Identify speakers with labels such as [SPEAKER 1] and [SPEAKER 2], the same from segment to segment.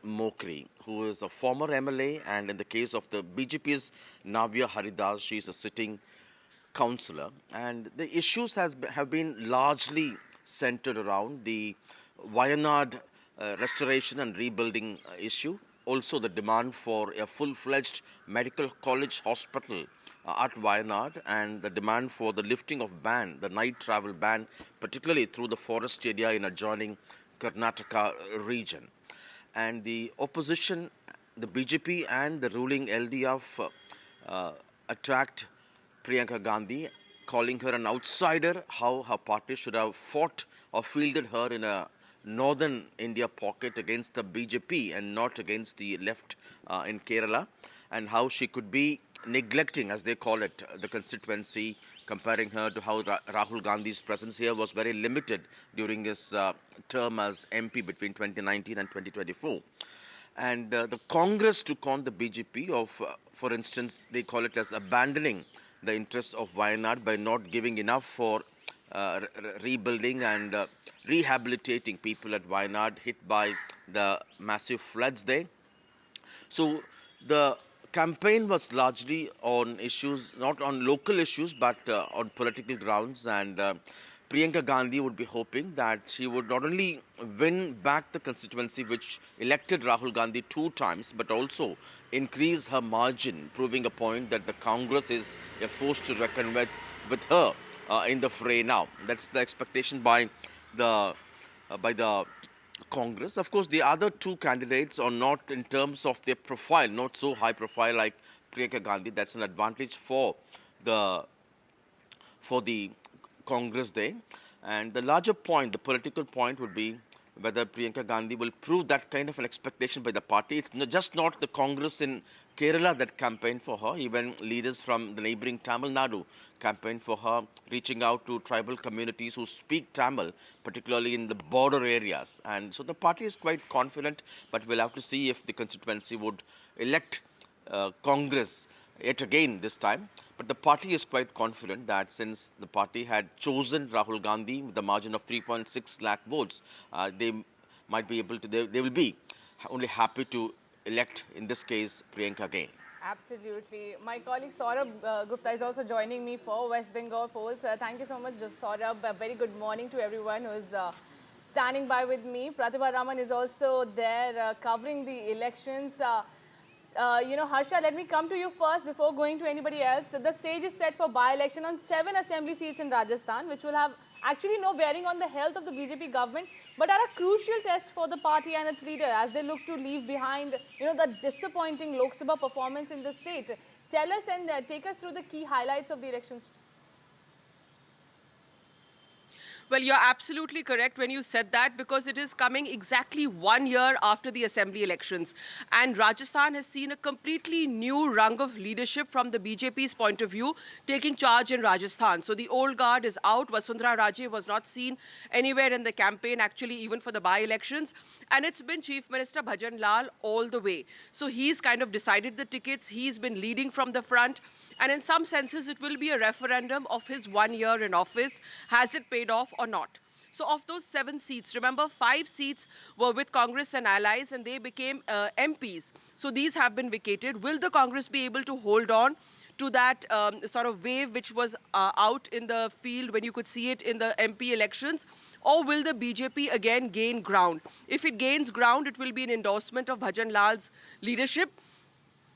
[SPEAKER 1] Mokri, who is a former MLA, and in the case of the BJP's Navya Haridas, she is a sitting councillor. And the issues have been largely centered around the Wayanad restoration and rebuilding issue. Also, the demand for a full-fledged medical college hospital at Wayanad, and the demand for the lifting of ban, the night travel ban, particularly through the forest area in adjoining Karnataka region. And the opposition, the BJP and the ruling LDF attacked Priyanka Gandhi, calling her an outsider, how her party should have fought or fielded her in a northern India pocket against the BJP and not against the left in Kerala, and how she could be neglecting, as they call it, the constituency, comparing her to how Rahul Gandhi's presence here was very limited during his term as MP between 2019 and 2024. And the Congress took on the BJP of, for instance, they call it as abandoning the interests of Wayanad by not giving enough for rebuilding and rehabilitating people at Wayanad hit by the massive floods there. So the campaign was largely on issues, not on local issues, but on political grounds. And Priyanka Gandhi would be hoping that she would not only win back the constituency which elected Rahul Gandhi 2 times, but also increase her margin, proving a point that the Congress is a force to reckon with her in the fray now. That's the expectation by the Congress. Of course, the other 2 candidates are not, in terms of their profile, not so high profile like Priyanka Gandhi. That's an advantage for the Congress there. And the larger point, the political point, would be whether Priyanka Gandhi will prove that kind of an expectation by the party. It's just not the Congress in Kerala that campaigned for her. Even leaders from the neighboring Tamil Nadu campaigned for her, reaching out to tribal communities who speak Tamil, particularly in the border areas. And so the party is quite confident, but we'll have to see if the constituency would elect Congress yet again this time. But the party is quite confident that since the party had chosen Rahul Gandhi with a margin of 3.6 lakh votes, they might be able to, they will be only happy to elect, in this case, Priyanka again.
[SPEAKER 2] Absolutely. My colleague Saurabh Gupta is also joining me for West Bengal polls. Thank you so much, Saurabh. A very good morning to everyone who is standing by with me. Pratibha Raman is also there covering the elections. Harsha, let me come to you first before going to anybody else. The stage is set for by-election on 7 assembly seats in Rajasthan, which will have actually no bearing on the health of the BJP government, but are a crucial test for the party and its leader as they look to leave behind, the disappointing Lok Sabha performance in the state. Tell us and take us through the key highlights of the elections.
[SPEAKER 3] Well, you're absolutely correct when you said that, because it is coming exactly 1 year after the assembly elections. And Rajasthan has seen a completely new rung of leadership from the BJP's point of view, taking charge in Rajasthan. So the old guard is out. Vasundhara Raje was not seen anywhere in the campaign, actually, even for the by-elections. And it's been Chief Minister Bhajan Lal all the way. So he's kind of decided the tickets. He's been leading from the front. And in some senses, it will be a referendum of his 1 year in office. Has it paid off or not? So of those 7 seats, remember 5 seats were with Congress and allies and they became MPs. So these have been vacated. Will the Congress be able to hold on to that sort of wave which was out in the field when you could see it in the MP elections? Or will the BJP again gain ground? If it gains ground, it will be an endorsement of Bhajan Lal's leadership.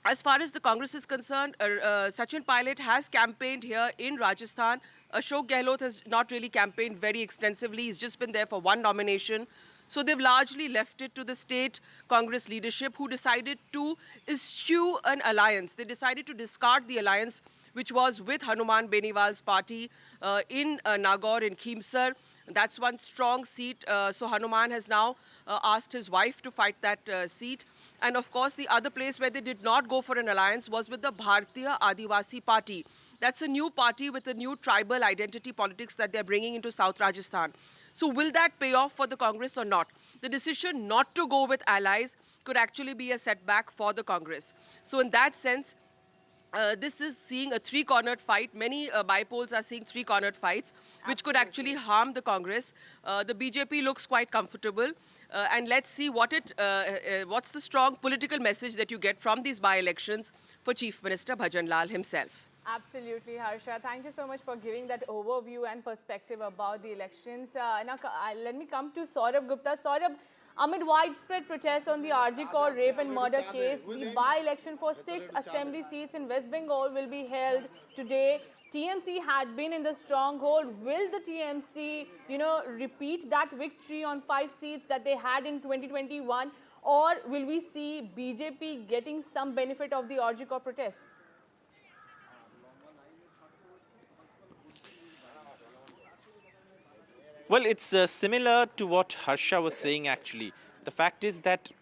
[SPEAKER 3] As far as the Congress is concerned, Sachin Pilot has campaigned here in Rajasthan. Ashok Gehlot has not really campaigned very extensively. He's just been there for 1 nomination. So they've largely left it to the state Congress leadership, who decided to eschew an alliance. They decided to discard the alliance which was with Hanuman Beniwal's party in Nagaur in Khimsar. That's one strong seat. So Hanuman has now asked his wife to fight that seat. And of course, the other place where they did not go for an alliance was with the Bharatiya Adivasi Party. That's a new party with a new tribal identity politics that they're bringing into South Rajasthan. So will that pay off for the Congress or not? The decision not to go with allies could actually be a setback for the Congress. So in that sense, this is seeing a 3-cornered fight. Many by-polls are seeing 3-cornered fights, which could actually harm the Congress. The BJP looks quite comfortable. and let's see what's the strong political message that you get from these by-elections for Chief Minister Bhajan Lal himself.
[SPEAKER 2] Absolutely, Harsha. Thank you so much for giving that overview and perspective about the elections. Now, let me come to Saurabh Gupta. Saurabh, amid widespread protests on the RG Kaur rape and murder case, the by-election for 6 assembly seats in West Bengal will be held today. TMC had been in the stronghold. Will the TMC, repeat that victory on 5 seats that they had in 2021? Or will we see BJP getting some benefit of the RG Kaur protests?
[SPEAKER 4] Well, it's similar to what Harsha was saying, actually. The fact is that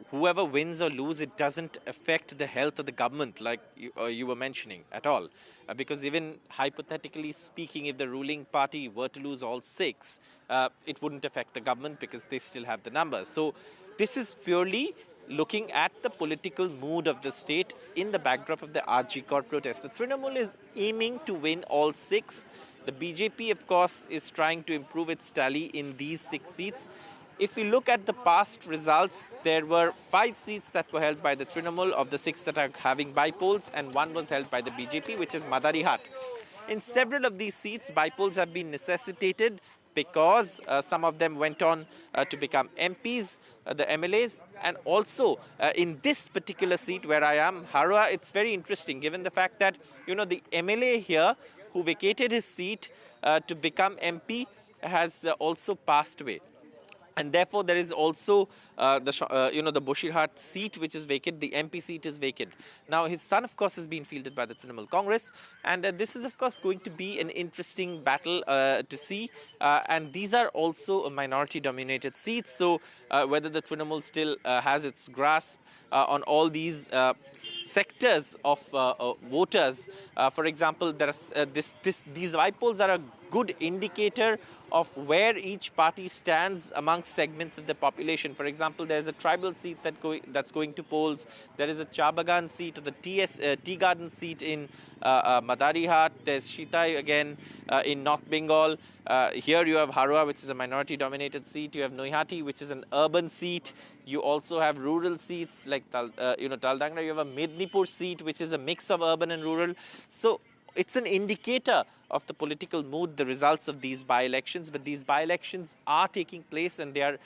[SPEAKER 4] whoever wins or loses, it doesn't affect the health of the government, like you were mentioning, at all. Because even hypothetically speaking, if the ruling party were to lose all 6, it wouldn't affect the government because they still have the numbers. So this is purely looking at the political mood of the state in the backdrop of the RG Kaur protest. The Trinamool is aiming to win all 6. The BJP, of course, is trying to improve its tally in these 6 seats. If we look at the past results, there were 5 seats that were held by the Trinamool of the 6 that are having by-polls, and 1 was held by the BJP, which is Madarihat. In several of these seats, by-polls have been necessitated because some of them went on to become MPs, the MLAs, and also in this particular seat where I am, Harua, it's very interesting given the fact that, the MLA here who vacated his seat to become MP has also passed away. And therefore, there is also the Boshirhat seat, which is vacant. The MP seat is vacant. Now, his son, of course, has been fielded by the Trinamool Congress. And this is, of course, going to be an interesting battle to see. And these are also minority-dominated seats. So whether the Trinamool still has its grasp on all these sectors of voters. For example, there are, these by-polls are a good indicator of where each party stands amongst segments of the population. For example, there's a tribal seat that's going to polls. There is a Chabagan seat, the Tea Garden seat in Madarihat. There's Shitai again in North Bengal. Here you have Harua, which is a minority-dominated seat. You have Noihati, which is an urban seat. You also have rural seats like Taldangra. You have a Mednipur seat, which is a mix of urban and rural. So it's an indicator of the political mood, the results of these by-elections. But these by-elections are taking place and they are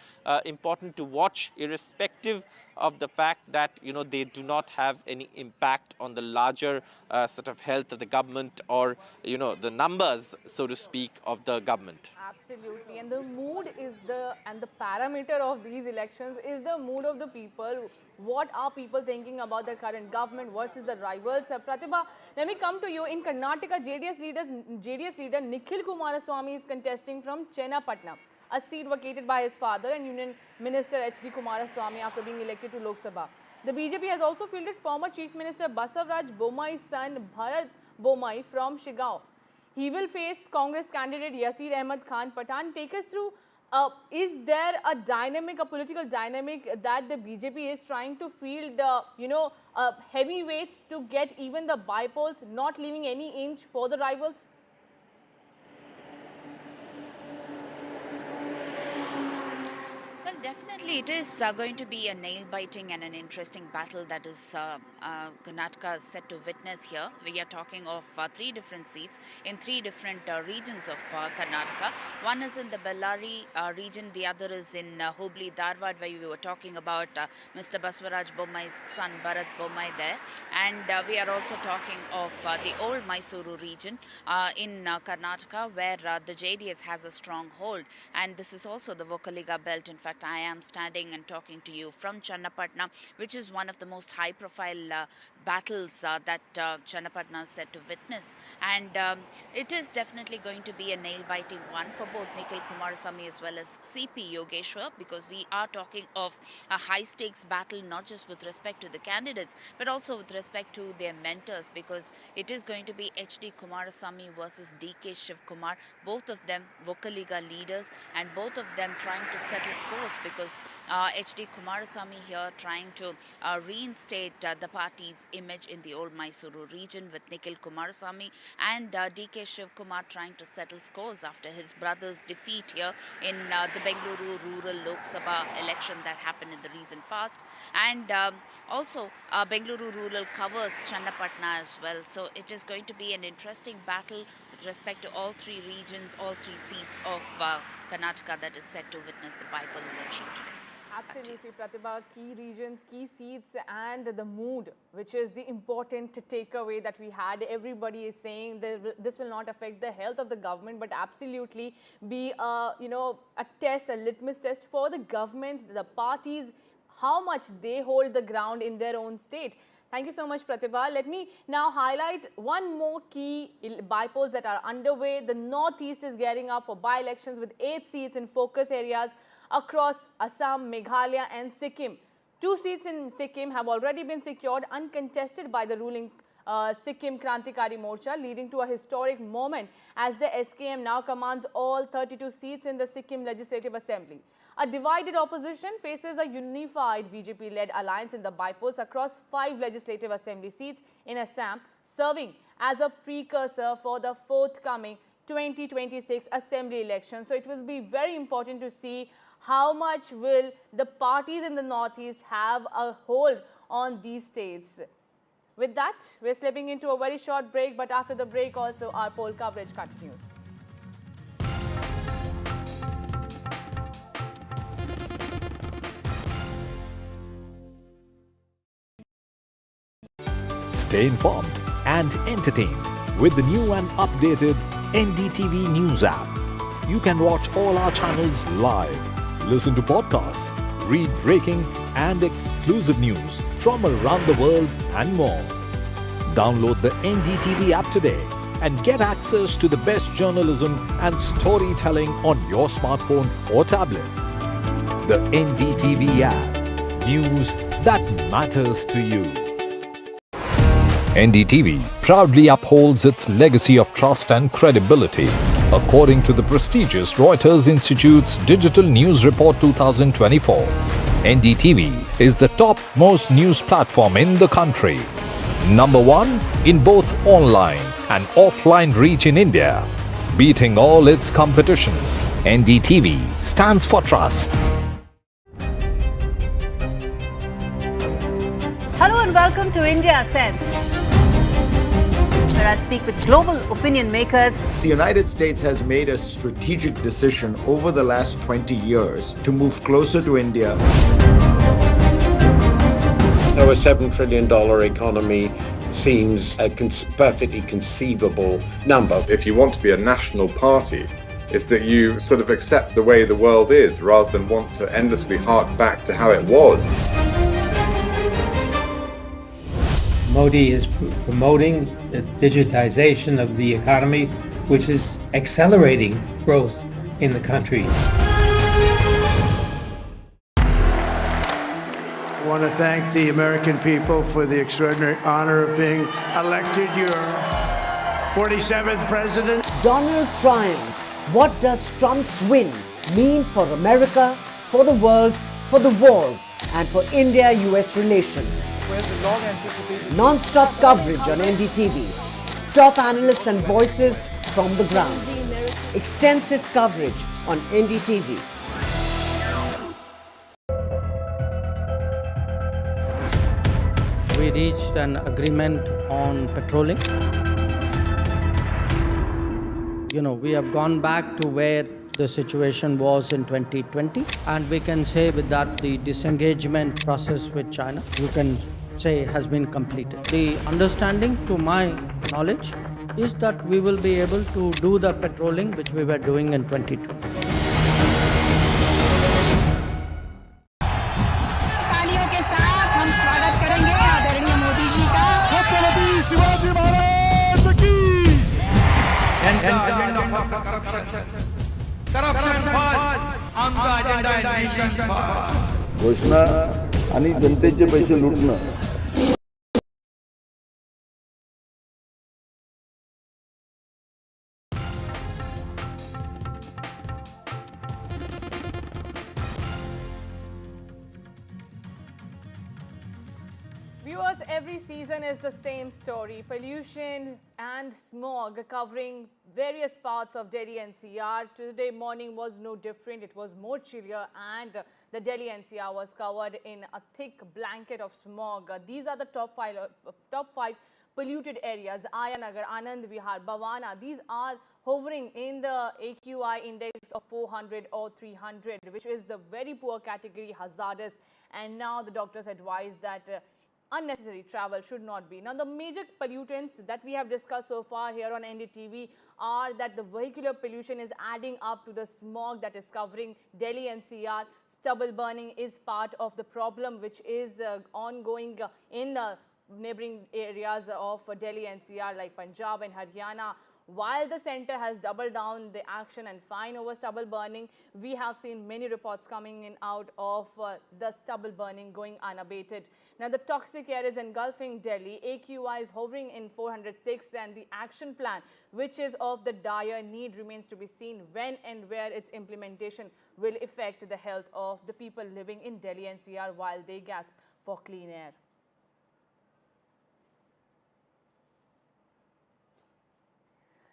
[SPEAKER 4] important to watch, irrespective of the fact that, they do not have any impact on the larger sort of health of the government or, the numbers, so to speak, of the government.
[SPEAKER 2] Absolutely. And the mood is the parameter of these elections is the mood of the people. What are people thinking about the current government versus the rivals? Pratibha, let me come to you. In Karnataka, JDS leader Nikhil Kumaraswamy is contesting from Chennapatna, a seat vacated by his father and Union Minister H.D. Kumaraswamy after being elected to Lok Sabha. The BJP has also fielded former Chief Minister Basavaraj Bommai's son Bharat Bommai from Shigao. He will face Congress candidate Yasir Ahmad Khan Pathan. Take us through, is there a political dynamic that the BJP is trying to field, heavyweights to get even the by-polls, not leaving any inch for the rivals?
[SPEAKER 5] Well, definitely it is going to be a nail-biting and an interesting battle that is Karnataka is set to witness here. We are talking of 3 different seats in 3 different regions of Karnataka. One is in the Bellary region, the other is in Hubli, Dharwad, where we were talking about Mr. Basavaraj Bommai's son Bharat Bommai there. And we are also talking of the old Mysuru region in Karnataka, where the JDS has a strong hold. And this is also the Vokaliga belt. In fact, I am standing and talking to you from Chennapatna, which is one of the most high-profile battles that Chennapatna is set to witness. And it is definitely going to be a nail-biting one for both Nikhil Kumaraswamy as well as CP Yogeshwar, because we are talking of a high-stakes battle, not just with respect to the candidates, but also with respect to their mentors, because it is going to be H.D. Kumaraswamy versus D.K. Shivkumar, both of them Vokaliga leaders, and both of them trying to settle scores because H.D. Kumarasamy here trying to reinstate the party's image in the old Mysuru region, with Nikhil Kumarasamy and D.K. Shiv Kumar trying to settle scores after his brother's defeat here in the Bengaluru rural Lok Sabha election that happened in the recent past. And also Bengaluru rural covers Channapatna as well. So it is going to be an interesting battle with respect to all three regions, all three seats of Karnataka that is set to witness the by-poll election today.
[SPEAKER 2] Absolutely, Pratibha. Key regions, key seats, and the mood, which is the important takeaway that we had. Everybody is saying that this will not affect the health of the government, but absolutely be a test, a litmus test for the governments, the parties, how much they hold the ground in their own state. Thank you so much, Pratibha. Let me now highlight one more key by-polls that are underway. The Northeast is gearing up for by-elections with 8 seats in focus areas across Assam, Meghalaya and Sikkim. 2 seats in Sikkim have already been secured uncontested by the ruling Sikkim Krantikari Morcha, leading to a historic moment as the SKM now commands all 32 seats in the Sikkim Legislative Assembly. A divided opposition faces a unified BJP-led alliance in the by-polls across 5 legislative assembly seats in Assam, serving as a precursor for the forthcoming 2026 assembly election. So it will be very important to see how much will the parties in the Northeast have a hold on these states. With that, we're slipping into a very short break, but after the break also our poll coverage continues.
[SPEAKER 6] Stay informed and entertained with the new and updated NDTV News app. You can watch all our channels live, listen to podcasts, read breaking and exclusive news from around the world and more. Download the NDTV app today and get access to the best journalism and storytelling on your smartphone or tablet. The NDTV app. News that matters to you. NDTV proudly upholds its legacy of trust and credibility. According to the prestigious Reuters Institute's Digital News Report 2024, NDTV is the topmost news platform in the country. Number 1 in both online and offline reach in India. Beating all its competition, NDTV stands for trust.
[SPEAKER 7] Hello and welcome to India Sense, where I speak with global opinion makers.
[SPEAKER 8] The United States has made a strategic decision over the last 20 years to move closer to India.
[SPEAKER 9] So a $7 trillion economy seems a perfectly conceivable number.
[SPEAKER 10] If you want to be a national party, it's that you sort of accept the way the world is rather than want to endlessly hark back to how it was.
[SPEAKER 11] Modi is promoting the digitization of the economy, which is accelerating growth in the country.
[SPEAKER 12] I want to thank the American people for the extraordinary honor of being elected your 47th president.
[SPEAKER 13] Donald triumphs. What does Trump's win mean for America, for the world, for the wars, and for India-US relations? Non-stop coverage on NDTV. Top analysts and voices from the ground. Extensive coverage on NDTV.
[SPEAKER 14] We reached an agreement on patrolling. We have gone back to where the situation was in 2020, and we can say with that the disengagement process with China, you can say, has been completed. The understanding, to my knowledge, is that we will be able to do the patrolling which we were doing in 2020.
[SPEAKER 15] तालियों के साथ हम स्वागत करेंगे आदरणीय मोदी जी का।
[SPEAKER 16] छत्रपति शिवाजी महाराज की।
[SPEAKER 17] Corruption first, on the agenda and nation first.
[SPEAKER 18] घोषणा आणि जनतेचे पैसे लुटणं
[SPEAKER 2] Viewers, every season is the same story. Pollution and smog covering various parts of Delhi NCR. Today morning was no different. It was more chillier and the Delhi NCR was covered in a thick blanket of smog. These are the top five polluted areas. Ayanagar, Anand Vihar, Bhavana. These are hovering in the AQI index of 400 or 300, which is the very poor category, hazardous. And now the doctors advise that unnecessary travel should not be. Now, the major pollutants that we have discussed so far here on NDTV are that the vehicular pollution is adding up to the smog that is covering Delhi NCR. Stubble burning is part of the problem, which is ongoing in neighboring areas of Delhi NCR like Punjab and Haryana. While the centre has doubled down the action and fine over stubble burning, we have seen many reports coming in out of the stubble burning going unabated. Now, the toxic air is engulfing Delhi. AQI is hovering in 406, and the action plan, which is of the dire need, remains to be seen when and where its implementation will affect the health of the people living in Delhi NCR while they gasp for clean air.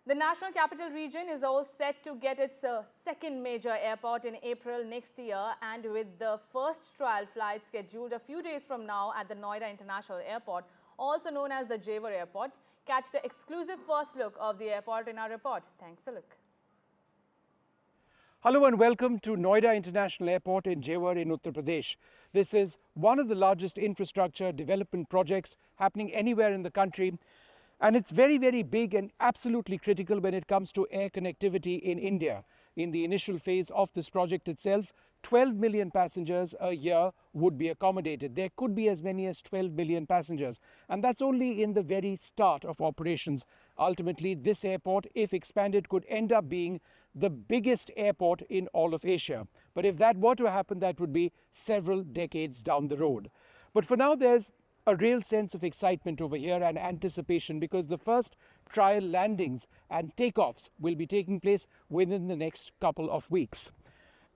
[SPEAKER 2] The National Capital Region is all set to get its second major airport in April next year, and with the first trial flight scheduled a few days from now at the Noida International Airport, also known as the Jewar Airport. Catch the exclusive first look of the airport in our report. Thanks a look.
[SPEAKER 19] Hello and welcome to Noida International Airport in Jewar in Uttar Pradesh. This is one of the largest infrastructure development projects happening anywhere in the country. And it's very, very big and absolutely critical when it comes to air connectivity in India. In the initial phase of this project itself, 12 million passengers a year would be accommodated. There could be as many as 12 million passengers. And that's only in the very start of operations. Ultimately, this airport, if expanded, could end up being the biggest airport in all of Asia. But if that were to happen, that would be several decades down the road. But for now, there's a real sense of excitement over here and anticipation, because the first trial landings and takeoffs will be taking place within the next couple of weeks.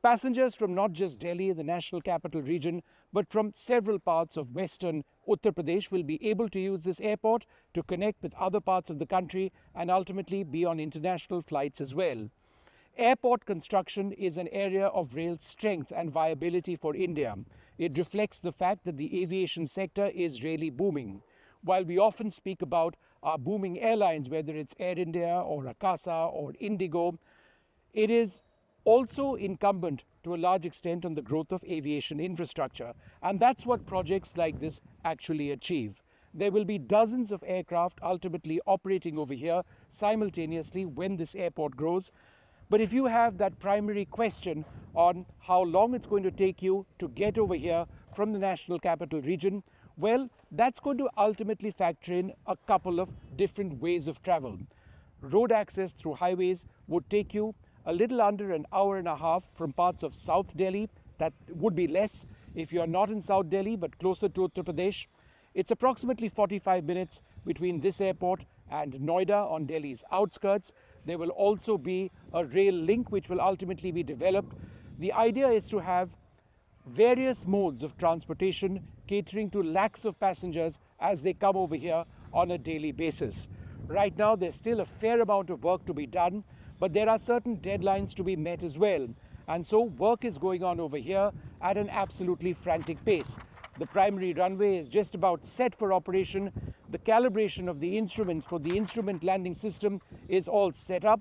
[SPEAKER 19] Passengers from not just Delhi, the National Capital Region, but from several parts of western Uttar Pradesh will be able to use this airport to connect with other parts of the country and ultimately be on international flights as well. Airport construction is an area of real strength and viability for India. It reflects the fact that the aviation sector is really booming. While we often speak about our booming airlines, whether it's Air India or Akasa or Indigo, it is also incumbent to a large extent on the growth of aviation infrastructure. And that's what projects like this actually achieve. There will be dozens of aircraft ultimately operating over here simultaneously when this airport grows. But if you have that primary question on how long it's going to take you to get over here from the National Capital Region, well, that's going to ultimately factor in a couple of different ways of travel. Road access through highways would take you a little under an hour and a half from parts of South Delhi. That would be less if you are not in South Delhi but closer to Uttar Pradesh. It's approximately 45 minutes between this airport and Noida on Delhi's outskirts. There will also be a rail link which will ultimately be developed. The idea is to have various modes of transportation catering to lakhs of passengers as they come over here on a daily basis. Right now, there's still a fair amount of work to be done, but there are certain deadlines to be met as well. And so work is going on over here at an absolutely frantic pace. The primary runway is just about set for operation. The calibration of the instruments for the instrument landing system is all set up.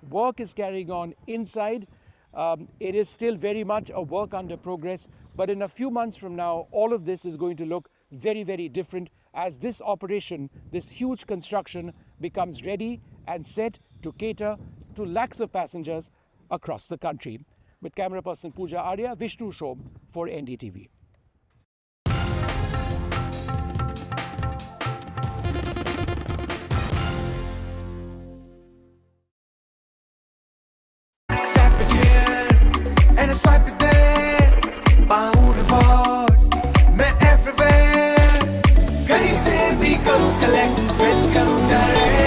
[SPEAKER 19] Work is carrying on inside. It is still very much a work under progress, but in a few months from now, all of this is going to look very, very different as this operation, this huge construction, becomes ready and set to cater to lakhs of passengers across the country. With camera person Pooja Arya, Vishnu Shom for NDTV.
[SPEAKER 16] And I swipe it there, पाऊँ rewards, मैं everywhere, कहीं से भी करूँ collect, spend करूँ direct.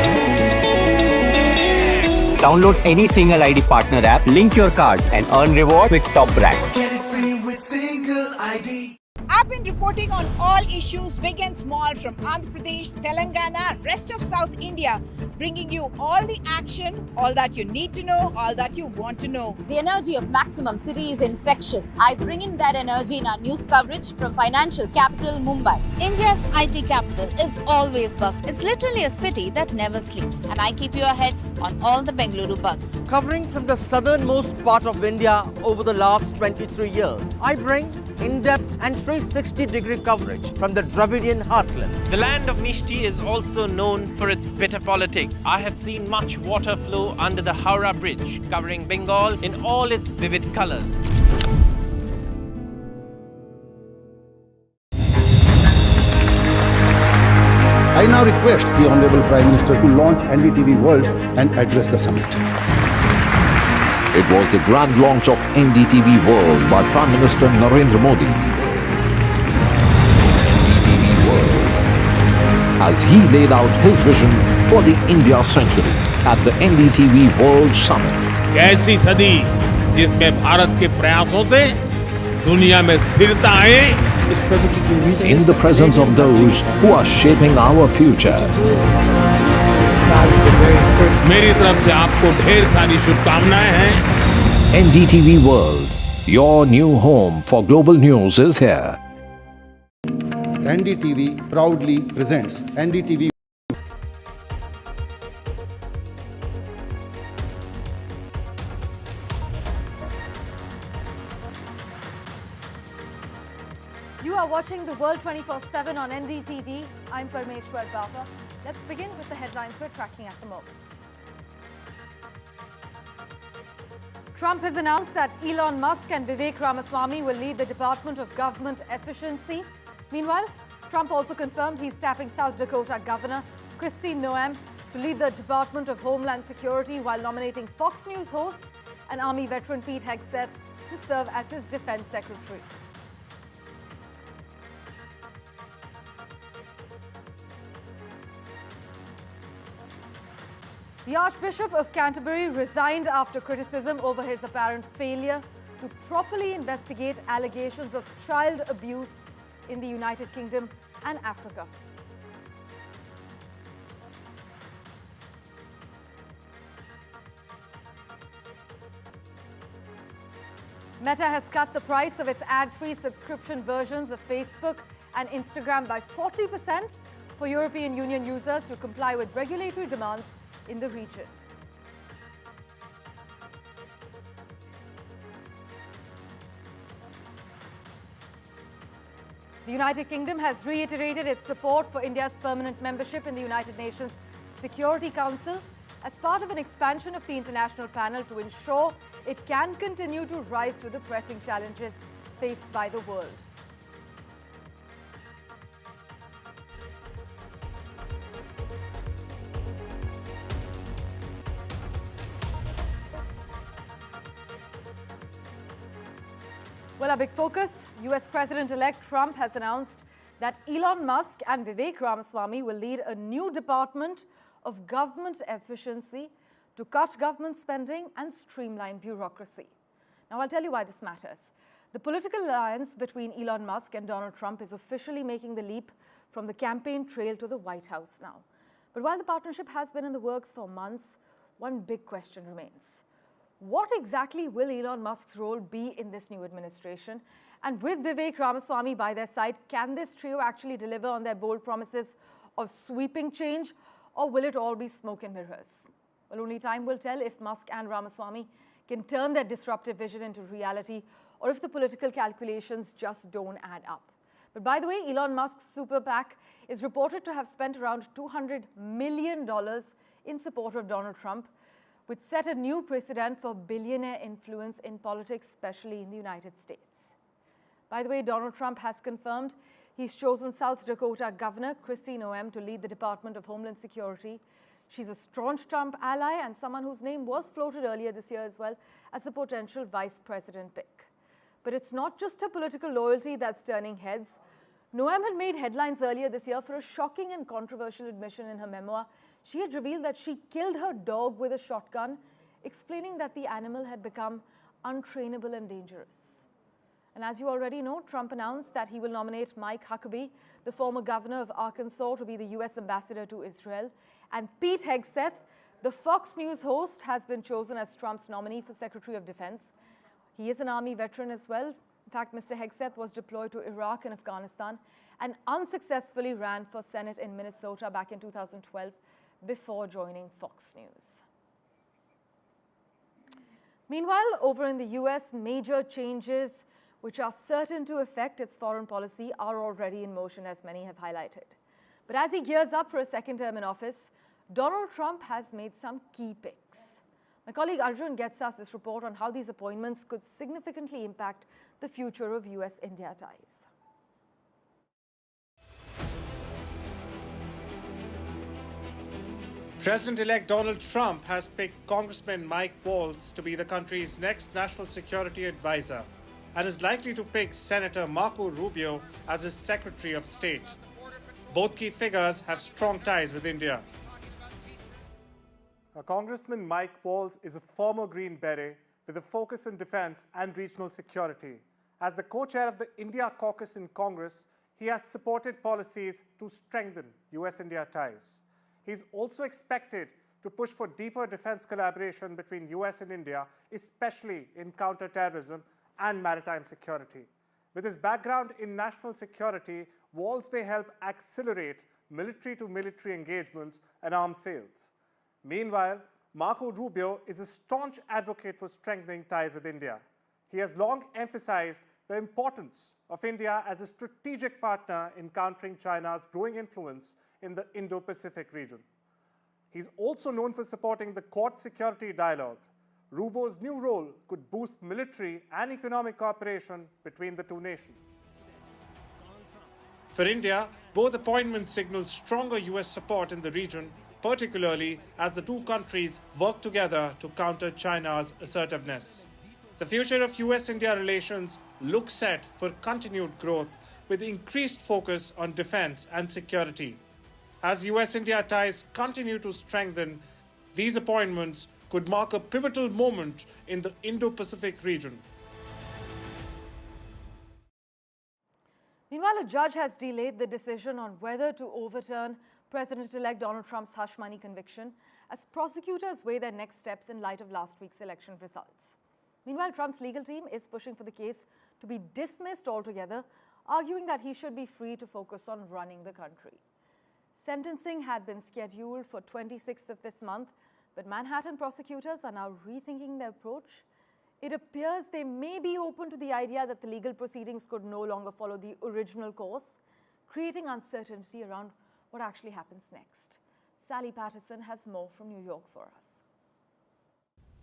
[SPEAKER 20] Download any single ID partner app, link your card and earn reward with top brand.
[SPEAKER 16] Get it free with single ID.
[SPEAKER 21] आप been reporting on all issues, big and small, from Andhra Pradesh, Telangana, rest of South India, bringing you all the action, all that you need to know, all that you want to know.
[SPEAKER 22] The energy of Maximum City is infectious. I bring in that energy in our news coverage from financial capital Mumbai.
[SPEAKER 23] India's IT capital is always buzz. It's literally a city that never sleeps.
[SPEAKER 22] And I keep you ahead on all the Bengaluru buzz.
[SPEAKER 24] Covering from the southernmost part of India over the last 23 years, I bring in-depth and 360-degree coverage from the Dravidian heartland.
[SPEAKER 4] The land of Mishti is also known for its bitter politics. I have seen much water flow under the Howrah Bridge, covering Bengal in all its vivid colors.
[SPEAKER 25] I now request the Honorable Prime Minister to launch NDTV World and address the summit.
[SPEAKER 6] It was the grand launch of NDTV World by Prime Minister Narendra Modi. NDTV World, as he laid out his vision for the India century at the NDTV World Summit.
[SPEAKER 26] ऐसी सदी जिसमें भारत के प्रयासों से दुनिया में स्थिरता आए.
[SPEAKER 6] In the presence of those who are shaping our future.
[SPEAKER 26] मेरी तरफ से आपको ढेर सारी शुभकामनाएं हैं.
[SPEAKER 6] NDTV World, your new home for global news is here.
[SPEAKER 25] NDTV proudly presents NDTV.
[SPEAKER 7] You are watching the World 24/7 on NDTV. I'm Parmeshwar Baba. Let's begin with the headlines we're tracking at the moment. Trump has announced that Elon Musk and Vivek Ramaswamy will lead the Department of Government Efficiency. Meanwhile, Trump also confirmed he's tapping South Dakota Governor Kristi Noem to lead the Department of Homeland Security while nominating Fox News host and Army veteran Pete Hegseth to serve as his defense secretary. The Archbishop of Canterbury resigned after criticism over his apparent failure to properly investigate allegations of child abuse in the United Kingdom and Africa. Meta has cut the price of its ad-free subscription versions of Facebook and Instagram by 40% for European Union users to comply with regulatory demands in the region. The United Kingdom has reiterated its support for India's permanent membership in the United Nations Security Council as part of an expansion of the international panel to ensure it can continue to rise to the pressing challenges faced by the world. Well, our big focus, US President-elect Trump has announced that Elon Musk and Vivek Ramaswamy will lead a new department of government efficiency to cut government spending and streamline bureaucracy. Now, I'll tell you why this matters. The political alliance between Elon Musk and Donald Trump is officially making the leap from the campaign trail to the White House now. But while the partnership has been in the works for months, one big question remains. What exactly will Elon Musk's role be in this new administration? And with Vivek Ramaswamy by their side, can this trio actually deliver on their bold promises of sweeping change, or will it all be smoke and mirrors? Well, only time will tell if Musk and Ramaswamy can turn their disruptive vision into reality, or if the political calculations just don't add up. But by the way, Elon Musk's super PAC is reported to have spent around $200 million in support of Donald Trump, which set a new precedent for billionaire influence in politics, especially in the United States. By the way, Donald Trump has confirmed he's chosen South Dakota Governor Kristi Noem to lead the Department of Homeland Security. She's a staunch Trump ally and someone whose name was floated earlier this year as well as a potential vice president pick. But it's not just her political loyalty that's turning heads. Noem had made headlines earlier this year for a shocking and controversial admission in her memoir. She had revealed that she killed her dog with a shotgun, explaining that the animal had become untrainable and dangerous. And as you already know, Trump announced that he will nominate Mike Huckabee, the former governor of Arkansas, to be the U.S. ambassador to Israel. And Pete Hegseth, the Fox News host, has been chosen as Trump's nominee for Secretary of Defense. He is an Army veteran as well. In fact, Mr. Hegseth was deployed to Iraq and Afghanistan and unsuccessfully ran for Senate in Minnesota back in 2012 before joining Fox News. Meanwhile, over in the U.S., major changes which are certain to affect its foreign policy are already in motion, as many have highlighted. But as he gears up for a second term in office, Donald Trump has made some key picks. My colleague Arjun gets us this report on how these appointments could significantly impact the future of US-India ties.
[SPEAKER 1] President-elect Donald Trump has picked Congressman Mike Waltz to be the country's next national security advisor and is likely to pick Senator Marco Rubio as his Secretary of State. Both key figures have strong ties with India. Congressman Mike Waltz is a former Green Beret with a focus on defense and regional security. As the co-chair of the India caucus in Congress, he has supported policies to strengthen US-India ties. He's also expected to push for deeper defense collaboration between US and India, especially in counter-terrorism and maritime security. With his background in national security, Waltz may help accelerate military-to-military engagements and arms sales. Meanwhile, Marco Rubio is a staunch advocate for strengthening ties with India. He has long emphasized the importance of India as a strategic partner in countering China's growing influence in the Indo-Pacific region. He's also known for supporting the Quad security dialogue. Rubio's new role could boost military and economic cooperation between the two nations. For India, both appointments signal stronger US support in the region, particularly as the two countries work together to counter China's assertiveness. The future of US-India relations looks set for continued growth with increased focus on defense and security. As US-India ties continue to strengthen, these appointments could mark a pivotal moment in the Indo-Pacific region.
[SPEAKER 7] Meanwhile, a judge has delayed the decision on whether to overturn President-elect Donald Trump's hush money conviction as prosecutors weigh their next steps in light of last week's election results. Meanwhile, Trump's legal team is pushing for the case to be dismissed altogether, arguing that he should be free to focus on running the country. Sentencing had been scheduled for 26th of this month, but Manhattan prosecutors are now rethinking their approach. It appears they may be open to the idea that the legal proceedings could no longer follow the original course, creating uncertainty around what actually happens next. Sally Patterson has more from New York for us.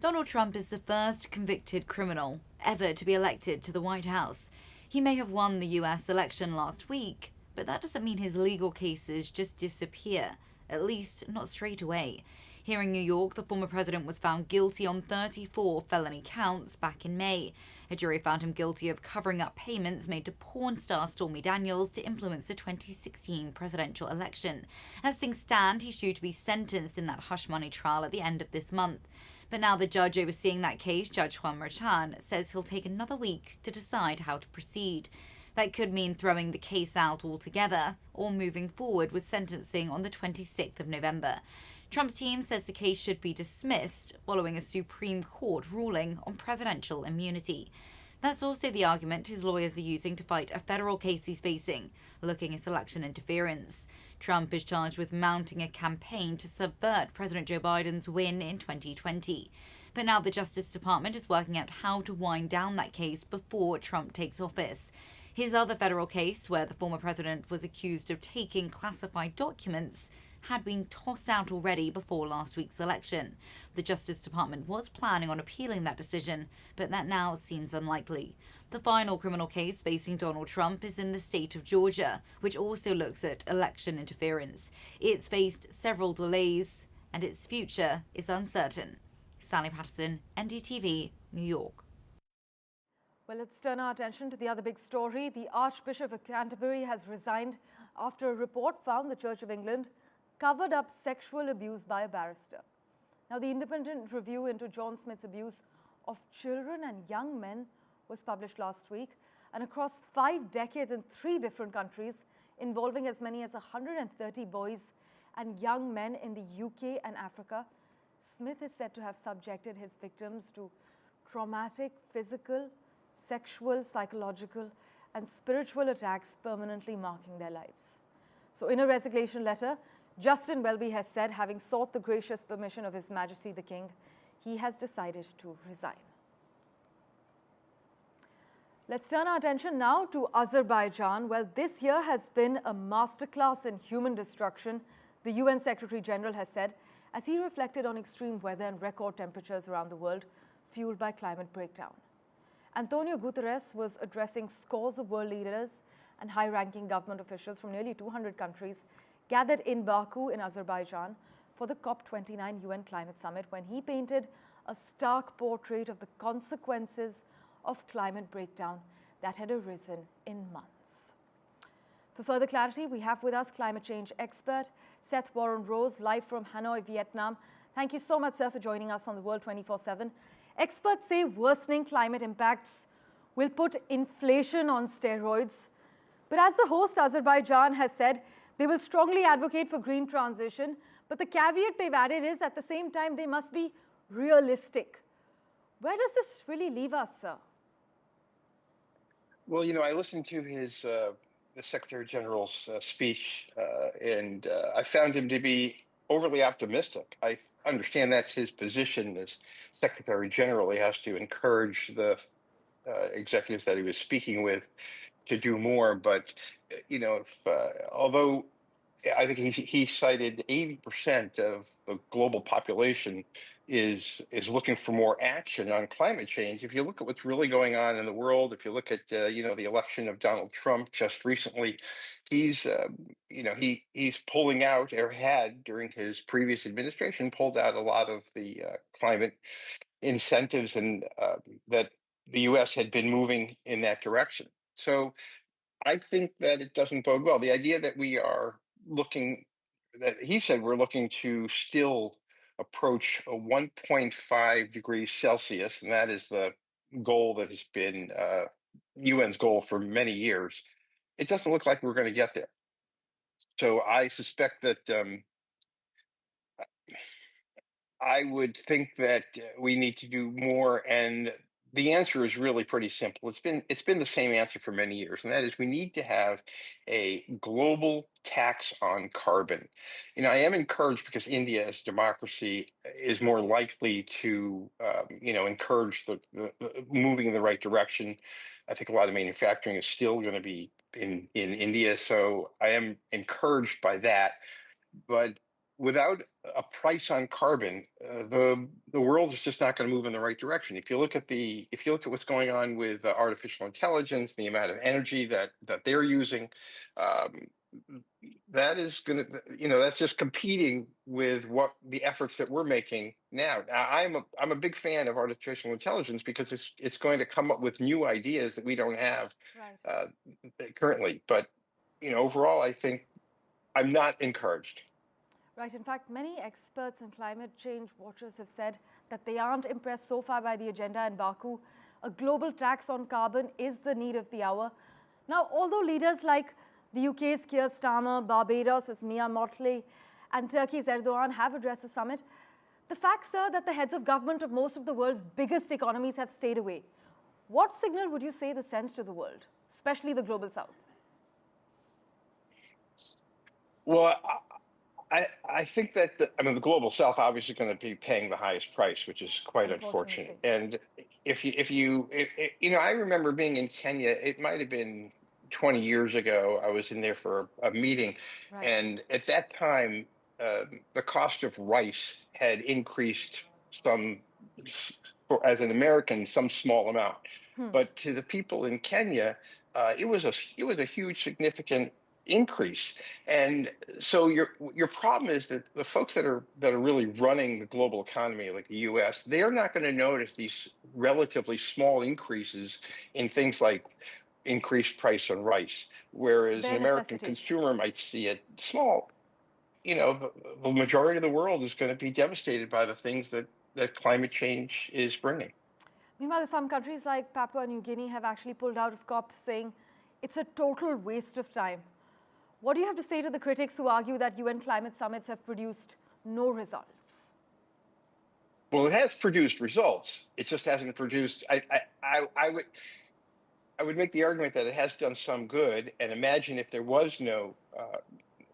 [SPEAKER 3] Donald Trump is the first convicted criminal ever to be elected to the White House. He may have won the US election last week, but that doesn't mean his legal cases just disappear, at least not straight away. Here in New York, the former president was found guilty on 34 felony counts back in May. A jury found him guilty of covering up payments made to porn star Stormy Daniels to influence the 2016 presidential election. As things stand, he's due to be sentenced in that hush money trial at the end of this month. But now the judge overseeing that case, Judge Juan Merchan, says he'll take another week to decide how to proceed. That could mean throwing the case out altogether or moving forward with sentencing on the 26th of November. Trump's team says the case should be dismissed following a Supreme Court ruling on presidential immunity. That's also the argument his lawyers are using to fight a federal case he's facing, looking at election interference. Trump is charged with mounting a campaign to subvert President Joe Biden's win in 2020. But now the Justice Department is working out how to wind down that case before Trump takes office. His other federal case, where the former president was accused of taking classified documents, had been tossed out already before last week's election. The Justice Department was planning on appealing that decision, but that now seems unlikely. The final criminal case facing Donald Trump is in the state of Georgia, which also looks at election interference. It's faced several delays, and its future is uncertain. Sally Patterson, NDTV, New York.
[SPEAKER 7] Well, let's turn our attention to the other big story. The Archbishop of Canterbury has resigned after a report found the Church of England covered up sexual abuse by a barrister. Now, the independent review into John Smith's abuse of children and young men was published last week. and across 5 decades in 3 different countries, involving as many as 130 boys and young men in the UK and Africa, Smith is said to have subjected his victims to traumatic physical, sexual, psychological, and spiritual attacks, permanently marking their lives. So in a resignation letter, Justin Welby has said, having sought the gracious permission of His Majesty the King, he has decided to resign. Let's turn our attention now to Azerbaijan. Well, this year has been a masterclass in human destruction, the UN Secretary General has said, as he reflected on extreme weather and record temperatures around the world, fueled by climate breakdown. Antonio Guterres was addressing scores of world leaders and high-ranking government officials from nearly 200 countries gathered in Baku in Azerbaijan for the COP29 UN Climate Summit, when he painted a stark portrait of the consequences of climate breakdown that had arisen in months. For further clarity, we have with us climate change expert Seth Warren-Rose, live from Hanoi, Vietnam. Thank you so much, sir, for joining us on the World 24/7. Experts say worsening climate impacts will put inflation on steroids. But as the host, Azerbaijan, has said, they will strongly advocate for green transition. But the caveat they've added is, at the same time, they must be realistic. Where does this really leave us, sir?
[SPEAKER 5] Well, I listened to the Secretary General's speech, and I found him to be overly optimistic. I understand that's his position as Secretary General. He has to encourage the executives that he was speaking with to do more. But, although I think he cited 80% of the global population is looking for more action on climate change. If you look at what's really going on in the world, if you look at the election of Donald Trump just recently, he's pulling out, or had during his previous administration pulled out a lot of the climate incentives, and that the U.S. had been moving in that direction. So I think that it doesn't bode well. The idea that he said we're looking to still approach a 1.5 degrees Celsius, and that is the goal that has been UN's goal for many years. It doesn't look like we're going to get there. So I suspect that I would think that we need to do more, and the answer is really pretty simple. It's been the same answer for many years, and that is we need to have a global tax on carbon. I am encouraged because India, as a democracy, is more likely to encourage the moving in the right direction. I think a lot of manufacturing is still going to be in India, so I am encouraged by that. But without a price on carbon, the world is just not going to move in the right direction. If you look at what's going on with artificial intelligence, the amount of energy that they're using, that is going to, that's just competing with what the efforts that we're making now. I'm a big fan of artificial intelligence because it's going to come up with new ideas that we don't have currently. But overall, I think I'm not encouraged.
[SPEAKER 7] Right. In fact, many experts and climate change watchers have said that they aren't impressed so far by the agenda in Baku. A global tax on carbon is the need of the hour. Now, although leaders like the UK's Keir Starmer, Barbados' Mia Mottley, and Turkey's Erdogan have addressed the summit, the fact, sir, that the heads of government of most of the world's biggest economies have stayed away, what signal would you say this sends to the world, especially the global south?
[SPEAKER 5] Well, I think that the global south obviously going to be paying the highest price, which is quite unfortunate. And I remember being in Kenya. It might have been 20 years ago. I was in there for a meeting, and at that time, the cost of rice had increased as an American, some small amount. But to the people in Kenya, it was a huge, significant increase. And so your problem is that the folks that are really running the global economy, like the US, they are not going to notice these relatively small increases in things like increased price on rice, whereas an American consumer might see it small. The majority of the world is going to be devastated by the things that climate change is bringing.
[SPEAKER 7] Meanwhile, some countries like Papua New Guinea have actually pulled out of COP, saying it's a total waste of time. What do you have to say to the critics who argue that UN climate summits have produced no results?
[SPEAKER 5] Well, it has produced results. It just hasn't produced. I would make the argument that it has done some good. And imagine if there was no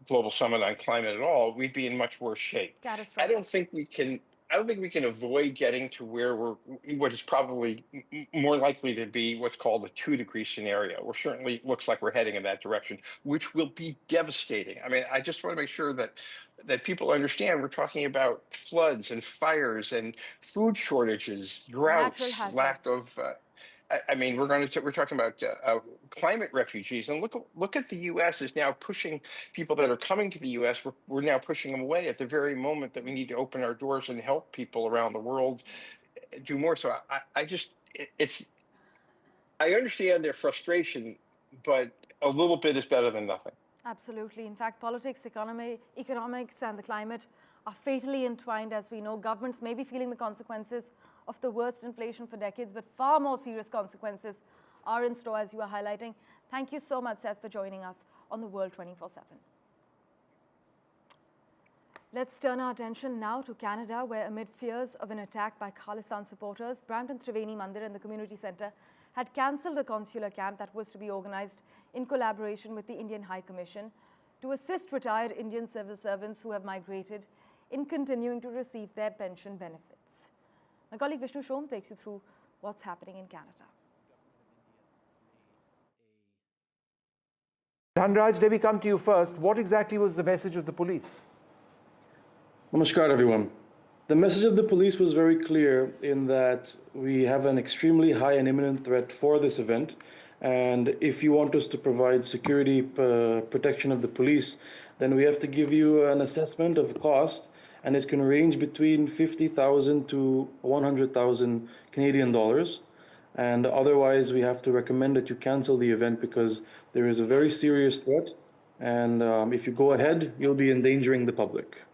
[SPEAKER 5] global summit on climate at all, we'd be in much worse shape. I don't think we can. I don't think we can avoid getting to where what is probably more likely to be what's called a 2-degree scenario. We're certainly looks like we're heading in that direction, which will be devastating. I mean, I just want to make sure that people understand we're talking about floods and fires and food shortages, droughts, lack of. I mean, we're talking about climate refugees, and look at the U.S. is now pushing people that are coming to the U.S. We're now pushing them away at the very moment that we need to open our doors and help people around the world do more. So I understand their frustration, but a little bit is better than nothing.
[SPEAKER 7] Absolutely. In fact, politics, economics, and the climate are fatally entwined, as we know. Governments may be feeling the consequences of the worst inflation for decades, but far more serious consequences are in store, as you are highlighting. Thank you so much, Seth, for joining us on The World 24/7. Let's turn our attention now to Canada, where amid fears of an attack by Khalistan supporters, Brampton Triveni Mandir and the community centre had cancelled a consular camp that was to be organised in collaboration with the Indian High Commission to assist retired Indian civil servants who have migrated in continuing to receive their pension benefits. My colleague Vishnu Shom takes you through what's happening in Canada.
[SPEAKER 19] Dhanraj, let me come to you first. What exactly was the message of the police?
[SPEAKER 8] Namaskar, everyone. The message of the police was very clear in that we have an extremely high and imminent threat for this event. And if you want us to provide security protection of the police, then we have to give you an assessment of cost, and it can range between 50,000 to 100,000 Canadian dollars. And otherwise, we have to recommend that you cancel the event because there is a very serious threat. And if you go ahead, you'll be endangering the public.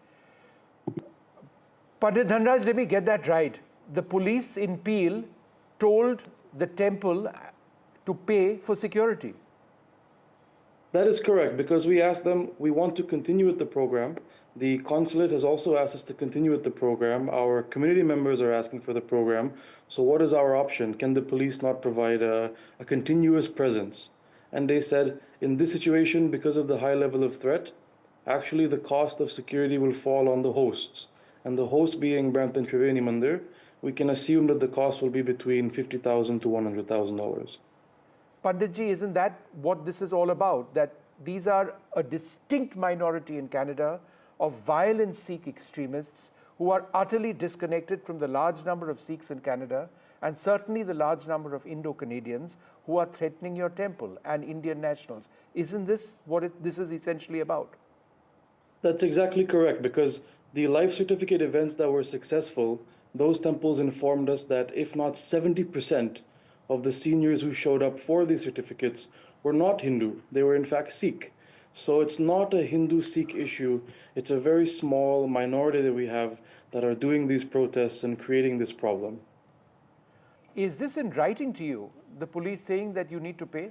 [SPEAKER 19] Pandit Dhanraj, let me get that right. The police in Peel told the temple to pay for security.
[SPEAKER 8] That is correct, because we asked them, we want to continue with the program. The consulate has also asked us to continue with the program. Our community members are asking for the program. So what is our option? Can the police not provide a continuous presence? And they said, in this situation, because of the high level of threat, actually the cost of security will fall on the hosts. And the host being Brampton Triveni Mandir, we can assume that the cost will be between $50,000 to $100,000.
[SPEAKER 19] Panditji, isn't that what this is all about? That these are a distinct minority in Canada of violent Sikh extremists who are utterly disconnected from the large number of Sikhs in Canada and certainly the large number of Indo-Canadians who are threatening your temple and Indian nationals. Isn't this what this is essentially about?
[SPEAKER 8] That's exactly correct, because the life certificate events that were successful, those temples informed us that if not 70% of the seniors who showed up for these certificates were not Hindu, they were in fact Sikh. So it's not a Hindu-Sikh issue. It's a very small minority that we have that are doing these protests and creating this problem.
[SPEAKER 19] Is this in writing to you, the police saying that you need to pay?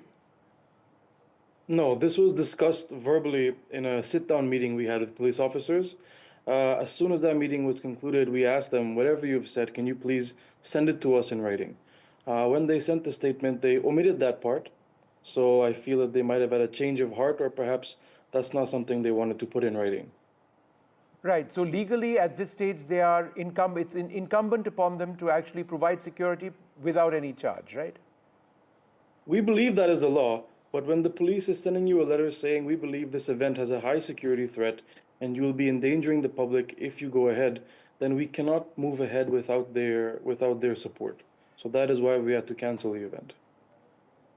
[SPEAKER 8] No, this was discussed verbally in a sit-down meeting we had with police officers. As soon as that meeting was concluded, we asked them, whatever you've said, can you please send it to us in writing? When they sent the statement, they omitted that part. So I feel that they might have had a change of heart, or perhaps that's not something they wanted to put in writing.
[SPEAKER 19] Right. So legally at this stage, it's incumbent upon them to actually provide security without any charge, right?
[SPEAKER 8] We believe that is the law. But when the police is sending you a letter saying we believe this event has a high security threat and you will be endangering the public if you go ahead, then we cannot move ahead without their support. So that is why we had to cancel the event.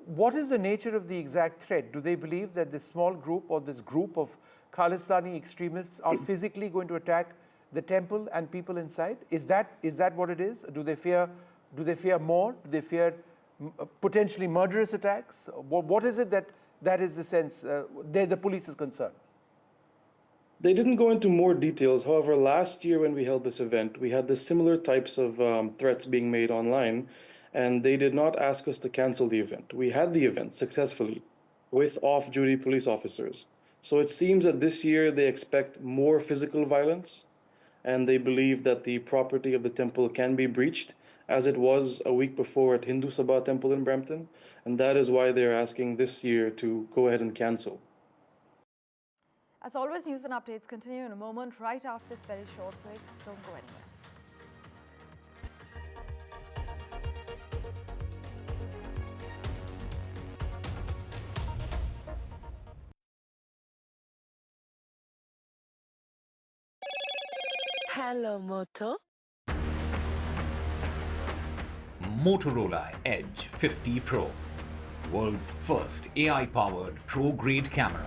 [SPEAKER 19] What is the nature of the exact threat? Do they believe that this small group or this group of Khalistani extremists are physically going to attack the temple and people inside? Is that what it is? Do they fear more? Do they fear potentially murderous attacks? What is it that is the sense the police is concerned?
[SPEAKER 8] They didn't go into more details. However, last year when we held this event, we had the similar types of threats being made online. and they did not ask us to cancel the event. We had the event successfully with off-duty police officers. So it seems that this year they expect more physical violence, and they believe that the property of the temple can be breached, as it was a week before at Hindu Sabha Temple in Brampton, and that is why they're asking this year to go ahead and cancel.
[SPEAKER 7] As always, news and updates continue in a moment, right after this very short break. Don't go anywhere.
[SPEAKER 9] Hello, Moto.
[SPEAKER 6] Motorola Edge 50 Pro, world's first AI-powered pro-grade camera.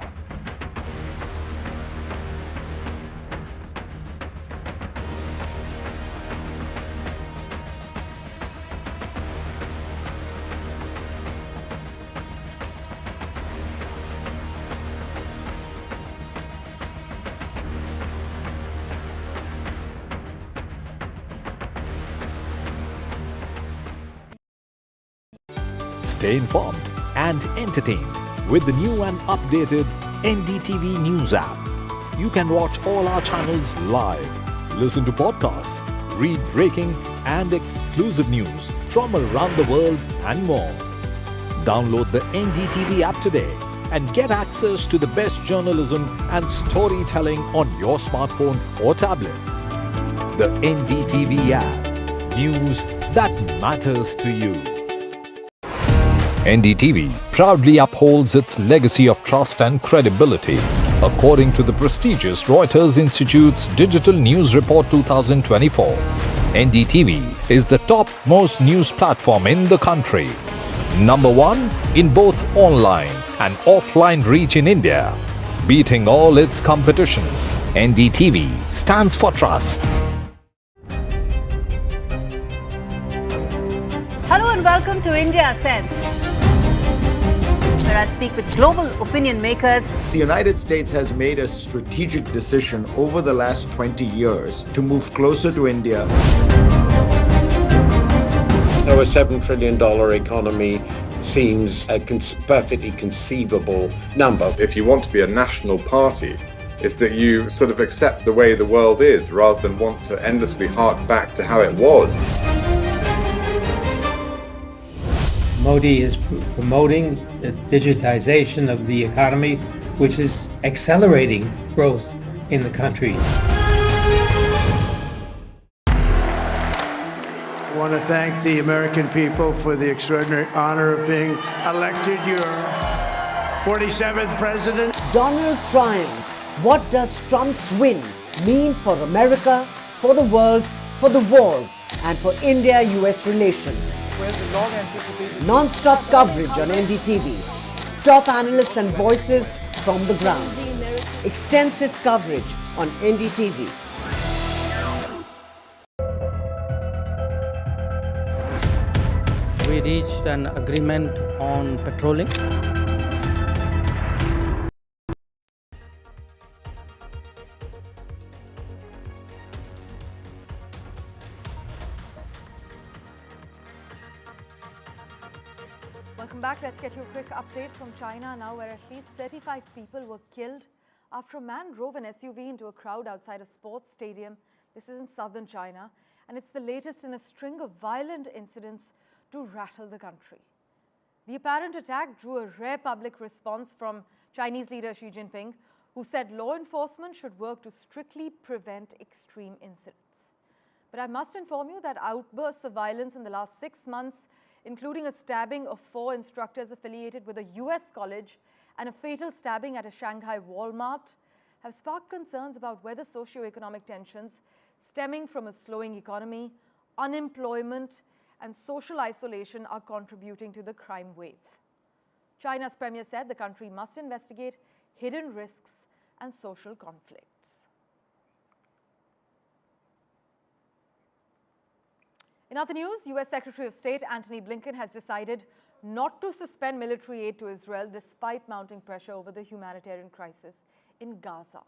[SPEAKER 6] Stay informed and entertained with the new and updated NDTV News app. You can watch all our channels live, listen to podcasts, read breaking and exclusive news from around the world and more. Download the NDTV app today and get access to the best journalism and storytelling on your smartphone or tablet. The NDTV app. News that matters to you. NDTV proudly upholds its legacy of trust and credibility. According to the prestigious Reuters Institute's Digital News Report 2024, NDTV is the top-most news platform in the country. Number 1 in both online and offline reach in India. Beating all its competition, NDTV stands for trust.
[SPEAKER 23] Hello and welcome to India Sense, where I speak with global opinion makers.
[SPEAKER 10] The United States has made a strategic decision over the last 20 years to move closer to India.
[SPEAKER 11] Our $7 trillion economy seems a perfectly conceivable number.
[SPEAKER 12] If you want to be a national party, it's that you sort of accept the way the world is rather than want to endlessly hark back to how it was.
[SPEAKER 13] Modi is promoting the digitization of the economy, which is accelerating growth in the country.
[SPEAKER 14] I want to thank the American people for the extraordinary honor of being elected your 47th president.
[SPEAKER 27] Donald triumphs. What does Trump's win mean for America, for the world, for the wars, and for India-US relations? Non-stop coverage on NDTV. Top analysts and voices from the ground. Extensive coverage on NDTV.
[SPEAKER 28] We reached an agreement on patrolling.
[SPEAKER 7] Welcome back. Let's get you a quick update from China now, where at least 35 people were killed after a man drove an SUV into a crowd outside a sports stadium. This is in southern China, and it's the latest in a string of violent incidents to rattle the country. The apparent attack drew a rare public response from Chinese leader Xi Jinping, who said law enforcement should work to strictly prevent extreme incidents. But I must inform you that outbursts of violence in the last 6 months, including a stabbing of 4 instructors affiliated with a US college and a fatal stabbing at a Shanghai Walmart, have sparked concerns about whether socio-economic tensions stemming from a slowing economy, unemployment, and social isolation are contributing to the crime wave. China's premier said the country must investigate hidden risks and social conflicts. In other news, US Secretary of State Antony Blinken has decided not to suspend military aid to Israel despite mounting pressure over the humanitarian crisis in Gaza.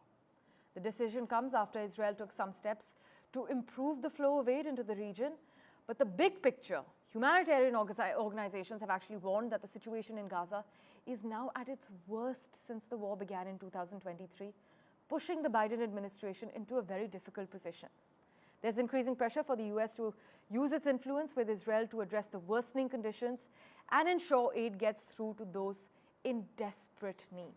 [SPEAKER 7] The decision comes after Israel took some steps to improve the flow of aid into the region. But the big picture, Humanitarian organizations have actually warned that the situation in Gaza is now at its worst since the war began in 2023, pushing the Biden administration into a very difficult position. There's increasing pressure for the US to use its influence with Israel to address the worsening conditions and ensure aid gets through to those in desperate need.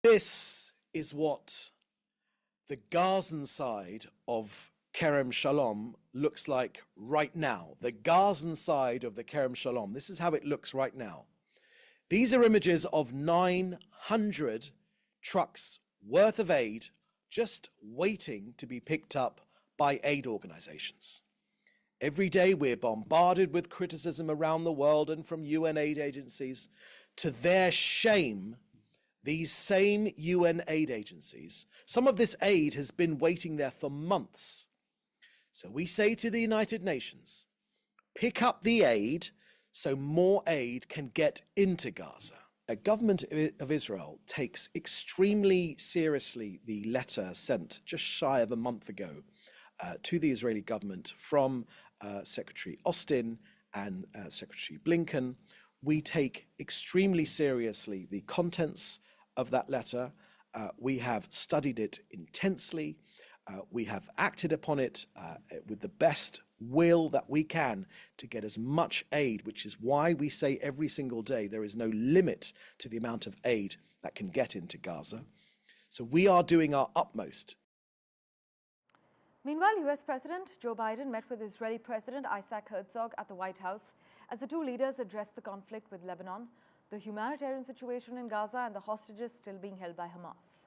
[SPEAKER 2] This is what the Gazan side of Kerem Shalom looks like right now. The Gazan side of the Kerem Shalom. This is how it looks right now. These are images of 900 trucks worth of aid just waiting to be picked up by aid organizations. Every day we're bombarded with criticism around the world and from UN aid agencies. To their shame, these same UN aid agencies, some of this aid has been waiting there for months. So we say to the United Nations, pick up the aid so more aid can get into Gaza. The government of Israel takes extremely seriously the letter sent just shy of a month ago to the Israeli government from Secretary Austin and Secretary Blinken. We take extremely seriously the contents of that letter. We have studied it intensely. We have acted upon it with the best will that we can to get as much aid, which is why we say every single day there is no limit to the amount of aid that can get into Gaza. So we are doing our utmost.
[SPEAKER 7] Meanwhile, US President Joe Biden met with Israeli President Isaac Herzog at the White House as the two leaders addressed the conflict with Lebanon, the humanitarian situation in Gaza, and the hostages still being held by Hamas.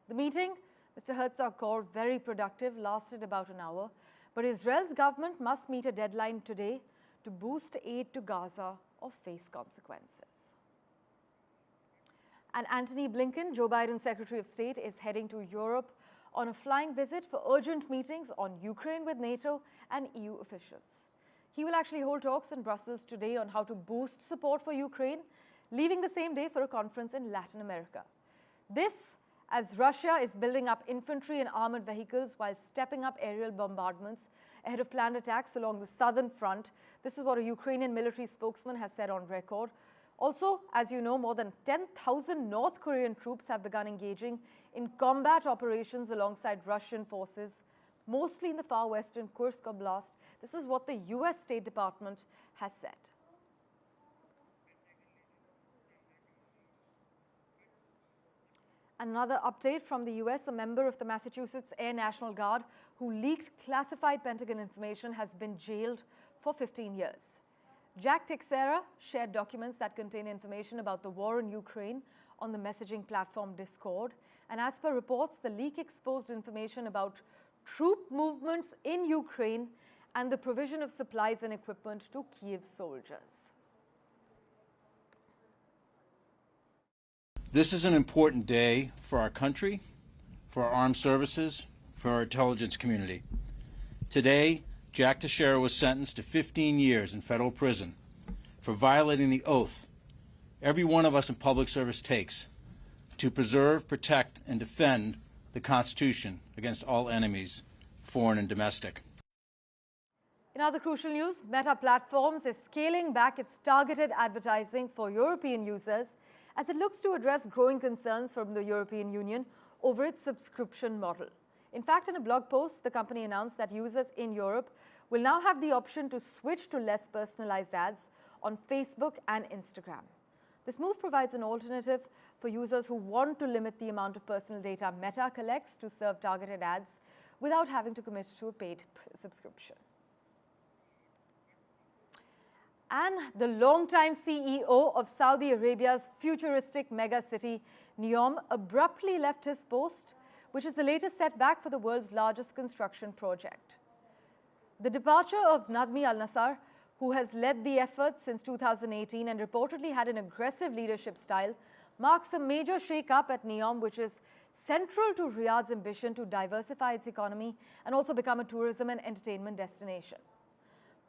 [SPEAKER 7] The meeting, Mr. Herzog called very productive, lasted about an hour, but Israel's government must meet a deadline today to boost aid to Gaza or face consequences. And Antony Blinken, Joe Biden's Secretary of State, is heading to Europe on a flying visit for urgent meetings on Ukraine with NATO and EU officials. He will actually hold talks in Brussels today on how to boost support for Ukraine, leaving the same day for a conference in Latin America. This, as Russia is building up infantry and armored vehicles while stepping up aerial bombardments ahead of planned attacks along the southern front. This is what a Ukrainian military spokesman has said on record. Also, as you know, more than 10,000 North Korean troops have begun engaging in combat operations alongside Russian forces, mostly in the far western Kursk Oblast. This is what the US State Department has said. Another update from the US, a member of the Massachusetts Air National Guard who leaked classified Pentagon information has been jailed for 15 years. Jack Teixeira shared documents that contain information about the war in Ukraine on the messaging platform Discord. And as per reports, the leak exposed information about troop movements in Ukraine and the provision of supplies and equipment to Kyiv soldiers.
[SPEAKER 9] This is an important day for our country, for our armed services, for our intelligence community. Today, Jack Teixeira was sentenced to 15 years in federal prison for violating the oath every one of us in public service takes to preserve, protect, and defend the Constitution against all enemies, foreign and domestic.
[SPEAKER 7] In other crucial news, Meta Platforms is scaling back its targeted advertising for European users as it looks to address growing concerns from the European Union over its subscription model. In fact, in a blog post, the company announced that users in Europe will now have the option to switch to less personalized ads on Facebook and Instagram. This move provides an alternative for users who want to limit the amount of personal data Meta collects to serve targeted ads without having to commit to a paid subscription. And the longtime CEO of Saudi Arabia's futuristic megacity, NEOM, abruptly left his post, which is the latest setback for the world's largest construction project. The departure of Nadmi Al-Nassar, who has led the effort since 2018 and reportedly had an aggressive leadership style, marks a major shake-up at NEOM, which is central to Riyadh's ambition to diversify its economy and also become a tourism and entertainment destination.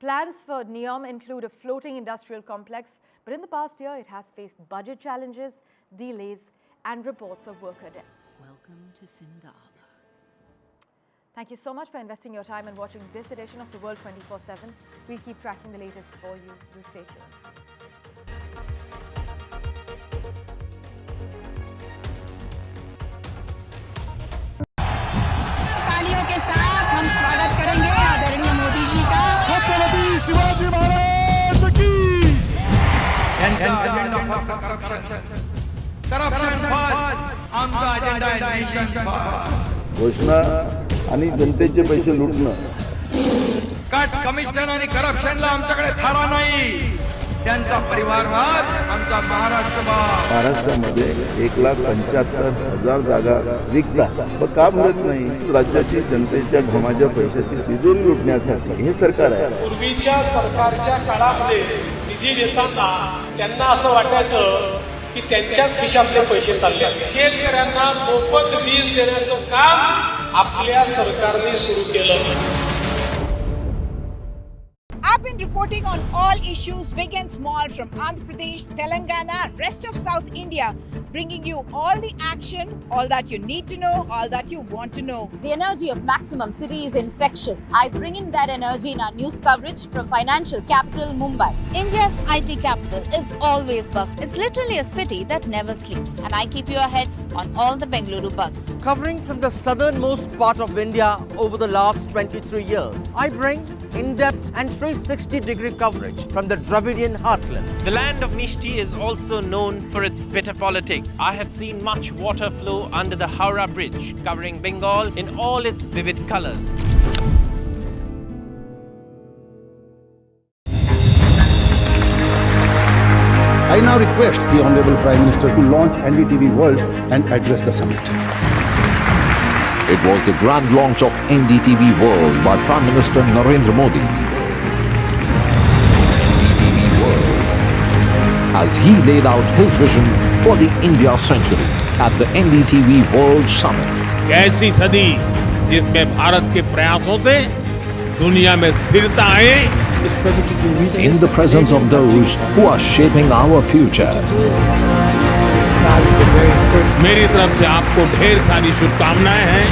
[SPEAKER 7] Plans for NEOM include a floating industrial complex, but in the past year, it has faced budget challenges, delays, and reports of worker deaths.
[SPEAKER 15] Welcome to Sindala.
[SPEAKER 7] Thank you so much for investing your time and watching this edition of The World 24/7. We'll keep tracking the latest for you. Do stay tuned.
[SPEAKER 15] तालियों के साथ हम स्वागत करेंगे आदरणीय मोदी जी का।
[SPEAKER 16] छत्रपति शिवाजी महाराज की।
[SPEAKER 17] त्यांचा अजेंडा फक्त करप्शन फर्स्ट, आमचा अजेंडा आहे नेशन फर्स्ट.
[SPEAKER 25] घोषणा आणि जनतेचे पैसे लुटणं.
[SPEAKER 17] कट कमिशन आणि करप्शनला आमच्याकडे थारा नाही. त्यांचा परिवारवाद आमचा महाराष्ट्र बाग.
[SPEAKER 25] महाराष्ट्रामध्ये 1,75,000 जागा रिक्त आहेत. मग का भरत नाही? राज्याची जनतेच्या घमाच्या पैशाची तिजोरी लुटण्यासाठी हे सरकार आहे.
[SPEAKER 18] पूर्वीच्या सरकारच्या काळामध्ये निधी देताना त्यांना असं वाटायचं की त्यांच्याच खिशातले पैसे चालले. शेतकऱ्यांना मोफत वीज देण्याचं काम आपल्या सरकारने सुरू केलं.
[SPEAKER 20] I've been reporting on all issues, big and small, from Andhra Pradesh, Telangana, rest of South India, bringing you all the action, all that you need to know, all that you want to know.
[SPEAKER 23] The energy of Maximum City is infectious. I bring in that energy in our news coverage from financial capital Mumbai. India's IT capital is always buzz. It's literally a city that never sleeps. And I keep you ahead on all the Bengaluru buzz.
[SPEAKER 21] Covering from the southernmost part of India over the last 23 years, I bring in-depth and 360-degree coverage from the Dravidian heartland.
[SPEAKER 4] The land of Mishti is also known for its bitter politics. I have seen much water flow under the Howrah Bridge, covering Bengal in all its vivid colors.
[SPEAKER 25] I now request the Honorable Prime Minister to launch NDTV World and address the summit.
[SPEAKER 6] It was the grand launch of NDTV World by Prime Minister Narendra Modi. NDTV World, as he laid out his vision for the India century at the NDTV World Summit.
[SPEAKER 26] ऐसी सदी जिसमें भारत के प्रयासों से दुनिया में स्थिरता आए.
[SPEAKER 6] In the presence of those who are shaping our future.
[SPEAKER 26] मेरी तरफ से आपको ढेर सारी शुभकामनाएं हैं.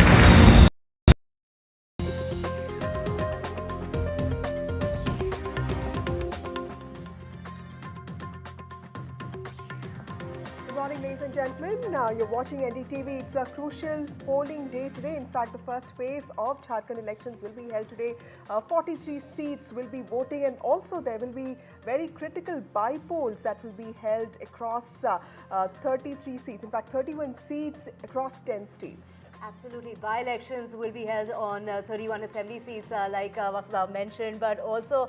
[SPEAKER 22] Good morning, ladies and gentlemen. You're watching NDTV. It's a crucial polling day today. In fact, the first phase of Jharkhand elections will be held today. 43 seats will be voting, and also there will be very critical by-polls that will be held across 33 seats. In fact, 31 seats across 10 states.
[SPEAKER 7] Absolutely. By-elections will be held on 31 assembly seats like Vasudha mentioned, but also,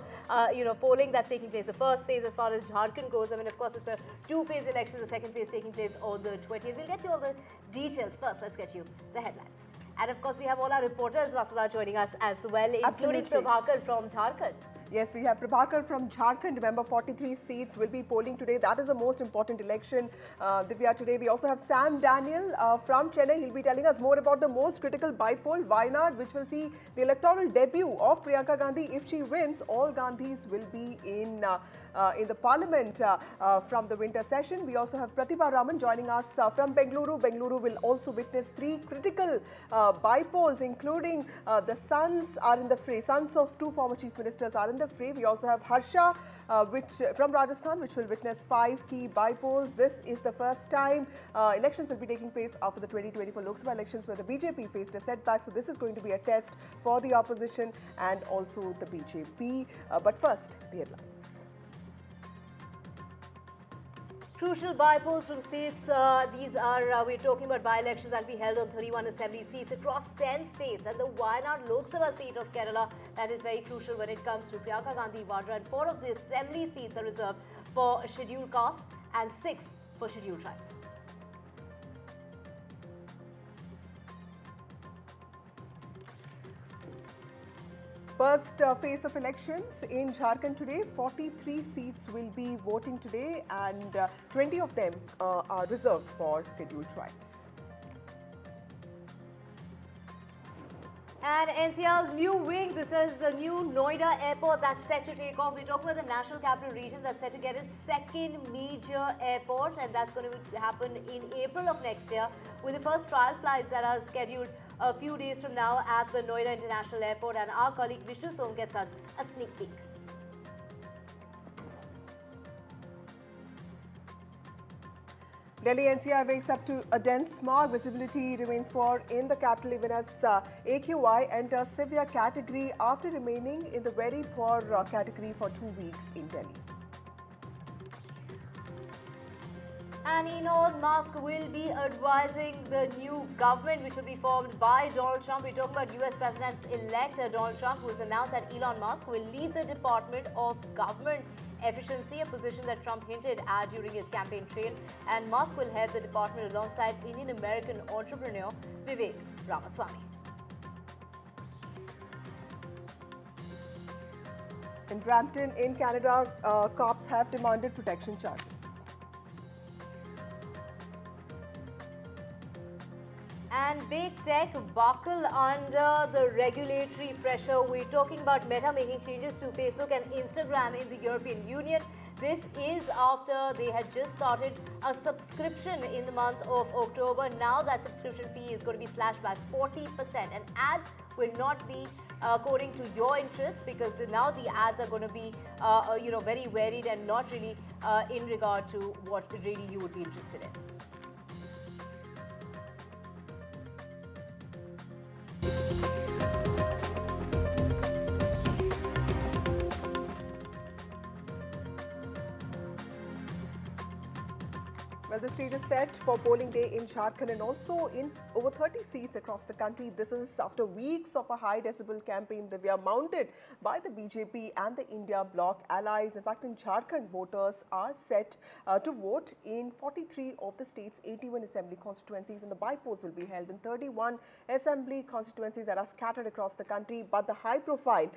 [SPEAKER 7] polling that's taking place. The first phase as far as Jharkhand goes, I mean, of course, it's a two-phase election, the second phase taking place on the 20th. We'll get you all the details. First, let's get you the headlines. And of course, we have all our reporters, Vasudha, joining us as well, including Prabhakar from Jharkhand.
[SPEAKER 22] Yes, we have Prabhakar from Jharkhand. Remember, 43 seats will be polling today. That is the most important election, Divya, today. We also have Sam Daniel from Chennai. He'll be telling us more about the most critical by-poll, Wayanad, which will see the electoral debut of Priyanka Gandhi. If she wins, all Gandhis will be in the parliament from the winter session. We also have Pratibha Raman joining us from Bengaluru. Bengaluru will also witness 3 critical by-polls, including the sons are in the fray. Sons of 2 former chief ministers are in the fray. We also have Harsha from Rajasthan, which will witness 5 key by-polls. This is the first time elections will be taking place after the 2024 Lok Sabha elections, where the BJP faced a setback. So this is going to be a test for the opposition and also the BJP. But first, the headlines.
[SPEAKER 7] Crucial by-polls from states. These are, we're talking about by-elections that will be held on 31 assembly seats across 10 states. And the Wayanad Lok Sabha seat of Kerala, that is very crucial when it comes to Priyanka Gandhi Vadra. And 4 of the assembly seats are reserved for scheduled castes and 6 for scheduled tribes.
[SPEAKER 22] First phase of elections in Jharkhand today. 43 seats will be voting today, and 20 of them are reserved for scheduled tribes.
[SPEAKER 7] And NCR's new wings, this is the new Noida airport that's set to take off. We're talking about the National Capital Region that's set to get its second major airport, and that's going to happen in April of next year, with the first trial flights that are scheduled a few days from now at the Noida International Airport, and our colleague Vishnu Som gets us a sneak peek.
[SPEAKER 22] Delhi NCR wakes up to a dense smog. Visibility remains poor in the capital even as AQI enters severe category after remaining in the very poor category for 2 weeks in Delhi.
[SPEAKER 7] And Elon Musk will be advising the new government which will be formed by Donald Trump. We're talking about US President-elect Donald Trump, who has announced that Elon Musk will lead the Department of Government Efficiency, a position that Trump hinted at during his campaign trail. And Musk will head the department alongside Indian-American entrepreneur Vivek Ramaswamy.
[SPEAKER 22] In Brampton, in Canada, cops have demanded protection charges.
[SPEAKER 7] And big tech buckle under the regulatory pressure. We're talking about Meta making changes to Facebook and Instagram in the European Union. This is after they had just started a subscription in the month of October. Now that subscription fee is going to be slashed by 40%, and ads will not be according to your interests, because now the ads are going to be very varied and not really in regard to what really you would be interested in.
[SPEAKER 22] Well, the stage is set for polling day in Jharkhand and also in over 30 seats across the country. This is after weeks of a high decibel campaign that we are mounted by the BJP and the India Bloc allies. In fact, in Jharkhand, voters are set to vote in 43 of the state's 81 assembly constituencies, and the by-polls will be held in 31 assembly constituencies that are scattered across the country. But the high-profile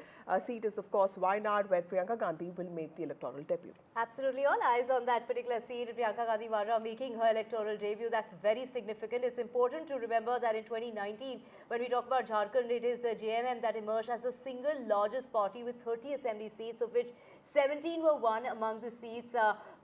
[SPEAKER 22] seat is, of course, Wayanad, where Priyanka Gandhi will make the electoral debut.
[SPEAKER 7] Absolutely, all eyes on that particular seat. Priyanka Gandhi Vadra making her electoral debut. That's very significant. It's important to remember that in 2019, when we talk about Jharkhand, it is the JMM that emerged as the single largest party with 30 assembly seats, of which 17 were won among the seats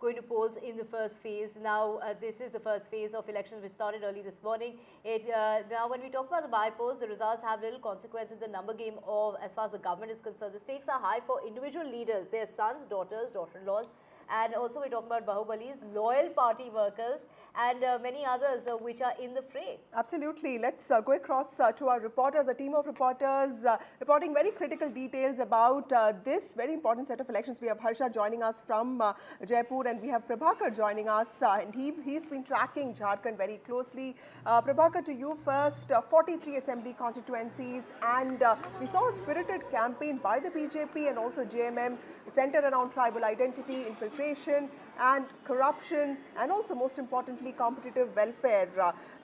[SPEAKER 7] going to polls in the first phase. Now, this is the first phase of elections which started early this morning. Now, when we talk about the by-polls, the results have little consequence in the number game of, as far as the government is concerned. The stakes are high for individual leaders, their sons, daughters, daughter-in-laws, and also we're talking about Bahubalis, loyal party workers, and many others which are in the fray.
[SPEAKER 22] Absolutely. Let's go across to our reporters, a team of reporters reporting very critical details about this very important set of elections. We have Harsha joining us from Jaipur, and we have Prabhakar joining us, and he's been tracking Jharkhand very closely. Prabhakar, to you first, 43 assembly constituencies, and we saw a spirited campaign by the BJP and also JMM centered around tribal identity, infiltration and corruption, and also most importantly competitive welfare.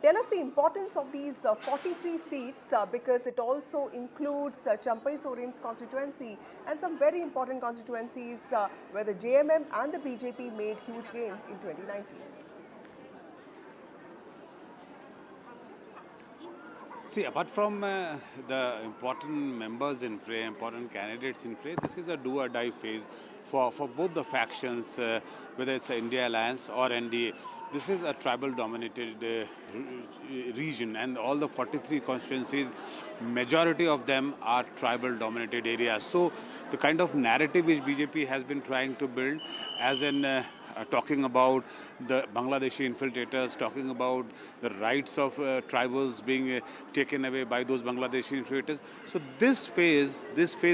[SPEAKER 22] Tell us the importance of these 43 seats because it also includes Champai Soren's constituency and some very important constituencies where the JMM and the BJP made huge gains in 2019.
[SPEAKER 1] See, apart from the important members in fray, important candidates in fray, this is a do-or-die phase for both the factions, whether it's India Alliance or NDA. This is a tribal-dominated region, and all the 43 constituencies, majority of them are tribal-dominated areas. So the kind of narrative which BJP has been trying to build, as in talking about the Bangladeshi infiltrators, talking about the rights of tribals being taken away by those Bangladeshi infiltrators. So this phase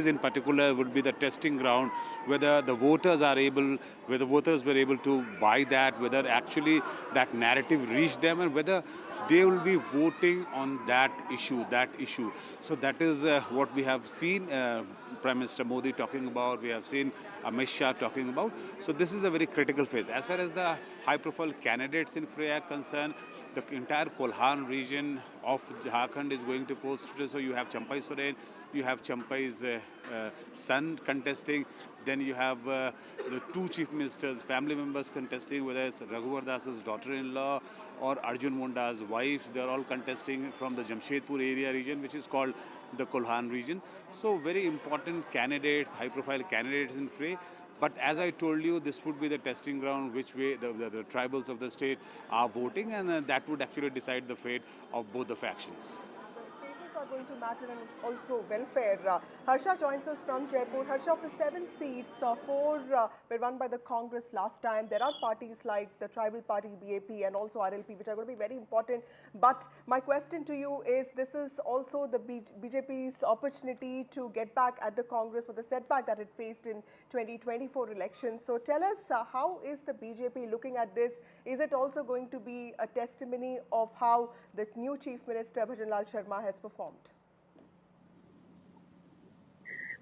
[SPEAKER 1] in particular would be the testing ground, whether the voters are able, whether voters were able to buy that, whether actually that narrative reached them, and whether they will be voting on that issue. So that is what we have seen Prime Minister Modi talking about, we have seen Amit Shah talking about. So this is a very critical phase. As far as the high-profile candidates in fray are concerned, the entire Kolhan region of Jharkhand is going to post. So you have Champai Soren, you have Champai's son contesting, then you have the two chief ministers, family members contesting, whether it's Raghuvar Das's daughter-in-law or Arjun Munda's wife. They're all contesting from the Jamshedpur area region, which is called the Kolhan region. So very important candidates, high-profile candidates in fray. But as I told you, this would be the testing ground which way the tribals of the state are voting, and that would actually decide the fate of both the factions.
[SPEAKER 22] are going to matter and also welfare. Harsha joins us from Jaipur. Harsha, of the 7 seats, 4 were won by the Congress last time. There are parties like the tribal party BAP and also RLP which are going to be very important. But my question to you is, this is also the BJP's opportunity to get back at the Congress for the setback that it faced in 2024 elections. So tell us, how is the BJP looking at this? Is it also going to be a testimony of how the new Chief Minister Bhajanlal Sharma has performed?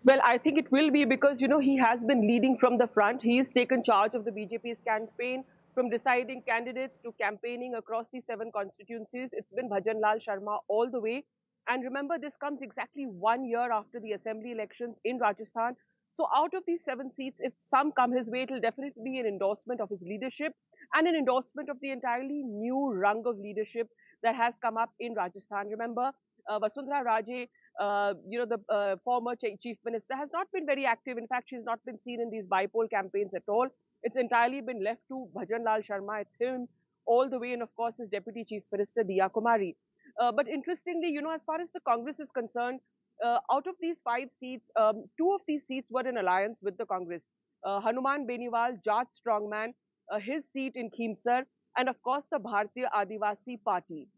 [SPEAKER 3] Well, I think it will be because, he has been leading from the front. He's taken charge of the BJP's campaign, from deciding candidates to campaigning across the 7 constituencies. It's been Bhajanlal Sharma all the way. And remember, this comes exactly 1 year after the assembly elections in Rajasthan. So out of these 7 seats, if some come his way, it will definitely be an endorsement of his leadership and an endorsement of the entirely new rung of leadership that has come up in Rajasthan. Remember, Vasundhara Raje, the former chief minister, has not been very active. In fact, she's not been seen in these bi-poll campaigns at all. It's entirely been left to Bhajanlal Sharma. It's him all the way, and of course his deputy chief minister Diya Kumari. But interestingly, as far as the Congress is concerned, out of these 5 seats, 2 of these seats were in alliance with the Congress. Hanuman Beniwal, Jat strongman, his seat in Khimsar, and of course the Bharatiya Adivasi Party.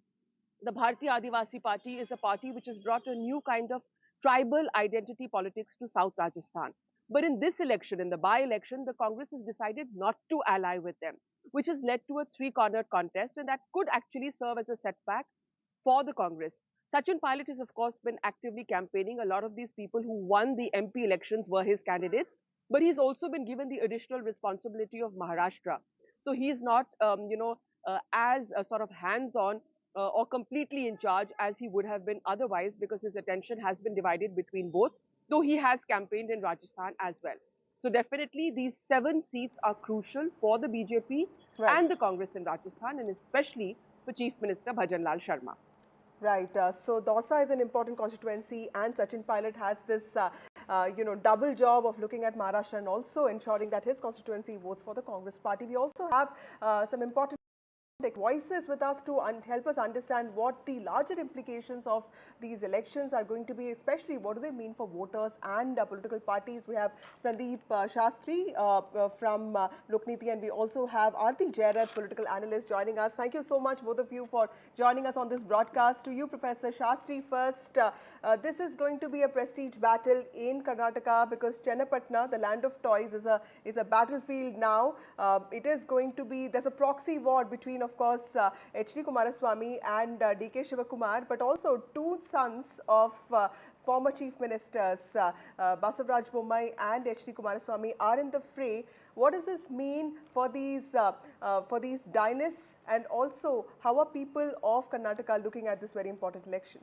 [SPEAKER 3] The Bharatiya Adivasi Party is a party which has brought a new kind of tribal identity politics to South Rajasthan. But in this election, in the by-election, the Congress has decided not to ally with them, which has led to a 3-cornered contest, and that could actually serve as a setback for the Congress. Sachin Pilot has, of course, been actively campaigning. A lot of these people who won the MP elections were his candidates, but he's also been given the additional responsibility of Maharashtra. So he's not, as a sort of hands-on or completely in charge as he would have been otherwise, because his attention has been divided between both, though he has campaigned in Rajasthan as well. So definitely these 7 seats are crucial for the BJP and the Congress in Rajasthan, and especially for Chief Minister Bhajanlal Sharma.
[SPEAKER 22] Right. So Dausa is an important constituency, and Sachin Pilot has this, double job of looking at Maharashtra and also ensuring that his constituency votes for the Congress party. We also have some important voices with us to help us understand what the larger implications of these elections are going to be, especially what do they mean for voters and political parties. We have Sandeep Shastri from Lokniti, and we also have Aarti Jairat, political analyst, joining us. Thank you so much, both of you, for joining us on this broadcast. To you, Professor Shastri, first, this is going to be a prestige battle in Karnataka because Chennapatna, the land of toys, is a battlefield now. It is going to be, there's a proxy war between, of course, H.D. Kumaraswamy and D.K. Shivakumar, but also 2 sons of former chief ministers, Basavaraj Bommai and H.D. Kumaraswamy, are in the fray. What does this mean for these dynasts, and also how are people of Karnataka looking at this very important election?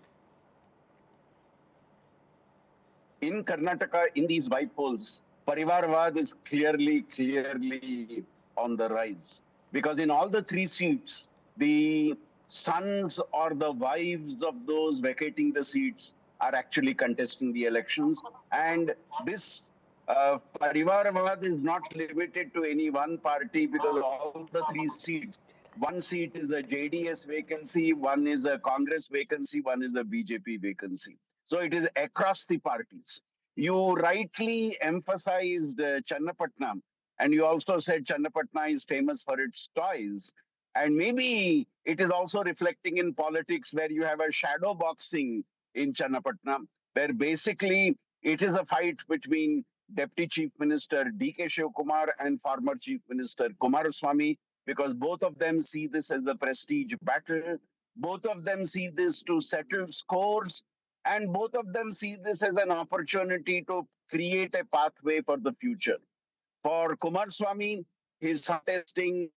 [SPEAKER 5] In Karnataka, in these by-polls, Parivarvad is clearly on the rise. Because in all the 3 seats, the sons or the wives of those vacating the seats are actually contesting the elections. And this Parivarvad is not limited to any one party, because all the 3 seats, 1 seat is a JDS vacancy, 1 is a Congress vacancy, 1 is a BJP vacancy. So it is across the parties. You rightly emphasized Chennapatna, and you also said Chennapatna is famous for its toys. And maybe it is also reflecting in politics, where you have a shadow boxing in Chennapatna, where basically it is a fight between Deputy Chief Minister D.K. Shivakumar and former Chief Minister Kumaraswamy, because both of them see this as a prestige battle. Both of them see this to settle scores. And both of them see this as an opportunity to create a pathway for the future. For Kumaraswamy, he's contesting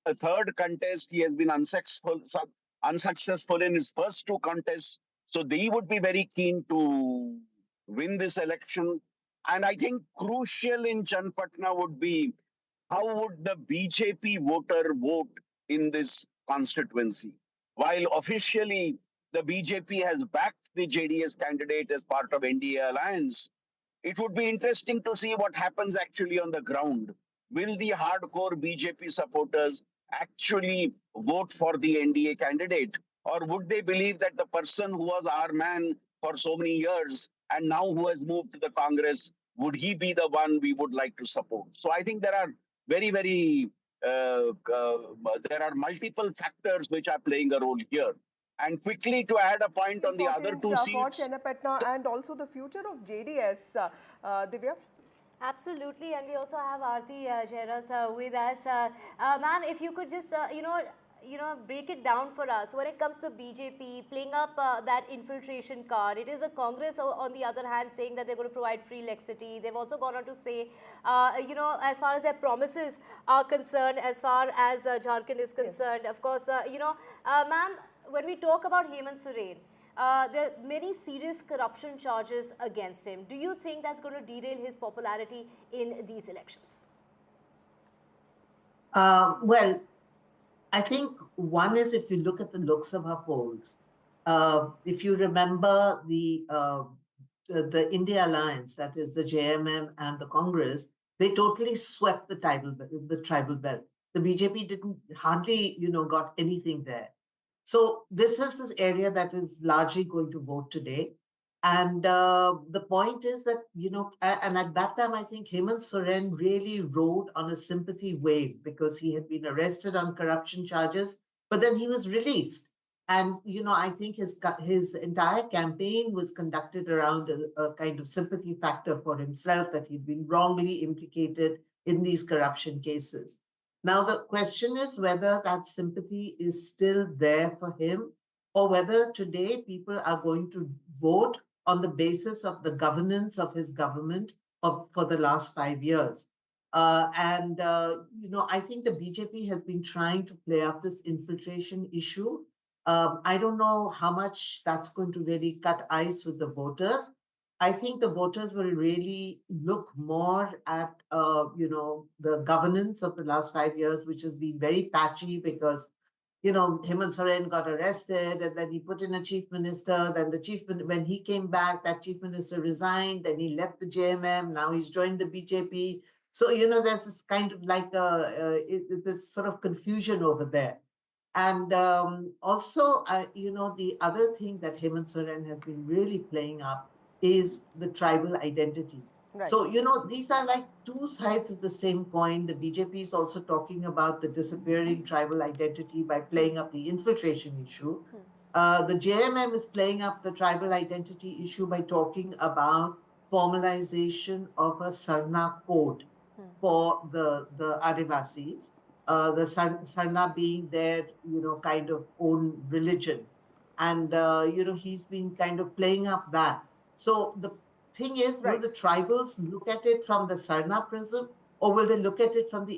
[SPEAKER 5] a 3rd contest. He has been unsuccessful in his first 2 contests. So they would be very keen to win this election. And I think crucial in Chennapatna would be, how would the BJP voter vote in this constituency? While officially the BJP has backed the JDS candidate as part of NDA alliance, it would be interesting to see what happens actually on the ground. Will the hardcore BJP supporters actually vote for the NDA candidate? Or would they believe that the person who was our man for so many years and now who has moved to the Congress, would he be the one we would like to support? So I think there are there are multiple factors which are playing a role here. And quickly to add a point on the other two
[SPEAKER 22] For
[SPEAKER 5] seats.
[SPEAKER 22] Chennapatna and also the future of JDS, Divya.
[SPEAKER 8] Absolutely, and we also have Aarti Jairath with us. Ma'am, if you could just, break it down for us. When it comes to BJP playing up that infiltration card, it is a Congress on the other hand saying that they're going to provide free electricity. They've also gone on to say, as far as their promises are concerned, as far as Jharkhand is concerned, of course, ma'am, when we talk about Hemant Soren, there are many serious corruption charges against him. Do you think that's going to derail his popularity in these elections?
[SPEAKER 10] Well, I think one is if you look at the Lok Sabha polls, if you remember the India Alliance, that is the JMM and the Congress, they totally swept the tribal belt. The BJP didn't hardly, got anything there. So this is this area that is largely going to vote today. And the point is that, and at that time, I think Hemant Soren really rode on a sympathy wave because he had been arrested on corruption charges, but then he was released. And, I think his entire campaign was conducted around a kind of sympathy factor for himself, that he'd been wrongly implicated in these corruption cases. Now, the question is whether that sympathy is still there for him, or whether today people are going to vote on the basis of the governance of his government for the last 5 years. I think the BJP has been trying to play up this infiltration issue. I don't know how much that's going to really cut ice with the voters. I think the voters will really look more at, the governance of the last 5 years, which has been very patchy because, Hemant Soren got arrested and then he put in a chief minister. Then when he came back, that chief minister resigned. Then he left the JMM. Now he's joined the BJP. So, there's this kind of like this sort of confusion over there. And also, the other thing that Hemant Soren has been really playing up is the tribal identity.
[SPEAKER 22] Right.
[SPEAKER 10] So, these are like two sides of the same coin. The BJP is also talking about the disappearing tribal identity by playing up the infiltration issue. The JMM is playing up the tribal identity issue by talking about formalization of a Sarna code for the Adivasis. The Sarna being their, kind of own religion. And, he's been kind of playing up that. So the thing is, will the tribals look at it from the Sarna prism, or will they look at it from the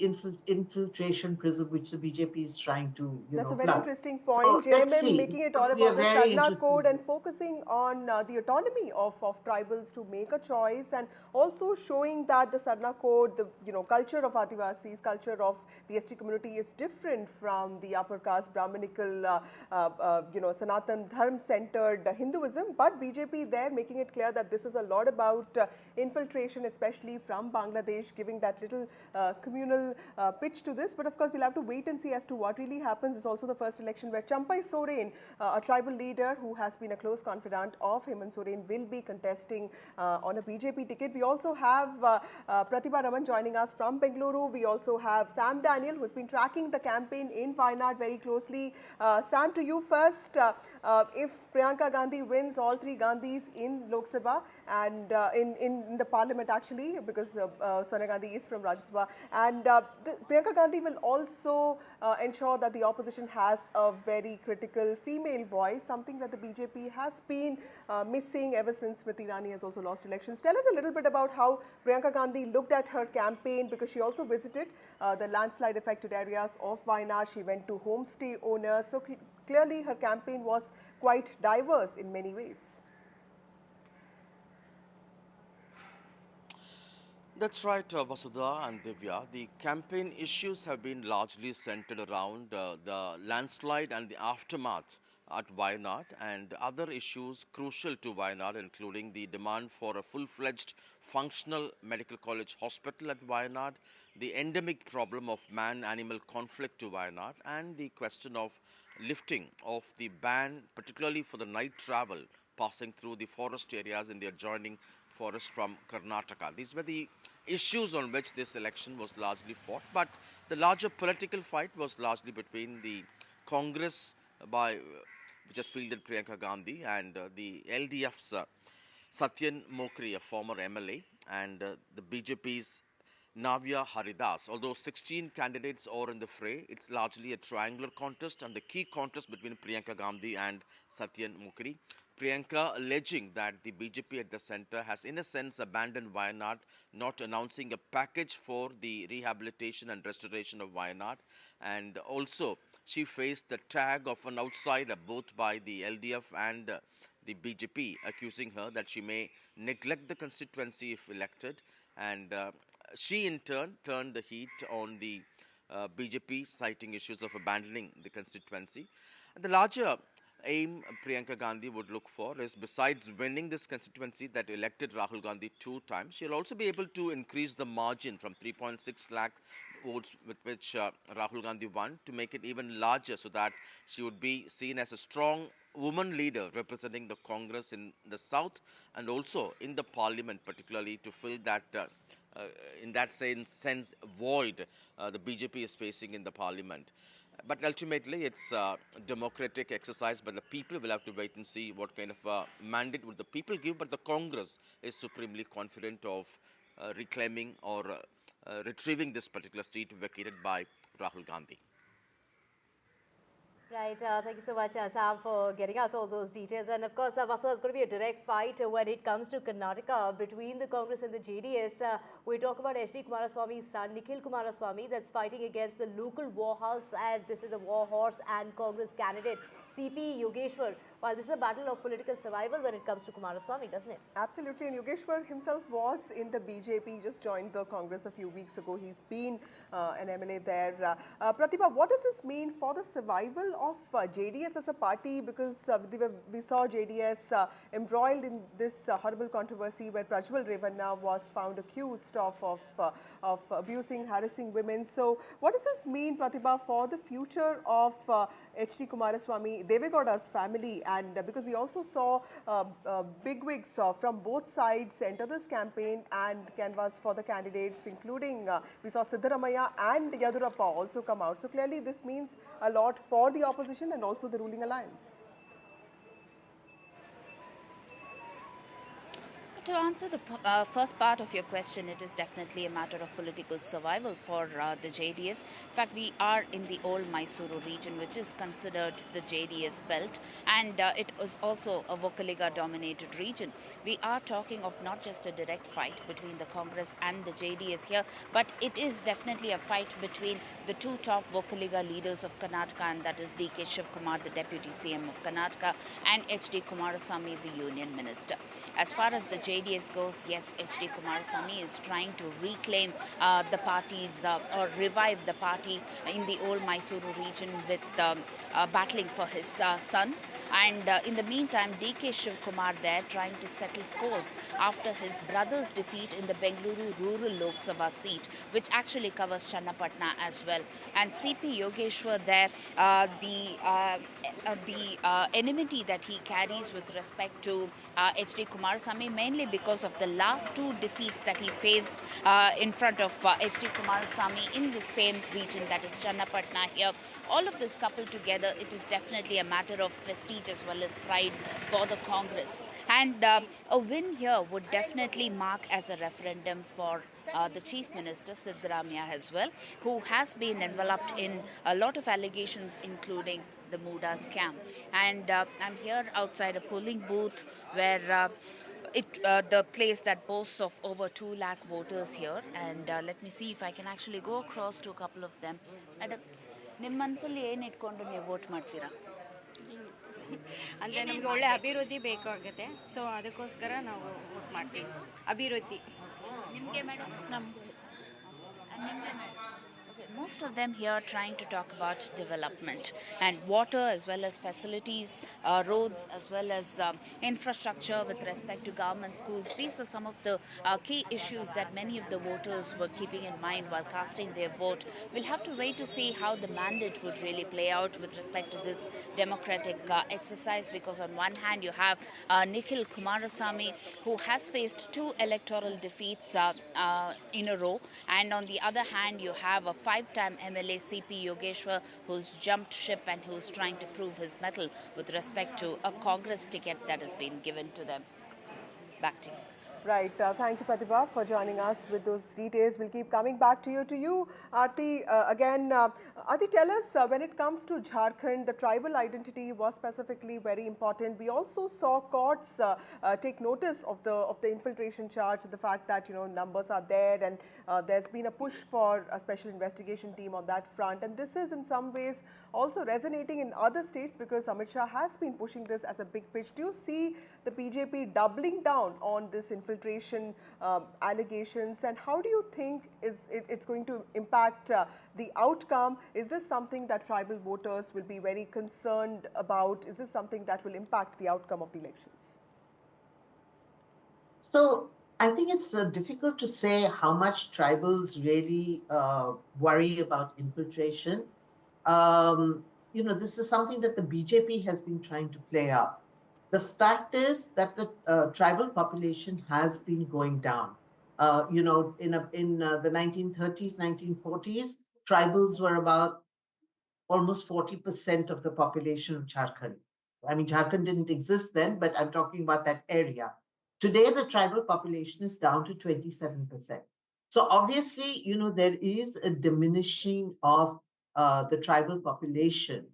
[SPEAKER 10] infiltration prism, which the BJP is trying to,
[SPEAKER 22] That's a very interesting point.
[SPEAKER 10] So,
[SPEAKER 22] JMM making it all about the Sarna code
[SPEAKER 10] code
[SPEAKER 22] and focusing on the autonomy of tribals to make a choice, and also showing that the Sarna code, the culture of Adivasis, culture of the ST community is different from the upper caste Brahminical, Sanatan Dharm-centered Hinduism. But BJP there making it clear that this is a lot about infiltration, especially from Bangladesh, giving that little communal pitch to this. But of course, we'll have to wait and see as to what really happens. It's also the first election where Champai Soren, a tribal leader who has been a close confidant of Hemant Soren, will be contesting on a BJP ticket. We also have Pratibha Raman joining us from Bengaluru. We also have Sam Daniel, who's been tracking the campaign in Wayanad very closely. Sam, to you first. If Priyanka Gandhi wins all three Gandhis in Lok Sabha and in the parliament, actually, because Sonia Gandhi is from Rajya Sabha, and Priyanka Gandhi will also ensure that the opposition has a very critical female voice, something that the BJP has been missing ever since Smriti Irani has also lost elections. Tell us a little bit about how Priyanka Gandhi looked at her campaign, because she also visited the landslide affected areas of Wayanad. She went to homestay owners. So clearly her campaign was quite diverse in many ways.
[SPEAKER 21] That's right, Vasudha and Divya. The campaign issues have been largely centered around the landslide and the aftermath at Wayanad, and other issues crucial to Wayanad, including the demand for a full-fledged functional medical college hospital at Wayanad, the endemic problem of man-animal conflict to Wayanad, and the question of lifting of the ban, particularly for the night travel passing through the forest areas in the adjoining forest from Karnataka. These were the issues on which this election was largely fought, but the larger political fight was largely between the Congress which has fielded Priyanka Gandhi, and the LDF's Satyan Mokri, a former MLA, and the BJP's Navya Haridas. Although 16 candidates are in the fray, it's largely a triangular contest, and the key contest between Priyanka Gandhi and Satyan Mokri. Priyanka alleging that the BJP at the centre has in a sense abandoned Wayanad, not announcing a package for the rehabilitation and restoration of Wayanad, and also she faced the tag of an outsider both by the LDF and the BJP, accusing her that she may neglect the constituency if elected, and she in turn turned the heat on the BJP, citing issues of abandoning the constituency. And the larger aim Priyanka Gandhi would look for is, besides winning this constituency that elected Rahul Gandhi 2 times, she'll also be able to increase the margin from 3.6 lakh votes with which Rahul Gandhi won to make it even larger, so that she would be seen as a strong woman leader representing the Congress in the south and also in the parliament, particularly to fill that in that sense void the BJP is facing in the parliament. But ultimately, it's a democratic exercise, but the people will have to wait and see what kind of mandate would the people give. But the Congress is supremely confident of reclaiming or retrieving this particular seat vacated by Rahul Gandhi.
[SPEAKER 8] Right, thank you so much, Sam, for getting us all those details. And of course, Vasu, it's going to be a direct fight when it comes to Karnataka between the Congress and the JDS. We talk about H.D. Kumaraswamy's son, Nikhil Kumaraswamy, that's fighting against the local war house, and this is the war horse and Congress candidate, C.P. Yogeshwar. While this is a battle of political survival when it comes to Kumaraswamy, doesn't it?
[SPEAKER 22] Absolutely, and Yogeshwar himself was in the BJP, just joined the Congress a few weeks ago. He's been an MLA there. Pratibha, what does this mean for the survival of JDS as a party? Because we saw JDS embroiled in this horrible controversy where Prajwal Revanna was found accused of abusing, harassing women. So what does this mean, Pratibha, for the future of H.D. Kumaraswamy, Devegowda's family? And because we also saw bigwigs from both sides enter this campaign and canvass for the candidates, including we saw Siddaramaiah and Yadurappa also come out. So clearly this means a lot for the opposition and also the ruling alliance.
[SPEAKER 23] To answer the first part of your question, it is definitely a matter of political survival for the JDS. In fact, we are in the old Mysuru region, which is considered the JDS belt, and it is also a Vokaliga-dominated region. We are talking of not just a direct fight between the Congress and the JDS here, but it is definitely a fight between the two top Vokaliga leaders of Karnataka, and that is D.K. Shivkumar, the Deputy CM of Karnataka, and H.D. Kumaraswamy, the Union Minister. As far as the JDS goes, yes, H.D. Kumaraswamy is trying to reclaim the party's or revive the party in the old Mysuru region with battling for his son. And in the meantime, D.K. Shivkumar there trying to settle scores after his brother's defeat in the Bengaluru rural Lok Sabha seat, which actually covers Channapatna as well. And C.P. Yogeshwar there, the enmity that he carries with respect to H.D. Kumaraswamy, mainly because of the last 2 defeats that he faced in front of H.D. Kumaraswamy in the same region, that is Channapatna here. All of this coupled together, it is definitely a matter of prestige as well as pride for the Congress. And a win here would definitely mark as a referendum for the Chief Minister, Siddaramaiah, as well, who has been enveloped in a lot of allegations, including the Muda scam. And I'm here outside a polling booth where the place that boasts of over 2 lakh voters here. And let me see if I can actually go across to a couple of them. ನಿಮ್ಮ ಮನಸ್ಸಲ್ಲಿ ಏನು ಇಟ್ಕೊಂಡು ನೀವು vote ಮಾಡ್ತೀರಾ?
[SPEAKER 11] ಅಂದರೆ ನಮಗೆ ಒಳ್ಳೆ ಅಭಿವೃದ್ಧಿ ಬೇಕಾಗುತ್ತೆ, ಸೊ ಅದಕ್ಕೋಸ್ಕರ ನಾವು ವೋಟ್ ಮಾಡ್ತೀವಿ. ಅಭಿವೃದ್ಧಿ.
[SPEAKER 23] ನಿಮಗೆ ಮೇಡಮ್? ನಮಗೆ. ನಿಮಗೆ madam? Okay, most of them here trying to talk about development and water as well as facilities, roads as well as infrastructure with respect to government schools. These were some of the key issues that many of the voters were keeping in mind while casting their vote. We'll have to wait to see how the mandate would really play out with respect to this democratic exercise, because on one hand you have Nikhil Kumarasamy, who has faced two electoral defeats in a row, and on the other hand you have a five-time MLA CP Yogeshwar, who's jumped ship and who's trying to prove his mettle with respect to a Congress ticket that has been given to them. Back to you.
[SPEAKER 22] Right. Thank you, Pratibha, for joining us with those details. We'll keep coming back to you. Aarti, again, Aarti, tell us, when it comes to Jharkhand, the tribal identity was specifically very important. We also saw courts take notice of the infiltration charge, the fact that, numbers are there, and there's been a push for a special investigation team on that front. And this is in some ways also resonating in other states, because Amit Shah has been pushing this as a big pitch. Do you see the BJP doubling down on this infiltration allegations, and how do you think it's going to impact the outcome? Is this something that tribal voters will be very concerned about? Is this something that will impact the outcome of the elections?
[SPEAKER 10] So I think it's difficult to say how much tribals really worry about infiltration. This is something that the BJP has been trying to play up. The fact is that the tribal population has been going down. In the 1930s, 1940s, tribals were about almost 40% of the population of Jharkhand. I mean, Jharkhand didn't exist then, but I'm talking about that area. Today, the tribal population is down to 27%. So obviously, there is a diminishing of the tribal population,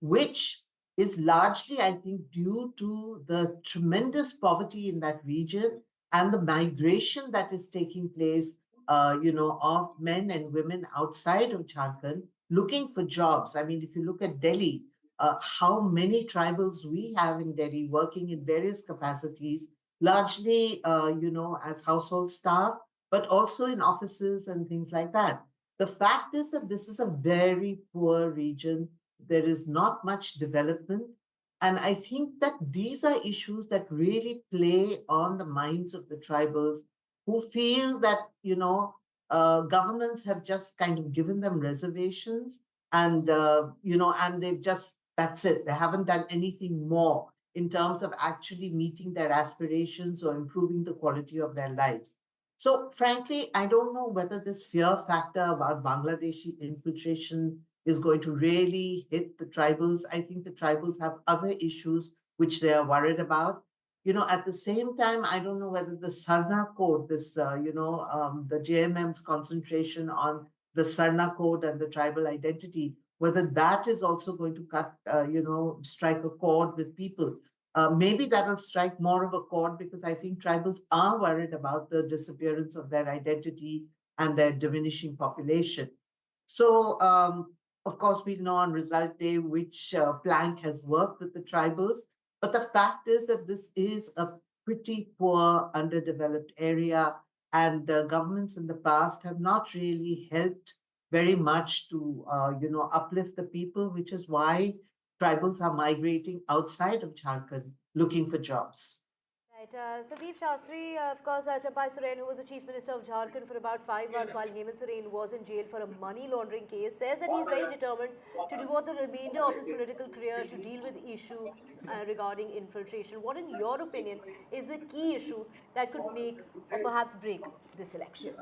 [SPEAKER 10] which is largely, I think, due to the tremendous poverty in that region and the migration that is taking place, of men and women outside of Jharkhand looking for jobs. I mean, if you look at Delhi, how many tribals we have in Delhi working in various capacities, largely, as household staff, but also in offices and things like that. The fact is that this is a very poor region. There is not much development. And I think that these are issues that really play on the minds of the tribals, who feel that, governments have just kind of given them reservations and, and they've just, that's it. They haven't done anything more in terms of actually meeting their aspirations or improving the quality of their lives. So frankly, I don't know whether this fear factor about Bangladeshi infiltration is going to really hit the tribals. I think the tribals have other issues which they are worried about. At the same time, I don't know whether the Sarna code, the JMM's concentration on the Sarna code and the tribal identity, whether that is also going to strike a chord with people. Maybe that will strike more of a chord, because I think tribals are worried about the disappearance of their identity and their diminishing population. So, of course, we know on result day which plank has worked with the tribals. But the fact is that this is a pretty poor, underdeveloped area, and governments in the past have not really helped very much to, uplift the people, which is why tribals are migrating outside of Jharkhand looking for jobs.
[SPEAKER 8] Right. Sandeep Shastri, of course, Champai Soren, who was the Chief Minister of Jharkhand for about 5 months while Hemant Soren was in jail for a money laundering case, says that he's very determined to devote the remainder of his political career to deal with issues regarding infiltration. What, in your opinion, is a key issue that could make or perhaps break this election?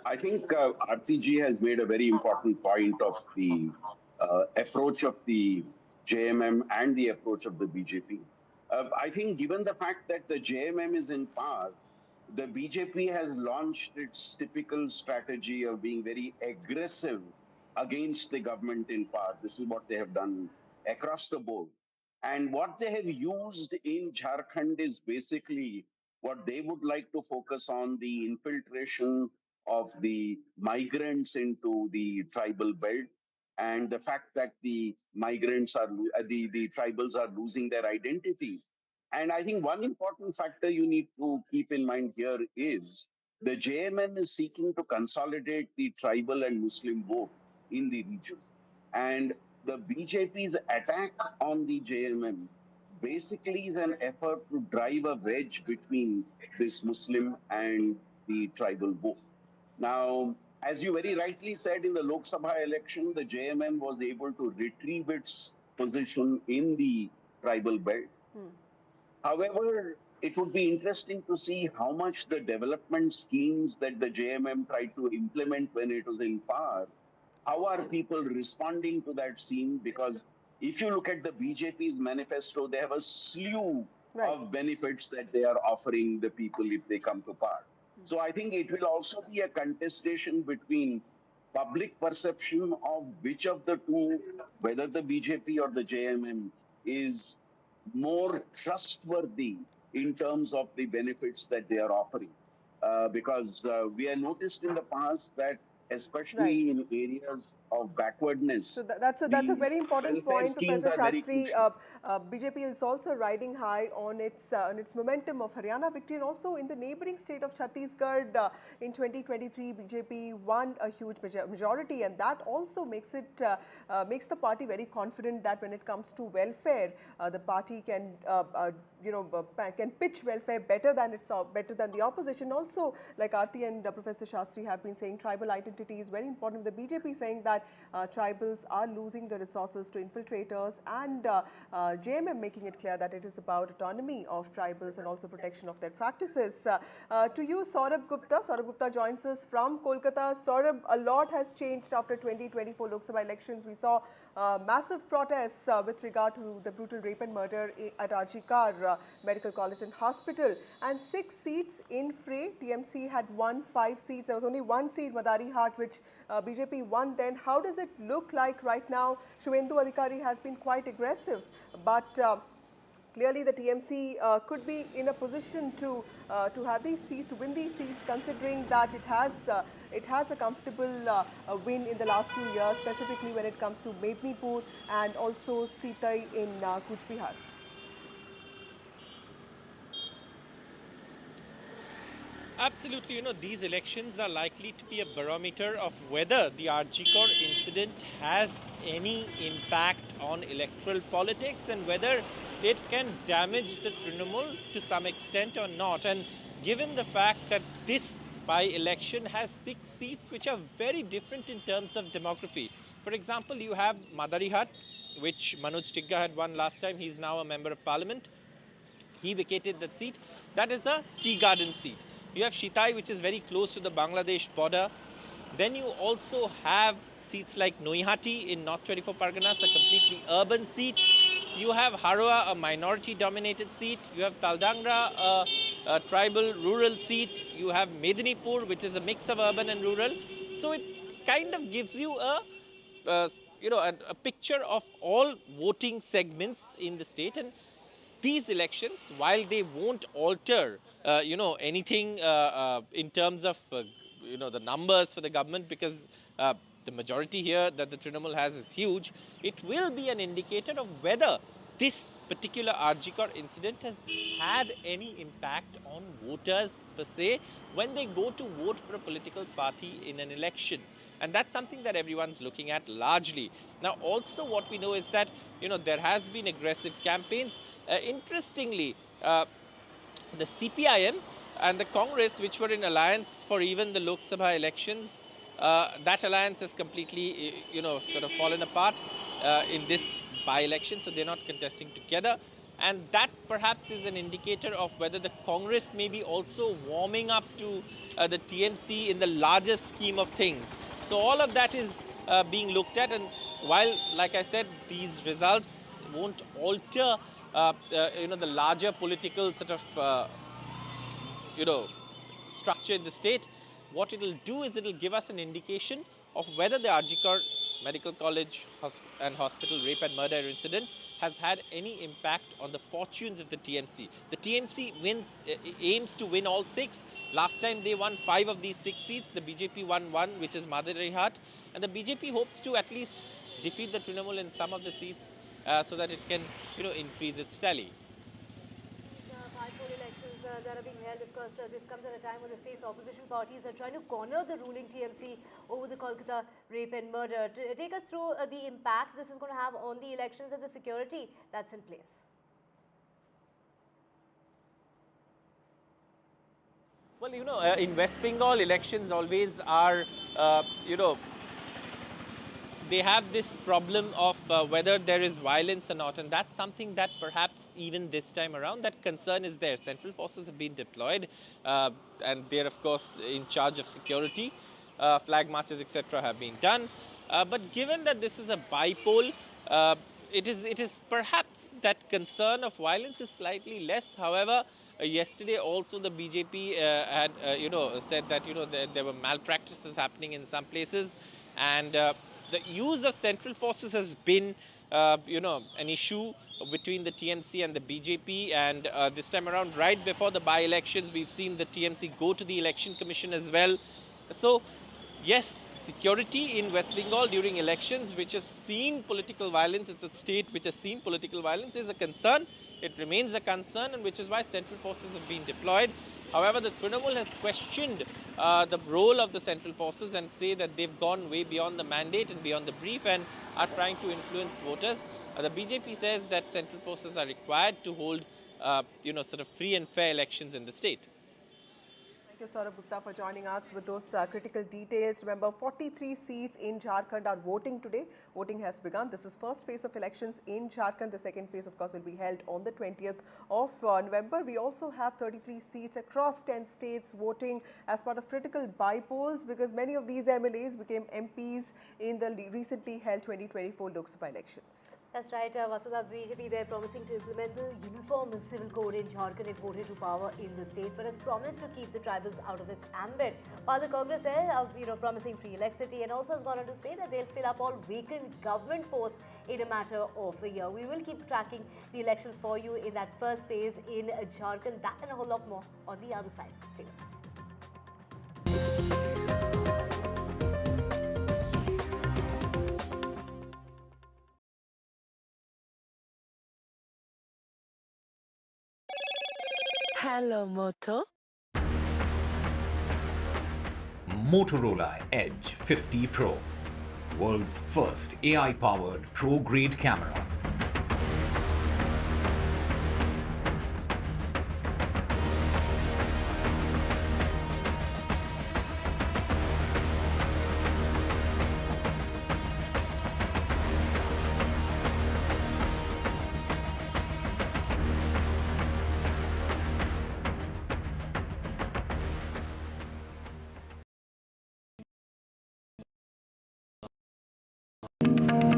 [SPEAKER 5] I think RCG has made a very important point of the approach of the JMM and the approach of the BJP. I think given the fact that the JMM is in power, the BJP has launched its typical strategy of being very aggressive against the government in power. This is what they have done across the board. And what they have used in Jharkhand is basically what they would like to focus on: the infiltration of the migrants into the tribal belt, and the fact that the migrants are, the tribals are losing their identity. And I think one important factor you need to keep in mind here is the JMM is seeking to consolidate the tribal and Muslim vote in the region. And the BJP's attack on the JMM basically is an effort to drive a wedge between this Muslim and the tribal vote. Now, as you very rightly said, in the Lok Sabha election, the JMM was able to retrieve its position in the tribal belt. However, it would be interesting to see how much the development schemes that the JMM tried to implement when it was in power, how are people responding to that scene? Because if you look at the BJP's manifesto, they have a slew of benefits that they are offering the people if they come to power. So I think it will also be a contestation between public perception of which of the two, whether the BJP or the JMM, is more trustworthy in terms of the benefits that they are offering. Because we have noticed in the past that especially in areas of backwardness.
[SPEAKER 22] So that's a very important point, Professor Shastri. BJP is also riding high on its momentum of Haryana victory, and also in the neighboring state of Chhattisgarh in 2023, BJP won a huge majority, and that also makes the party very confident that when it comes to welfare, the party can can pitch welfare better than the opposition. Also, like Aarti and Professor Shastri have been saying, tribal identity is very important. The BJP saying that tribals are losing the resources to infiltrators, and JMM making it clear that it is about autonomy of tribals and also protection of their practices. To you, Saurabh Gupta. Saurabh Gupta joins us from Kolkata. Saurabh, a lot has changed after 2024 Lok Sabha elections. We saw massive protests with regard to the brutal rape and murder at Archbishop Medical College and Hospital, and 6 seats in fray. TMC had won 5 seats. There was only 1 seat, Madarihat, which BJP won then. How does it look like right now? Shuvendu Adhikari has been quite aggressive, but clearly the TMC could be in a position to have these seats, to win these seats, considering that it has a comfortable win in the last few years, specifically when it comes to Mednipur and also Sitai in Kuch Bihar.
[SPEAKER 4] Absolutely, these elections are likely to be a barometer of whether the Archbishop incident has any impact on electoral politics and whether it can damage the Trinamool to some extent or not. And given the fact that this by-election has 6 seats which are very different in terms of demography. For example, you have Madarihat, which Manoj Tigga had won last time. He's now a member of parliament. He vacated that seat. That is a tea garden seat. You have Shitai, which is very close to the Bangladesh border. Then you also have seats like Noihati in North 24 Parganas, a completely urban seat. You have Haroa, a minority-dominated seat. You have Taldangra, a tribal rural seat. You have Mednipur, which is a mix of urban and rural. So it kind of gives you a picture of all voting segments in the state. And these elections, while they won't alter, anything in terms of, the numbers for the government, because the majority here that the Trinamool has is huge, it will be an indicator of whether this particular Archbishop incident has had any impact on voters per se when they go to vote for a political party in an election. And that's something that everyone's looking at largely. Now, also what we know is that, there has been aggressive campaigns. Interestingly, the CPIM and the Congress, which were in alliance for even the Lok Sabha elections, that alliance has completely, sort of fallen apart in this by-election. So they're not contesting together. And that perhaps is an indicator of whether the Congress may be also warming up to the TMC in the larger scheme of things. So all of that is being looked at. And while, like I said, these results won't alter, the larger political sort of, structure in the state, what it'll do is it'll give us an indication of whether the Archbishop Medical College and Hospital rape and murder incident has had any impact on the fortunes of the TMC. The TMC aims to win all 6. Last time they won 5 of these 6 seats. The BJP won 1, which is Madarihat. And the BJP hopes to at least defeat the Trinamool in some of the seats so that it can, increase its tally.
[SPEAKER 8] By-poll elections that are being held. Of course, this comes at a time when the state's opposition parties are trying to corner the ruling TMC over the Kolkata rape and murder. Take us through the impact this is going to have on the elections and the security that's in place.
[SPEAKER 4] Well, in West Bengal, elections always are, they have this problem of whether there is violence or not, and that's something that perhaps even this time around, that concern is there. Central forces have been deployed, and they're of course in charge of security. Flag marches, etc. have been done. But given that this is a bipole, it is perhaps that concern of violence is slightly less. However, yesterday also the BJP had, said that, there were malpractices happening in some places, and the use of central forces has been, an issue between the TMC and the BJP. And this time around, right before the by-elections, we've seen the TMC go to the Election Commission as well. So, yes, security in West Bengal during elections, which has seen political violence, it's a state which has seen political violence, is a concern. It remains a concern, and which is why central forces have been deployed. However, the Trinamool has questioned the role of the central forces and say that they've gone way beyond the mandate and beyond the brief and are trying to influence voters. The BJP says that central forces are required to hold, sort of free and fair elections in the state.
[SPEAKER 22] Thank you, Saurabh Gupta, for joining us with those critical details. Remember, 43 seats in Jharkhand are voting today. Voting has begun. This is first phase of elections in Jharkhand. The second phase, of course, will be held on the 20th of November. We also have 33 seats across 10 states voting as part of critical by-polls, because many of these MLAs became MPs in the recently held 2024 Lok Sabha elections.
[SPEAKER 8] That's right, Vasudha. BJP, they're promising to implement the uniform civil code in Jharkhand if voted to power in the state, but has promised to keep the tribals out of its ambit. While the Congress is, promising free electricity, and also has gone on to say that they'll fill up all vacant government posts in a matter of a year. We will keep tracking the elections for you in that first phase in Jharkhand. That and a whole lot more on the other side. Stay with us.
[SPEAKER 2] Hello, Moto.
[SPEAKER 6] Motorola Edge 50 Pro, world's first AI-powered pro-grade camera.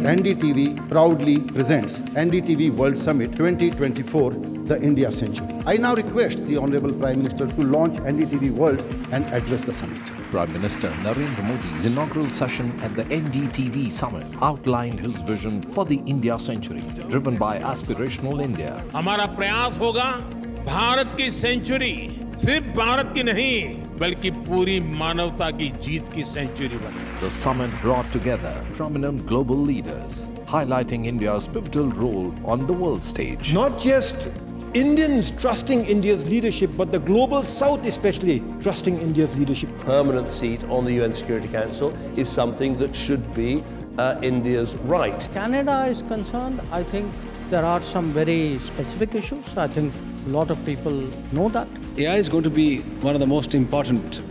[SPEAKER 12] NDTV proudly presents NDTV World Summit 2024, the India Century. I now request the Honorable Prime Minister to launch NDTV World and address the summit.
[SPEAKER 6] Prime Minister Narendra Modi's inaugural session at the NDTV Summit outlined his vision for the India Century, driven by aspirational India.
[SPEAKER 26] हमारा प्रयास होगा भारत की century सिर्फ भारत की नहीं बल्कि पूरी मानवता की जीत की सेंचुरी बने.
[SPEAKER 6] The summit brought together prominent global leaders, highlighting India's pivotal role on the world stage.
[SPEAKER 18] Not just Indians trusting India's leadership, but the global South especially trusting India's leadership.
[SPEAKER 13] Permanent seat on the UN Security Council is something that should be India's right.
[SPEAKER 14] Canada is concerned, I think there are some very specific issues. I think a lot of people know that.
[SPEAKER 18] AI is going to be one of the most important,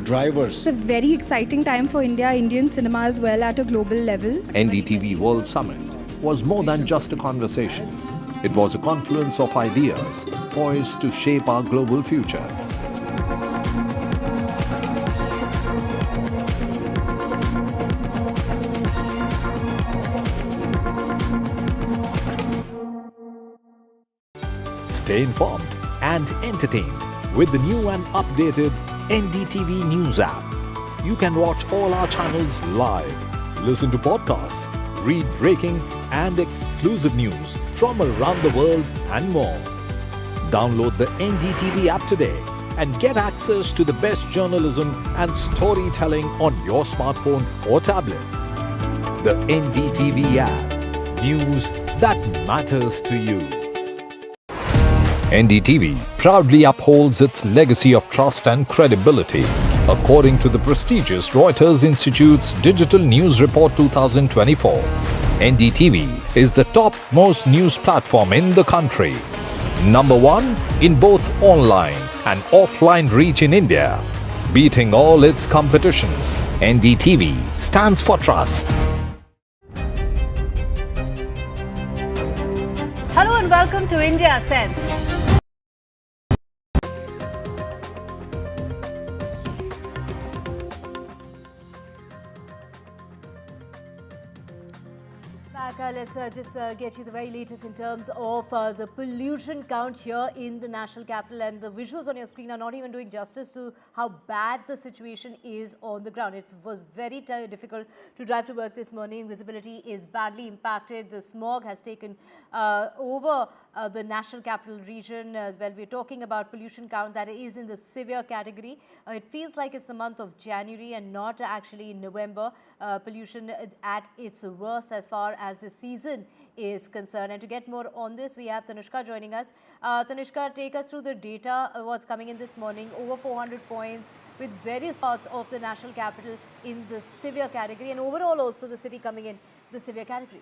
[SPEAKER 18] drivers.
[SPEAKER 19] It's a very exciting time for India, Indian cinema as well at a global level.
[SPEAKER 6] NDTV World Summit was more than just a conversation. It was a confluence of ideas poised to shape our global future. Stay informed and entertained with the new and updated NDTV News app. You can watch all our channels live, listen to podcasts, read breaking and exclusive news from around the world and more. Download the NDTV app today and get access to the best journalism and storytelling on your smartphone or tablet. The NDTV app. News that matters to you. NDTV proudly upholds its legacy of trust and credibility. According to the prestigious Reuters Institute's Digital News Report 2024, NDTV is the top-most news platform in the country. Number 1 in both online and offline reach in India. Beating all its competition, NDTV stands for trust.
[SPEAKER 23] Hello and welcome to India Sense. Let's just get you the very latest in terms of the pollution count here in the national capital, and the visuals on your screen are not even doing justice to how bad the situation is on the ground. It was very difficult to drive to work this morning. Visibility is badly impacted. The smog has taken over the national capital region. Well, we're talking about pollution count that is in the severe category. It feels like it's the month of January and not actually in November. Pollution at its worst as far as the season is concerned. And to get more on this, we have Tanushka joining us. Tanushka, take us through the data, what's coming in this morning. Over 400 points with various parts of the national capital in the severe category, and overall also the city coming in the severe category.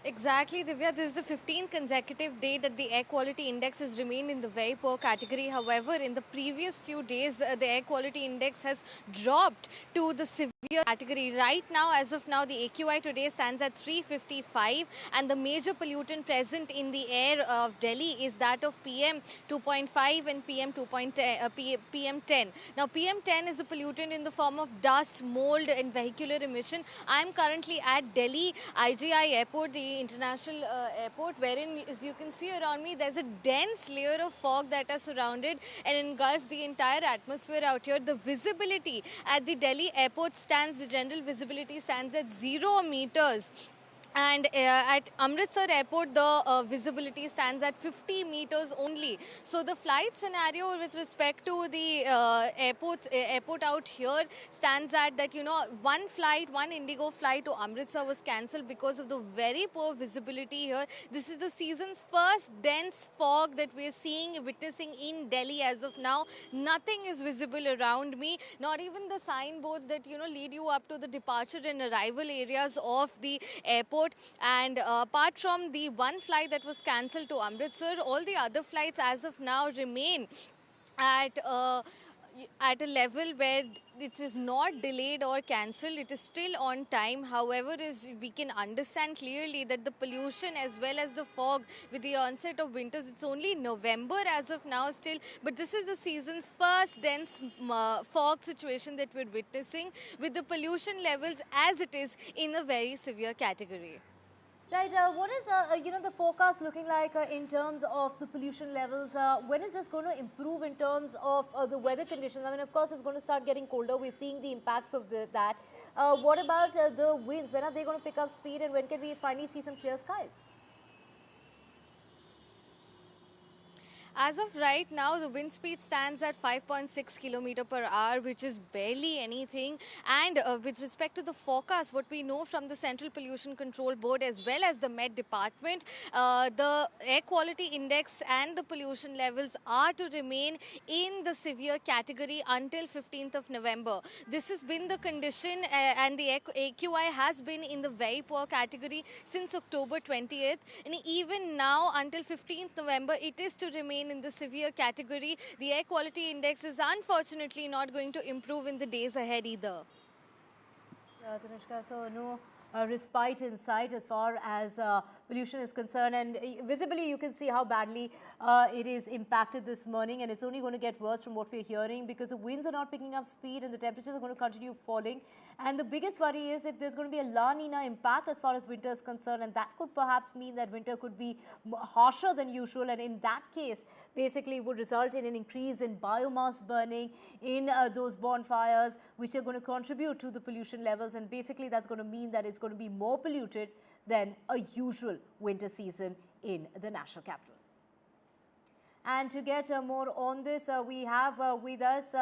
[SPEAKER 9] Exactly, Divya. This is the 15th consecutive day that the air quality index has remained in the very poor category. However, in the previous few days, the air quality index has dropped to the severe category. Right now, as of now, the AQI today stands at 355, and the major pollutant present in the air of Delhi is that of PM 2.5 and PM 10. Now, PM 10 is a pollutant in the form of dust, mold, and vehicular emission. I am currently at Delhi IGI Airport, the international airport, wherein, as you can see around me, there's a dense layer of fog that are surrounded and engulfed the entire atmosphere out here. The visibility at the Delhi airport stands, the general visibility stands at 0 meters. And at Amritsar airport, the visibility stands at 50 meters only. So the flight scenario with respect to the airport out here stands at that, one Indigo flight to Amritsar was cancelled because of the very poor visibility here. This is the season's first dense fog that we're witnessing in Delhi as of now. Nothing is visible around me, not even the signboards that, lead you up to the departure and arrival areas of the airport. And apart from the one flight that was cancelled to Amritsar, all the other flights as of now remain at a level where it is not delayed or cancelled. It is still on time. However, as we can understand clearly that the pollution as well as the fog with the onset of winters, it's only November as of now still, but this is the season's first dense fog situation that we're witnessing, with the pollution levels as it is in a very severe category.
[SPEAKER 8] Right. What is the forecast looking like in terms of the pollution levels? When is this going to improve in terms of the weather conditions? I mean, of course, it's going to start getting colder. We're seeing the impacts of that. What about the winds? When are they going to pick up speed, and when can we finally see some clear skies?
[SPEAKER 9] As of right now, the wind speed stands at 5.6 km per hour, which is barely anything. And with respect to the forecast, what we know from the Central Pollution Control Board as well as the Met Department, the air quality index and the pollution levels are to remain in the severe category until 15th of November. This has been the condition, and the AQI has been in the very poor category since October 20th. And even now, until 15th November, it is to remain in the severe category. The air quality index is unfortunately not going to improve in the days ahead either.
[SPEAKER 8] Tanushka, so no respite in sight as far as pollution is concerned, and visibly you can see how badly it is impacted this morning, and it's only going to get worse from what we're hearing because the winds are not picking up speed and the temperatures are going to continue falling. And the biggest worry is if there's going to be a La Nina impact as far as winter is concerned, and that could perhaps mean that winter could be harsher than usual, and in that case basically would result in an increase in biomass burning in those bonfires, which are going to contribute to the pollution levels, and basically that's going to mean that it's going to be more polluted than a usual winter season in the national capital. And to get more on this, we have with us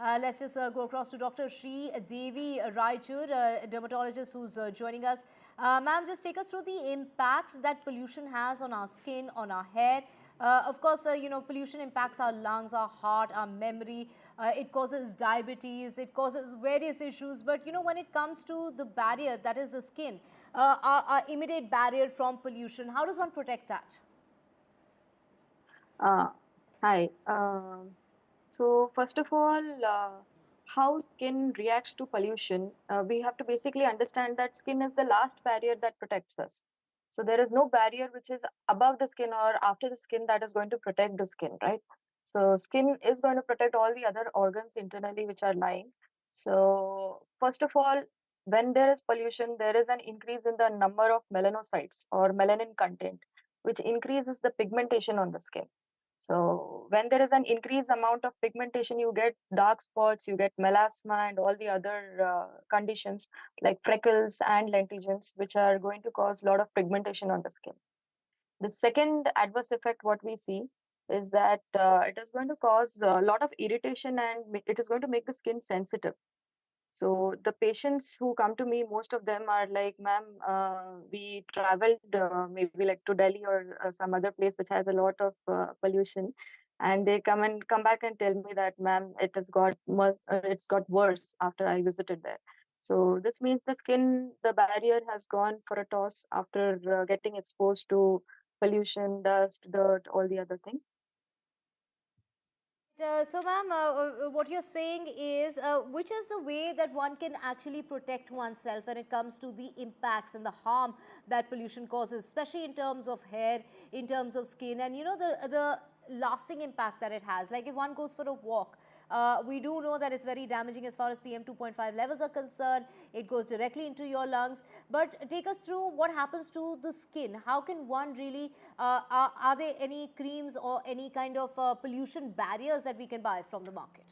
[SPEAKER 8] Let's just go across to Dr. Sri Devi Raichur, a dermatologist who's joining us. Ma'am, just take us through the impact that pollution has on our skin, on our hair. Of course, pollution impacts our lungs, our heart, our memory. It causes diabetes, it causes various issues. But, when it comes to the barrier, that is the skin, our immediate barrier from pollution, how does one protect that?
[SPEAKER 15] Hi. So first of all, how skin reacts to pollution, we have to basically understand that skin is the last barrier that protects us. So there is no barrier which is above the skin or after the skin that is going to protect the skin, right? So skin is going to protect all the other organs internally which are lying. So first of all, when there is pollution, there is an increase in the number of melanocytes or melanin content, which increases the pigmentation on the skin. So when there is an increased amount of pigmentation, you get dark spots, you get melasma and all the other conditions like freckles and lentigens, which are going to cause a lot of pigmentation on the skin. The second adverse effect what we see is that it is going to cause a lot of irritation and it is going to make the skin sensitive. So the patients who come to me, most of them are like, ma'am, we traveled maybe like to Delhi or some other place which has a lot of pollution, and they come back and tell me that, ma'am, it's got worse after I visited there. So this means the barrier has gone for a toss after getting exposed to pollution, dust, dirt, all the other things.
[SPEAKER 8] So, ma'am, what you're saying is, which is the way that one can actually protect oneself when it comes to the impacts and the harm that pollution causes, especially in terms of hair, in terms of skin, and the lasting impact that it has. Like if one goes for a walk, we do know that it's very damaging as far as PM 2.5 levels are concerned. It goes directly into your lungs. But take us through what happens to the skin. How can one really, are there any creams or any kind of pollution barriers that we can buy from the market?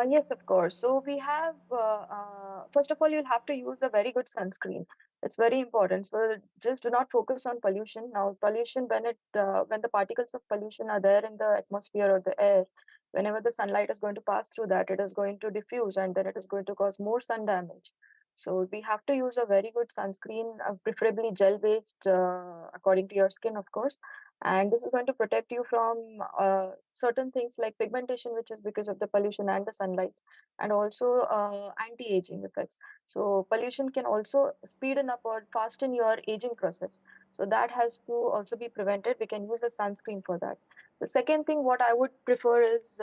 [SPEAKER 15] Yes, of course. So we have, first of all, you'll have to use a very good sunscreen. It's very important. So just do not focus on pollution. Now, pollution, when the particles of pollution are there in the atmosphere or the air, whenever the sunlight is going to pass through that, it is going to diffuse and then it is going to cause more sun damage. So we have to use a very good sunscreen, preferably gel-based, according to your skin, of course. And this is going to protect you from certain things like pigmentation, which is because of the pollution and the sunlight, and also anti-aging effects. So pollution can also speeden up or fasten your aging process. So that has to also be prevented. We can use a sunscreen for that. The second thing what I would prefer is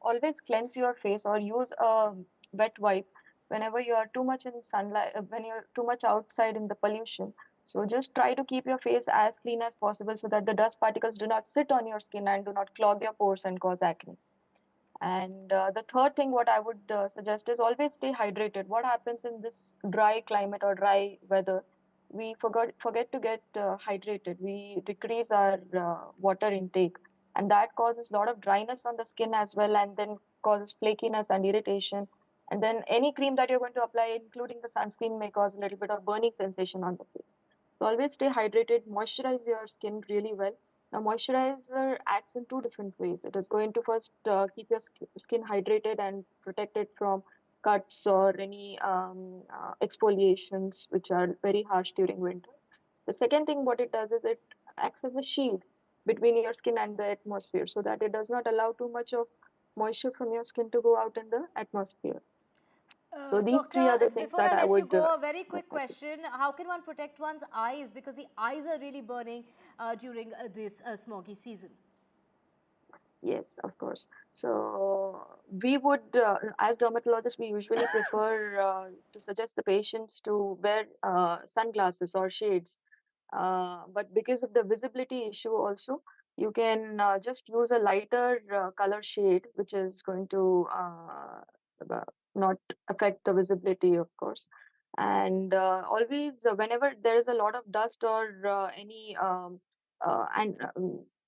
[SPEAKER 15] always cleanse your face or use a wet wipe whenever you are too much in sunlight, when you're too much outside in the pollution. So just try to keep your face as clean as possible so that the dust particles do not sit on your skin and do not clog your pores and cause acne. And the third thing what I would suggest is always stay hydrated. What happens in this dry climate or dry weather, we forget to get hydrated. We decrease our water intake, and that causes a lot of dryness on the skin as well, and then causes flakiness and irritation. And then any cream that you're going to apply, including the sunscreen, may cause a little bit of burning sensation on the face. So always stay hydrated, moisturize your skin really well. Now, moisturizer acts in two different ways. It is going to first keep your skin hydrated and protect it from cuts or any exfoliations, which are very harsh during winters. The second thing, what it does is it acts as a shield between your skin and the atmosphere so that it does not allow too much of moisture from your skin to go out in the atmosphere. So these
[SPEAKER 8] Doctor,
[SPEAKER 15] three are the things
[SPEAKER 8] before
[SPEAKER 15] that
[SPEAKER 8] I
[SPEAKER 15] I
[SPEAKER 8] let you
[SPEAKER 15] would.
[SPEAKER 8] go, a very quick question. How can one protect one's eyes? Because the eyes are really burning during this smoggy season.
[SPEAKER 15] Yes, of course. So we would, as dermatologists, we usually prefer to suggest the patients to wear sunglasses or shades. But because of the visibility issue also, you can just use a lighter color shade, which is going to not affect the visibility, of course. And always, whenever there is a lot of dust or and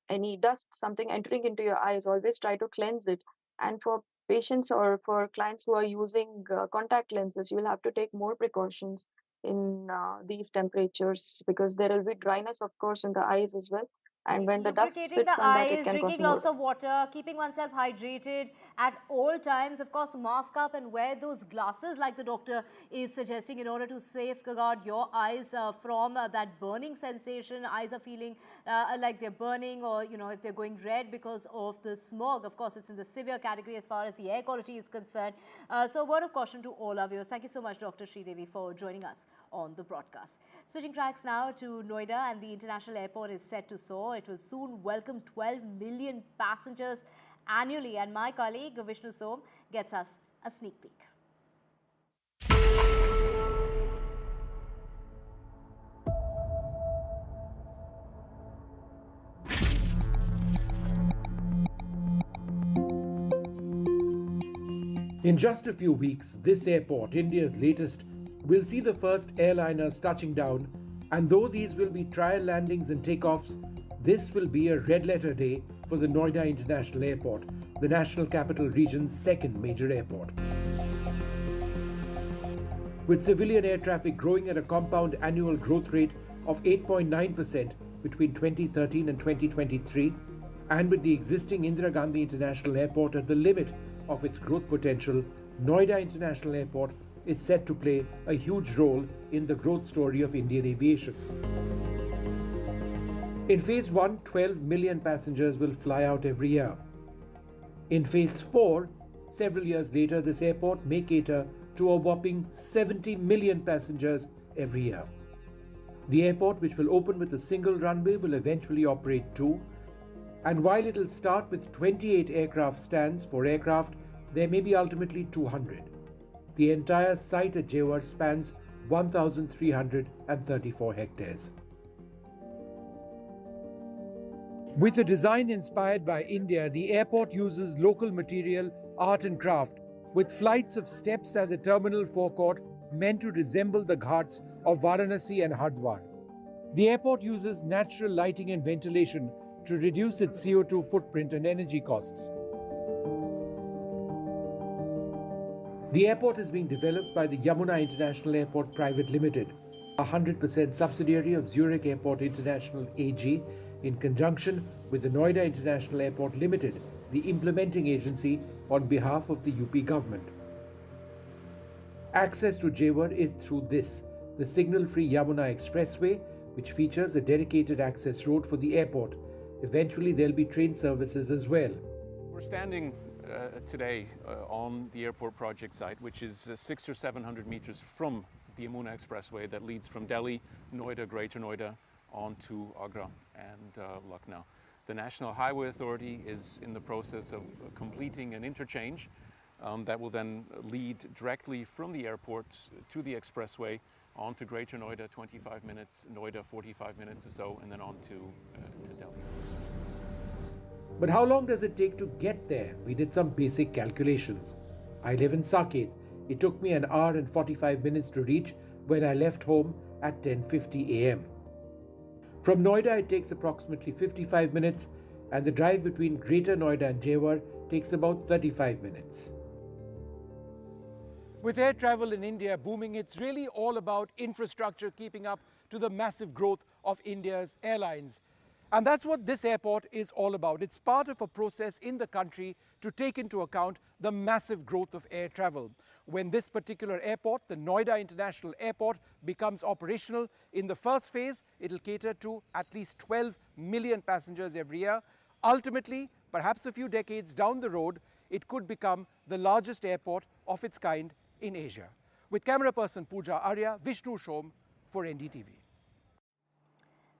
[SPEAKER 15] any dust, something entering into your eyes, always try to cleanse it. And for patients or for clients who are using contact lenses, you'll have to take more precautions in these temperatures because there will be dryness, of course, in the eyes as well. And when the dust
[SPEAKER 8] Lubricating
[SPEAKER 15] sits
[SPEAKER 8] the
[SPEAKER 15] on that, it
[SPEAKER 8] eyes,
[SPEAKER 15] can cause
[SPEAKER 8] drinking
[SPEAKER 15] more.
[SPEAKER 8] lots of water, keeping oneself hydrated, at all times. Of course, mask up and wear those glasses like the doctor is suggesting in order to safeguard your eyes from that burning sensation. Eyes are feeling like they're burning, or if they're going red because of the smog. Of course, it's in the severe category as far as the air quality is concerned. So a word of caution to all our viewers. Thank you so much, Dr. Sridevi, for joining us on the broadcast. Switching tracks now to Noida, and the international airport is set to soar. It will soon welcome 12 million passengers annually, and my colleague Vishnu Som gets us a sneak peek.
[SPEAKER 7] In just a few weeks, this airport, India's latest, will see the first airliners touching down, and though these will be trial landings and takeoffs, this will be a red-letter day for the Noida International Airport, the National Capital Region's second major airport. With civilian air traffic growing at a compound annual growth rate of 8.9% between 2013 and 2023, and with the existing Indira Gandhi International Airport at the limit of its growth potential, Noida International Airport is set to play a huge role in the growth story of Indian aviation. In Phase 1, 12 million passengers will fly out every year. In Phase 4, several years later, this airport may cater to a whopping 70 million passengers every year. The airport, which will open with a single runway, will eventually operate two. And while it will start with 28 aircraft stands for aircraft, there may be ultimately 200. The entire site at Jewar spans 1,334 hectares. With a design inspired by India, the airport uses local material, art and craft, with flights of steps at the terminal forecourt meant to resemble the ghats of Varanasi and Hardwar. The airport uses natural lighting and ventilation to reduce its CO2 footprint and energy costs. The airport is being developed by the Yamuna International Airport Private Limited, a 100% subsidiary of Zurich Airport International AG, in conjunction with the Noida International Airport Limited, the implementing agency on behalf of the UP government. Access to Jewar is through this, the signal-free Yamuna Expressway, which features a dedicated access road for the airport. Eventually, there'll be train services as well.
[SPEAKER 16] We're standing today on the airport project site, which is 600 or 700 meters from the Yamuna Expressway that leads from Delhi, Noida, Greater Noida, on to Agra and Lucknow. The National Highway Authority is in the process of completing an interchange that will then lead directly from the airport to the expressway on to Greater Noida, 25 minutes, Noida 45 minutes or so, and then on to Delhi.
[SPEAKER 7] But how long does it take to get there? We did some basic calculations. I live in Saket. It took me an hour and 45 minutes to reach when I left home at 10:50 a.m. From Noida, it takes approximately 55 minutes, and the drive between Greater Noida and Jewar takes about 35 minutes. With air travel in India booming, it's really all about infrastructure keeping up to the massive growth of India's airlines. And that's what this airport is all about. It's part of a process in the country to take into account the massive growth of air travel. When this particular airport, the Noida International Airport, becomes operational, in the first phase, it'll cater to at least 12 million passengers every year. Ultimately, perhaps a few decades down the road, it could become the largest airport of its kind in Asia. With camera person Pooja Arya, Vishnu Shom for NDTV.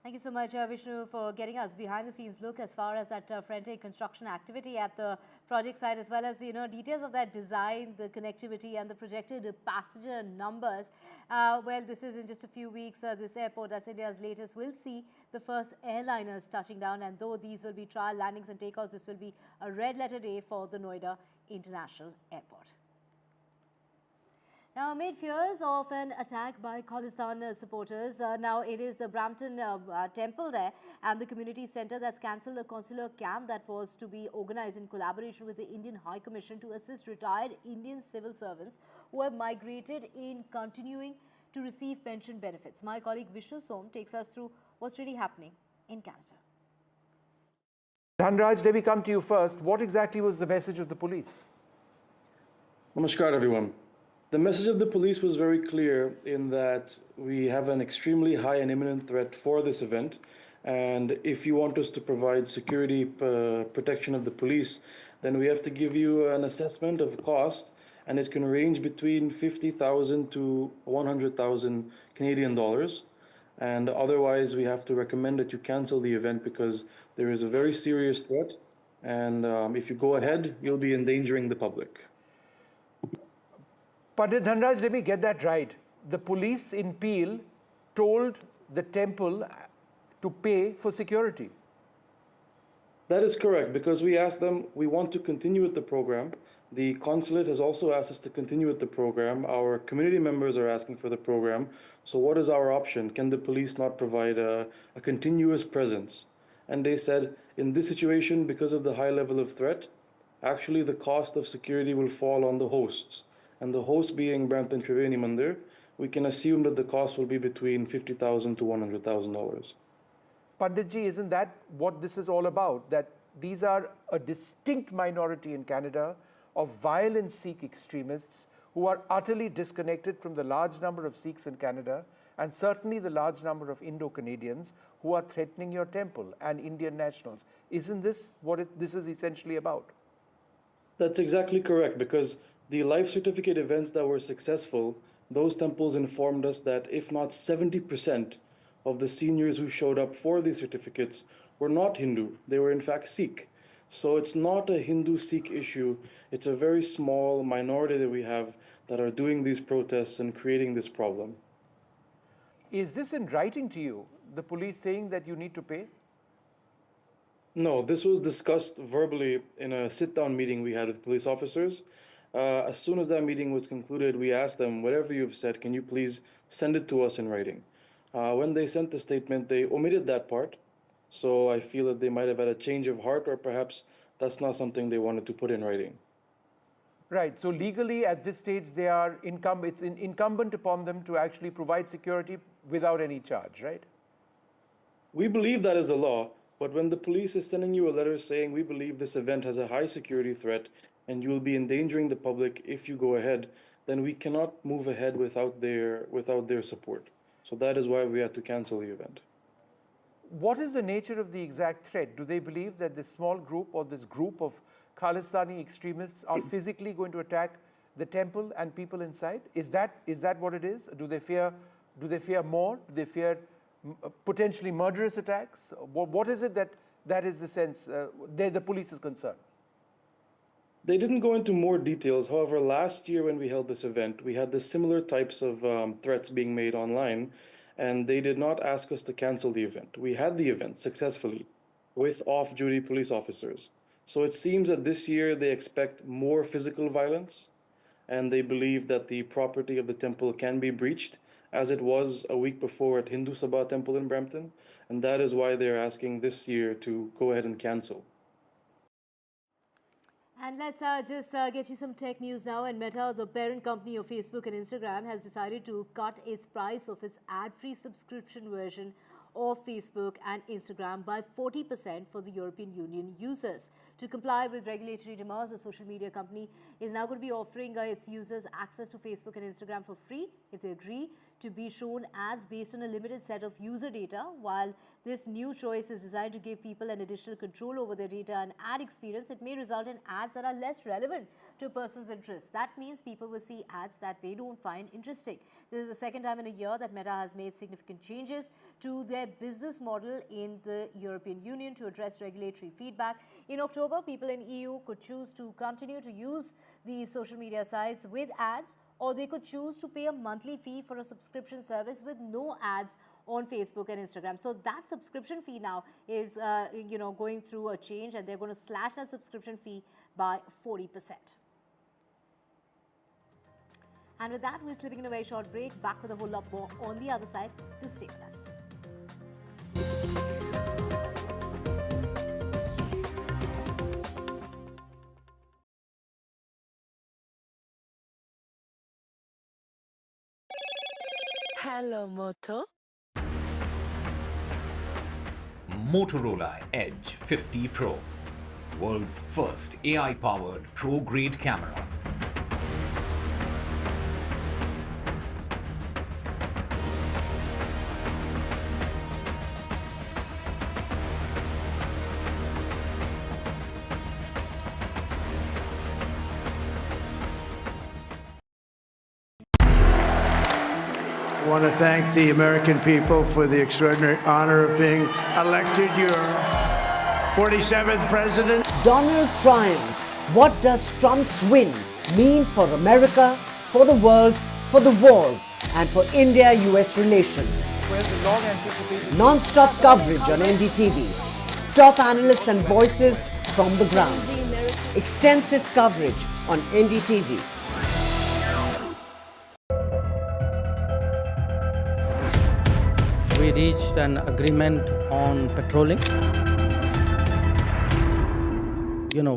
[SPEAKER 8] Thank you so much, Vishnu, for getting us behind the scenes look as far as that frantic construction activity at the project site, as well as details of that design, the connectivity and the projected passenger numbers. Well, this is in just a few weeks. This airport, that's India's latest, will see the first airliners touching down, and though these will be trial landings and takeoffs, this will be a red letter day for the Noida International Airport. Now, amid fears of an attack by Khalistan supporters, now it is the Brampton temple there and the community centre that's cancelled a consular camp that was to be organised in collaboration with the Indian High Commission to assist retired Indian civil servants who have migrated in continuing to receive pension benefits. My colleague Vishnu Som takes us through what's really happening in Canada.
[SPEAKER 7] Dhanraj, let me come to you first. What exactly was the message of the police?
[SPEAKER 1] Namaskar, everyone. The message of the police was very clear in that we have an extremely high and imminent threat for this event. And if you want us to provide security protection of the police, then we have to give you an assessment of cost, and it can range between 50,000 to 100,000 Canadian dollars. And otherwise, we have to recommend that you cancel the event because there is a very serious threat. And if you go ahead, you'll be endangering the public.
[SPEAKER 7] Pandit Dhanraj, let me get that right. The police in Peel told the temple to pay for security.
[SPEAKER 1] That is correct, because we asked them, we want to continue with the program. The consulate has also asked us to continue with the program. Our community members are asking for the program. So what is our option? Can the police not provide a continuous presence? And they said, in this situation, because of the high level of threat, actually the cost of security will fall on the hosts. And the host being Brampton Triveni Mandir, we can assume that the cost will be between $50,000 to $100,000.
[SPEAKER 7] Panditji, isn't that what this is all about? That these are a distinct minority in Canada of violent Sikh extremists who are utterly disconnected from the large number of Sikhs in Canada and certainly the large number of Indo-Canadians who are threatening your temple and Indian nationals. Isn't this what this is essentially about?
[SPEAKER 1] That's exactly correct, because the life certificate events that were successful, those temples informed us that if not 70% of the seniors who showed up for these certificates were not Hindu, they were in fact Sikh. So it's not a Hindu-Sikh issue. It's a very small minority that we have that are doing these protests and creating this problem.
[SPEAKER 7] Is this in writing to you, the police saying that you need to pay?
[SPEAKER 1] No, this was discussed verbally in a sit-down meeting we had with police officers. As soon as that meeting was concluded, we asked them, whatever you've said, can you please send it to us in writing? When they sent the statement, they omitted that part. So I feel that they might have had a change of heart, or perhaps that's not something they wanted to put in writing.
[SPEAKER 7] Right. So legally at this stage, it's incumbent upon them to actually provide security without any charge, right?
[SPEAKER 1] We believe that is the law, but when the police is sending you a letter saying we believe this event has a high security threat and you will be endangering the public if you go ahead, then we cannot move ahead without their support. So that is why we had to cancel the event.
[SPEAKER 7] What is the nature of the exact threat? Do they believe that this small group or this group of Khalistani extremists are physically going to attack the temple and people inside? Is that what it is? Do they fear more? Do they fear potentially murderous attacks? What is it that is the sense the police is concerned?
[SPEAKER 1] They didn't go into more details. However, last year when we held this event, we had the similar types of threats being made online, and they did not ask us to cancel the event. We had the event successfully with off-duty police officers. So it seems that this year they expect more physical violence, and they believe that the property of the temple can be breached, as it was a week before at Hindu Sabha Temple in Brampton, and that is why they're asking this year to go ahead and cancel.
[SPEAKER 8] And let's just get you some tech news now. And Meta, the parent company of Facebook and Instagram, has decided to cut its price of its ad-free subscription version of Facebook and Instagram by 40% for the European Union users. To comply with regulatory demands, the social media company is now going to be offering its users access to Facebook and Instagram for free if they agree to be shown ads based on a limited set of user data. While this new choice is designed to give people an additional control over their data and ad experience, it may result in ads that are less relevant to a person's interests. That means people will see ads that they don't find interesting. This is the second time in a year that Meta has made significant changes to their business model in the European Union to address regulatory feedback. In October, people in EU could choose to continue to use these social media sites with ads, or they could choose to pay a monthly fee for a subscription service with no ads on Facebook and Instagram. So that subscription fee now is going through a change, and they're going to slash that subscription fee by 40%. And with that, we're slipping in a very short break. Back with a whole lot more on the other side. To stay with us.
[SPEAKER 2] Hello, Moto.
[SPEAKER 3] Motorola Edge 50 Pro, world's first AI-powered pro-grade camera.
[SPEAKER 17] I want to thank the American people for the extraordinary honor of being elected your 47th president.
[SPEAKER 20] Donald triumphs. What does Trump's win mean for America, for the world, for the wars, and for India-US relations? Non-stop coverage on NDTV. Top analysts and voices from the ground. Extensive coverage on NDTV.
[SPEAKER 14] We reached an agreement on patrolling.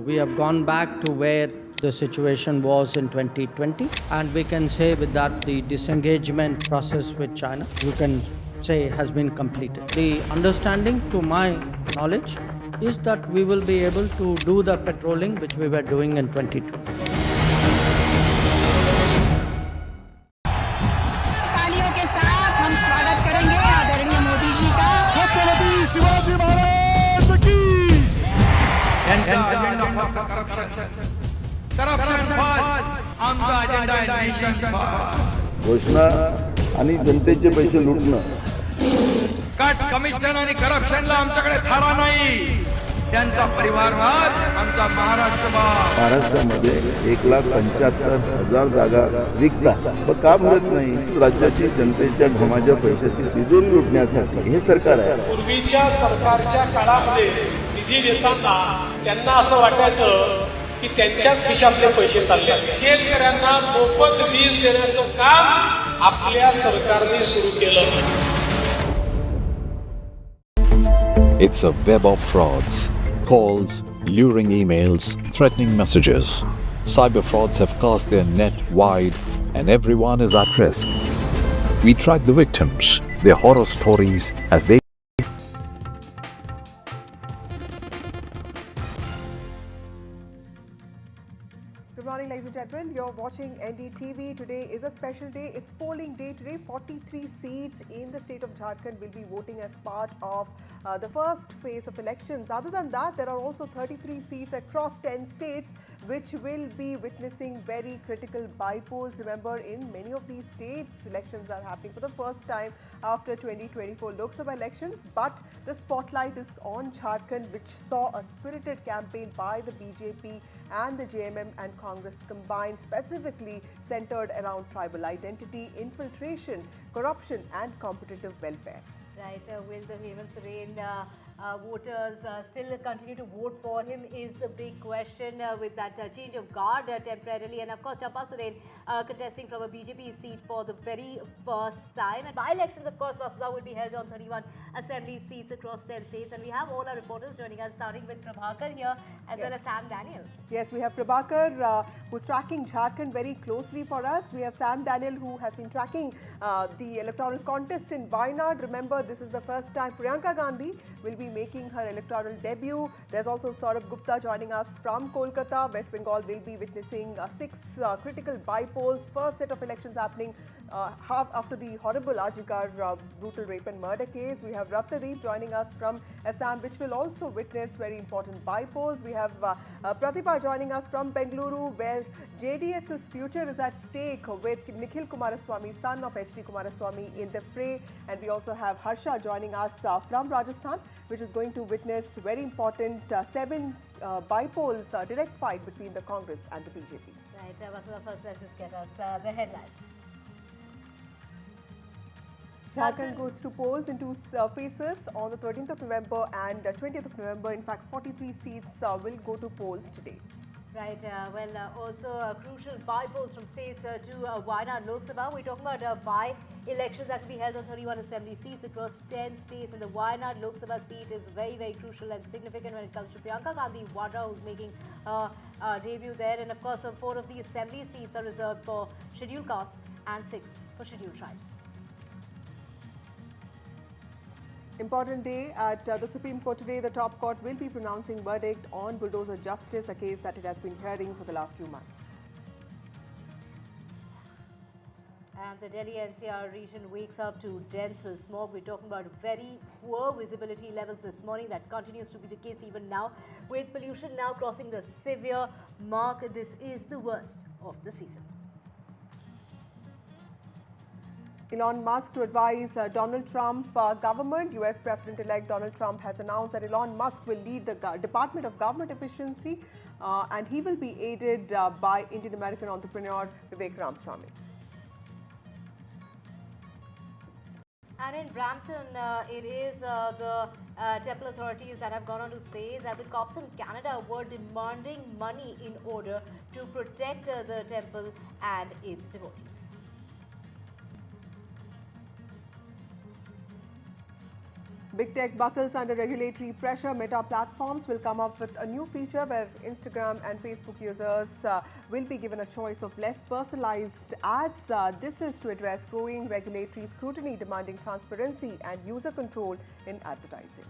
[SPEAKER 14] We have gone back to where the situation was in 2020, and we can say with that the disengagement process with China, you can say, has been completed. The understanding, to my knowledge, is that we will be able to do the patrolling which we were doing in 2020.
[SPEAKER 21] Shivaji Maharaj की त्यांचा agenda फक्त corruption first आमचा agenda आहे nation first
[SPEAKER 24] घोषणा आणि जनतेचे पैसे लुटणं
[SPEAKER 21] cut commission आणि करप्शनला आमच्याकडे थारा नाही त्यांचा परिवारवाद आमचा
[SPEAKER 24] महाराष्ट्रामध्ये 1,75,000 जागा रिक्त आहेत का मिळत नाही राज्याची जनतेच्या घमाच्या पैशाची तिजोरी लुटण्यासाठी हे सरकार आहे
[SPEAKER 18] पूर्वीच्या सरकारच्या काळामध्ये निधी देताना त्यांना असं वाटायचं की त्यांच्याच खिशातले पैसे चालले शेतकऱ्यांना मोफत वीज देण्याचं काम आपल्या सरकारने सुरू केलं
[SPEAKER 6] It's a web of frauds, calls, luring emails, threatening messages. Cyber frauds have cast their net wide and everyone is at risk. We track the victims, their horror stories as they
[SPEAKER 22] Good morning, ladies and gentlemen. You're watching NDTV. Today is a special day. It's polling day today. 43 seats in the state of Jharkhand will be voting as part of the first phase of elections. Other than that, there are also 33 seats across 10 states which will be witnessing very critical by-polls. Remember, in many of these states, elections are happening for the first time after 2024 Lok Sabha elections. But the spotlight is on Jharkhand, which saw a spirited campaign by the BJP and the JMM and Congress combined, specifically centered around tribal identity, infiltration, corruption and competitive welfare.
[SPEAKER 8] Right, will the Hemant Soren voters still continue to vote for him is the big question with that change of guard temporarily, and of course Champa Soren contesting from a BJP seat for the very first time. And by-elections, of course, Vasudha will be held on 31 assembly seats across 10 states, and we have all our reporters joining us, starting with Prabhakar here as well as Sam Daniel.
[SPEAKER 22] Yes, we have Prabhakar who's tracking Jharkhand very closely for us. We have Sam Daniel who has been tracking the electoral contest in Wayanad. Remember, this is the first time Priyanka Gandhi will be making her electoral debut. There's also Saurabh Gupta joining us from Kolkata. West Bengal will be witnessing 6 critical by-polls. First set of elections happening half after the horrible Archbishop brutal rape and murder case. We have Ratnadeep joining us from Assam, which will also witness very important by-polls. We have Pratibha joining us from Bengaluru, where JDS's future is at stake with Nikhil Kumaraswamy, son of H.D. Kumaraswamy, in the fray. And we also have Harsha joining us from Rajasthan, which is going to witness very important 7 by-polls, direct fight between the Congress and the BJP.
[SPEAKER 8] Right, Vasudha, first let's just get us the headlines.
[SPEAKER 22] Jharkhand goes to polls in 2 phases on the 13th of November and 20th of November. In fact, 43 seats will go to polls today.
[SPEAKER 8] Right, also crucial by-polls from states to Wayanad Lok Sabha. We're talking about by-elections that will be held on 31 assembly seats across 10 states. And the Wayanad Lok Sabha seat is very, very crucial and significant when it comes to Priyanka Gandhi Vadra, who's making her debut there. And of course, 4 of the assembly seats are reserved for scheduled castes and 6 for scheduled tribes.
[SPEAKER 22] Important day at the Supreme Court today. The top court will be pronouncing verdict on Bulldozer Justice, a case that it has been hearing for the last few months.
[SPEAKER 8] And the Delhi NCR region wakes up to dense smog. We're talking about very poor visibility levels this morning. That continues to be the case even now, with pollution now crossing the severe mark. This is the worst of the season.
[SPEAKER 22] Elon Musk to advise Donald Trump government. US President-elect Donald Trump has announced that Elon Musk will lead the Department of Government Efficiency and he will be aided by Indian-American entrepreneur Vivek Ramaswamy.
[SPEAKER 8] And in Brampton, it is the temple authorities that have gone on to say that the cops in Canada were demanding money in order to protect the temple and its devotees.
[SPEAKER 22] Big tech buckles under regulatory pressure. Meta platforms will come up with a new feature where Instagram and Facebook users will be given a choice of less personalized ads. This is to address growing regulatory scrutiny demanding transparency and user control in advertising.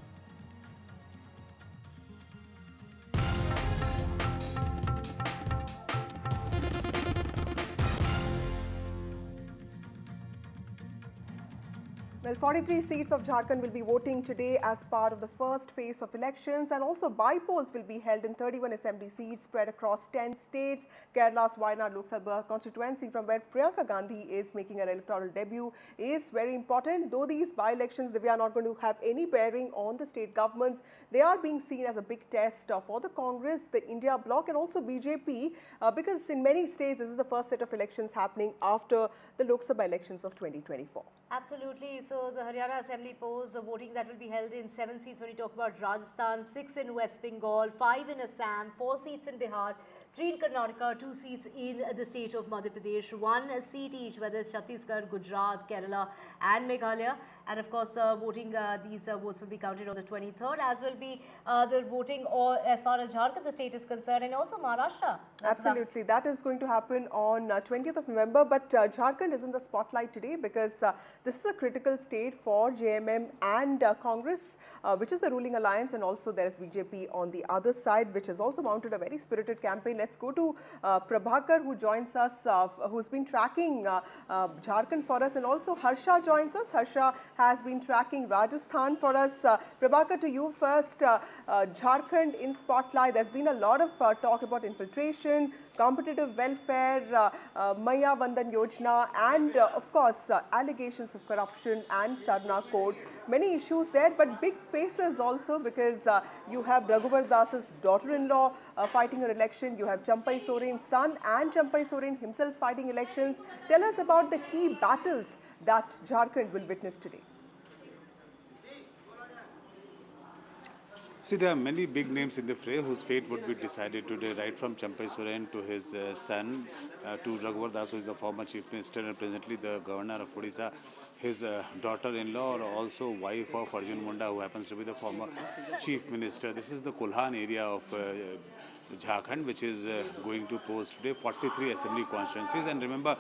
[SPEAKER 22] Well, 43 seats of Jharkhand will be voting today as part of the first phase of elections, and also by-polls will be held in 31 assembly seats spread across 10 states. Kerala's Wayanad Lok Sabha constituency, from where Priyanka Gandhi is making her electoral debut, is very important. Though these by-elections, they are not going to have any bearing on the state governments, they are being seen as a big test for the Congress, the India bloc and also BJP, because in many states this is the first set of elections happening after the Lok Sabha elections of 2024.
[SPEAKER 8] Absolutely. So the Haryana Assembly polls, the voting that will be held in 7 seats when you talk about Rajasthan, 6 in West Bengal, 5 in Assam, 4 seats in Bihar, 3 in Karnataka, 2 seats in the state of Madhya Pradesh, 1 seat each, whether it's Chhattisgarh, Gujarat, Kerala and Meghalaya. And of course, these votes will be counted on the 23rd, as will be the voting or as far as Jharkhand, the state, is concerned, and also Maharashtra.
[SPEAKER 22] Absolutely. That is going to happen on 20th of November. But Jharkhand is in the spotlight today because this is a critical state for JMM and Congress, which is the ruling alliance, and also there is BJP on the other side, which has also mounted a very spirited campaign. Let's go to Prabhakar, who joins us, who's been tracking Jharkhand for us, and also Harsha joins us. Harsha has been tracking Rajasthan for us. Prabhakar, to you first. Jharkhand in spotlight. There's been a lot of talk about infiltration, competitive welfare, Maya Vandan Yojana, and of course allegations of corruption and Sarna Code. Many issues there, but big faces also, because you have Raghuvar Das's daughter-in-law fighting her election. You have Champai Soren's son and Champai Soren himself fighting elections. Tell us about the key battles that Jharkhand will witness today.
[SPEAKER 4] See, there are many big names in the fray whose fate would be decided today, right from Champai Soren to his son, to Raghuvar Das, who is the former chief minister and presently the governor of Odisha, his daughter-in-law, or also wife of Arjun Munda, who happens to be the former chief minister. This is the Kulhan area of Jharkhand, which is going to post today 43 assembly constituencies. And remember,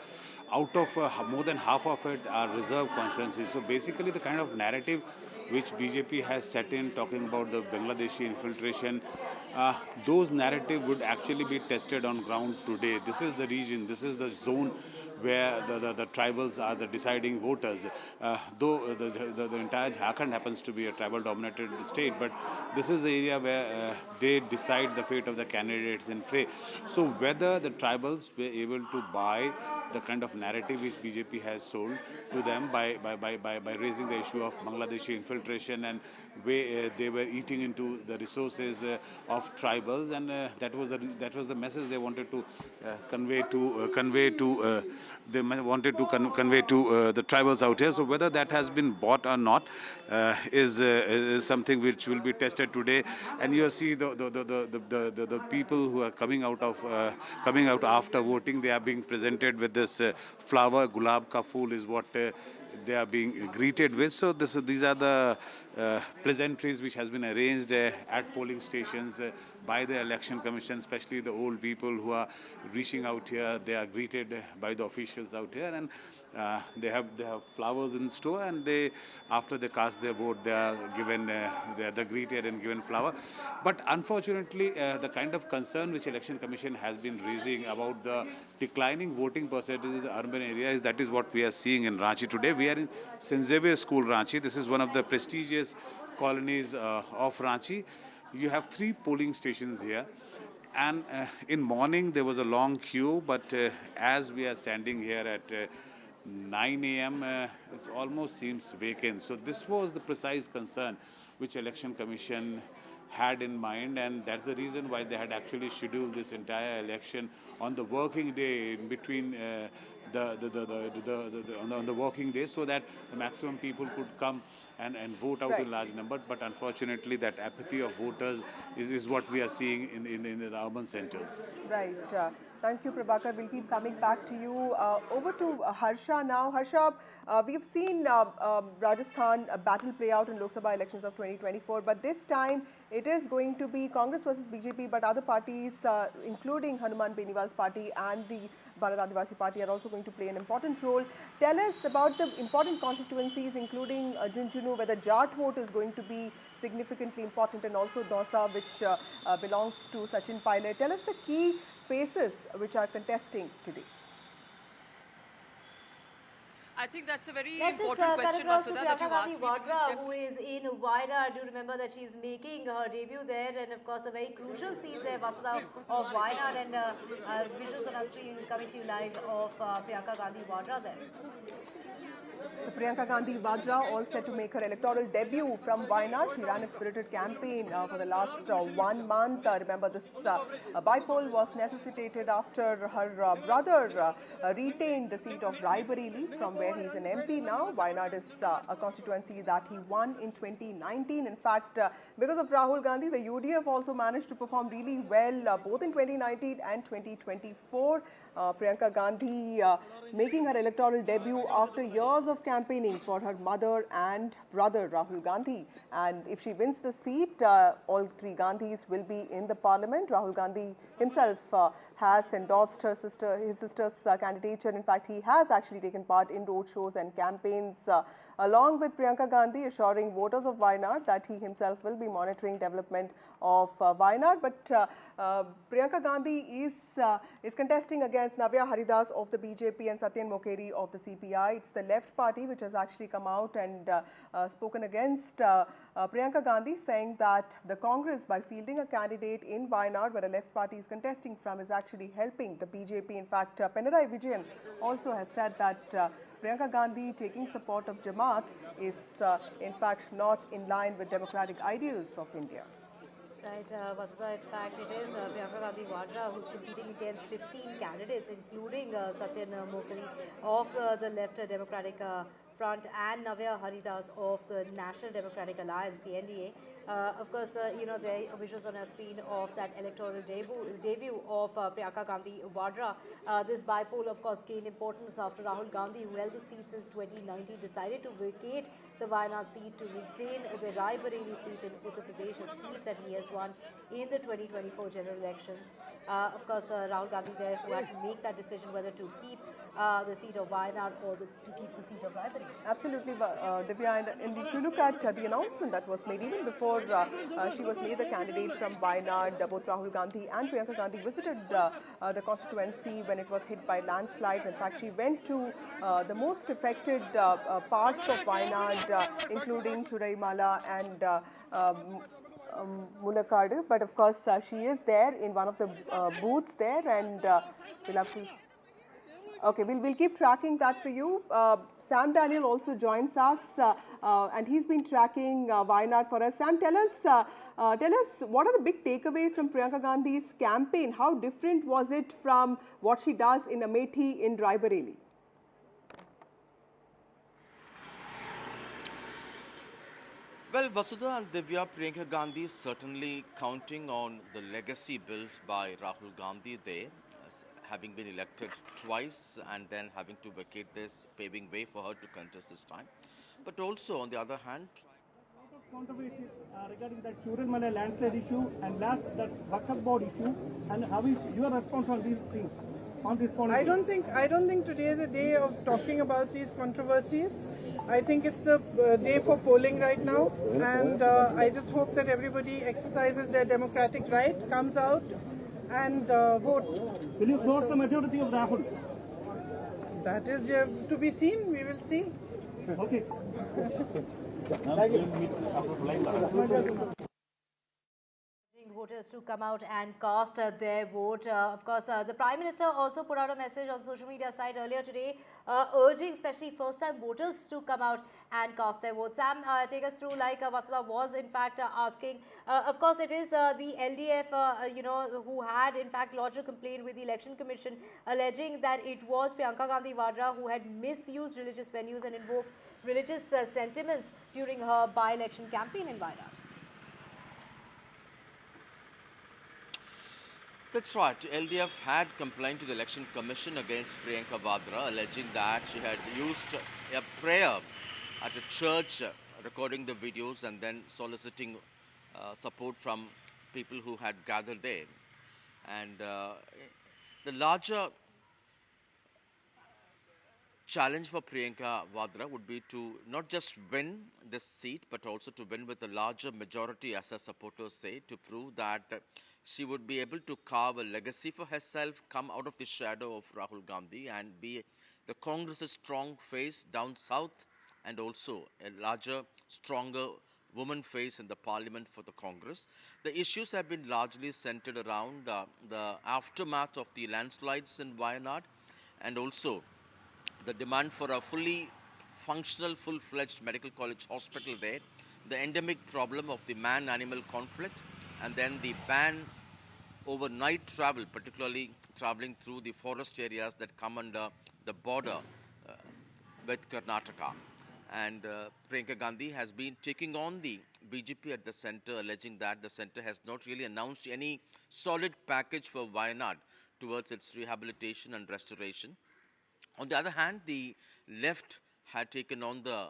[SPEAKER 4] out of more than half of it are reserve constituencies. So basically the kind of narrative which BJP has set in, talking about the Bangladeshi infiltration, those narrative would actually be tested on ground today. This is the region, this is the zone where the tribals are the deciding voters. Though the entire Jharkhand happens to be a tribal-dominated state, but this is the area where they decide the fate of the candidates in fray. So whether the tribals were able to buy the kind of narrative which BJP has sold to them by raising the issue of Bangladeshi infiltration and way they were eating into the resources of tribals, and that was the message they wanted to convey to the tribals out here. So whether that has been bought or not is something which will be tested today. And you see the people who are coming out after voting, they are being presented with this flower, gulab ka phool is what they are being greeted with. So these are the pleasantries which has been arranged at polling stations by the election commission, especially the old people who are reaching out here. They are greeted by the officials out here, and They have flowers in store, and after they cast their vote, they are given they're greeted and given flower. But unfortunately, the kind of concern which Election Commission has been raising about the declining voting percentage in the urban areas, that is what we are seeing in Ranchi today. We are in St. Xavier School, Ranchi. This is one of the prestigious colonies of Ranchi. You have 3 polling stations here. And in morning, there was a long queue, but as we are standing here at 9 a.m., it almost seems vacant. So this was the precise concern which Election Commission had in mind, and that's the reason why they had actually scheduled this entire election on the working day in between on the working day, so that the maximum people could come and vote out in large number. But unfortunately, that apathy of voters is what we are seeing in the urban centers.
[SPEAKER 22] Right. Thank you, Prabhakar. We'll keep coming back to you. Over to Harsha now. Harsha, we've seen Rajasthan battle play out in Lok Sabha elections of 2024, but this time it is going to be Congress versus BJP, but other parties, including Hanuman Beniwal's party and the Bharat Adivasi party, are also going to play an important role. Tell us about the important constituencies, including Junjunu, where the Jat vote is going to be significantly important, and also Dausa, which belongs to Sachin Pilot. Tell us the key faces which are contesting today.
[SPEAKER 5] I think that's a very important question, Vasudha, that you asked me.
[SPEAKER 8] Vadra, who is in Wayanad, do remember that she's making her debut there, and of course a very crucial seat there, Vasudha, of Wayanad, and visuals on our screen coming to you live of Priyanka Gandhi Vadra there.
[SPEAKER 22] So Priyanka Gandhi Vadra all set to make her electoral debut from Wayanad. She ran a spirited campaign for the last 1 month. Remember, this bypoll was necessitated after her brother retained the seat of Raebareli, from where he's an MP now. Wayanad is a constituency that he won in 2019. In fact, because of Rahul Gandhi, the UDF also managed to perform really well both in 2019 and 2024. Priyanka Gandhi making her electoral debut after years of campaigning for her mother and brother Rahul Gandhi. And if she wins the seat, all 3 Gandhis will be in the parliament. Rahul Gandhi himself has endorsed his sister's candidature. In fact, he has actually taken part in roadshows and campaigns along with Priyanka Gandhi, assuring voters of Wayanad that he himself will be monitoring development of Wayanad. But Priyanka Gandhi is contesting against Navya Haridas of the BJP and Satyen Mokeri of the CPI. It's the left party which has actually come out and spoken against Priyanka Gandhi, saying that the Congress, by fielding a candidate in Wayanad, where a left party is contesting from, is actually helping the BJP. In fact, Pinarayi Vijayan also has said that Priyanka Gandhi taking support of Jamaat is in fact not in line with democratic ideals of India.
[SPEAKER 8] Right, Vasudha, in fact, it is Priyanka Gandhi Vadra who's competing against 15 candidates, including Satyen Mokeri of the Left Democratic Front and Navya Haridas of the National Democratic Alliance, the NDA. Of course, you know, there are visuals on our screen of that electoral debut of Priyanka Gandhi Vadra. This bypoll, of course, gained importance after Rahul Gandhi, who held the seat since 2019, decided to vacate the Wayanad seat to retain the Raebareli seat in Uttar Pradesh, a seat that he has won in the 2024 general elections. Of course, Rahul Gandhi there, who had to make that decision whether to keep the seat of Wayanad or to keep the seat of Raebareli.
[SPEAKER 22] Absolutely, Divya. And if you look at the announcement that was made even before she was made the candidate from Wayanad, both Rahul Gandhi and Priyanka Gandhi visited the constituency when it was hit by landslides. In fact, she went to the most affected parts of Wayanad, including Churaimala and Mulakadu. But of course, she is there in one of the booths there, and we'll have to. Okay, we'll keep tracking that for you. Sam Daniel also joins us, and he's been tracking Wayanad for us. Sam, tell us what are the big takeaways from Priyanka Gandhi's campaign? How different was it from what she does in Amethi, in Raebareli?
[SPEAKER 10] Well, Vasudha and Divya, Priyanka Gandhi is certainly counting on the legacy built by Rahul Gandhi there, having been elected twice and then having to vacate this, paving way for her to contest this time. But also, on the other hand,
[SPEAKER 11] controversies regarding that Churaimala landslide issue, and last, that Waqf board issue, and how is your response on these things? on this policy?
[SPEAKER 12] I don't think today is a day of talking about these controversies. I think it's the day for polling right now, and I just hope that everybody exercises their democratic right, comes out and votes.
[SPEAKER 11] Will you close the majority of Rahul?
[SPEAKER 12] That is to be seen. We will see.
[SPEAKER 11] Okay.
[SPEAKER 8] Voters to come out and cast their vote. Of course, the Prime Minister also put out a message on social media site earlier today, urging especially first-time voters to come out and cast their vote. Sam, take us through, like Vasudha was in fact asking. Of course, it is the LDF, who had in fact lodged a complaint with the Election Commission, alleging that it was Priyanka Gandhi Vadra who had misused religious venues and invoked religious sentiments during her by-election campaign in Wayanad.
[SPEAKER 10] That's right. LDF had complained to the Election Commission against Priyanka Vadra, alleging that she had used a prayer at a church, recording the videos and then soliciting support from people who had gathered there. And the larger challenge for Priyanka Vadra would be to not just win this seat, but also to win with a larger majority, as her supporters say, to prove that she would be able to carve a legacy for herself, come out of the shadow of Rahul Gandhi and be the Congress's strong face down south, and also a larger, stronger woman face in the parliament for the Congress. The issues have been largely centered around the aftermath of the landslides in Wayanad, and also the demand for a fully functional, full-fledged medical college hospital there, the endemic problem of the man-animal conflict, and then the ban over night travel, particularly traveling through the forest areas that come under the border with Karnataka. And Priyanka Gandhi has been taking on the BJP at the centre, alleging that the centre has not really announced any solid package for Wayanad towards its rehabilitation and restoration. On the other hand, the left had taken on the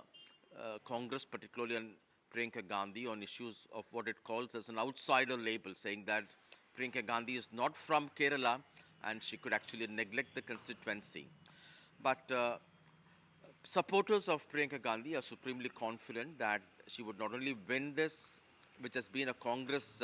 [SPEAKER 10] Congress, particularly on Priyanka Gandhi, on issues of what it calls as an outsider label, saying that Priyanka Gandhi is not from Kerala and she could actually neglect the constituency. But supporters of Priyanka Gandhi are supremely confident that she would not only win this, which has been a Congress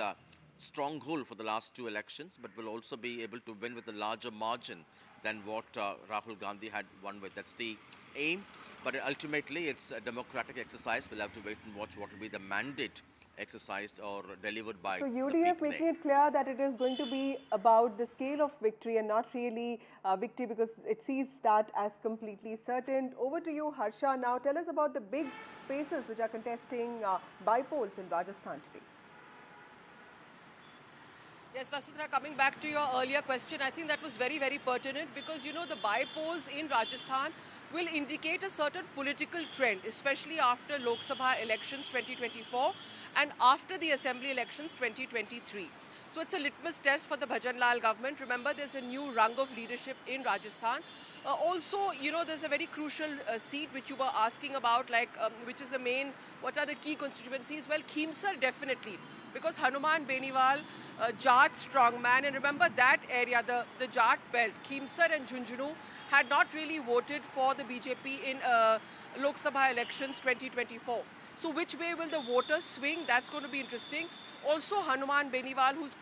[SPEAKER 10] stronghold for the last two elections, but will also be able to win with a larger margin than what Rahul Gandhi had won with. That's the aim. But ultimately, it's a democratic exercise. We'll have to wait and watch what will be the mandate exercised or delivered by
[SPEAKER 22] So
[SPEAKER 10] the
[SPEAKER 22] UDF
[SPEAKER 10] people
[SPEAKER 22] making
[SPEAKER 10] there.
[SPEAKER 22] it clear that it is going to be about the scale of victory and not really victory, because it sees that as completely certain. Over to you, Harsha. Now tell us about the big faces which are contesting by-polls in Rajasthan today.
[SPEAKER 5] Yes, Vasudha, coming back to your earlier question, I think that was very, very pertinent because, you know, the by-polls in Rajasthan will indicate a certain political trend, especially after Lok Sabha elections 2024 and after the Assembly elections 2023. So it's a litmus test for the Bhajan Lal government. Remember, there's a new rung of leadership in Rajasthan. Also, you know, there's a very crucial seat which you were asking about, like which is the main, what are the key constituencies? Well, Keemsar definitely, because Hanuman Beniwal, Jat strongman, and remember that area, the Jat belt, Keemsar and Jhunjhunu had not really voted for the BJP in Lok Sabha elections 2024. So which way will the voters swing? That's going to be interesting. Also, Hanuman Beniwal, who's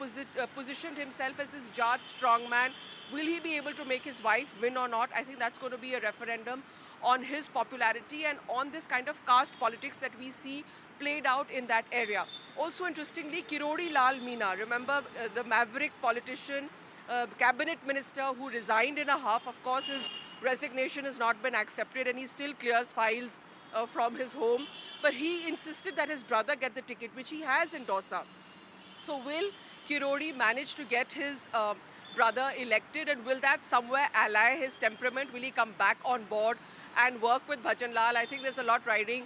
[SPEAKER 5] positioned himself as this Jat strongman, will he be able to make his wife win or not? I think that's going to be a referendum on his popularity and on this kind of caste politics that we see played out in that area. Also, interestingly, Kirodi Lal Meena, remember the maverick politician, cabinet minister who resigned in a half. Of course, his resignation has not been accepted and he still clears files from his home. But he insisted that his brother get the ticket, which he has in Dausa. So will Kirodi manage to get his brother elected, and will that somewhere ally his temperament? Will he come back on board and work with Bhajan Lal? I think there's a lot riding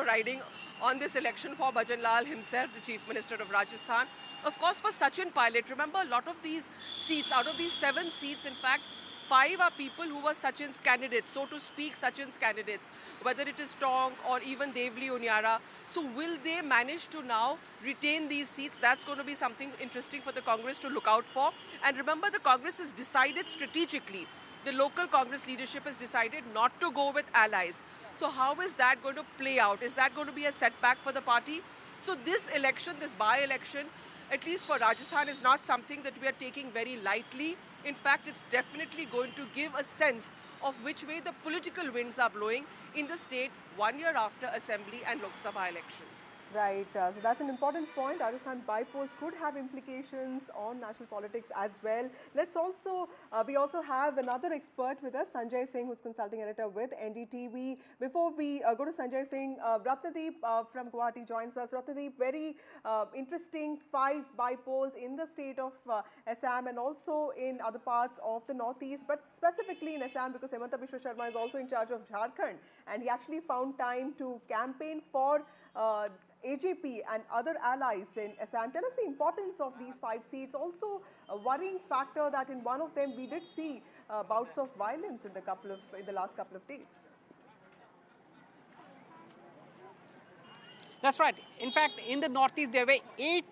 [SPEAKER 5] riding on this election for Bhajan Lal himself, the Chief Minister of Rajasthan. Of course, for Sachin Pilot, remember a lot of these seats, out of these 7 seats, in fact, 5 are people who were Sachin's candidates, so to speak, Sachin's candidates, whether it is Tonk or even Devli Onyara. So will they manage to now retain these seats? That's going to be something interesting for the Congress to look out for. And remember, the Congress has decided strategically. The local Congress leadership has decided not to go with allies. So how is that going to play out? Is that going to be a setback for the party? So this election, this by-election, at least for Rajasthan, is not something that we are taking very lightly. In fact, it's definitely going to give a sense of which way the political winds are blowing in the state 1 year after Assembly and Lok Sabha elections.
[SPEAKER 22] Right, so that's an important point. Rajasthan by-polls could have implications on national politics as well. Let's also, we also have another expert with us, Sanjay Singh, who's consulting editor with NDTV. Before we go to Sanjay Singh, Ratnadeep from Guwahati joins us. Ratnadeep, very interesting 5 by-polls in the state of Assam and also in other parts of the northeast, but specifically in Assam because Himanta Biswa Sharma is also in charge of Jharkhand, and he actually found time to campaign for AJP and other allies in Assam. Tell us the importance of these 5 seats. Also, a worrying factor that in one of them we did see bouts of violence in the last couple of days.
[SPEAKER 9] That's right. In fact, in the northeast there were 8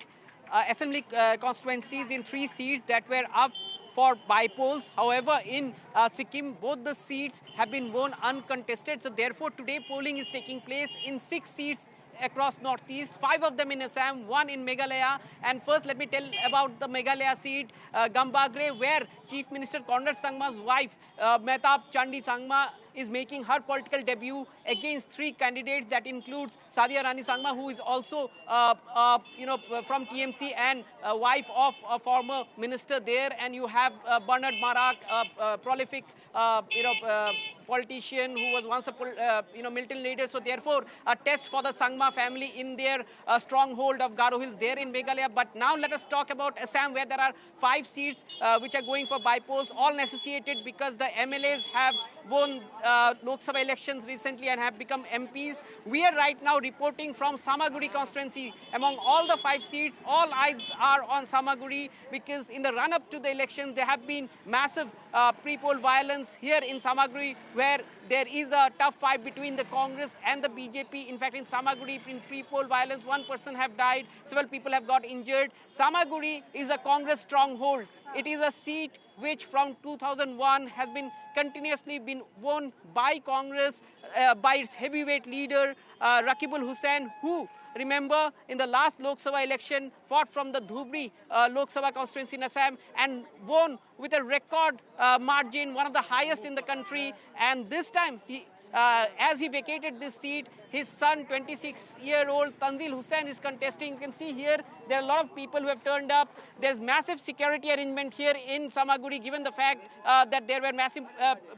[SPEAKER 9] assembly constituencies in 3 seats that were up for by-polls. However, in Sikkim, both the seats have been won uncontested. So therefore, today polling is taking place in 6 seats across northeast, 5 of them in Assam, 1 in Meghalaya. And first, let me tell about the Meghalaya seat, Gambagre, where Chief Minister Conrad Sangma's wife, Mehtab Chandi Sangma, is making her political debut against 3 candidates. That includes Sadia Rani Sangma, who is also, from TMC and wife of a former minister there. And you have Bernard Marak, a prolific, politician who was once a, militant leader. So therefore, a test for the Sangma family in their stronghold of Garo Hills there in Meghalaya. But now let us talk about Assam, where there are 5 seats which are going for by-polls, all necessitated because the MLAs have won Lok Sabha elections recently and have become MPs. We are right now reporting from Samaguri constituency. Among all the 5 seats, all eyes are on Samaguri because in the run-up to the elections, there have been massive pre-poll violence here in Samaguri, where there is a tough fight between the Congress and the BJP. In fact, in Samaguri, in pre-poll violence, 1 person have died, several people have got injured. Samaguri is a Congress stronghold. It is a seat which from 2001 has been continuously been won by Congress, by its heavyweight leader, Rakibul Hussain, who, remember, in the last Lok Sabha election, fought from the Dhubri Lok Sabha constituency in Assam and won with a record margin, one of the highest in the country. And this time, as he vacated this seat, his son, 26-year-old Tanzil Hussain, is contesting. You can see here, there are a lot of people who have turned up. There's massive security arrangement here in Samaguri, given the fact that there were massive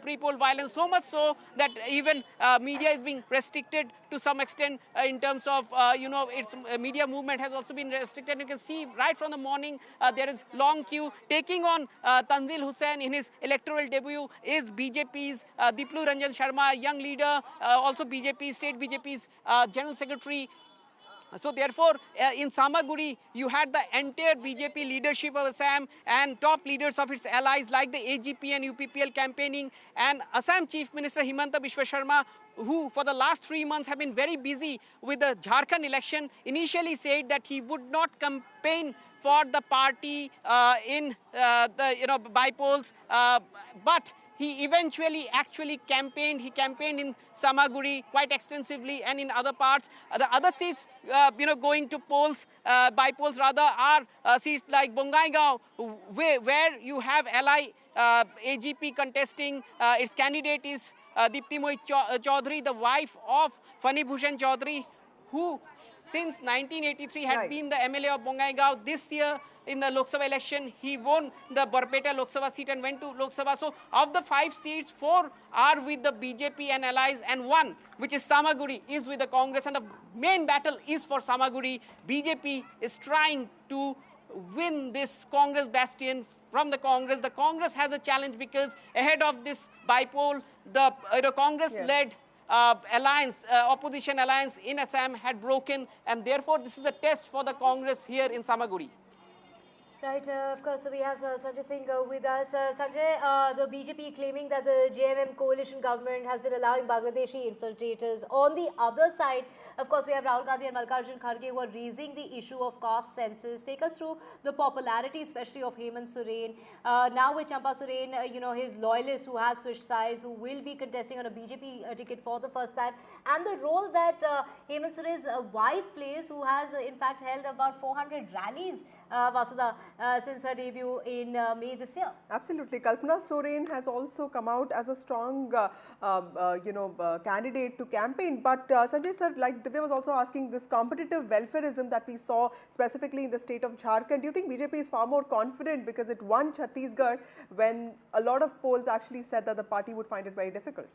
[SPEAKER 9] pre-poll violence, so much so that even media is being restricted to some extent in terms of, its media movement has also been restricted. You can see right from the morning, there is long queue. Taking on Tanzil Hussain in his electoral debut is BJP's Diplu Ranjan Sharma, a young leader, also BJP, state BJP's General Secretary. So therefore, in Samaguri, you had the entire BJP leadership of Assam and top leaders of its allies like the AGP and UPPL campaigning, and Assam Chief Minister Himanta Biswa Sharma, who for the last 3 months have been very busy with the Jharkhand election, initially said that he would not campaign for the party in the by-polls, but he eventually actually campaigned. He campaigned in Samaguri quite extensively and in other parts. The other seats, going to polls, by-polls rather, are seats like Bongaigaon, where you have ally AGP contesting. Its candidate is Dipti Mohi Chaudhary, the wife of Fani Bhushan Chaudhary, who since 1983 had been the MLA of Bongaigaon. This year, in the Lok Sabha election, he won the Barpeta Lok Sabha seat and went to Lok Sabha. So, of the 5 seats, 4 are with the BJP and allies, and 1, which is Samaguri, is with the Congress. And the main battle is for Samaguri. BJP is trying to win this Congress bastion from the Congress. The Congress has a challenge because ahead of this by-poll, the Congress-led opposition alliance in Assam had broken, and therefore this is a test for the Congress here in Samaguri.
[SPEAKER 8] Right, of course, so we have Sanjay Singh with us. Sanjay, the BJP claiming that the JMM coalition government has been allowing Bangladeshi infiltrators. On the other side, of course, we have Rahul Gandhi and Mallikarjun Kharge who are raising the issue of caste census. Take us through the popularity, especially of Hemant Soren. Now with Champa Soren, his loyalist who has switched sides, who will be contesting on a BJP ticket for the first time, and the role that Hemant Soren's wife plays, who has in fact held about 400 rallies, Vasudha, since her debut in May this year.
[SPEAKER 22] Absolutely. Kalpana Soren has also come out as a strong, candidate to campaign. But Sanjay sir, like Divya was also asking, this competitive welfareism that we saw specifically in the state of Jharkhand, do you think BJP is far more confident because it won Chhattisgarh when a lot of polls actually said that the party would find it very difficult?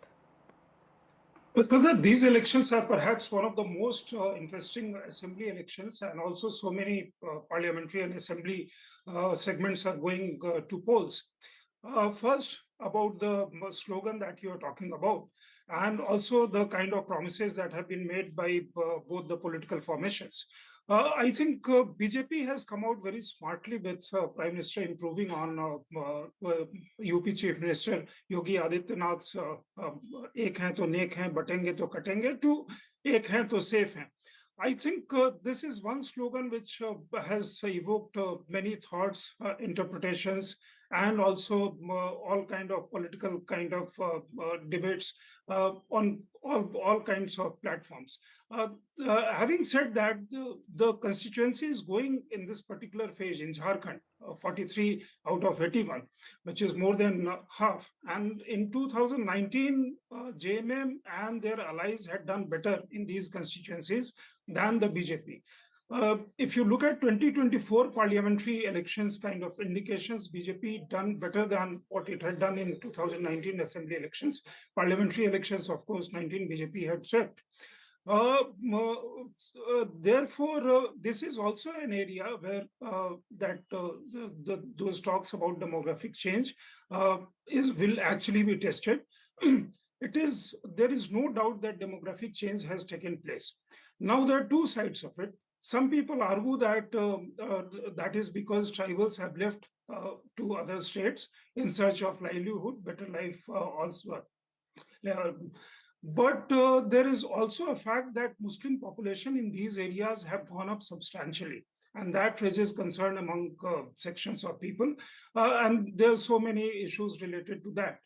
[SPEAKER 13] Because these elections are perhaps one of the most interesting assembly elections, and also so many parliamentary and assembly segments are going to polls. First, about the slogan that you are talking about, and also the kind of promises that have been made by both the political formations. I think BJP has come out very smartly with Prime Minister improving on UP Chief Minister Yogi Adityanath's "Ek hai to nek hai, batenge to katenge" to "Ek hai to safe hai." I think this is one slogan which has evoked many thoughts, interpretations, and also all kind of political kind of debates on all kinds of platforms. Having said that, the constituency is going in this particular phase in Jharkhand, 43 out of 81, which is more than half. And in 2019, JMM and their allies had done better in these constituencies than the BJP. If you look at 2024 parliamentary elections kind of indications, BJP done better than what it had done in 2019 assembly elections. Parliamentary elections, of course, 19 BJP had swept. Therefore, this is also an area where those talks about demographic change will actually be tested. There is no doubt that demographic change has taken place. Now, there are two sides of it. Some people argue that that is because tribals have left to other states in search of livelihood, better life elsewhere. But there is also a fact that Muslim population in these areas have gone up substantially. And that raises concern among sections of people. And there are so many issues related to that.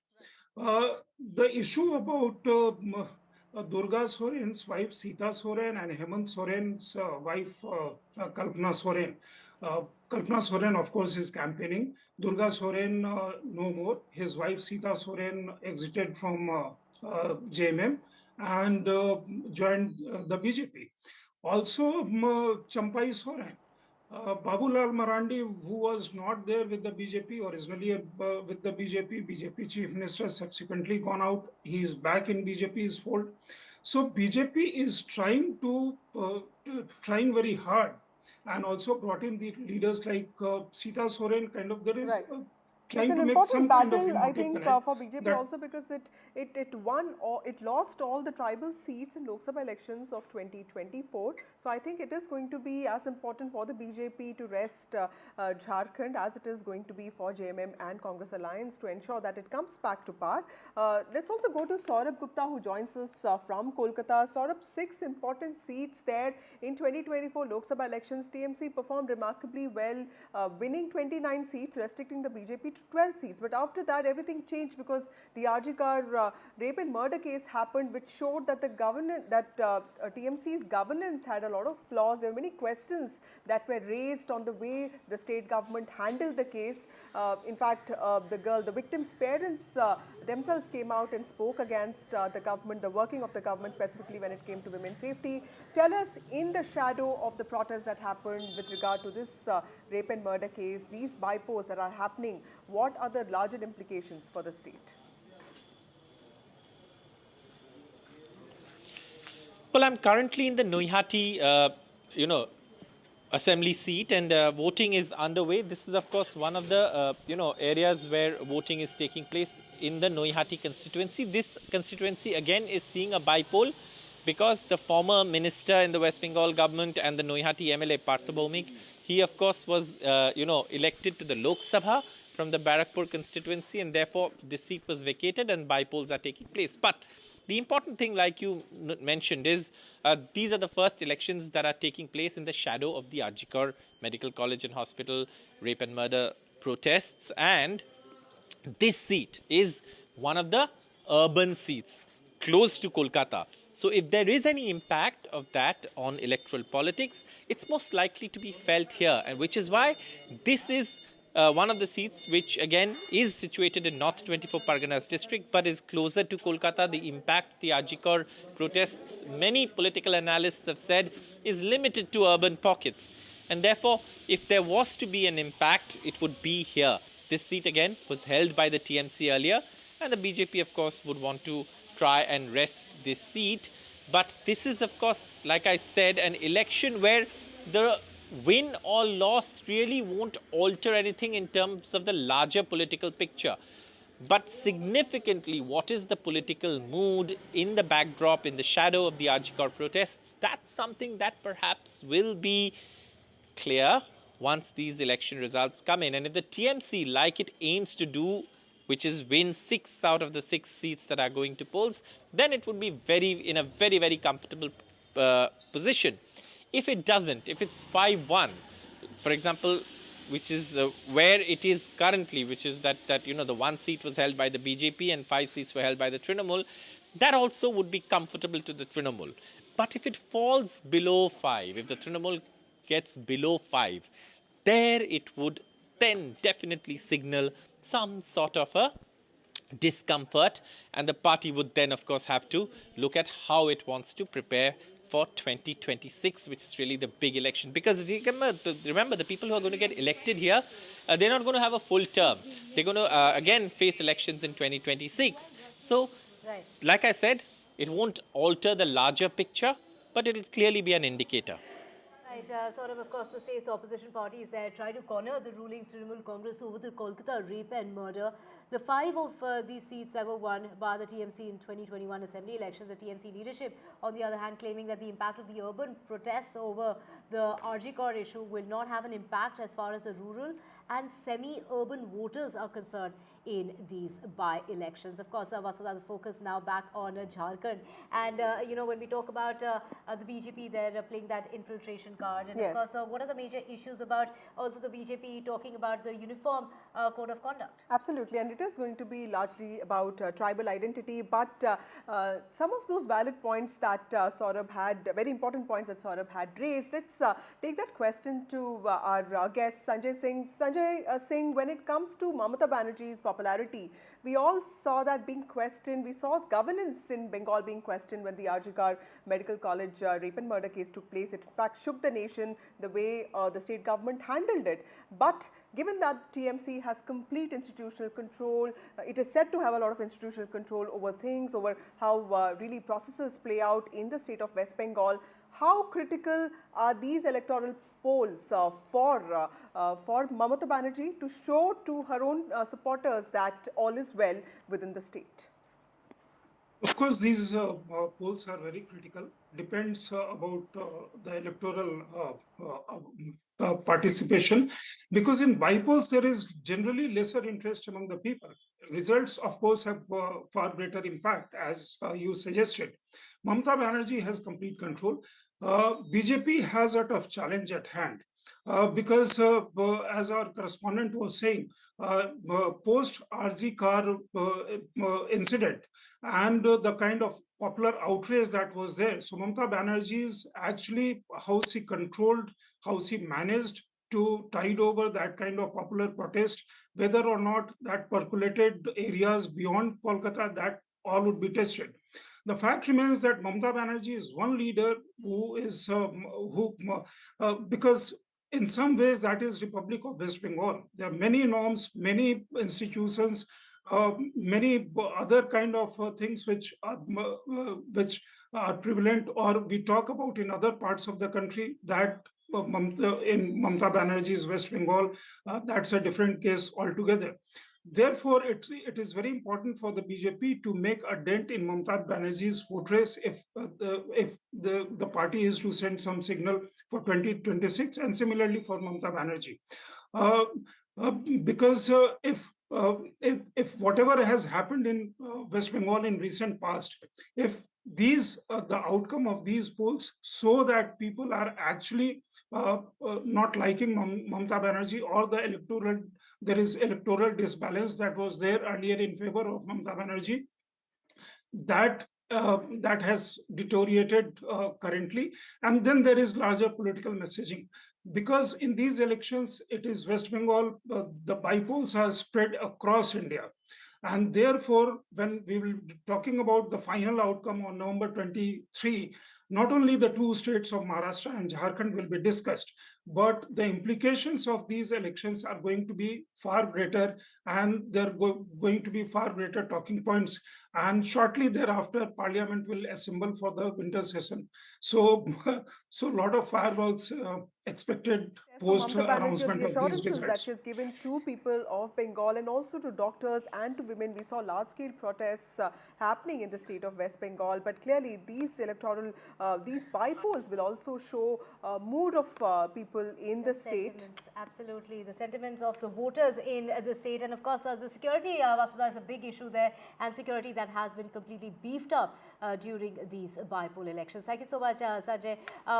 [SPEAKER 13] The issue about Durga Soren's wife Sita Soren and Hemant Soren's wife Kalpana Soren. Kalpana Soren, of course, is campaigning. Durga Soren, no more. His wife Sita Soren exited from JMM and joined the BJP. Also, Champai Soren. Babulal Marandi, who was not there with the BJP, originally with the BJP chief minister, subsequently gone out. He is back in BJP's fold. So BJP is trying very hard, and also brought in the leaders like Sita Soren. Kind of there is. Right. Trying to make some
[SPEAKER 22] battle,
[SPEAKER 13] kind of
[SPEAKER 22] I think, for BJP also because it lost all the tribal seats in Lok Sabha elections of 2024. So I think it is going to be as important for the BJP to wrest Jharkhand as it is going to be for JMM and Congress Alliance to ensure that it comes back to par. Let's also go to Saurabh Gupta, who joins us from Kolkata. Saurabh, 6 important seats there in 2024 Lok Sabha elections. TMC performed remarkably well, winning 29 seats, restricting the BJP to 12 seats. But after that, everything changed because the Arjikar rape and murder case happened, which showed that the TMC's governance had a lot of flaws. There were many questions that were raised on the way the state government handled the case. In fact, the victim's parents themselves came out and spoke against the government, the working of the government, specifically when it came to women's safety. Tell us, in the shadow of the protests that happened with regard to this rape and murder case, these bypolls that are happening, what are the larger implications for the state?
[SPEAKER 15] Well, I'm currently in the Noihati, assembly seat, and voting is underway. This is, of course, one of the, areas where voting is taking place in the Noihati constituency. This constituency, again, is seeing a bypoll because the former minister in the West Bengal government and the Noihati MLA, Partha Bhaumik, He, of course, was, elected to the Lok Sabha from the Barakpur constituency, and therefore this seat was vacated and by-polls are taking place. But the important thing, like you mentioned, is these are the first elections that are taking place in the shadow of the Arjikar Medical College and Hospital rape and murder protests. And this seat is one of the urban seats close to Kolkata. So if there is any impact of that on electoral politics, it's most likely to be felt here, and which is why this is one of the seats which again is situated in North 24 Parganas district but is closer to Kolkata. The impact the Arjikar protests, many political analysts have said, is limited to urban pockets, and therefore if there was to be an impact, it would be here. This seat again was held by the TMC earlier, and the BJP of course would want to try and wrest this seat. But this is of course, like I said, an election where the win or loss really won't alter anything in terms of the larger political picture. But significantly, what is the political mood in the backdrop, in the shadow of the Arjikar protests? That's something that perhaps will be clear once these election results come in. And if the TMC, like it aims to do, which is win 6 out of the 6 seats that are going to polls, then it would be in a very, very comfortable position. If it doesn't, if it's 5-1, for example, which is where it is currently, which is that the 1 seat was held by the BJP and 5 seats were held by the Trinamool, that also would be comfortable to the Trinamool. But if it falls below 5, if the Trinamool gets below 5, there it would then definitely signal some sort of a discomfort, and the party would then of course have to look at how it wants to prepare for 2026, which is really the big election. Because remember the people who are going to get elected here, they're not going to have a full term. They're going to again face elections in 2026. So, like I said, it won't alter the larger picture, but it will clearly be an indicator.
[SPEAKER 8] Right, of course, the state's opposition parties there try to corner the ruling Trinamool Congress over the Kolkata rape and murder. The 5 of these seats that were won by the TMC in 2021 assembly elections, the TMC leadership, on the other hand, claiming that the impact of the urban protests over the Arjikar issue will not have an impact as far as the rural and semi-urban voters are concerned in these by-elections. Of course, Vasudha, the focus now back on Jharkhand. And, when we talk about the BJP, they're playing that infiltration card. And
[SPEAKER 22] Yes.
[SPEAKER 8] of course, what are the major issues about also the BJP talking about the uniform code of conduct?
[SPEAKER 22] Absolutely, and it is going to be largely about tribal identity, but some of those valid points that Saurabh had, very important points that Saurabh had raised. Let's take that question to our guest, Sanjay Singh. Singh, when it comes to Mamata Banerjee's popularity, we all saw that being questioned. We saw governance in Bengal being questioned when the Arjikar Medical College rape and murder case took place. It in fact shook the nation the way the state government handled it. But given that TMC has complete institutional control, it is said to have a lot of institutional control over things, over how really processes play out in the state of West Bengal. How critical are these electoral polls for Mamata Banerjee to show to her own supporters that all is well within the state?
[SPEAKER 13] Of course, these polls are very critical. Depends about the electoral participation, because in by-polls there is generally lesser interest among the people. Results, of course, have far greater impact, as you suggested. Mamata Banerjee has complete control. BJP has a tough challenge at hand because, as our correspondent was saying, post Arjikar incident and the kind of popular outrage that was there. So Mamata Banerjee's actually how she controlled, how she managed to tide over that kind of popular protest, whether or not that percolated areas beyond Kolkata, that all would be tested. The fact remains that Mamata Banerjee is one leader who is, because in some ways that is Republic of West Bengal. There are many norms, many institutions, many other kind of things which are prevalent or we talk about in other parts of the country that in Mamata Banerjee's West Bengal, that's a different case altogether. Therefore, it is very important for the BJP to make a dent in Mamata Banerjee's fortress if the party is to send some signal for 2026, and similarly for Mamata Banerjee. Because if whatever has happened in West Bengal in recent past, if the outcome of these polls show that people are actually not liking Mamata Banerjee, or there is electoral disbalance that was there earlier in favor of Mamata Banerjee, that has deteriorated currently. And then there is larger political messaging, because in these elections, it is West Bengal, the bypolls are spread across India. And therefore, when we will be talking about the final outcome on November 23, not only the two states of Maharashtra and Jharkhand will be discussed, but the implications of these elections are going to be far greater, and there are going to be far greater talking points. And shortly thereafter, Parliament will assemble for the winter session. So a lot of fireworks expected post announcement of these results.
[SPEAKER 22] That she has given to people of Bengal and also to doctors and to women. We saw large-scale protests happening in the state of West Bengal, but clearly these these bypolls will also show mood of people in the state.
[SPEAKER 8] Absolutely, the sentiments of the voters in the state, and of course the security, Vasudha, is a big issue there, and security that has been completely beefed up during these bypoll elections. Thank you so much, Sanjay,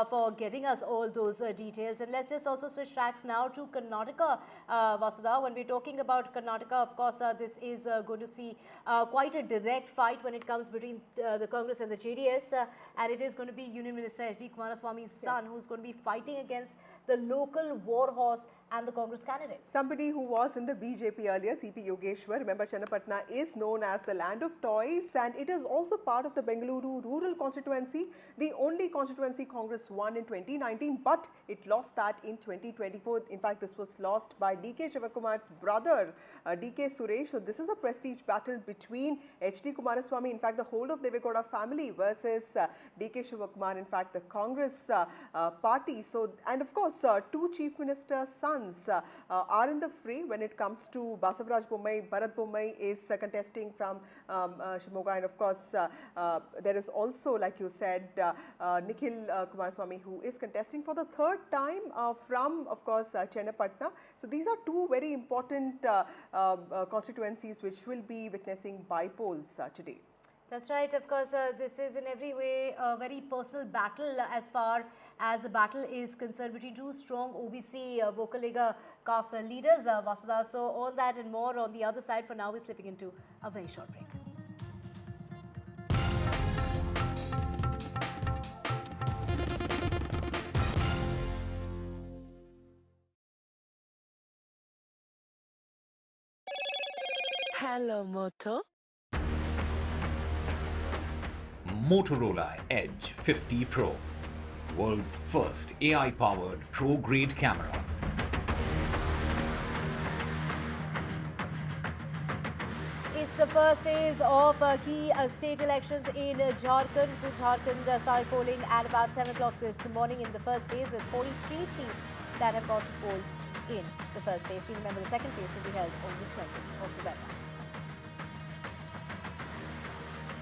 [SPEAKER 8] for getting us all those details. And let's just also switch tracks now to Karnataka, Vasudha. When we're talking about Karnataka, of course, this is going to see quite a direct fight when it comes between the Congress and the JDS, and it is going to be Union Minister H.D. Kumaraswamy's son who's going to be fighting against the local war horse and the Congress candidate.
[SPEAKER 22] Somebody who was in the BJP earlier, C.P. Yogeshwar. Remember, Channapatna is known as the land of toys, and it is also part of the Bengaluru rural constituency, the only constituency Congress won in 2019, but it lost that in 2024. In fact, this was lost by D.K. Shivakumar's brother, D.K. Suresh. So this is a prestige battle between H.D. Kumaraswamy, in fact, the whole of Devegowda family, versus D.K. Shivakumar, in fact, the Congress party. So, and of course, two chief ministers' sons are in the fray when it comes to Basavaraj Bommai. Bharat Bommai is contesting from Shimoga, and of course there is also, like you said, Nikhil Kumaraswamy, who is contesting for the third time from, of course, Chennapatna. So these are two very important constituencies which will be witnessing bypolls today.
[SPEAKER 8] That's right. Of course, this is in every way a very personal battle as far as the battle is concerned between two strong OBC Vokalega caste leaders, Vasudha. So all that and more on the other side. For now, we're slipping into a very short break.
[SPEAKER 2] Hello, Moto.
[SPEAKER 3] Motorola Edge 50 Pro, world's first AI-powered pro-grade camera.
[SPEAKER 8] It's the first phase of key state elections in Jharkhand. Jharkhand started polling at about 7 o'clock this morning in the first phase, with 43 seats that have got to polls in the first phase. Do remember, the second phase will be held on the 20th of November.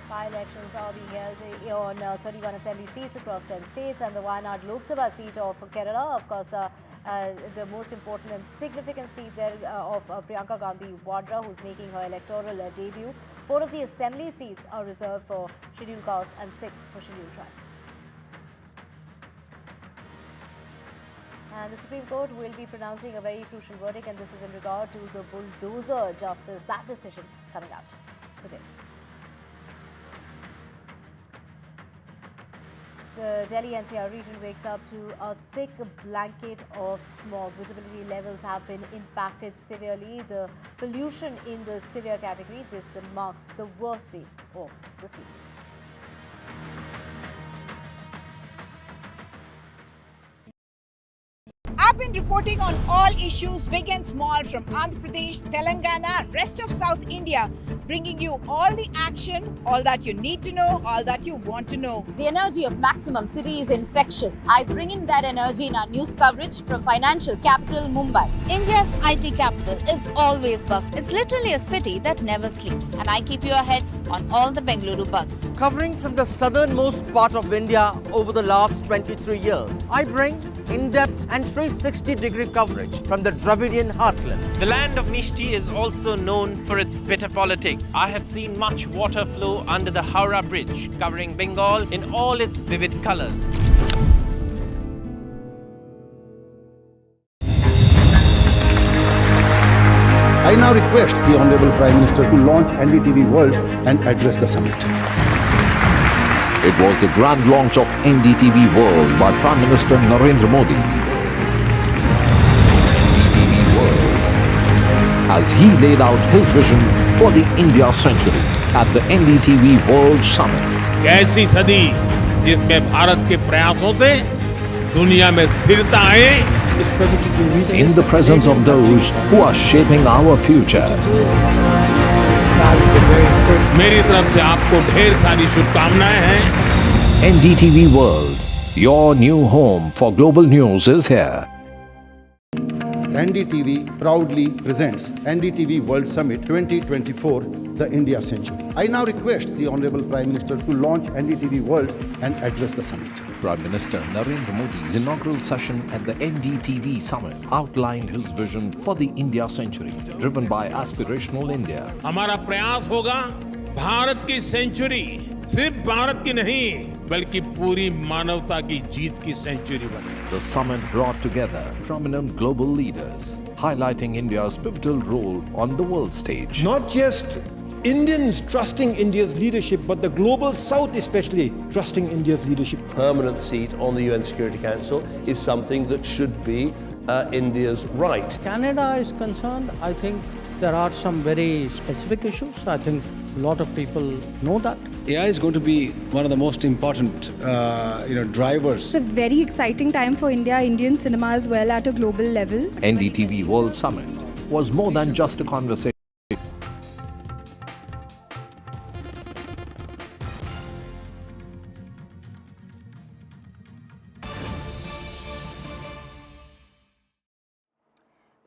[SPEAKER 8] By-elections are being held on 31 assembly seats across 10 states, and the Wayanad Lok Sabha seat of Kerala, of course, the most important and significant seat there of Priyanka Gandhi Vadra, who's making her electoral debut. 4 of the assembly seats are reserved for scheduled castes and 6 for scheduled tribes. And the Supreme Court will be pronouncing a very crucial verdict, and this is in regard to the Bulldozer Justice. That decision coming out today. The Delhi NCR region wakes up to a thick blanket of smog. Visibility levels have been impacted severely. The pollution in the severe category. This marks the worst day of the season.
[SPEAKER 7] अब have been reporting on all issues big and small from Andhra Pradesh, Telangana, rest of South India, bringing you all the action, all that you need to know, all that you want to know.
[SPEAKER 16] The energy of Maximum City is infectious. I bring in that energy in our news coverage from financial capital Mumbai.
[SPEAKER 19] India's IT capital is always buzz. It's literally a city that never sleeps. And I keep you ahead on all the Bengaluru buzz.
[SPEAKER 23] Covering from the southernmost part of India over the last 23 years, I bring in-depth and 360-degree coverage from the Dravidian heartland.
[SPEAKER 15] The land of Mishti is also known for its bitter politics. I have seen much water flow under the Howrah Bridge, covering Bengal in all its vivid colors.
[SPEAKER 25] I now request the Honorable Prime Minister to launch NDTV World and address the summit.
[SPEAKER 6] It was the grand launch of NDTV World by Prime Minister Narendra Modi. NDTV World, as he laid out his vision for the India century at the NDTV World Summit.
[SPEAKER 18] ऐसी सदी जिसमें भारत के प्रयासों से दुनिया में स्थिरता आए.
[SPEAKER 6] In the presence of those who are shaping our future.
[SPEAKER 18] मेरी तरफ से आपको ढेर सारी शुभकामनाएं हैं.
[SPEAKER 6] NDTV World, your new home for global news is here.
[SPEAKER 25] NDTV proudly presents NDTV World Summit 2024, the India Century. I now request the Honorable Prime Minister to launch NDTV World and address the summit.
[SPEAKER 6] Prime Minister Narendra Modi's inaugural session at the NDTV Summit outlined his vision for the India century, driven by aspirational India.
[SPEAKER 18] हमारा प्रयास होगा भारत की century सिर्फ भारत की नहीं बल्कि पूरी मानवता की जीत की सेंचुरी बने.
[SPEAKER 6] The summit brought together prominent global leaders, highlighting India's pivotal role on the world stage.
[SPEAKER 26] Not just Indians trusting India's leadership, but the global South especially trusting India's leadership.
[SPEAKER 27] Permanent seat on the UN Security Council is something that should be India's right.
[SPEAKER 14] Canada is concerned, I think there are some very specific issues. I think a lot of people know that.
[SPEAKER 28] AI is going to be one of the most important, drivers.
[SPEAKER 29] It's a very exciting time for India, Indian cinema as well at a global level.
[SPEAKER 6] NDTV World Summit was more than just a conversation.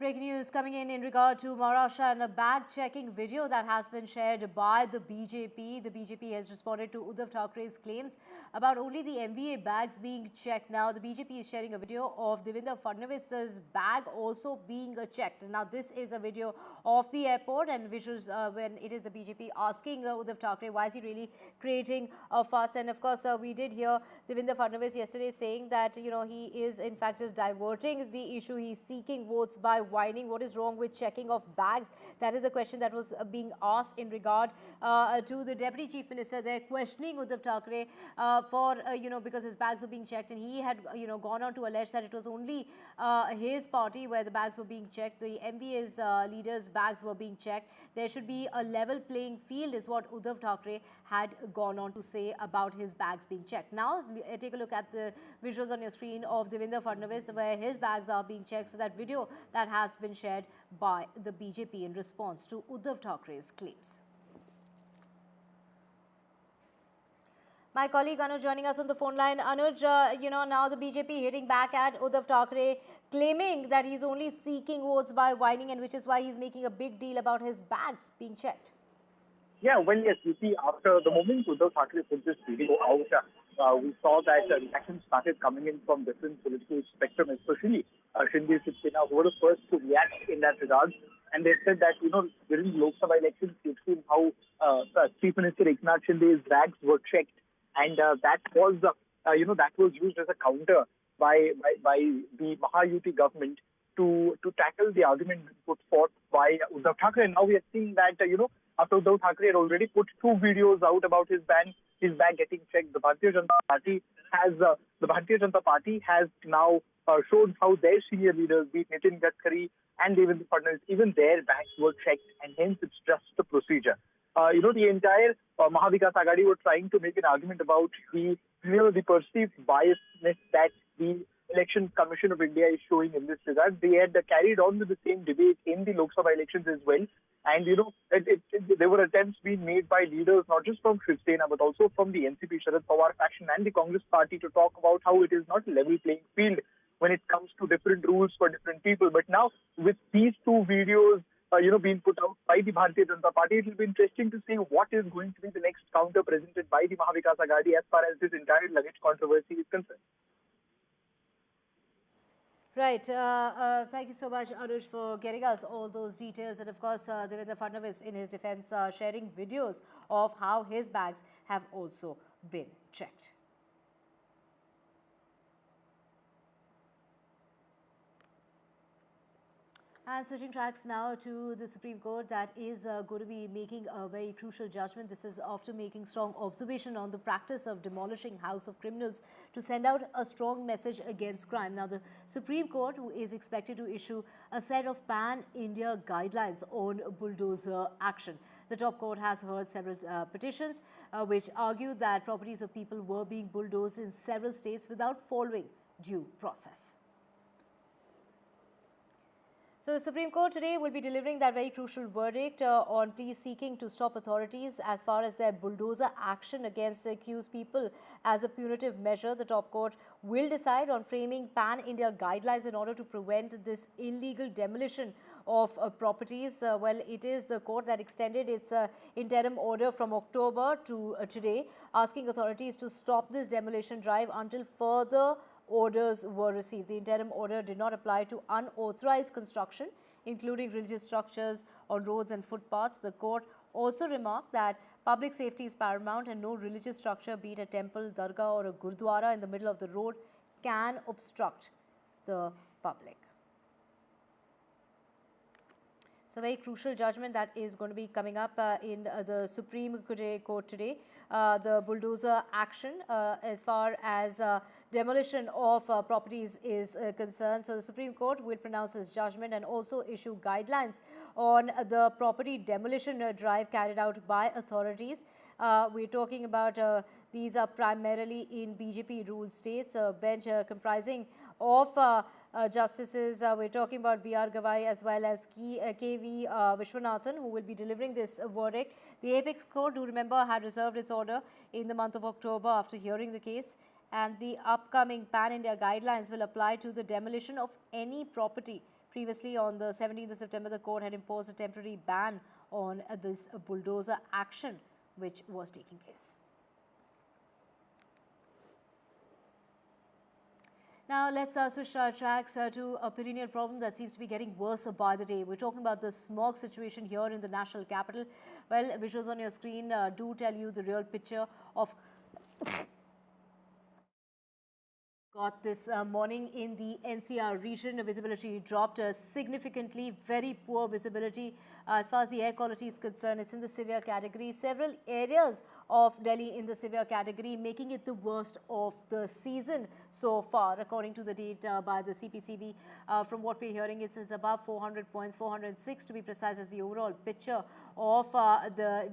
[SPEAKER 8] Breaking news coming in regard to Maharashtra and a bag-checking video that has been shared by the BJP. The BJP has responded to Uddhav Thackeray's claims about only the MBA bags being checked. Now, the BJP is sharing a video of Devendra Fadnavis's bag also being checked. Now, this is a video of the airport and visuals when it is the BJP asking Uddhav Thackeray why is he really creating a fuss. And of course, we did hear Devendra Fadnavis yesterday saying that, he is in fact just diverting the issue. He's seeking votes by whining. What is wrong with checking of bags? That is a question that was being asked in regard to the Deputy Chief Minister. They're questioning Uddhav Thackeray for, because his bags were being checked, and he had, gone on to allege that it was only his party where the bags were being checked. The MBA's leaders' bags were being checked. There should be a level playing field is what Uddhav Thackeray had gone on to say about his bags being checked. Now, take a look at the visuals on your screen of Devendra Fadnavis where his bags are being checked. So that video that has been shared by the BJP in response to Uddhav Thackeray's claims. My colleague Anuj joining us on the phone line. Anuj, now the BJP hitting back at Uddhav Thackeray, claiming that he's only seeking votes by whining, and which is why he's making a big deal about his bags being checked.
[SPEAKER 30] Yeah, well, yes, you see, after the moment Uddhav Thackeray put this video out, we saw that reactions started coming in from different political spectrum, especially Shinde Sivsena, who were the first to react in that regard. And they said that, during Lok Sabha elections, you've seen how Chief Minister Eknath Shinde's bags were checked. And that was used as a counter by the Mahayuti government to tackle the argument put forth by Uddhav Thackeray. And now we are seeing that, after Uddhav Thackeray had already put 2 videos out about his bag getting checked, the Bharatiya Janata Party has now shown how their senior leaders, be it Nitin Gadkari and Devendra Fadnavis, even their bags were checked, and hence it's just a procedure. The entire Mahavikas Aghadi were trying to make an argument about the perceived biasness that the Election Commission of India is showing in this regard. They had carried on with the same debate in the Lok Sabha elections as well. And, there were attempts being made by leaders, not just from Shiv Sena, but also from the NCP, Sharad Pawar faction and the Congress party, to talk about how it is not a level playing field when it comes to different rules for different people. But now, with these two videos, being put out by the Bharatiya Janata Party, it will be interesting to see what is going to be the next counter presented by the Mahavikas Aghadi as far as this entire luggage controversy is concerned.
[SPEAKER 8] Right. Thank you so much, Anuj, for getting us all those details. And of course, Devendra Fadnavis, in his defense, sharing videos of how his bags have also been checked. And switching tracks now to the Supreme Court, that is going to be making a very crucial judgment. This is after making strong observation on the practice of demolishing house of criminals to send out a strong message against crime. Now, the Supreme Court is expected to issue a set of pan-India guidelines on bulldozer action. The top court has heard several petitions which argue that properties of people were being bulldozed in several states without following due process. So the Supreme Court today will be delivering that very crucial verdict on pleas seeking to stop authorities as far as their bulldozer action against accused people as a punitive measure. The top court will decide on framing pan-India guidelines in order to prevent this illegal demolition of properties. Well, it is the court that extended its interim order from October to today, asking authorities to stop this demolition drive until further orders were received. The interim order did not apply to unauthorized construction, including religious structures on roads and footpaths. The court also remarked that public safety is paramount and no religious structure, be it a temple, dargah or a gurdwara in the middle of the road, can obstruct the public. So, very crucial judgment that is going to be coming up in the Supreme Court today. The bulldozer action as far as demolition of properties is concerned. So, the Supreme Court will pronounce its judgment and also issue guidelines on the property demolition drive carried out by authorities. We're talking about these are primarily in BJP ruled states, a bench comprising of justices. We're talking about B.R. Gavai as well as K.V. Vishwanathan, who will be delivering this verdict. The Apex Court, do remember, had reserved its order in the month of October after hearing the case. And the upcoming pan-India guidelines will apply to the demolition of any property. Previously, on the 17th of September, the court had imposed a temporary ban on this bulldozer action which was taking place. Now, let's switch our tracks to a perennial problem that seems to be getting worse by the day. We're talking about the smog situation here in the national capital. Well, visuals on your screen do tell you the real picture of got this morning in the NCR region. Visibility dropped significantly, very poor visibility as far as the air quality is concerned. It's in the severe category. Several areas of Delhi in the severe category, making it the worst of the season so far, according to the data by the CPCB. From what we're hearing, it's above 400 points, 406 to be precise, as the overall picture of the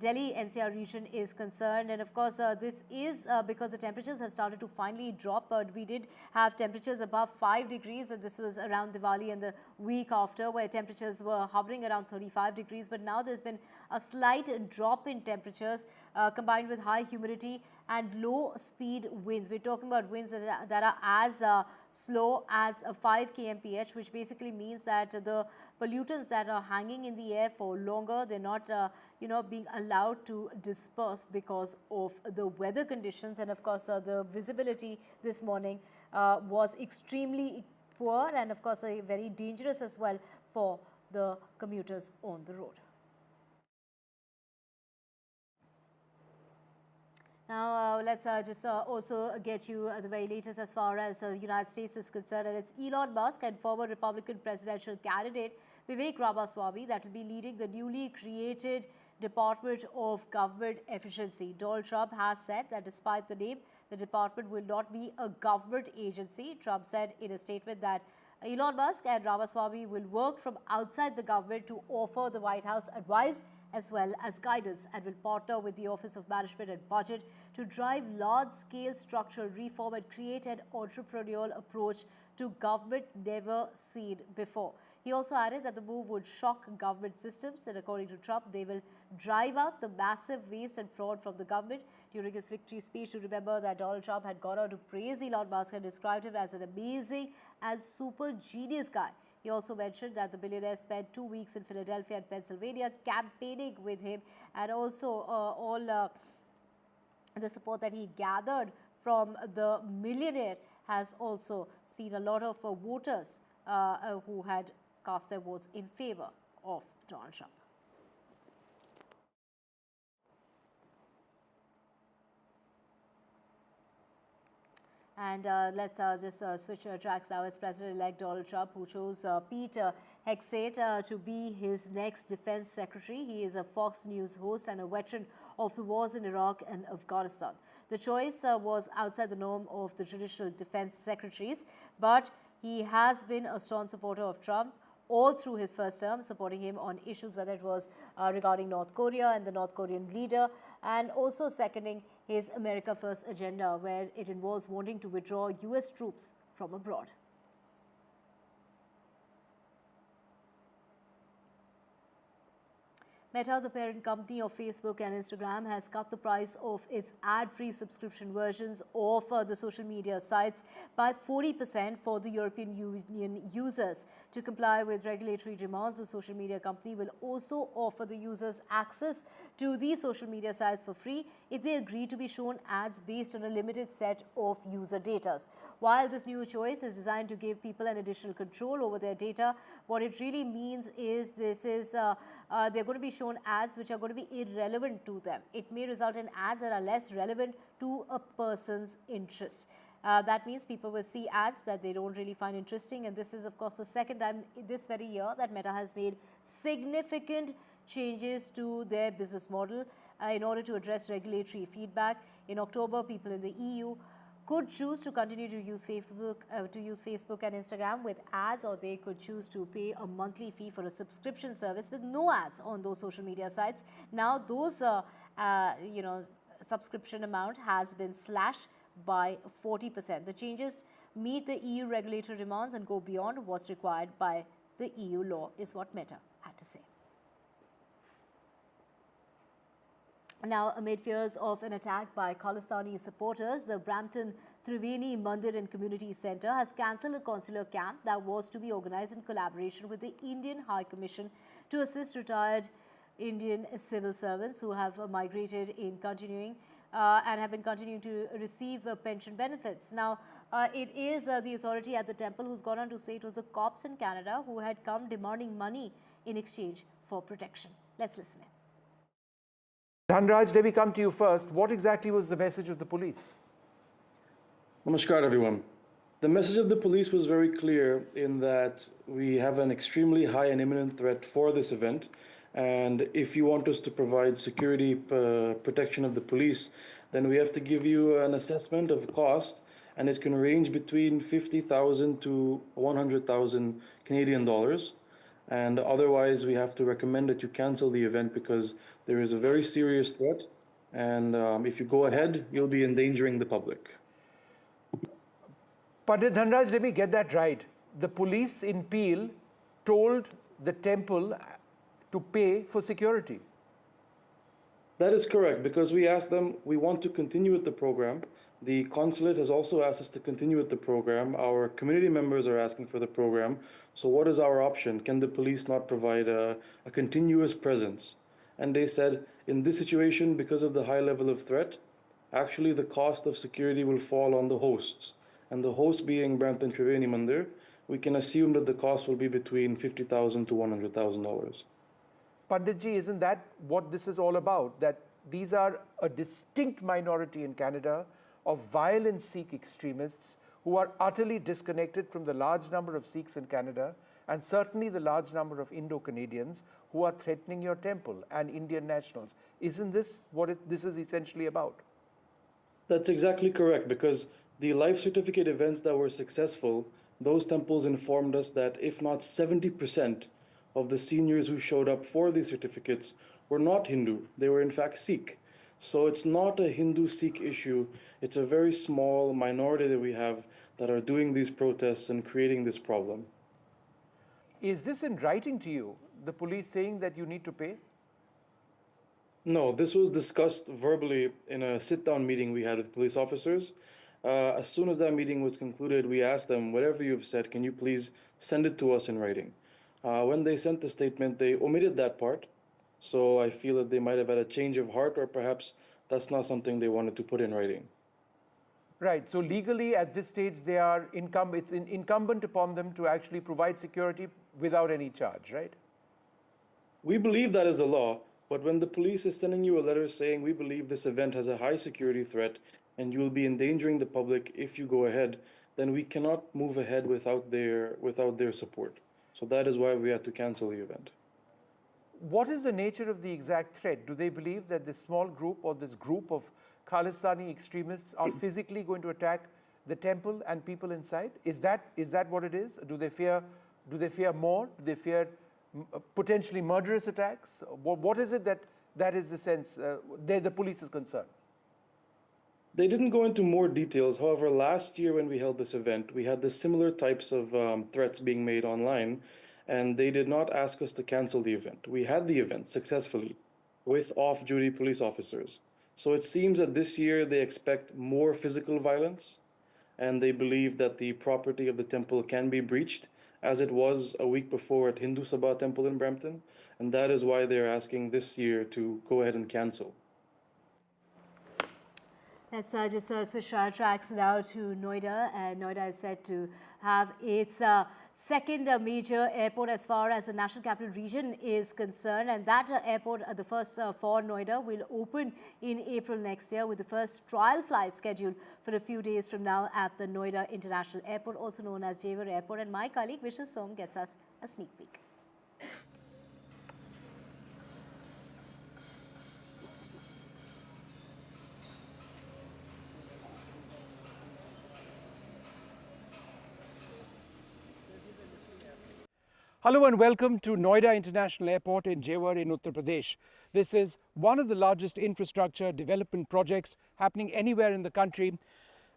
[SPEAKER 8] Delhi NCR region is concerned. And of course, this is because the temperatures have started to finally drop. We did have temperatures above 5 degrees. This was around Diwali and the week after, where temperatures were hovering around 35 degrees. But now there's been a slight drop in temperatures combined with high humidity and low speed winds. We're talking about winds that are as slow as 5 kmph, which basically means that the pollutants that are hanging in the air for longer, they're not being allowed to disperse because of the weather conditions. And of course, the visibility this morning was extremely poor and of course very dangerous as well for the commuters on the road. Now, let's just also get you the very latest as far as the United States is concerned. And it's Elon Musk and former Republican presidential candidate Vivek Ramaswamy that will be leading the newly created Department of Government Efficiency. Donald Trump has said that despite the name, the department will not be a government agency. Trump said in a statement that Elon Musk and Ramaswamy will work from outside the government to offer the White House advice as well as guidance, and will partner with the Office of Management and Budget to drive large-scale structural reform and create an entrepreneurial approach to government never seen before. He also added that the move would shock government systems, and according to Trump, they will drive out the massive waste and fraud from the government. During his victory speech, to remember that Donald Trump had gone on to praise Elon Musk and described him as an amazing and super genius guy. He also mentioned that the billionaire spent 2 weeks in Philadelphia and Pennsylvania campaigning with him, and also all the support that he gathered from the millionaire has also seen a lot of voters who had cast their votes in favor of Donald Trump. And let's just switch tracks now. As President-elect Donald Trump, who chose Pete Hegseth to be his next defense secretary. He is a Fox News host and a veteran of the wars in Iraq and Afghanistan. The choice was outside the norm of the traditional defense secretaries, but he has been a strong supporter of Trump all through his first term, supporting him on issues whether it was regarding North Korea and the North Korean leader, and also seconding his America First agenda, where it involves wanting to withdraw US troops from abroad. Meta, the parent company of Facebook and Instagram, has cut the price of its ad-free subscription versions of the social media sites by 40% for the European Union users. To comply with regulatory demands, the social media company will also offer the users access to these social media sites for free if they agree to be shown ads based on a limited set of user data. While this new choice is designed to give people an additional control over their data, what it really means is they're going to be shown ads which are going to be irrelevant to them. It may result in ads that are less relevant to a person's interest. That means people will see ads that they don't really find interesting, and this is of course the second time this very year that Meta has made significant changes to their business model in order to address regulatory feedback. In October, people in the EU could choose to continue to use Facebook and Instagram with ads, or they could choose to pay a monthly fee for a subscription service with no ads on those social media sites. Now, those subscription amount has been slashed by 40%. The changes meet the EU regulatory demands and go beyond what's required by the EU law, is what Meta had to say. Now, amid fears of an attack by Khalistani supporters, the Brampton Triveni Mandir and Community Centre has cancelled a consular camp that was to be organised in collaboration with the Indian High Commission to assist retired Indian civil servants who have migrated in continuing and have been continuing to receive pension benefits. Now, it is the authority at the temple who's gone on to say it was the cops in Canada who had come demanding money in exchange for protection. Let's listen in.
[SPEAKER 1] Dhanraj, let me come to you first. What exactly was the message of the police?
[SPEAKER 4] Namaskar, everyone. The message of the police was very clear in that we have an extremely high and imminent threat for this event. And if you want us to provide security protection of the police, then we have to give you an assessment of cost, and it can range between 50,000 to 100,000 Canadian dollars. And otherwise, we have to recommend that you cancel the event because there is a very serious threat. And if you go ahead, you'll be endangering the public.
[SPEAKER 1] Pandit Dhanraj, let me get that right. The police in Peel told the temple to pay for security.
[SPEAKER 4] That is correct, because we asked them, we want to continue with the program. The consulate has also asked us to continue with the program. Our community members are asking for the program. So what is our option? Can the police not provide a continuous presence? And they said, in this situation, because of the high level of threat, actually the cost of security will fall on the hosts. And the host being Brampton Triveni Mandir, we can assume that the cost will be between $50,000 to $100,000.
[SPEAKER 1] Panditji, isn't that what this is all about? That these are a distinct minority in Canada of violent Sikh extremists who are utterly disconnected from the large number of Sikhs in Canada and certainly the large number of Indo-Canadians who are threatening your temple and Indian nationals. Isn't this what this is essentially about?
[SPEAKER 4] That's exactly correct, because the life certificate events that were successful, those temples informed us that if not 70% of the seniors who showed up for these certificates were not Hindu. They were in fact Sikh. So it's not a Hindu-Sikh issue. It's a very small minority that we have that are doing these protests and creating this problem.
[SPEAKER 1] Is this in writing to you, the police saying that you need to pay?
[SPEAKER 4] No, this was discussed verbally in a sit-down meeting we had with police officers. As soon as that meeting was concluded, we asked them, whatever you've said, can you please send it to us in writing? When they sent the statement, they omitted that part. So I feel that they might have had a change of heart, or perhaps that's not something they wanted to put in writing.
[SPEAKER 1] Right. So legally, at this stage, it's incumbent upon them to actually provide security without any charge, right?
[SPEAKER 4] We believe that is the law, but when the police is sending you a letter saying we believe this event has a high security threat and you will be endangering the public if you go ahead, then we cannot move ahead without their support. So that is why we had to cancel the event.
[SPEAKER 1] What is the nature of the exact threat? Do they believe that this small group or this group of Khalistani extremists are physically going to attack the temple and people inside? Is that what it is? Do they fear more? Do they fear potentially murderous attacks? What is it that is the sense the police is concerned?
[SPEAKER 4] They didn't go into more details. However, last year when we held this event, we had the similar types of threats being made online, and they did not ask us to cancel the event. We had the event successfully with off-duty police officers. So it seems that this year they expect more physical violence, and they believe that the property of the temple can be breached, as it was a week before at Hindu Sabha Temple in Brampton, and that is why they're asking this year to go ahead and cancel.
[SPEAKER 8] Let's just switch our tracks now to Noida. Noida is said to have its second major airport as far as the National Capital Region is concerned, and that airport, the first for Noida, will open in April next year, with the first trial flight scheduled for a few days from now at the Noida International Airport, also known as Jewar Airport. And my colleague Vishnu Som gets us a sneak peek.
[SPEAKER 1] Hello and welcome to Noida International Airport in Jewar in Uttar Pradesh. This is one of the largest infrastructure development projects happening anywhere in the country.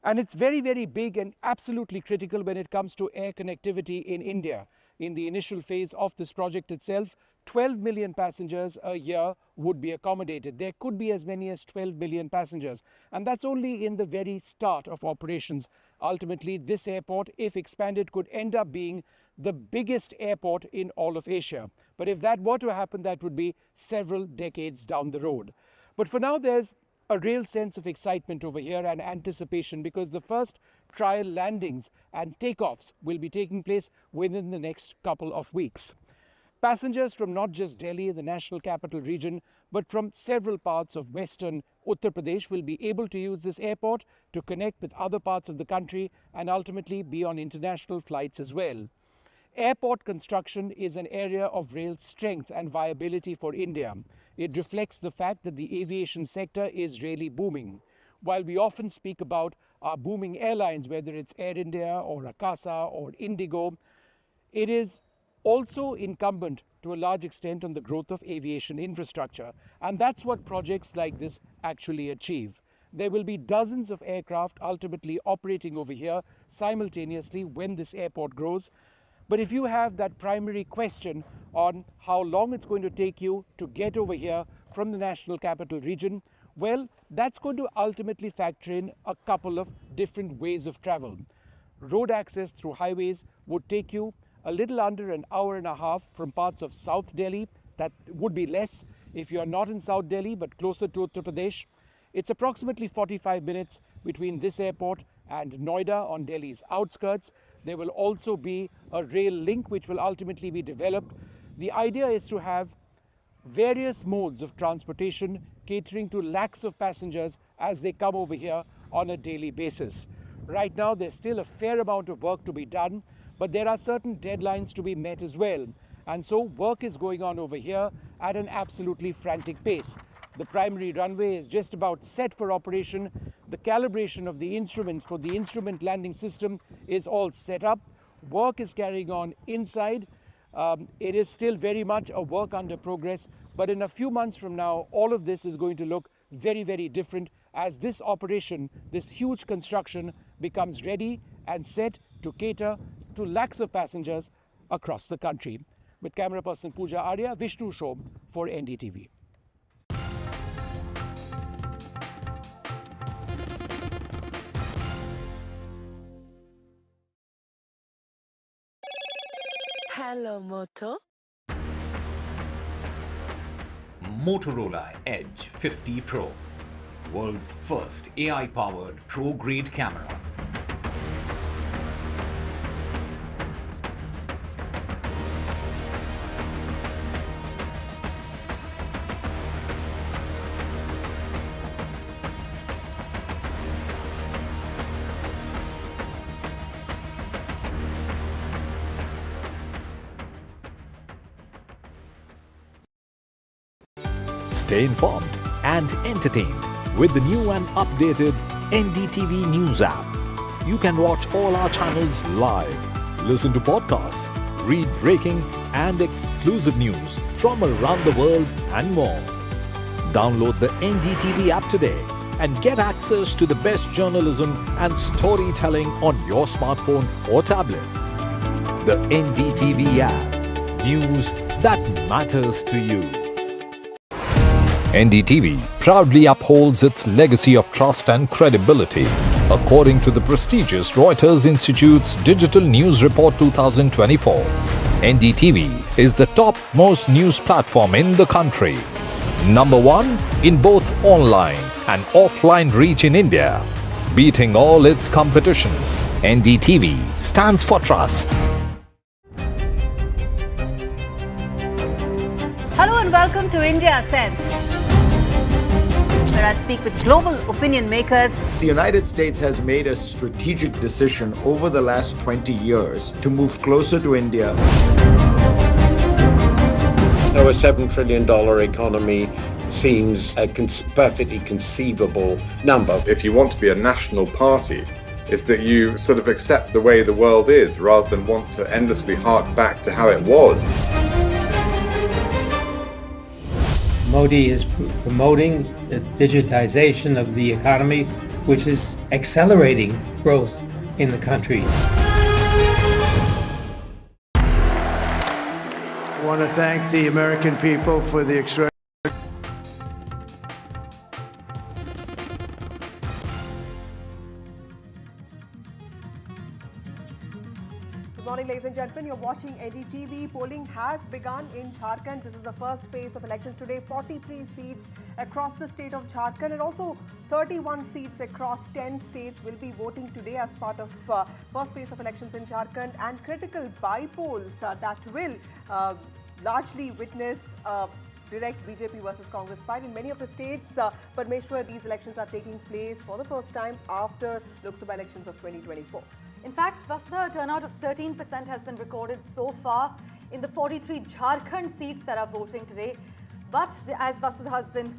[SPEAKER 1] And it's very, very big and absolutely critical when it comes to air connectivity in India. In the initial phase of this project itself, 12 million passengers a year would be accommodated. There could be as many as 12 million passengers. And that's only in the very start of operations. Ultimately, this airport, if expanded, could end up being the biggest airport in all of Asia. But if that were to happen, that would be several decades down the road. But for now, there's a real sense of excitement over here and anticipation, because the first trial landings and takeoffs will be taking place within the next couple of weeks. Passengers from not just Delhi, the National Capital Region, but from several parts of western Uttar Pradesh will be able to use this airport to connect with other parts of the country and ultimately be on international flights as well. Airport construction is an area of real strength and viability for India. It reflects the fact that the aviation sector is really booming. While we often speak about our booming airlines, whether it's Air India or Akasa or Indigo, it is also incumbent to a large extent on the growth of aviation infrastructure. And that's what projects like this actually achieve. There will be dozens of aircraft ultimately operating over here simultaneously when this airport grows. But if you have that primary question on how long it's going to take you to get over here from the National Capital Region, well, that's going to ultimately factor in a couple of different ways of travel. Road access through highways would take you a little under an hour and a half from parts of South Delhi. That would be less if you are not in South Delhi but closer to Uttar Pradesh. It's approximately 45 minutes between this airport and Noida on Delhi's outskirts. There will also be a rail link which will ultimately be developed. The idea is to have various modes of transportation catering to lakhs of passengers as they come over here on a daily basis. Right now, there's still a fair amount of work to be done, but there are certain deadlines to be met as well. And so work is going on over here at an absolutely frantic pace. The primary runway is just about set for operation. The calibration of the instruments for the instrument landing system is all set up. Work is carrying on inside. It is still very much a work under progress But in a few months from now, all of this is going to look very, very different as this operation, this huge construction, becomes ready and set to cater to lakhs of passengers across the country. With camera person Pooja Arya, Vishnu Shom for NDTV.
[SPEAKER 2] Hello, Moto.
[SPEAKER 3] Motorola Edge 50 Pro, world's first AI-powered pro-grade camera.
[SPEAKER 6] Stay informed and entertained with the new and updated NDTV News app. You can watch all our channels live, listen to podcasts, read breaking and exclusive news from around the world and more. Download the NDTV app today and get access to the best journalism and storytelling on your smartphone or tablet. The NDTV app. News that matters to you. NDTV proudly upholds its legacy of trust and credibility. According to the prestigious Reuters Institute's Digital News Report 2024, NDTV is the top-most news platform in the country. Number 1 in both online and offline reach in India. Beating all its competition, NDTV stands for trust.
[SPEAKER 5] Hello and welcome to India Sense, where I speak with global opinion makers.
[SPEAKER 9] The United States has made a strategic decision over the last 20 years to move closer to India.
[SPEAKER 10] Now, a $7 trillion economy seems a perfectly conceivable number.
[SPEAKER 11] If you want to be a national party, it's that you sort of accept the way the world is rather than want to endlessly hark back to how it was.
[SPEAKER 12] Modi is promoting the digitization of the economy, which is accelerating growth in the country.
[SPEAKER 13] I want to thank the American people for the extraordinary.
[SPEAKER 22] Good morning, ladies and gentlemen. You're watching NDTV. Polling has begun in Jharkhand. This is the first phase of elections today. 43 seats across the state of Jharkhand and also 31 seats across 10 states will be voting today as part of first phase of elections in Jharkhand, and critical by-polls that will largely witness direct BJP versus Congress fight in many of the states. Parmeshwar, these elections are taking place for the first time after Lok Sabha elections of 2024.
[SPEAKER 17] In fact, Vasudha, a turnout of 13% has been recorded so far in the 43 Jharkhand seats that are voting today. But as Vasudha has been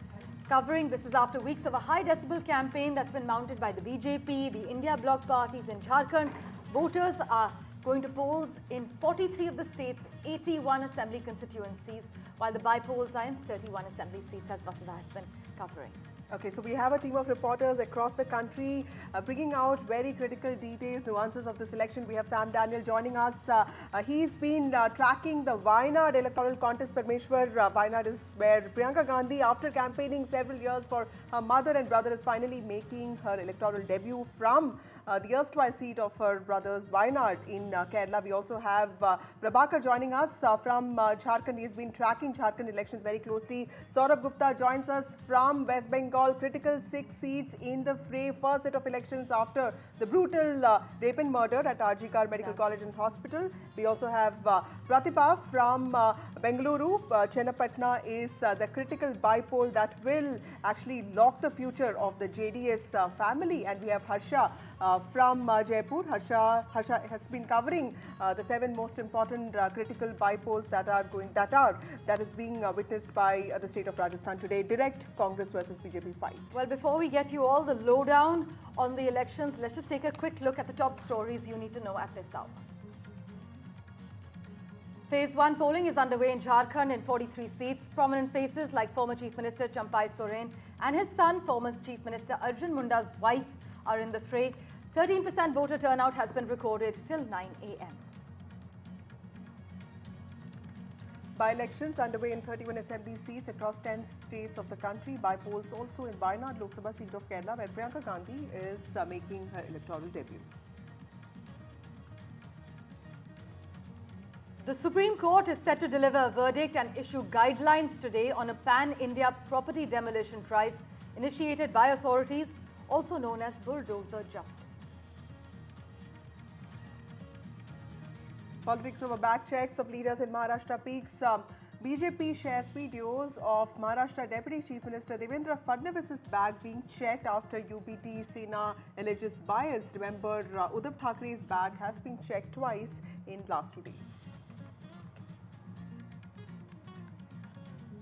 [SPEAKER 17] covering, this is after weeks of a high decibel campaign that's been mounted by the BJP, the India bloc parties in Jharkhand. Voters are going to polls in 43 of the state's 81 assembly constituencies, while the by-polls are in 31 assembly seats, as Vasudha has been covering.
[SPEAKER 22] Okay, so we have a team of reporters across the country bringing out very critical details, nuances of this election. We have Sam Daniel joining us. He's been tracking the Wayanad electoral contest. Parmeshwar, Wayanad is where Priyanka Gandhi, after campaigning several years for her mother and brother, is finally making her electoral debut from the erstwhile seat of her brothers Wayanad in Kerala. We also have Prabhakar joining us from Jharkhand. He's been tracking Jharkhand elections very closely. Saurabh Gupta joins us from West Bengal. Critical 6 seats in the fray. First set of elections after the brutal rape and murder at Archbishop Medical College and Hospital. We also have Pratibha from Bengaluru. Chennapatna is the critical by-poll that will actually lock the future of the JDS family. And we have Harsha from Jaipur. Harsha has been covering the 7 most important critical by-polls that is being witnessed by the state of Rajasthan today. Direct Congress versus BJP fight.
[SPEAKER 17] Well, before we get you all the lowdown on the elections, let's just take a quick look at the top stories you need to know at this hour. Phase 1 polling is underway in Jharkhand in 43 seats. Prominent faces like former Chief Minister Champai Soren and his son, former Chief Minister Arjun Munda's wife, are in the fray. 13% voter turnout has been recorded till 9 a.m.
[SPEAKER 22] By-elections underway in 31 assembly seats across 10 states of the country. By polls also in Wayanad Lok Sabha seat of Kerala, where Priyanka Gandhi is making her electoral debut.
[SPEAKER 17] The Supreme Court is set to deliver a verdict and issue guidelines today on a pan-India property demolition drive initiated by authorities, also known as Bulldozer Justice.
[SPEAKER 22] Politics over bag checks of leaders in Maharashtra peaks. BJP shares videos of Maharashtra Deputy Chief Minister Devendra Fadnavis's bag being checked after UBT Sena alleges bias. Remember, Uddhav Thackeray's bag has been checked twice in last 2 days.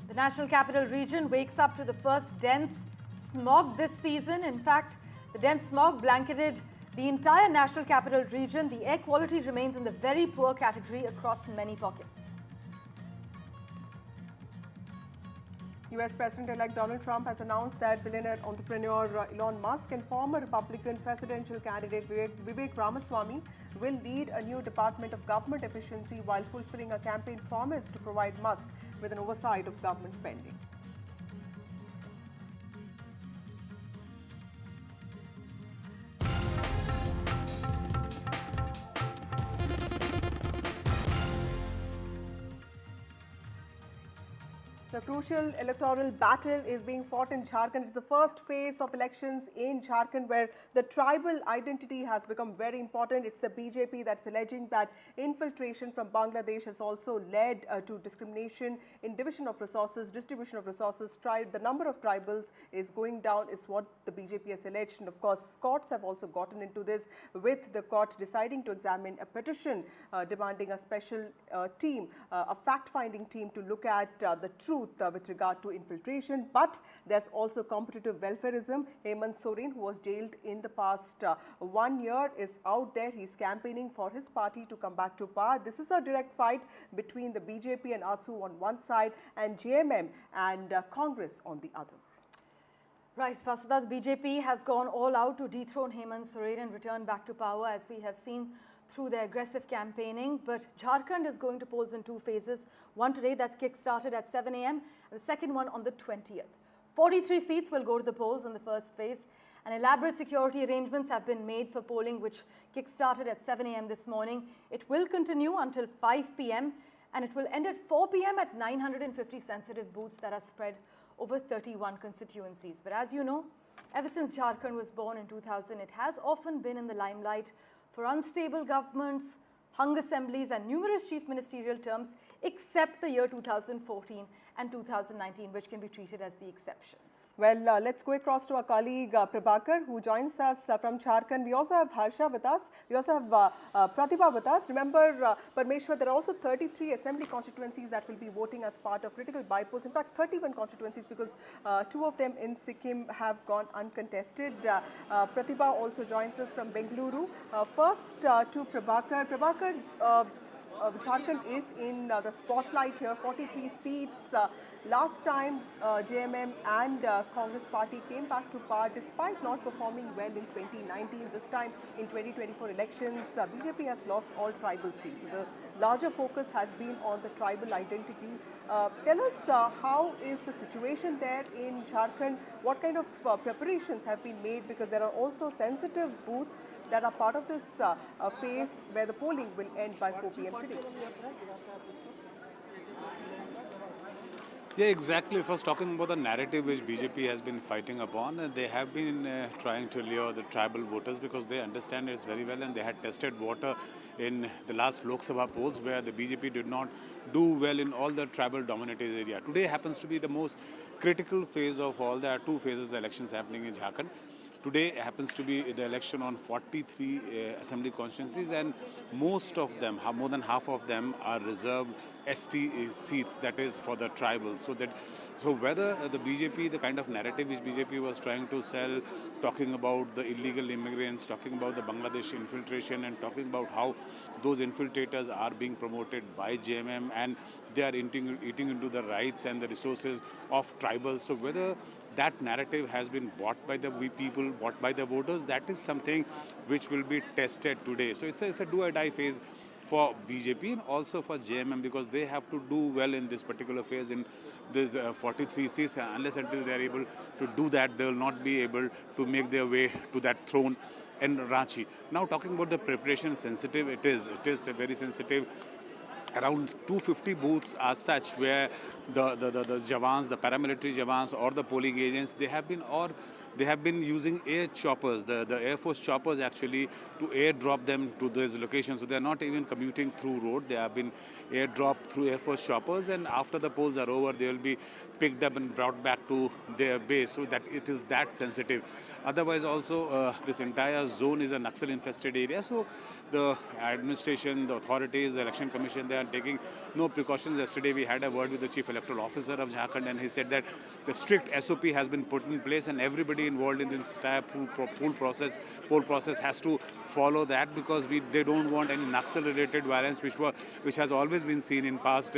[SPEAKER 17] The National Capital Region wakes up to the first dense smog this season. In fact, the dense smog blanketed the entire National Capital Region. The air quality remains in the very poor category across many pockets.
[SPEAKER 22] US President-elect Donald Trump has announced that billionaire entrepreneur Elon Musk and former Republican presidential candidate Vivek Ramaswamy will lead a new Department of Government Efficiency while fulfilling a campaign promise to provide Musk with an oversight of government spending. The crucial electoral battle is being fought in Jharkhand. It's the first phase of elections in Jharkhand where the tribal identity has become very important. It's the BJP that's alleging that infiltration from Bangladesh has also led to discrimination in division of resources, distribution of resources. The number of tribals is going down is what the BJP has alleged. And of course, courts have also gotten into this, with the court deciding to examine a petition demanding a special team, a fact-finding team to look at the truth with regard to infiltration. But there's also competitive welfareism. Hemant Soren, who was jailed in the past 1 year, is out there. He's campaigning for his party to come back to power. This is a direct fight between the BJP and ATSU on one side and JMM and Congress on the other.
[SPEAKER 17] Right, Vasudha, the BJP has gone all out to dethrone Hemant Soren and return back to power, as we have seen through their aggressive campaigning. But Jharkhand is going to polls in 2 phases. One today that's kick-started at 7 a.m. and the second one on the 20th. 43 seats will go to the polls in the first phase. And elaborate security arrangements have been made for polling, which kick-started at 7 a.m. this morning. It will continue until 5 p.m. and it will end at 4 p.m. at 950 sensitive booths that are spread over 31 constituencies. But as you know, ever since Jharkhand was born in 2000, it has often been in the limelight for unstable governments, hung assemblies and numerous chief ministerial terms, except the year 2014 and 2019, which can be treated as the exceptions.
[SPEAKER 22] Well, let's go across to our colleague Prabhakar, who joins us from Jharkhand. We also have Harsha with us. We also have Pratibha with us. Remember, Parmeshwar, there are also 33 assembly constituencies that will be voting as part of critical bypolls. In fact, 31 constituencies, because 2 of them in Sikkim have gone uncontested. Pratibha also joins us from Bengaluru. First to Prabhakar. Prabhakar, Jharkhand is in the spotlight here, 43 seats. Last time, JMM and Congress party came back to power despite not performing well in 2019. This time in 2024 elections, BJP has lost all tribal seats. So the larger focus has been on the tribal identity. Tell us how is the situation there in Jharkhand? What kind of preparations have been made? Because there are also sensitive booths that are part of this phase where the polling will end by 4 p.m. today.
[SPEAKER 7] Yeah, exactly. First, talking about the narrative which BJP has been fighting upon, they have been trying to lure the tribal voters because they understand it very well, and they had tested water in the last Lok Sabha polls where the BJP did not do well in all the tribal dominated area. Today happens to be the most critical phase of all. There are 2 phases of elections happening in Jharkhand. Today happens to be the election on 43 assembly constituencies, and most of them, more than half of them, are reserved ST seats, that is for the tribals. So whether the BJP, the kind of narrative which BJP was trying to sell, talking about the illegal immigrants, talking about the Bangladeshi infiltration, and talking about how those infiltrators are being promoted by JMM and they are eating into the rights and the resources of tribals. So whether that narrative has been bought by the people, bought by the voters, that is something which will be tested today. So it's a do or die phase for BJP and also for JMM, because they have to do well in this particular phase in this 43 seats. Unless until they are able to do that, they will not be able to make their way to that throne in Ranchi. Now talking about the preparation, sensitive, it is very sensitive. Around 250 booths are such where the Jawans, the paramilitary Jawans or the polling agents, they have been using air choppers, the Air Force choppers actually, to airdrop them to those locations. So they are not even commuting through road. They have been airdropped through Air Force choppers, and after the polls are over, they will be picked up and brought back to their base, so that it is that sensitive. Otherwise also, this entire zone is a Naxal infested area, so the administration, the authorities, the election commission, they are taking no precautions. Yesterday we had a word with the chief electoral officer of Jharkhand, and he said that the strict SOP has been put in place and everybody involved in this entire poll process has to follow that, because they don't want any Naxal related violence which has always been seen in past,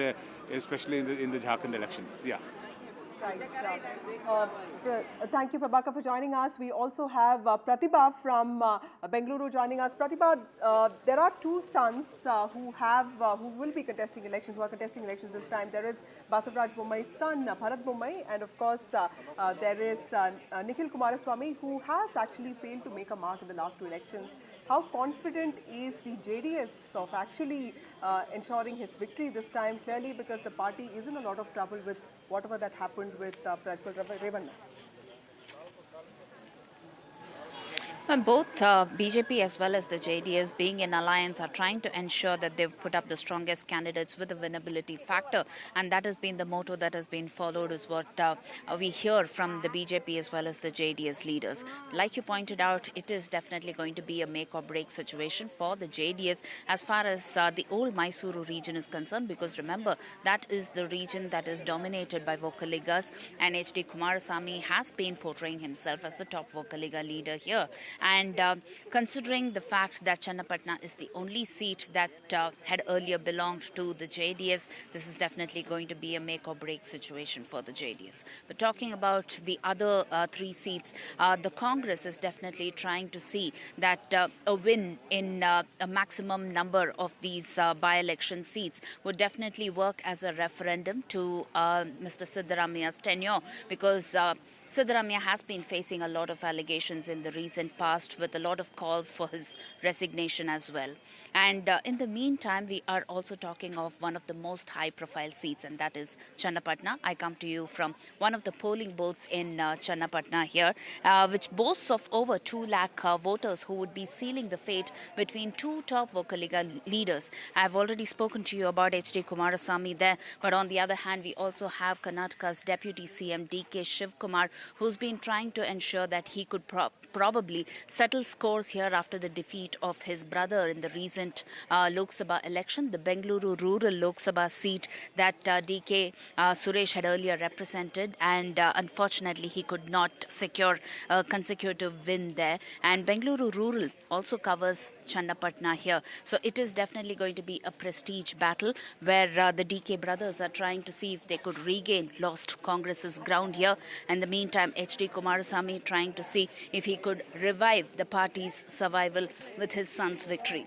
[SPEAKER 7] especially in the Jharkhand elections. Yeah.
[SPEAKER 22] Right. Thank you, Prabhakar, for joining us. We also have Pratibha from Bengaluru joining us. Pratibha, there are two sons who will be contesting elections, this time. There is Basavaraj Bommai's son, Bharat Bommai, and of course, there is Nikhil Kumaraswamy, who has actually failed to make a mark in the last two elections. How confident is the JDS of actually ensuring his victory this time? Clearly, because the party is in a lot of trouble with whatever that happened with Prajwal Revanna.
[SPEAKER 15] Both BJP as well as the JDS, being in alliance, are trying to ensure that they've put up the strongest candidates with the winnability factor, and that has been the motto that has been followed, is what we hear from the BJP as well as the JDS leaders. Like you pointed out, it is definitely going to be a make or break situation for the JDS as far as the old Mysuru region is concerned, because remember, that is the region that is dominated by Vocaligas, and H.D. Kumarasamy has been portraying himself as the top Vocaliga leader here. And considering the fact that Channapatna is the only seat that had earlier belonged to the JDS, this is definitely going to be a make or break situation for the JDS. But talking about the other three seats, the Congress is definitely trying to see that a win in a maximum number of these by-election seats would definitely work as a referendum to Mr. Siddaramaia's tenure, because Siddaramaiah has been facing a lot of allegations in the recent past, with a lot of calls for his resignation as well. And in the meantime, we are also talking of one of the most high-profile seats, and that is Channapatna. I come to you from one of the polling booths in Channapatna here, which boasts of over 2 lakh voters who would be sealing the fate between two top Vocaliga leaders. I've already spoken to you about H.D. Kumarasamy there, but on the other hand, we also have Karnataka's Deputy CM D.K. Shivkumar, who's been trying to ensure that he could probably settle scores here after the defeat of his brother in the recent Lok Sabha election, the Bengaluru rural Lok Sabha seat that D.K. Suresh had earlier represented, and unfortunately he could not secure a consecutive win there. And Bengaluru rural also covers Channapatna here. So it is definitely going to be a prestige battle where the DK brothers are trying to see if they could regain lost Congress's ground here. In the meantime, H.D. Kumarasamy trying to see if he could revive the party's survival with his son's victory.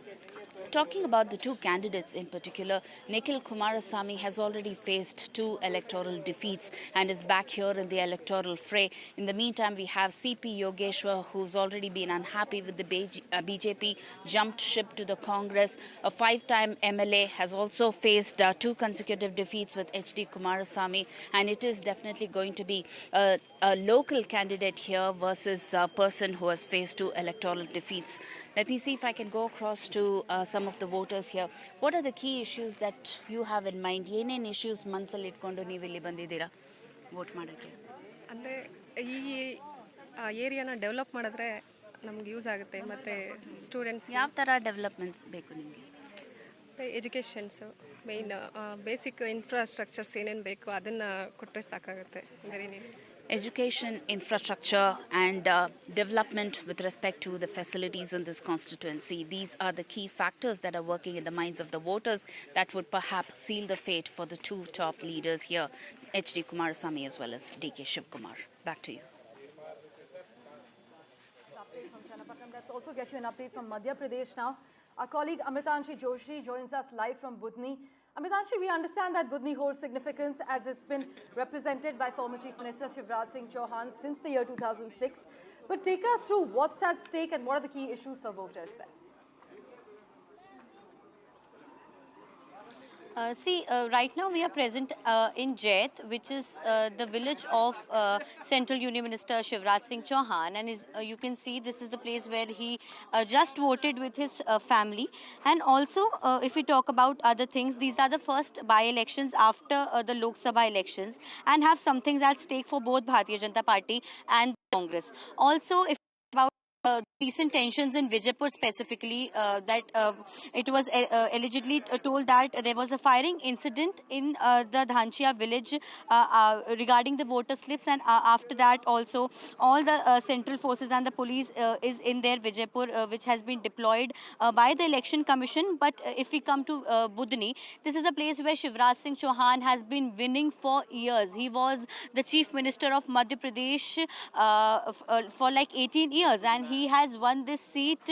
[SPEAKER 15] Talking about the two candidates in particular, Nikhil Kumarasamy has already faced 2 electoral defeats and is back here in the electoral fray. In the meantime, we have C.P. Yogeshwar, who's already been unhappy with the BJP, jumped ship to the Congress. A 5-time MLA has also faced 2 consecutive defeats with H.D. Kumarasamy, and it is definitely going to be a local candidate here versus a person who has faced 2 electoral defeats. Let me see if I can go across to some of the voters here. What are the key issues that you have in mind? ಏನೇನು issues ಮನಸ್ಸಲ್ಲಿ ಇಟ್ಕೊಂಡು ನೀವು ಇಲ್ಲಿ ಬಂದಿದ್ದೀರಾ vote ಮಾಡೋಕ್ಕೆ?
[SPEAKER 29] ಅಂದರೆ ಈ
[SPEAKER 16] ಏರಿಯಾನ develop ಮಾಡಿದ್ರೆ ನಮ್ಗೆ ಯೂಸ್ ಆಗುತ್ತೆ ಮತ್ತು ಸ್ಟೂಡೆಂಟ್ಸ್
[SPEAKER 15] ಯಾವ ಥರ ಡೆವಲಪ್ಮೆಂಟ್ ಬೇಕು ನಿಮಗೆ?
[SPEAKER 16] ಎಜುಕೇಷನ್ಸು ಮೇಯ್ನ್ ಬೇಸಿಕ್ ಇನ್ಫ್ರಾಸ್ಟ್ರಕ್ಚರ್ಸ್ ಏನೇನು ಬೇಕು ಅದನ್ನು ಕೊಟ್ಟರೆ ಸಾಕಾಗುತ್ತೆ.
[SPEAKER 15] Education, infrastructure and development with respect to the facilities in this constituency. These are the key factors that are working in the minds of the voters that would perhaps seal the fate for the two top leaders here, H.D. Kumarasamy as well as D.K. Shivkumar. Back to you.
[SPEAKER 17] Let's also get you an update from Madhya Pradesh now. Our colleague Amritanshi Joshi joins us live from Budni. Amritanshi, we understand that Budni holds significance as it's been represented by former Chief Minister Shivraj Singh Chauhan since the year 2006. But take us through what's at stake and what are the key issues for voters there?
[SPEAKER 18] Right now we are present in Jaith, which is the village of Central Union Minister Shivraj Singh Chauhan, and you can see this is the place where he just voted with his family. And also, if we talk about other things, these are the first by-elections after the Lok Sabha elections and have some things at stake for both Bharatiya Janata Party and Congress. Also, if about recent tensions in Vijaypur specifically, that it was allegedly told that there was a firing incident in the Dhanchia village regarding the voter slips, and after that also all the central forces and the police is in there Vijaypur, which has been deployed by the election commission. But if we come to Budni, this is a place where Shivraj Singh Chauhan has been winning for years. He was the chief minister of Madhya Pradesh for like 18 years, and he has won this seat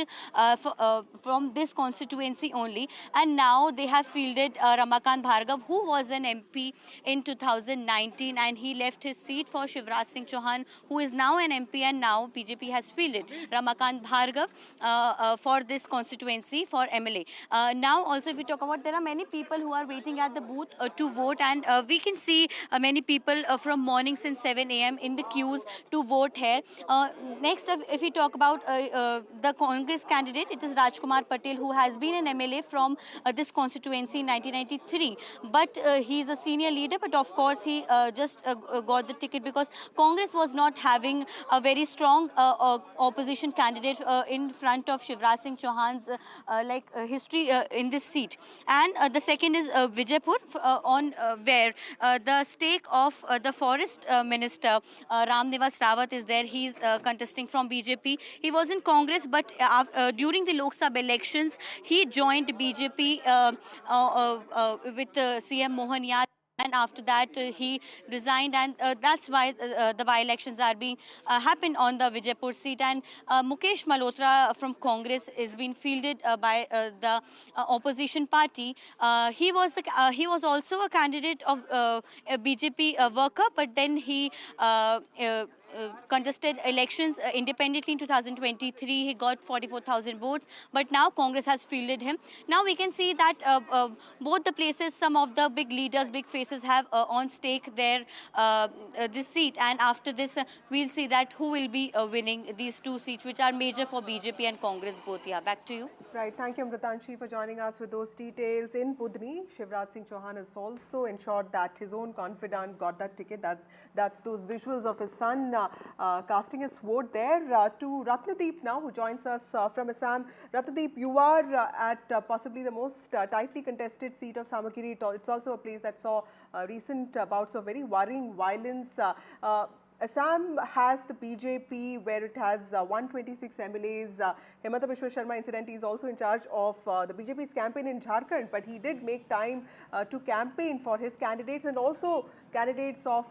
[SPEAKER 18] from this constituency only. And now they have fielded Ramakant Bhargav, who was an MP in 2019, and he left his seat for Shivraj Singh Chauhan, who is now an MP, and now BJP has fielded Ramakant Bhargav for this constituency for MLA. Now also if we talk about, there are many people who are waiting at the booth to vote, and we can see many people from morning since 7 a.m. in the queues to vote here. Next, if we talk about the Congress candidate, it is Rajkumar Patel, who has been an MLA from this constituency in 1993. But he is a senior leader, but of course he just got the ticket because Congress was not having a very strong opposition candidate in front of Shivraj Singh Chauhan's history in this seat. And the second is Vijaypur, on where the stake of the forest minister Ram Nivas Rawat is there. He is contesting from BJP. He was in Congress, but during the Lok Sabha elections, he joined BJP with CM Mohan Yadav. And after that, he resigned, and that's why the by-elections are being happen on the Vijaypur seat. And Mukesh Malhotra from Congress is being fielded by the opposition party. He was also a candidate of a BJP worker, but then he contested elections independently in 2023. He got 44,000 votes, but now Congress has fielded him. Now we can see that both the places, some of the big leaders, big faces have on stake there this seat, and after this we'll see that who will be winning these two seats, which are major for BJP and Congress both. Yeah, back to you.
[SPEAKER 22] Right, thank you Amritanshi for joining us with those details. In Budni, Shivraj Singh Chauhan has also ensured that his own confidant got that ticket. That's those visuals of his son casting his vote there. To Ratnadeep now, who joins us from Assam. Ratnadeep, you are at possibly the most tightly contested seat of Samagiri. It's also a place that saw recent bouts of very worrying violence. Assam has the BJP, where it has 126 MLAs. Hemanta Biswa Sharma, incidentally, is also in charge of the BJP's campaign in Jharkhand, but he did make time to campaign for his candidates and also candidates of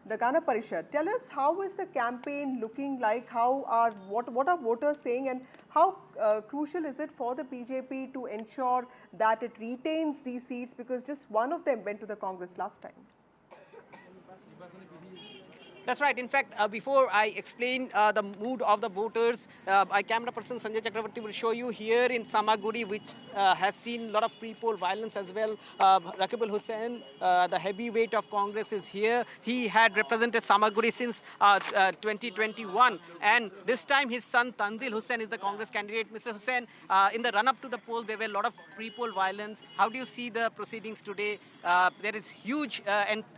[SPEAKER 22] the Gana Parishad. Tell us, how is the campaign looking like? What are voters saying, and how crucial is it for the BJP to ensure that it retains these seats, because just one of them went to the Congress last time?
[SPEAKER 19] That's right. In fact, before I explain the mood of the voters, my camera person Sanjay Chakravarti will show you here in Samaguri, which has seen a lot of pre-poll violence as well. Rakibul Hussain, the heavyweight of Congress, is here. He had represented Samaguri since 2021, and this time his son Tanzil Hussain is the Congress candidate. Mr. Hussain, in the run-up to the poll, there were a lot of pre-poll violence. How do you see the proceedings today? There is huge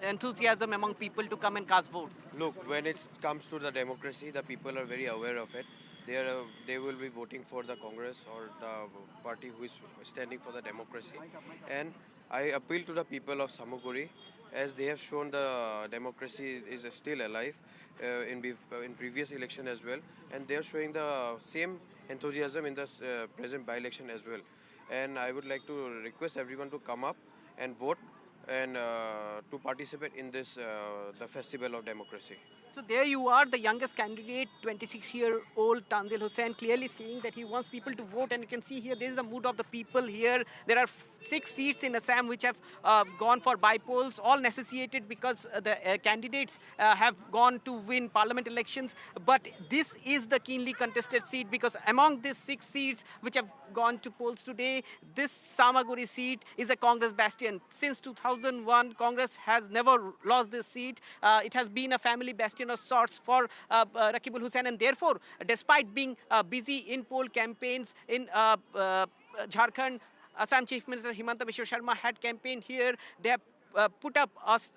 [SPEAKER 19] enthusiasm among people to come and cast votes.
[SPEAKER 14] Look, when it comes to the democracy, the people are very aware of it. They will be voting for the Congress or the party who is standing for the democracy. And I appeal to the people of Samaguri, as they have shown the democracy is still alive in previous election as well, and they are showing the same enthusiasm in the present by-election as well. And I would like to request everyone to come up and vote and to participate in this the festival of democracy.
[SPEAKER 19] So there you are, the youngest candidate, 26-year-old Tanzil Hussain, clearly saying that he wants people to vote. And you can see here, this is the mood of the people here. There are 6 seats in Assam which have gone for by-polls, all necessitated because the candidates have gone to win parliament elections. But this is the keenly contested seat, because among these 6 seats which have gone to polls today, this Samaguri seat is a Congress bastion. Since 2001, Congress has never lost this seat. It has been a family bastion of sorts for Rakibul Hussain, and therefore, despite being busy in poll campaigns in Jharkhand, Assam Chief Minister Himanta Biswa Sharma had campaigned here. They have put up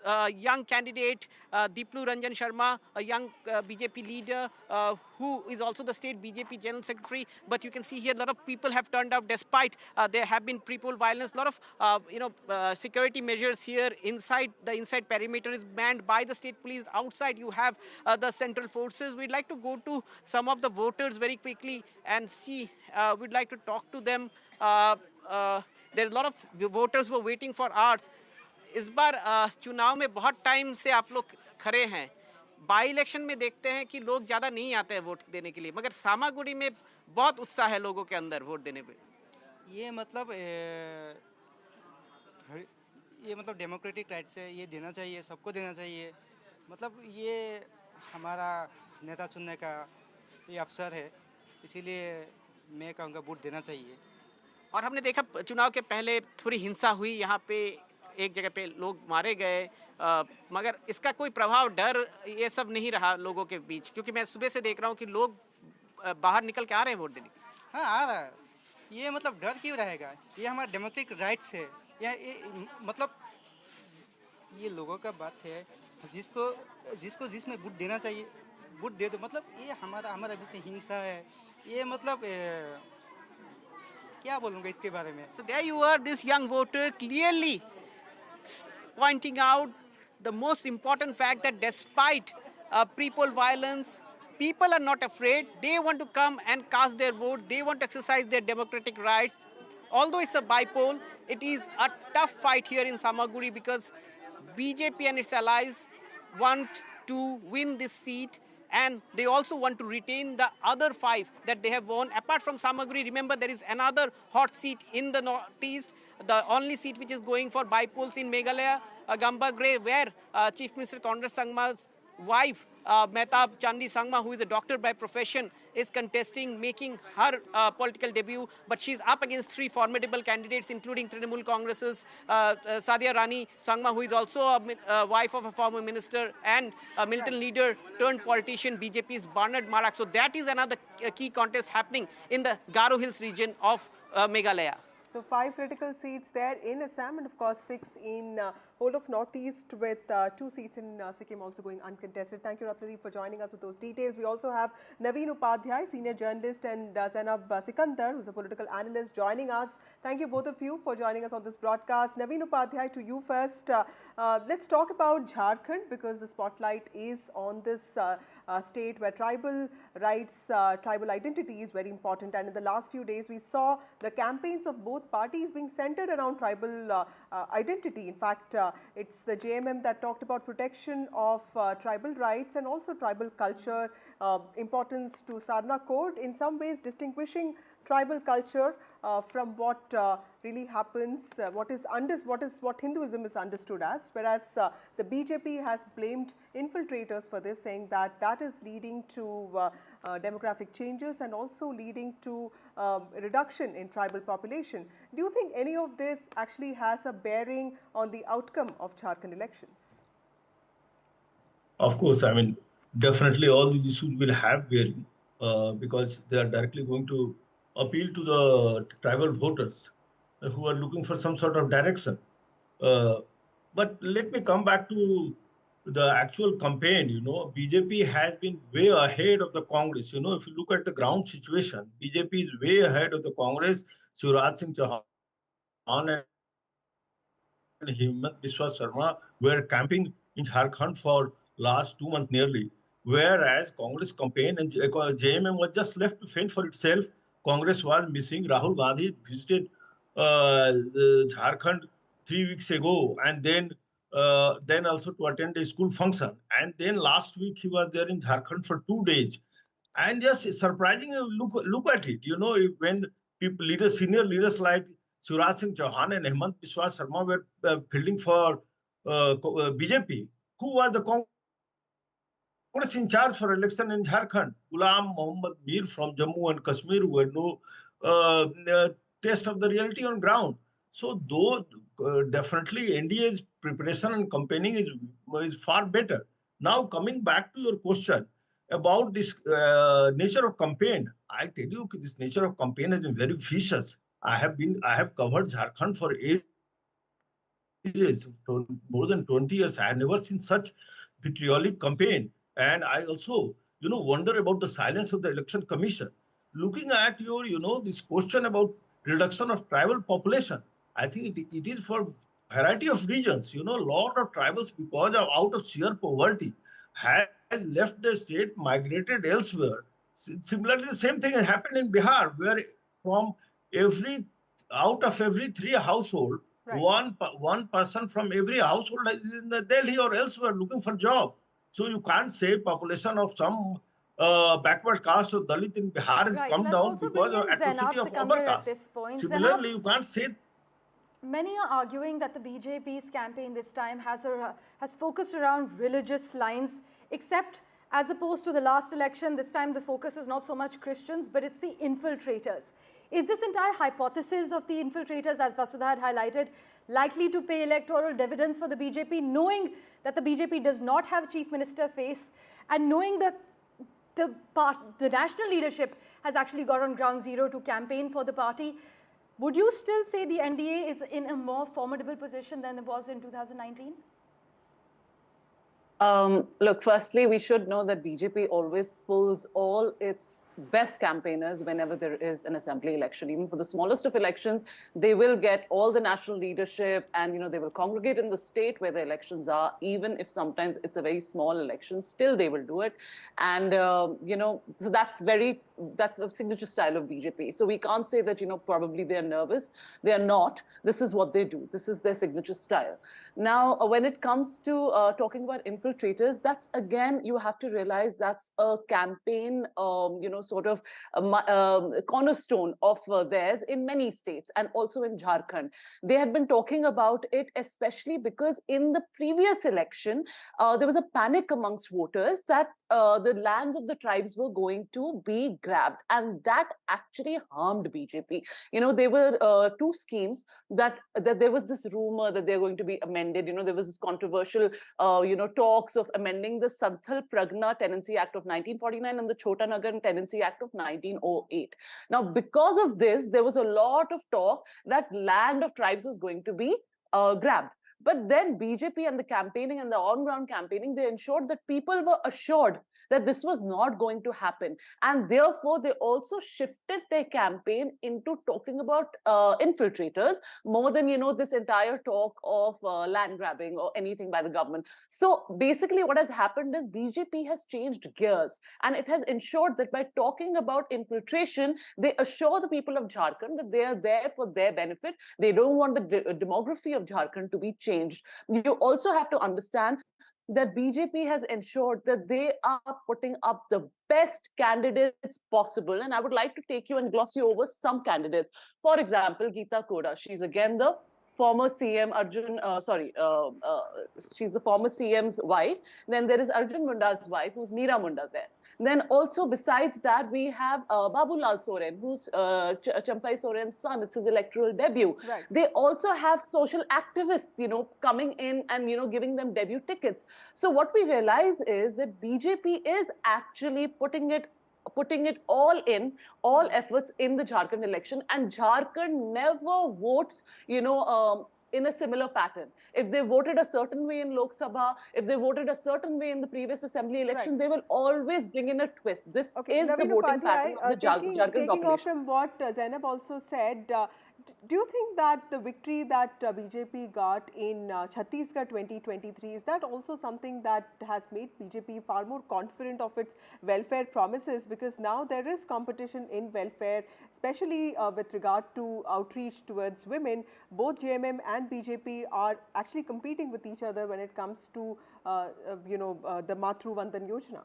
[SPEAKER 19] a young candidate, Deeplu Ranjan Sharma, a young BJP leader who is also the state BJP General Secretary. But you can see here a lot of people have turned out despite there have been pre-poll violence. A lot of security measures here inside. The inside perimeter is manned by the state police. Outside you have the central forces. We'd like to go to some of the voters very quickly and see. We'd like to talk to them. There are a lot of voters who are waiting for hours. इस बार चुनाव में बहुत time से आप लोग खड़े हैं. By election में देखते हैं कि लोग ज़्यादा नहीं आते हैं वोट देने के लिए, मगर सामागुड़ी में बहुत उत्साह है लोगों के अंदर वोट देने पे.
[SPEAKER 20] ये मतलब डेमोक्रेटिक राइट्स है, ये देना चाहिए, सबको देना चाहिए. मतलब ये हमारा नेता चुनने का ये अवसर है, इसीलिए मैं कहूँगा वोट देना चाहिए.
[SPEAKER 19] और हमने देखा चुनाव के पहले थोड़ी हिंसा हुई यहाँ पे, एक जगह पे लोग मारे गए, मगर इसका कोई प्रभाव, डर, ये सब नहीं रहा लोगों के बीच, क्योंकि मैं सुबह से देख रहा हूँ कि लोग बाहर निकल के आ रहे हैं वोट देने.
[SPEAKER 20] हाँ, आ रहा है. ये मतलब डर क्यों रहेगा? ये हमारा डेमोक्रेटिक राइट्स है. मतलब ये लोगों का बात है, जिसमें वोट देना चाहिए वोट दे दो. मतलब ये हमारा बीच में हिंसा है. ये मतलब क्या बोलूँगा इसके बारे में.
[SPEAKER 19] So there you are, this young voter clearly pointing out the most important fact that despite pre-poll violence, people are not afraid. They want to come and cast their vote. They want to exercise their democratic rights. Although it's a by-poll, it is a tough fight here in Samaguri because BJP and its allies want to win this seat, and they also want to retain the other 5 that they have won. Apart from Samaguri, remember there is another hot seat in the northeast, the only seat which is going for by-polls in Meghalaya, Gambagre, where Chief Minister Congress Sangma's wife, Mehtab Chandi Sangma, who is a doctor by profession, is contesting, making her political debut. But she's up against 3 formidable candidates, including Trinamool Congress's Sadia Rani Sangma, who is also a wife of a former minister, and a militant leader turned politician, BJP's Bernard Marak. So that is another key contest happening in the Garo Hills region of Meghalaya.
[SPEAKER 22] So 5 critical seats there in Assam, and of course 6 in whole of Northeast, with 2 seats in Sikkim also going uncontested. Thank you, Ratnadeep, for joining us with those details. We also have Naveen Upadhyay, senior journalist, and Zainab Sikandar, who's a political analyst, joining us. Thank you both of you for joining us on this broadcast. Naveen Upadhyay, to you first. Let's talk about Jharkhand, because the spotlight is on this state where tribal rights, tribal identity is very important. And in the last few days, we saw the campaigns of both parties being centered around tribal identity. In fact, it's the JMM that talked about protection of tribal rights and also tribal culture, importance to Sarna Code, in some ways distinguishing tribal culture from what really happens, what Hinduism is understood as, whereas the BJP has blamed infiltrators for this, saying that that is leading to demographic changes and also leading to reduction in tribal population. Do you think any of this actually has a bearing on the outcome of Jharkhand elections?
[SPEAKER 21] Of course, I mean, definitely all these issues will have bearing because they are directly going to appeal to the tribal voters who are looking for some sort of direction. But let me come back to the actual campaign, BJP has been way ahead of the Congress. If you look at the ground situation, BJP is way ahead of the Congress. Shivraj Singh Chauhan and Himmat Biswa Sharma were camping in Jharkhand for last 2 months nearly. Whereas Congress campaign and JMM was just left to fend for itself. Congress was missing. Rahul Gandhi visited Jharkhand 3 weeks ago, and then also to attend a school function. And then last week he was there in Jharkhand for 2 days. And just surprising, look at it. When leaders, senior leaders like Shivraj Singh Chauhan and Hemant Biswa Sharma were fielding for BJP, who was the Congress in charge for election in Jharkhand? Ghulam Mohammad Mir from Jammu and Kashmir, who had no taste of the reality on ground. So, though definitely NDA's preparation and campaigning is far better. Now, coming back to your question about this nature of campaign, I tell you, this nature of campaign has been very vicious. I have covered Jharkhand for ages, more than 20 years. I have never seen such vitriolic campaign. And I also, wonder about the silence of the Election Commission. Looking at your, this question about reduction of tribal population, I think it is for variety of reasons. A lot of tribals, because of out of sheer poverty, has left the state, migrated elsewhere. Similarly, the same thing has happened in Bihar, where out of every 3 household, one person from every household is in the Delhi or elsewhere looking for job. So you can't say population of some backward caste or Dalit in Bihar has come down because of atrocity of upper caste. Similarly, you can't say.
[SPEAKER 17] Many are arguing that the BJP's campaign this time has focused around religious lines, except as opposed to the last election, this time the focus is not so much Christians, but it's the infiltrators. Is this entire hypothesis of the infiltrators, as Vasudha had highlighted, likely to pay electoral dividends for the BJP, knowing that the BJP does not have a chief minister face, and knowing that the national leadership has actually got on ground zero to campaign for the party? Would you still say the NDA is in a more formidable position than it was in 2019?
[SPEAKER 1] Look, firstly, we should know that BJP always pulls all its best campaigners whenever there is an assembly election. Even for the smallest of elections, they will get all the national leadership and, they will congregate in the state where the elections are, even if sometimes it's a very small election, still they will do it. And, so that's a signature style of BJP. So we can't say that, probably they're nervous. They are not. This is what they do. This is their signature style. Now, when it comes to talking about infiltrators, that's again, you have to realize that's a campaign, sort of a cornerstone of theirs in many states and also in Jharkhand. They had been talking about it, especially because in the previous election, there was a panic amongst voters that the lands of the tribes were going to be grabbed, and that actually harmed BJP. There were 2 schemes that there was this rumor that they're going to be amended. There was this controversial, talks of amending the Santhal Pragna Tenancy Act of 1949 and the Chota Nagar Tenancy Act of 1908. Now, because of this, there was a lot of talk that land of tribes was going to be grabbed. But then BJP and the campaigning and the on-ground campaigning, they ensured that people were assured that this was not going to happen. And therefore, they also shifted their campaign into talking about infiltrators more than, this entire talk of land grabbing or anything by the government. So basically what has happened is BJP has changed gears, and it has ensured that by talking about infiltration, they assure the people of Jharkhand that they are there for their benefit. They don't want the demography of Jharkhand to be changed. You also have to understand that BJP has ensured that they are putting up the best candidates possible. And I would like to take you and gloss you over some candidates. For example, Geeta Koda. She's again the former CM she's the former CM's wife. Then there is Arjun Munda's wife, who's Meera Munda there. Then also besides that, we have Babulal Soren, who's Champai Soren's son. It's his electoral debut. Right. They also have social activists, coming in and, giving them debut tickets. So what we realize is that BJP is actually putting it all efforts in the Jharkhand election, and Jharkhand never votes, in a similar pattern. If they voted a certain way in Lok Sabha, if they voted a certain way in the previous assembly election, they will always bring in a twist. This is the voting pattern of the Jharkhand
[SPEAKER 22] taking
[SPEAKER 1] population.
[SPEAKER 22] off from what Zainab also said, do you think that the victory that BJP got in Chhattisgarh 2023, is that also something that has made BJP far more confident of its welfare promises? Because now there is competition in welfare, especially with regard to outreach towards women. Both JMM and BJP are actually competing with each other when it comes to, the Matru Vandan Yojana.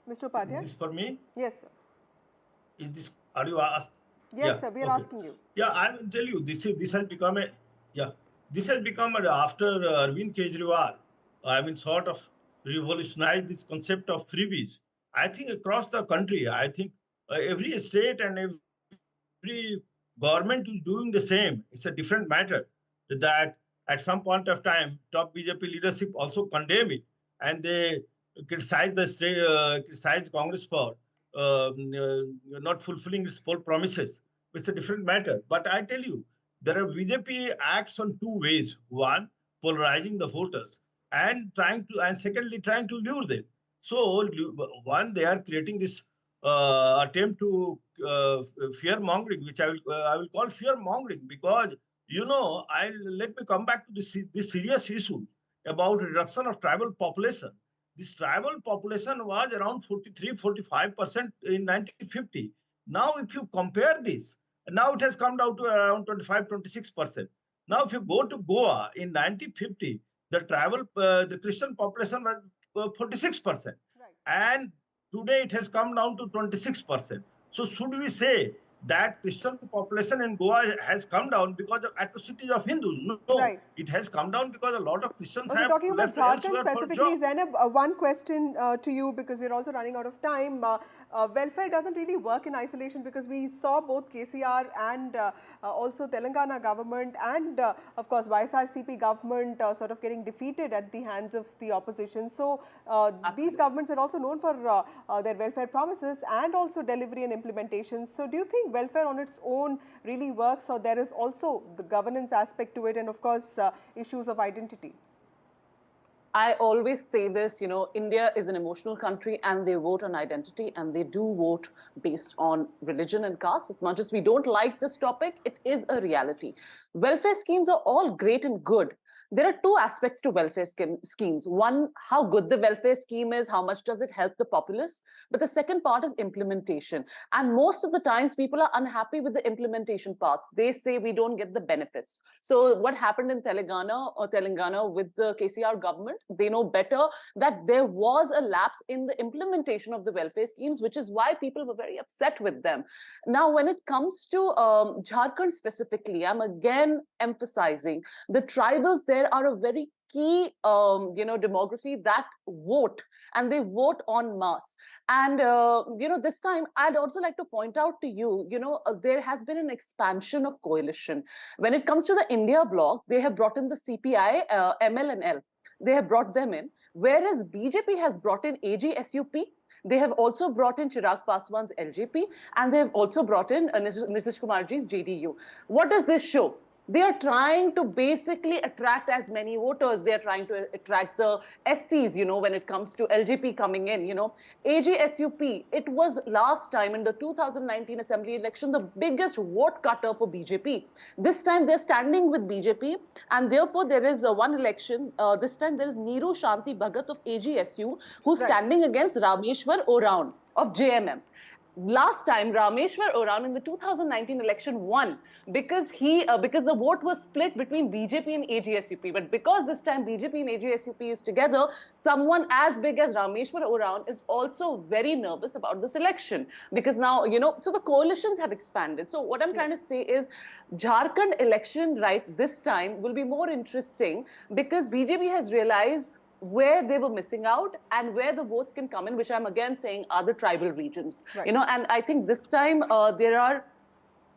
[SPEAKER 22] Mr. Upadhyay?
[SPEAKER 21] Is this for me?
[SPEAKER 22] Yes, sir.
[SPEAKER 21] Is this, are you asked?
[SPEAKER 22] Yes, sir, we are asking you.
[SPEAKER 21] Yeah, I will tell you, this has become after Arvind Kejriwal, sort of revolutionized this concept of freebies. I think across the country, I think every state and every government is doing the same. It's a different matter that at some point of time, top BJP leadership also condemn it, and they criticize criticize Congress for not fulfilling its poll promises. It's a different matter. But I tell you, there are BJP acts on two ways. One, polarizing the voters, and secondly, trying to lure them. So one, they are creating this attempt to fear mongering, which I will call fear mongering, because let me come back to this serious issue about reduction of tribal population. This tribal population was around 43-45% in 1950. Now, if you compare this, now it has come down to around 25-26%. Now, if you go to Goa in 1950, the Christian population was 46%, and today it has come down to 26%. So, should we say that Christian population in Goa has come down because of atrocities of Hindus? No, it has come down because a lot of Christians have
[SPEAKER 22] talking about
[SPEAKER 21] left
[SPEAKER 22] Jharkhand
[SPEAKER 21] elsewhere for
[SPEAKER 22] specifically,
[SPEAKER 21] jobs.
[SPEAKER 22] Zainab, one question to you, because we're also running out of time. Welfare doesn't really work in isolation, because we saw both KCR and also Telangana government and of course YSRCP government sort of getting defeated at the hands of the opposition. So these governments are also known for their welfare promises and also delivery and implementation. So do you think welfare on its own really works, or there is also the governance aspect to it, and of course issues of identity?
[SPEAKER 1] I always say this, India is an emotional country, and they vote on identity, and they do vote based on religion and caste. As much as we don't like this topic, it is a reality. Welfare schemes are all great and good. There are two aspects to welfare schemes. One, how good the welfare scheme is, how much does it help the populace? But the second part is implementation. And most of the times people are unhappy with the implementation parts. They say we don't get the benefits. So what happened in Telangana with the KCR government, they know better that there was a lapse in the implementation of the welfare schemes, which is why people were very upset with them. Now, when it comes to Jharkhand specifically, I'm again emphasizing the tribals there are a very key, demography that vote, and they vote en masse. And, this time I'd also like to point out to you, there has been an expansion of coalition. When it comes to the India bloc, they have brought in the CPI, ML and L. They have brought them in, whereas BJP has brought in AGSUP. They have also brought in Chirag Paswan's LJP, and they have also brought in Nitish Kumarji's JDU. What does this show? They are trying to basically attract as many voters. They are trying to attract the SCs, when it comes to LGP coming in, AGSUP, it was last time in the 2019 assembly election, the biggest vote cutter for BJP. This time they're standing with BJP, and therefore there is one election. This time there is Neeru Shanti Bhagat of AGSU, who's standing against Rameshwar Oraon of JMM. Last time, Rameshwar Oraon in the 2019 election won because the vote was split between BJP and AGSUP. But because this time BJP and AGSUP is together, someone as big as Rameshwar Oraon is also very nervous about this election, because now, so the coalitions have expanded. So what I'm trying to say is Jharkhand election this time will be more interesting, because BJP has realized where they were missing out and where the votes can come in, which I'm again saying are the tribal regions. And I think this time there are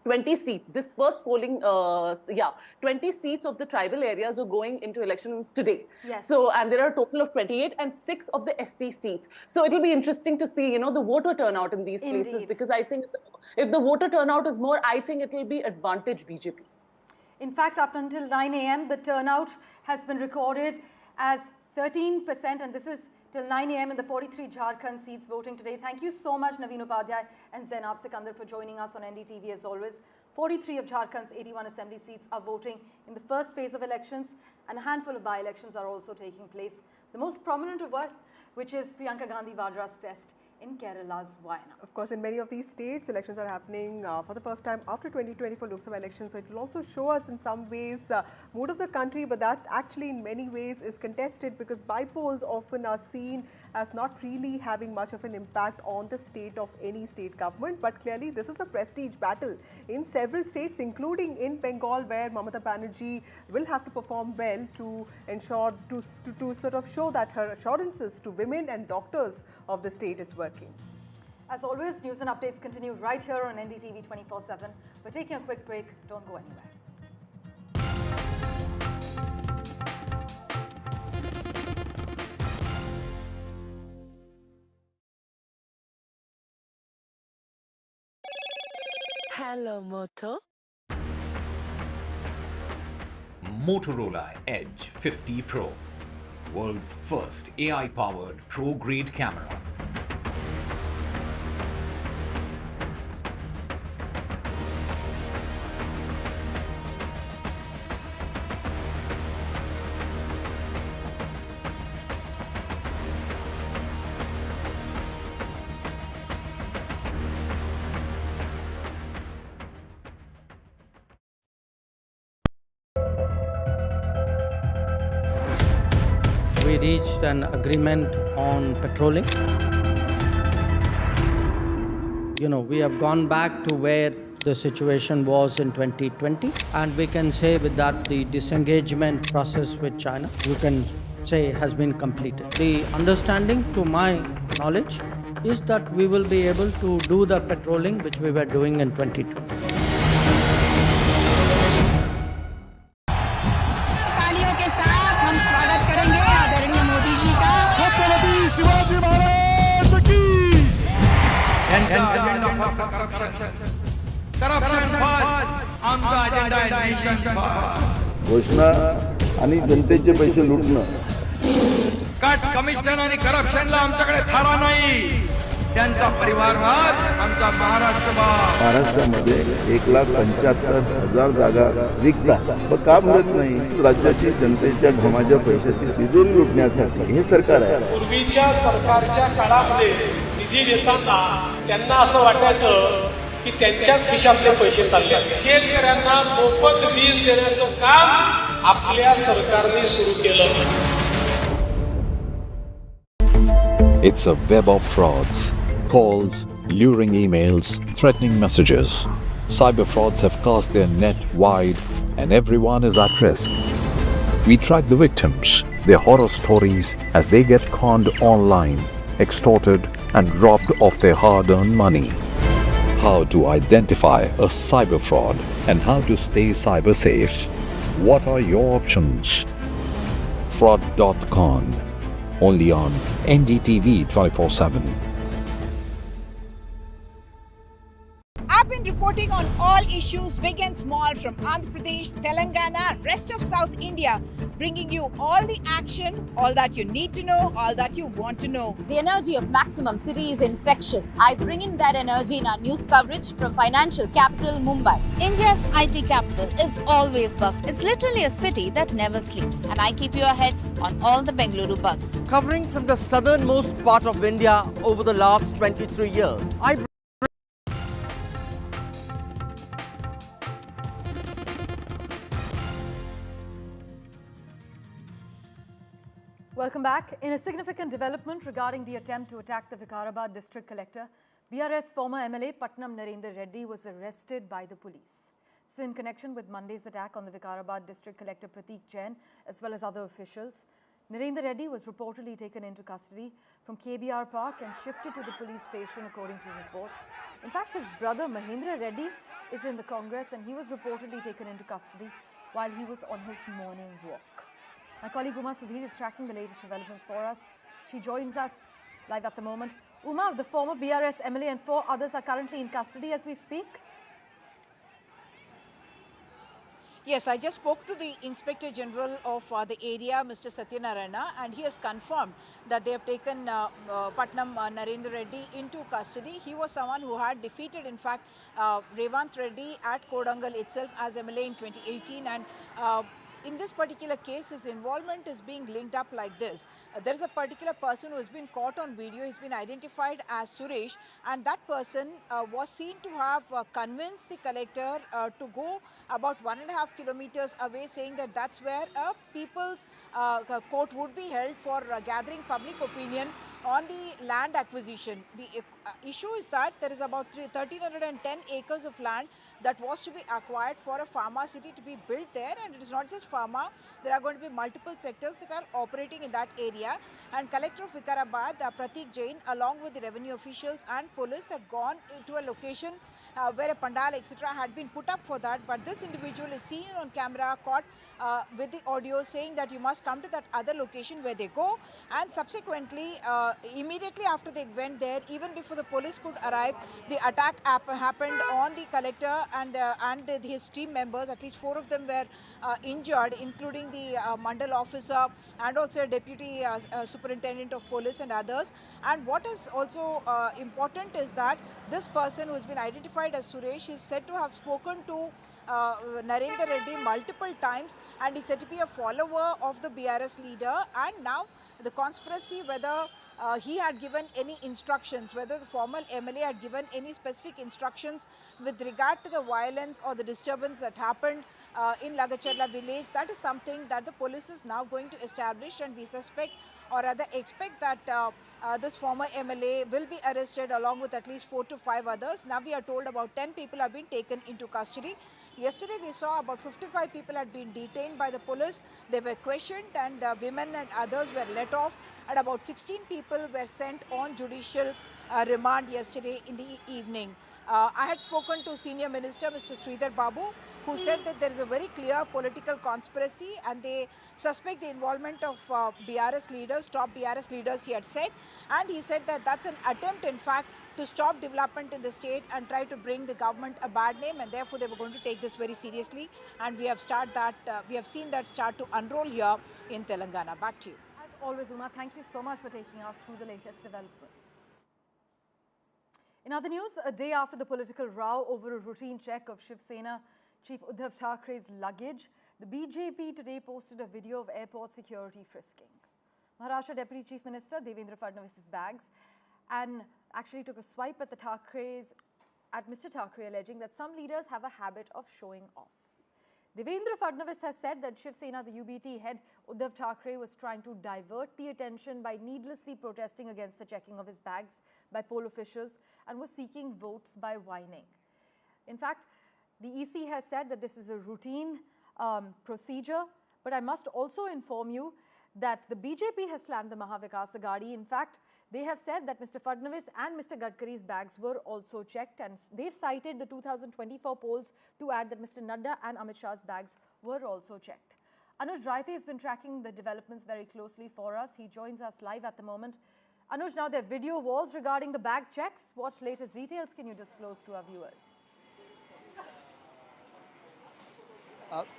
[SPEAKER 1] 20 seats. This first polling, 20 seats of the tribal areas are going into election today.
[SPEAKER 17] Yes.
[SPEAKER 1] So, and there are a total of 28 and 6 of the SC seats. So it'll be interesting to see, the voter turnout in these places, because I think if the voter turnout is more, I think it will be advantage BJP.
[SPEAKER 17] In fact, up until 9 a.m., the turnout has been recorded as 13%, and this is till 9 a.m. in the 43 Jharkhand seats voting today. Thank you so much, Naveen Upadhyay and Zainab Sikandar, for joining us on NDTV as always. 43 of Jharkhand's 81 assembly seats are voting in the first phase of elections, and a handful of by-elections are also taking place. The most prominent of which is Priyanka Gandhi Vadra's test in Kerala's Wayanad.
[SPEAKER 22] Of course, in many of these states, elections are happening for the first time after 2024 Lok Sabha elections. So it will also show us in some ways mood of the country, but that actually in many ways is contested, because by-polls often are seen as not really having much of an impact on the state of any state government. But clearly this is a prestige battle in several states, including in Bengal, where Mamata Banerjee will have to perform well to ensure, to sort of show that her assurances to women and doctors of the state is working.
[SPEAKER 17] As always, news and updates continue right here on NDTV 24/7. We're taking a quick break. Don't go anywhere.
[SPEAKER 2] Hello, Moto.
[SPEAKER 3] Motorola Edge 50 Pro, world's first AI-powered pro-grade camera.
[SPEAKER 4] We reached an agreement on patrolling. We have gone back to where the situation was in 2020, and we can say with that the disengagement process with China, you can say, has been completed. The understanding, to my knowledge, is that we will be able to do the patrolling which we were doing in 2020.
[SPEAKER 2] Shivaji Maharaj की
[SPEAKER 8] घोषणा आणि जनतेचे पैसे लुटणं,
[SPEAKER 23] cut commission आणि करप्शनला आमच्याकडे थारा नाही, त्यांचा परिवारवाद आमचा
[SPEAKER 8] महाराष्ट्रामध्ये 1,75,000 जागा रिक्त आहेत. का भरत नाही? राज्याची जनतेच्या घमाच्या पैशाची तिजोरी लुटण्यासाठी हे सरकार आहे.
[SPEAKER 24] पूर्वीच्या सरकारच्या काळामध्ये निधी देताना त्यांना असं वाटायचं की त्यांच्याच खिशातले पैसे चालले. शेतकऱ्यांना मोफत वीज देण्याचं काम आपल्या सरकारने सुरू केलं.
[SPEAKER 6] It's a web of frauds, calls, luring emails, threatening messages. Cyber frauds have cast their net wide and everyone is at risk. We track the victims, their horror stories as they get conned online, extorted and robbed of their hard-earned money. How to identify a cyber fraud and how to stay cyber safe. What are your options? Fraud.con. Only on NDTV 24/7.
[SPEAKER 25] I've been reporting on all issues big and small from Andhra Pradesh, Telangana, rest of South India, bringing you all the action, all that you need to know, all that you want to know.
[SPEAKER 26] The energy of Maximum City is infectious. I bring in that energy in our news coverage from financial capital Mumbai.
[SPEAKER 15] India's IT capital is always buzz. It's literally a city that never sleeps. And I keep you ahead on all the Bengaluru buzz.
[SPEAKER 27] Covering from the southernmost part of India over the last 23 years.
[SPEAKER 17] Welcome back. In a significant development regarding the attempt to attack the Vikarabad district collector, BRS former MLA Patnam Narendra Reddy was arrested by the police. This is in connection with Monday's attack on the Vikarabad district collector Prateek Jain as well as other officials. Narendra Reddy was reportedly taken into custody from KBR Park and shifted to the police station according to reports. In fact, his brother Mahendra Reddy is in the Congress and he was reportedly taken into custody while he was on his morning walk. My colleague Uma Sudhir is tracking the latest developments for us. She joins us live at the moment. Uma, the former BRS MLA and 4 others are currently in custody as we speak.
[SPEAKER 25] Yes, I just spoke to the Inspector General of the area, Mr. Satyanarayana, and he has confirmed that they have taken Patnam Narendra Reddy into custody. He was someone who had defeated, in fact, Revanth Reddy at Kodangal itself as MLA in 2018, and in this particular case, his involvement is being linked up like this. There is a particular person who has been caught on video. He's been identified as Suresh, and that person was seen to have convinced the collector to go about 1.5 kilometers away, saying that that's where a people's court would be held for gathering public opinion on the land acquisition. The issue is that there is about 1,310 acres of land that was to be acquired for a pharma city to be built there, and it is not just pharma. There are going to be multiple sectors that are operating in that area, and Collector of Vikarabad, Pratik Jain, along with the revenue officials and police, had gone into a location where a pandal etc. had been put up for that, but this individual is seen on camera caught with the audio saying that you must come to that other location where they go, and subsequently immediately after they went there, even before the police could arrive, the attack happened on the collector and his team members. At least 4 of them were injured, including the Mandal officer and also a deputy superintendent of police and others. And what is also important is that this person who has been identified as Suresh is said to have spoken to Narendra Reddy multiple times, and is said to be a follower of the BRS leader. And now the conspiracy, whether he had given any instructions, whether the former MLA had given any specific instructions with regard to the violence or the disturbance that happened in Lagacharla village, that is something that the police is now going to establish, and we suspect or rather expect that this former MLA will be arrested along with at least 4 to 5 others. Now we are told about 10 people have been taken into custody. Yesterday we saw about 55 people had been detained by the police. They were questioned, and women and others were let off, and about 16 people were sent on judicial remand yesterday in the evening. I had spoken to Senior Minister Mr. Sridhar Babu, who said that there is a very clear political conspiracy and they suspect the involvement of BRS leaders, top BRS leaders, he had said. And he said that that's an attempt, in fact, to stop development in the state and try to bring the government a bad name, and therefore they were going to take this very seriously. And we have seen that start to unroll here in Telangana. Back to you.
[SPEAKER 17] As always, Uma, thank you so much for taking us through the latest developments. In other news, a day after the political row over a routine check of Shiv Sena Chief Uddhav Thackeray's luggage, the BJP today posted a video of airport security frisking Maharashtra Deputy Chief Minister Devendra Fadnavis's bags and actually took a swipe at Mr. Thackeray, alleging that some leaders have a habit of showing off. Devendra Fadnavis has said that Shiv Sena, the UBT head Uddhav Thackeray, was trying to divert the attention by needlessly protesting against the checking of his bags by poll officials and was seeking votes by whining. In fact, the EC has said that this is a routine procedure, but I must also inform you that the BJP has slammed the Mahavikas Aghadi. In fact, they have said that Mr. Fadnavis and Mr. Gadkari's bags were also checked, and they've cited the 2024 polls to add that Mr. Nadda and Amit Shah's bags were also checked. Anuj Raite has been tracking the developments very closely for us. He joins us live at the moment. Anuj, now their video was regarding the bag checks. What latest details can you disclose to our viewers?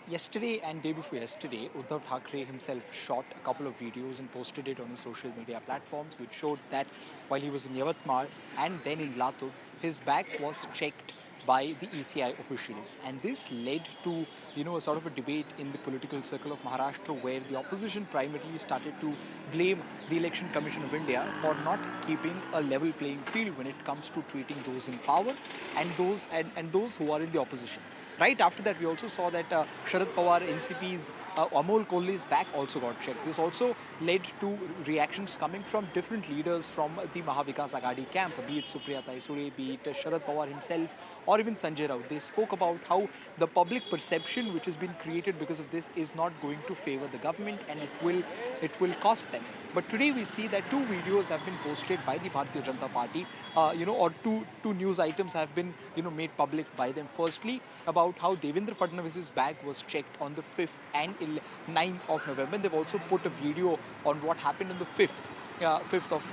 [SPEAKER 5] Yesterday and day before yesterday, Uddhav Thackeray himself shot a couple of videos and posted it on his social media platforms, which showed that while he was in Yavatmal and then in Latur, his bag was checked by the ECI officials. And this led to, a sort of a debate in the political circle of Maharashtra, where the opposition primarily started to blame the Election Commission of India for not keeping a level playing field when it comes to treating those in power and those who are in the opposition. right after that, we also saw that Sharad Pawar, NCP's Amol Kohli's bag also got checked. This also led to reactions coming from different leaders from the Mahavikas Aghadi camp, be it Supriya Taisure, be it Sharad Pawar himself, or even Sanjay Raut. They spoke about how the public perception which has been created because of this is not going to favor the government, and it will cost them. But today we see that two videos have been posted by the Bharatiya Janata Party, or two news items have been made public by them. Firstly, about how Devendra Fadnavis's bag was checked on the 5th and 9th of November. They've also put a video on what happened on the 5th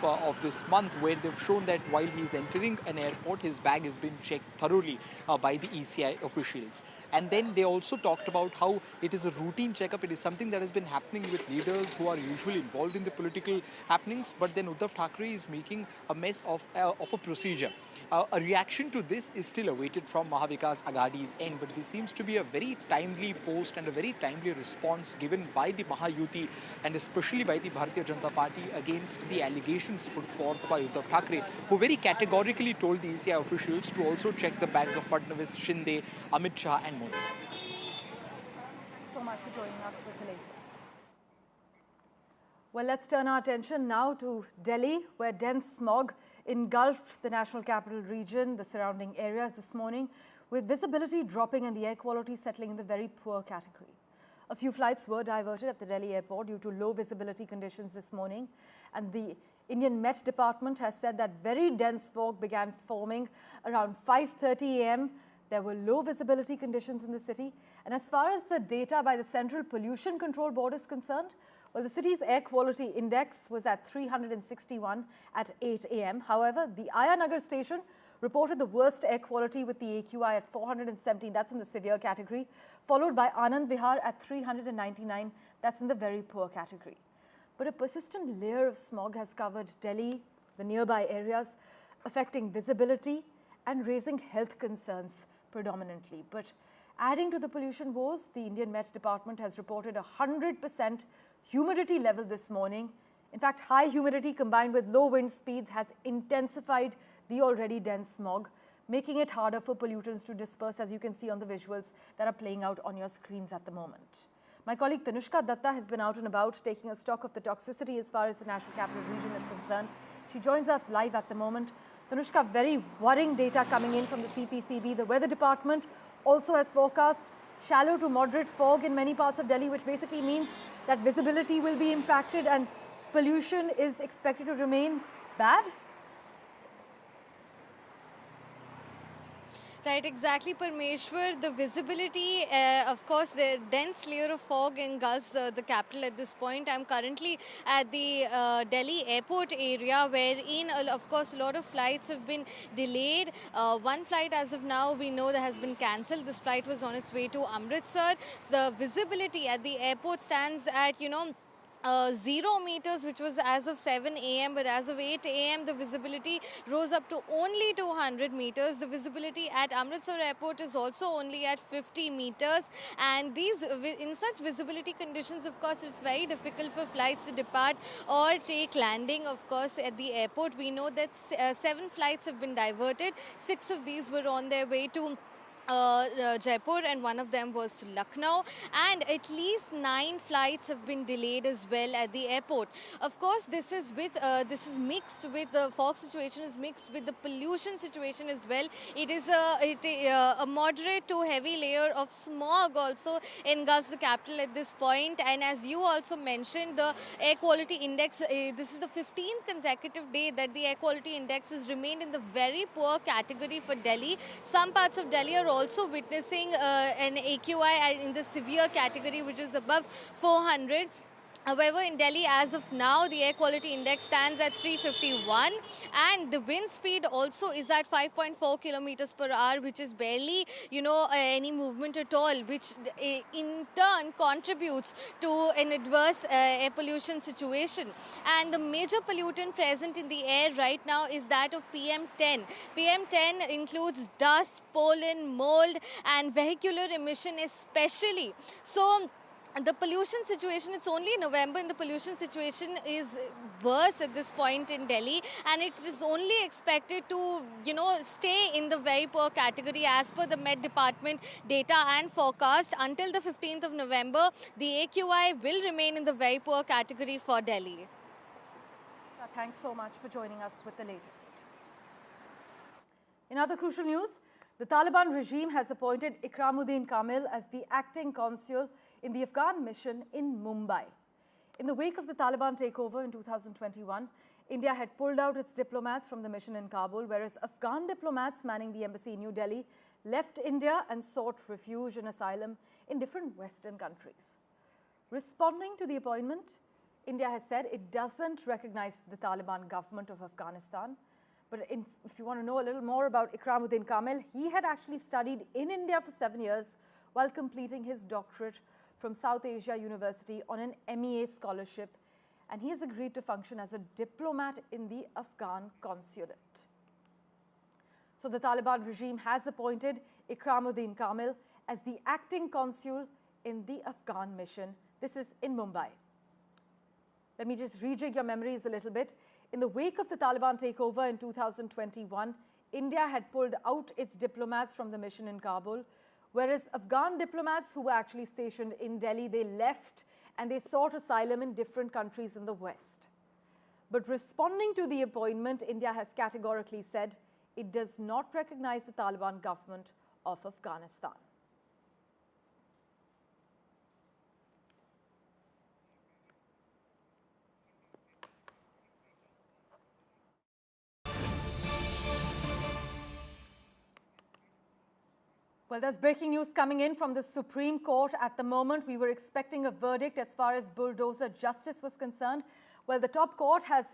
[SPEAKER 5] of this month, where they've shown that while he's entering an airport, his bag has been checked thoroughly by the ECI officials. And then they also talked about how it is a routine checkup. It is something that has been happening with leaders who are usually involved in the political happenings, but then Uddhav Thackeray is making a mess of a procedure. A reaction to this is still awaited from Mahavikas Aghadi's end, but this seems to be a very timely post and a very timely response given by the Mahayuti and especially by the Bharatiya Janata Party against the allegations put forth by Uddhav Thackeray, who very categorically told the ECI officials to also check the bags of Fadnavis, Shinde, Amit Shah and Modi.
[SPEAKER 17] So much for joining us with the latest. Well, let's turn our attention now to Delhi, where dense smog engulfed the national capital region, the surrounding areas this morning, with visibility dropping and the air quality settling in the very poor category. A few flights were diverted at the Delhi airport due to low visibility conditions this morning, and the Indian Met Department has said that very dense fog began forming around 5:30 a.m. There were low visibility conditions in the city, and as far as the data by the Central Pollution Control Board is concerned, well, the city's air quality index was at 361 at 8 a.m. However, the Ayanagar station reported the worst air quality with the AQI at 417, that's in the severe category, followed by Anand Vihar at 399, that's in the very poor category. But a persistent layer of smog has covered Delhi, the nearby areas, affecting visibility and raising health concerns predominantly. But adding to the pollution woes, the Indian Met Department has reported 100% humidity level this morning. In fact, high humidity combined with low wind speeds has intensified the already dense smog, making it harder for pollutants to disperse, as you can see on the visuals that are playing out on your screens at the moment. My colleague Tanushka Datta has been out and about taking a stock of the toxicity as far as the national capital region is concerned. She joins us live at the moment. Tanushka, very worrying data coming in from the CPCB. The weather department also has forecast shallow to moderate fog in many parts of Delhi, which basically means that visibility will be impacted and pollution is expected to remain bad.
[SPEAKER 7] Right, exactly, Parmeshwar. The visibility, of course, the dense layer of fog engulfs the capital at this point. I'm currently at the Delhi airport area, wherein, of course, a lot of flights have been delayed. One flight, as of now, we know that has been cancelled. This flight was on its way to Amritsar. The visibility at the airport stands at, 0 meters, which was as of 7 a.m. But as of 8 a.m., the visibility rose up to only 200 meters. The visibility at Amritsar Airport is also only at 50 meters. And in such visibility conditions, of course, it's very difficult for flights to depart or take landing, of course, at the airport. We know that 7 flights have been diverted. 6 of these were on their way to Jaipur, and one of them was to Lucknow, and at least 9 flights have been delayed as well at the airport. Of course, this is mixed with the fog situation, is mixed with the pollution situation as well. It is a moderate to heavy layer of smog also engulfs the capital at this point. And as you also mentioned, the air quality index, this is the 15th consecutive day that the air quality index has remained in the very poor category for Delhi. Some parts of Delhi are also witnessing an AQI in the severe category, which is above 400. However, in Delhi, as of now, the air quality index stands at 351, and the wind speed also is at 5.4 kilometers per hour, which is barely, any movement at all, which in turn contributes to an adverse air pollution situation. And the major pollutant present in the air right now is that of PM10. PM10 includes dust, pollen, mold, and vehicular emission especially. So, the pollution situation, it's only November and the pollution situation is worse at this point in Delhi, and it is only expected to, stay in the very poor category as per the Met Department data and forecast. Until the 15th of November, the AQI will remain in the very poor category for Delhi.
[SPEAKER 17] Thanks so much for joining us with the latest. In other crucial news, the Taliban regime has appointed Ikramuddin Kamil as the acting consul in the Afghan mission in Mumbai. In the wake of the Taliban takeover in 2021, India had pulled out its diplomats from the mission in Kabul, whereas Afghan diplomats manning the embassy in New Delhi left India and sought refuge and asylum in different Western countries. Responding to the appointment, India has said it doesn't recognize the Taliban government of Afghanistan. But if you want to know a little more about Ikramuddin Kamil, he had actually studied in India for 7 years while completing his doctorate from South Asia University on an MEA scholarship, and he has agreed to function as a diplomat in the Afghan consulate. So the Taliban regime has appointed Ikramuddin Kamil as the acting consul in the Afghan mission. This is in Mumbai. Let me just rejig your memories a little bit. In the wake of the Taliban takeover in 2021, India had pulled out its diplomats from the mission in Kabul, whereas Afghan diplomats who were actually stationed in Delhi, they left and they sought asylum in different countries in the West. But responding to the appointment, India has categorically said it does not recognize the Taliban government of Afghanistan. Well, there's breaking news coming in from the Supreme Court at the moment. We were expecting a verdict as far as bulldozer justice was concerned. Well, the top court has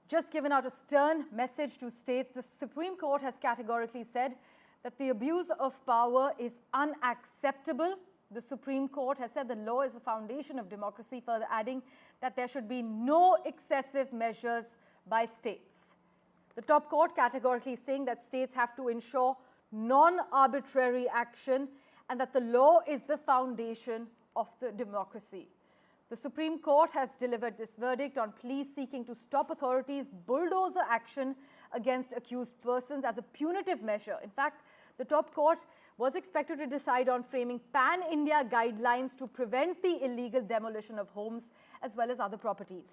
[SPEAKER 17] just given out a stern message to states. The Supreme Court has categorically said that the abuse of power is unacceptable. The Supreme Court has said the law is the foundation of democracy, further adding that there should be no excessive measures by states. The top court categorically saying that states have to ensure non-arbitrary action and that the law is the foundation of the democracy. The Supreme Court has delivered this verdict on pleas seeking to stop authorities' bulldozer action against accused persons as a punitive measure. In fact, the top court was expected to decide on framing pan-India guidelines to prevent the illegal demolition of homes as well as other properties.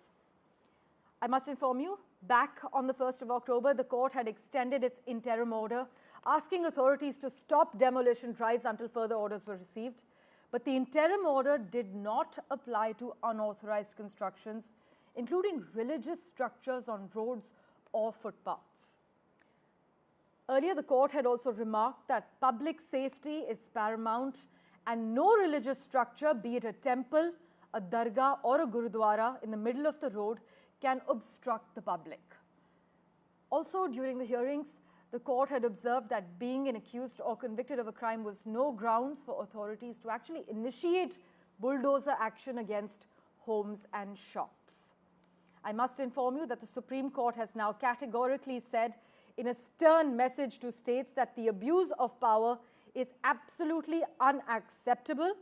[SPEAKER 17] I must inform you, back on the 1st of October, the court had extended its interim order, asking authorities to stop demolition drives until further orders were received. But the interim order did not apply to unauthorized constructions, including religious structures on roads or footpaths. Earlier, the court had also remarked that public safety is paramount and no religious structure, be it a temple, a dargah or a gurudwara in the middle of the road, can obstruct the public. Also, during the hearings, the court had observed that being an accused or convicted of a crime was no grounds for authorities to actually initiate bulldozer action against homes and shops. I must inform you that the Supreme Court has now categorically said in a stern message to states that the abuse of power is absolutely unacceptable.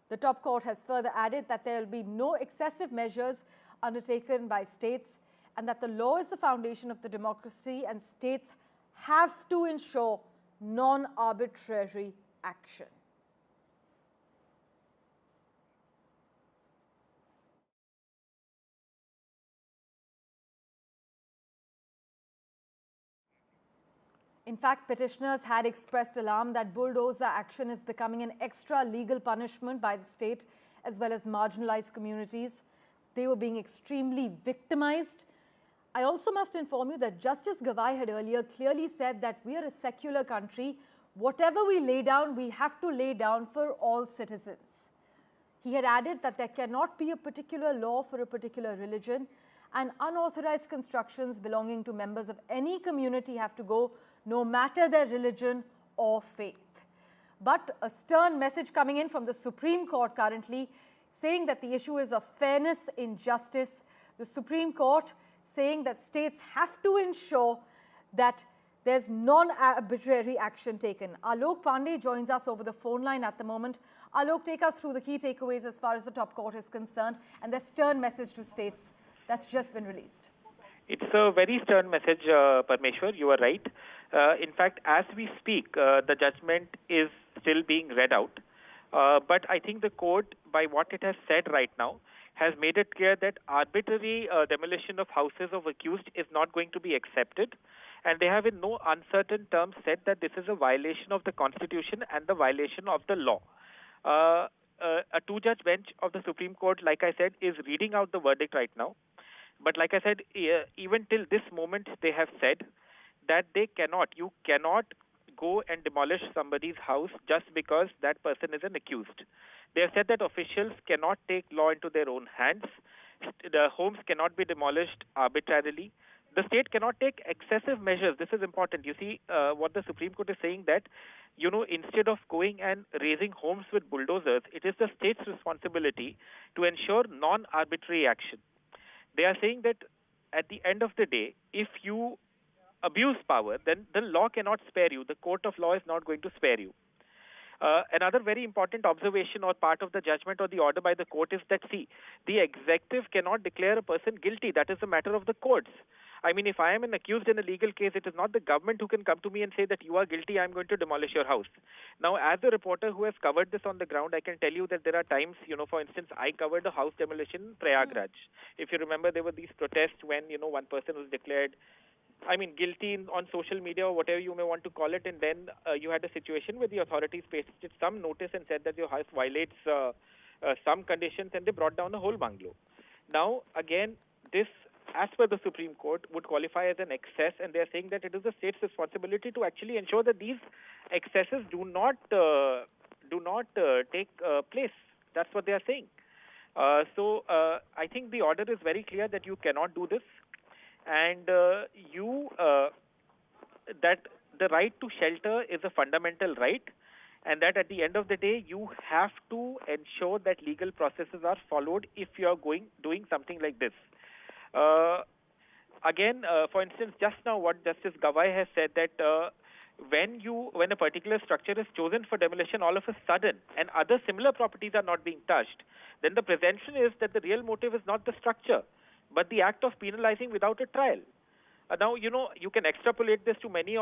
[SPEAKER 17] The top court has further added that there will be no excessive measures undertaken by states and that the law is the foundation of the democracy and states have to ensure non-arbitrary action. In fact, petitioners had expressed alarm that bulldozer action is becoming an extra legal punishment by the state as well as marginalized communities. They were being extremely victimized. I also must inform you that Justice Gawai had earlier clearly said that we are a secular country. Whatever we lay down, we have to lay down for all citizens. He had added that there cannot be a particular law for a particular religion, and unauthorized constructions belonging to members of any community have to go no matter their religion or faith. But a stern message coming in from the Supreme Court currently saying that the issue is of fairness in justice. The Supreme Court saying that states have to ensure that there's non-arbitrary action taken. Alok Pandey joins us over the phone line at the moment. Alok, take us through the key takeaways as far as the top court is concerned and the stern message to states that's just been released.
[SPEAKER 9] It's a very stern message, Parmeshwar. You are right. In fact, as we speak, the judgment is still being read out. But I think the court, by what it has said right now, has made it clear that arbitrary demolition of houses of accused is not going to be accepted. And they have in no uncertain terms said that this is a violation of the Constitution and the violation of the law. A two-judge bench of the Supreme Court, like I said, is reading out the verdict right now. But like I said, even till this moment, they have said that you cannot go and demolish somebody's house just because that person is an accused. They have said that officials cannot take law into their own hands. The homes cannot be demolished arbitrarily. The state cannot take excessive measures. This is important. You see, what the Supreme Court is saying that, instead of going and raising homes with bulldozers, it is the state's responsibility to ensure non-arbitrary action. They are saying that at the end of the day, if you abuse power, then the law cannot spare you. The court of law is not going to spare you. Another very important observation or part of the judgment or the order by the court is that, see, the executive cannot declare a person guilty. That is a matter of the courts. I mean, if I am an accused in a legal case, it is not the government who can come to me and say that you are guilty, I am going to demolish your house. Now, as a reporter who has covered this on the ground, I can tell you that there are times, for instance, I covered a house demolition in Prayagraj. If you remember, there were these protests when, one person was declared guilty on social media or whatever you may want to call it, and then you had a situation where the authorities pasted some notice and said that your house violates some conditions, and they brought down a whole bungalow. Now, again, this, as per the Supreme Court, would qualify as an excess, and they are saying that it is the state's responsibility to actually ensure that these excesses do not take place. That's what they are saying. So I think the order is very clear that you cannot do this. And that the right to shelter is a fundamental right, and that at the end of the day, you have to ensure that legal processes are followed if you are doing something like this. Again, for instance, just now what Justice Gawai has said that when a particular structure is chosen for demolition all of a sudden and other similar properties are not being touched, then the presumption is that the real motive is not the structure, but the act of penalizing without a trial. Now, you can extrapolate this to many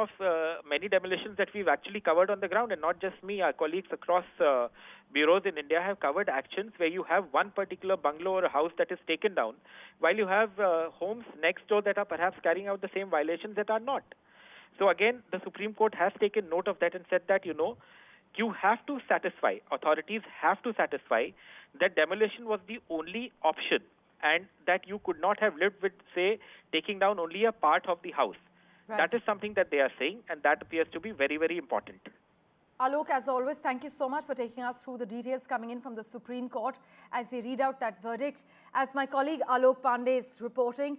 [SPEAKER 9] demolitions that we've actually covered on the ground, and not just me. Our colleagues across bureaus in India have covered actions where you have one particular bungalow or a house that is taken down, while you have homes next door that are perhaps carrying out the same violations that are not. So again, the Supreme Court has taken note of that and said that, you have to satisfy, authorities have to satisfy that demolition was the only option, and that you could not have lived with, say, taking down only a part of the house. Right. That is something that they are saying, and that appears to be very, very important.
[SPEAKER 17] Alok, as always, thank you so much for taking us through the details coming in from the Supreme Court as they read out that verdict. As my colleague Alok Pandey is reporting,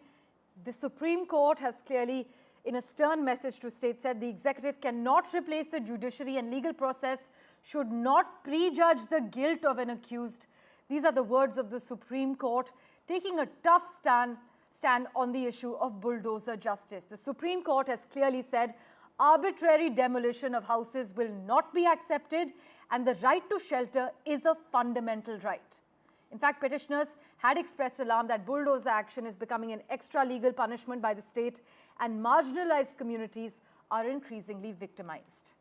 [SPEAKER 17] the Supreme Court has clearly, in a stern message to states, said the executive cannot replace the judiciary and legal process, should not prejudge the guilt of an accused. These are the words of the Supreme Court, taking a tough stand on the issue of bulldozer justice. The Supreme Court has clearly said arbitrary demolition of houses will not be accepted, and the right to shelter is a fundamental right. In fact, petitioners had expressed alarm that bulldozer action is becoming an extra legal punishment by the state, and marginalized communities are increasingly victimized.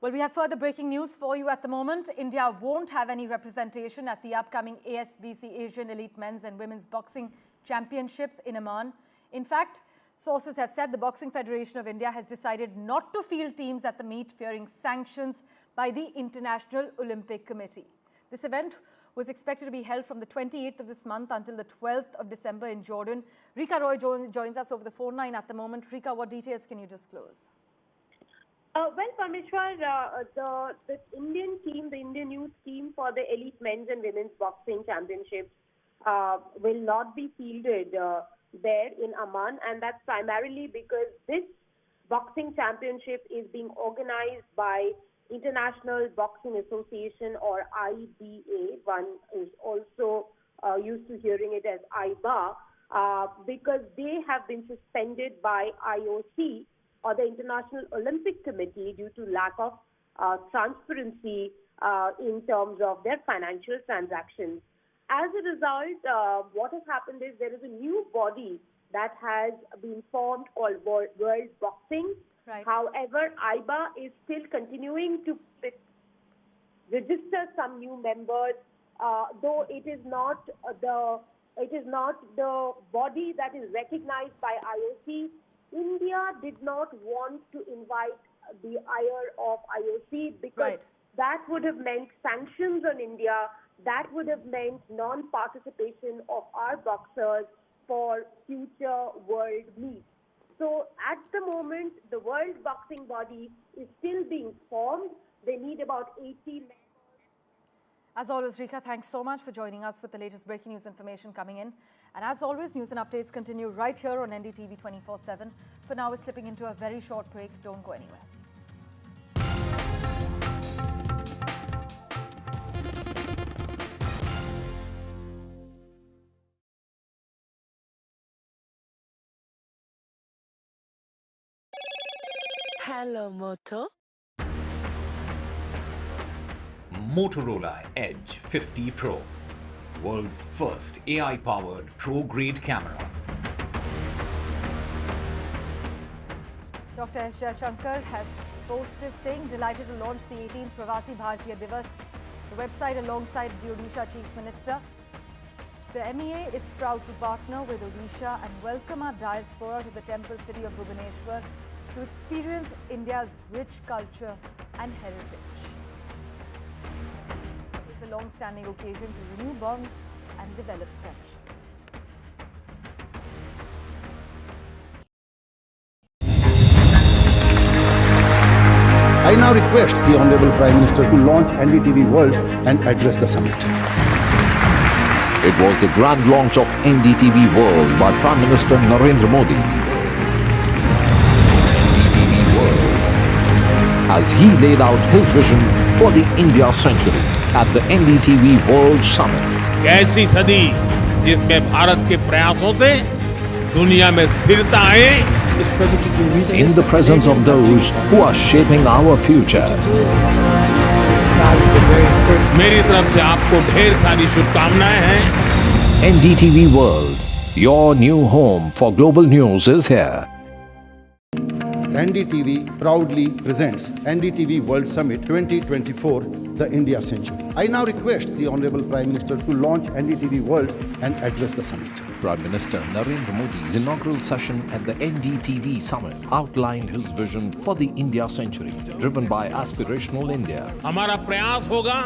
[SPEAKER 17] Well, we have further breaking news for you at the moment. India won't have any representation at the upcoming ASBC Asian Elite Men's and Women's Boxing Championships in Amman. In fact, sources have said the Boxing Federation of India has decided not to field teams at the meet, fearing sanctions by the International Olympic Committee. This event was expected to be held from the 28th of this month until the 12th of December in Jordan. Rika Roy joins us over the phone line at the moment. Rika, what details can you disclose?
[SPEAKER 10] Well, Parmeshwar, the Indian team, the Indian youth team for the Elite Men's and Women's Boxing Championships will not be fielded there in Amman, and that's primarily because this boxing championship is being organized by International Boxing Association, or IBA. One is also used to hearing it as IBA, because they have been suspended by IOC or the International Olympic Committee due to lack of transparency in terms of their financial transactions. As a result, what has happened is there is a new body that has been formed called World Boxing.
[SPEAKER 17] Right.
[SPEAKER 10] However, IBA is still continuing to register some new members, though it is not the body that is recognized by IOC. India did not want to invite the ire of IOC because that would have meant sanctions on India. That would have meant non-participation of our boxers for future world meets. So at the moment, the World Boxing Body is still being formed. They need about 80 members.
[SPEAKER 17] As always, Rika, thanks so much for joining us with the latest breaking news information coming in. And as always, news and updates continue right here on NDTV 24/7. For now, we're slipping into a very short break. Don't go anywhere.
[SPEAKER 2] Hello, Moto.
[SPEAKER 3] Motorola Edge 50 Pro, world's first AI-powered pro-grade camera.
[SPEAKER 17] Dr. S. Jaishankar has posted saying, delighted to launch the 18th Pravasi Bharatiya Divas, the website alongside the Odisha Chief Minister. The MEA is proud to partner with Odisha and welcome our diaspora to the temple city of Bhubaneswar to experience India's rich culture and heritage. It's a long-standing occasion to renew bonds and develop friendships.
[SPEAKER 11] I now request the Honorable Prime Minister to launch NDTV World and address the summit.
[SPEAKER 6] It was the grand launch of NDTV World by Prime Minister Narendra Modi. NDTV World, as he laid out his vision for the India century at the NDTV World Summit.
[SPEAKER 23] ऐसी सदी जिसमें भारत के प्रयासों से दुनिया में स्थिरता आए.
[SPEAKER 6] In the presence of those who are shaping our future.
[SPEAKER 23] मेरी तरफ से आपको ढेर सारी शुभकामनाएं हैं.
[SPEAKER 6] NDTV World, your new home for global news is here.
[SPEAKER 11] NDTV proudly presents NDTV World Summit 2024, the India Century. I now request the Honorable Prime Minister to launch NDTV World and address the summit.
[SPEAKER 6] Prime Minister Narendra Modi's inaugural session at the NDTV Summit outlined his vision for the India Century, driven by aspirational India.
[SPEAKER 23] हमारा प्रयास होगा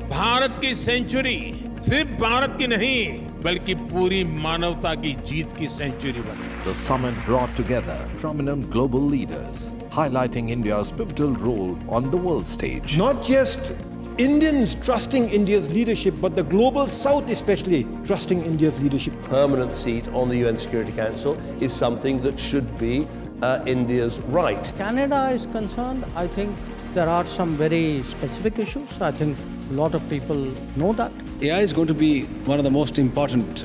[SPEAKER 23] भारत की century सिर्फ भारत की नहीं बल्कि पूरी मानवता की जीत की सेंचुरी बने.
[SPEAKER 6] The summit brought together prominent global leaders, highlighting India's pivotal role on the world stage.
[SPEAKER 12] Not just Indians trusting India's leadership, but the global South especially trusting India's leadership.
[SPEAKER 13] Permanent seat on the UN Security Council is something that should be India's right.
[SPEAKER 4] Canada is concerned, I think there are some very specific issues. I think a lot of people know that.
[SPEAKER 14] AI is going to be one of the most important,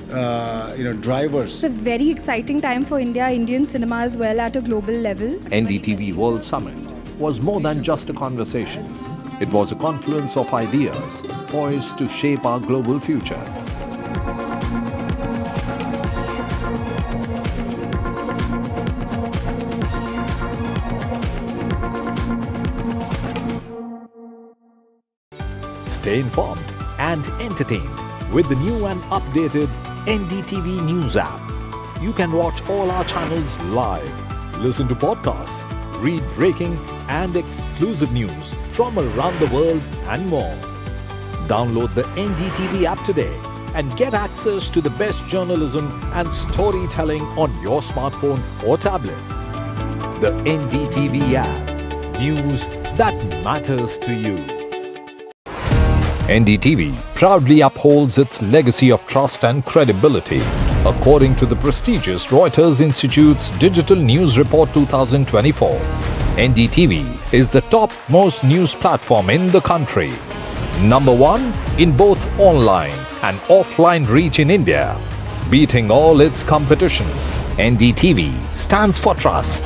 [SPEAKER 14] drivers.
[SPEAKER 16] It's a very exciting time for India, Indian cinema as well at a global level.
[SPEAKER 6] NDTV World Summit was more than just a conversation. It was a confluence of ideas poised to shape our global future. Stay informed and entertained with the new and updated NDTV News app. You can watch all our channels live, listen to podcasts, read breaking and exclusive news from around the world and more. Download the NDTV app today and get access to the best journalism and storytelling on your smartphone or tablet. The NDTV app. News that matters to you. NDTV proudly upholds its legacy of trust and credibility. According to the prestigious Reuters Institute's Digital News Report 2024, NDTV is the topmost news platform in the country. Number one in both online and offline reach in India, beating all its competition. NDTV stands for trust.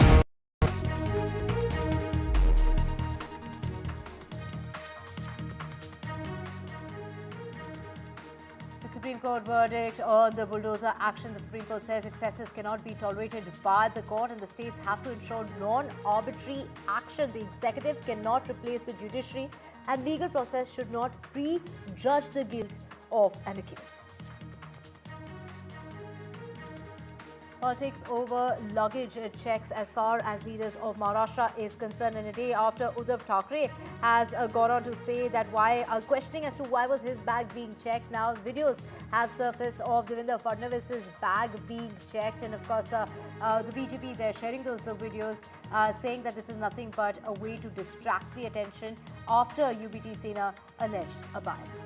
[SPEAKER 17] The Supreme Court verdict on the bulldozer action. The Supreme Court says excesses cannot be tolerated by the court and the states have to ensure non-arbitrary action. The executive cannot replace the judiciary and legal process should not prejudge the guilt of an accused. Politics over luggage checks as far as leaders of Maharashtra is concerned. And a day after Uddhav Thackeray has gone on to say that why questioning as to why was his bag being checked. Now videos have surfaced of Devendra Fadnavis's bag being checked, and of course the BJP, they're sharing those videos saying that this is nothing but a way to distract the attention after UBT Sena alleged a bias.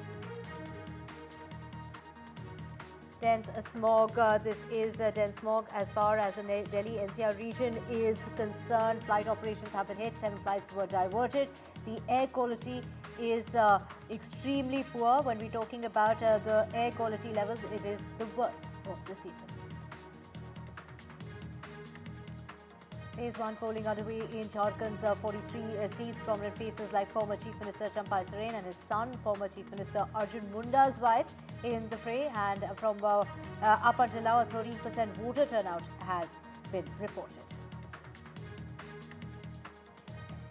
[SPEAKER 17] Dense smog. This is dense smog as far as the Delhi NCR region is concerned. Flight operations have been hit. 7 flights were diverted. The air quality is extremely poor. When we're talking about the air quality levels, it is the worst of the season. Phase 1 polling underway in Jharkhand's 43 seats. Prominent faces like former Chief Minister Champai Soren and his son, former Chief Minister Arjun Munda's wife, in the fray. And from up until now, a 13% voter turnout has been reported.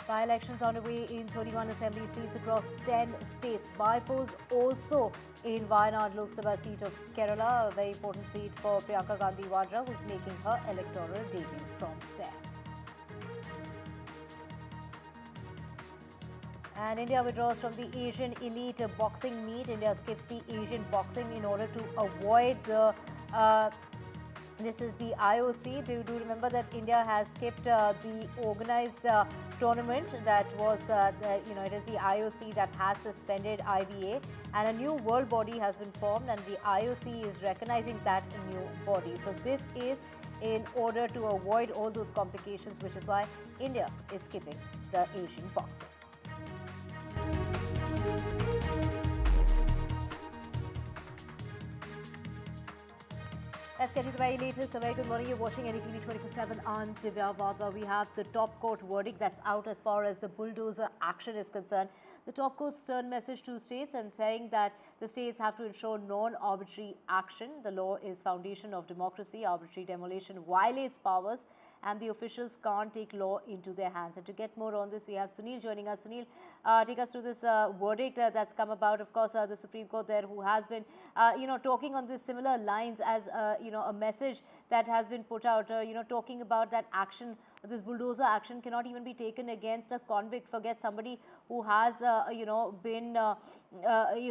[SPEAKER 17] By-elections underway in 31 assembly seats across 10 states. By-polls also in Wayanad Lok Sabha seat of Kerala, a very important seat for Priyanka Gandhi Vadra, who's making her electoral debut from there. And India withdraws from the Asian elite boxing meet. India skips the Asian boxing in order to avoid the this is the IOC. Do remember that India has skipped the organized tournament that was, it is the IOC that has suspended IBA, and a new world body has been formed, and the IOC is recognizing that new body. So this is in order to avoid all those complications, which is why India is skipping the Asian boxing. Let's get into the very latest. A very good morning. You're watching NDTV 24/7 on Divya Vadra. We have the top court verdict that's out as far as the bulldozer action is concerned. The top court's stern message to states and saying that the states have to ensure non-arbitrary action. The law is foundation of democracy. Arbitrary demolition violates powers, and the officials can't take law into their hands. And to get more on this, we have Sunil joining us. Sunil, take us through this verdict that's come about. Of course, the Supreme Court there, who has been, talking on this similar lines as, a message that has been put out, talking about that action, this bulldozer action cannot even be taken against a convict. Forget somebody who has,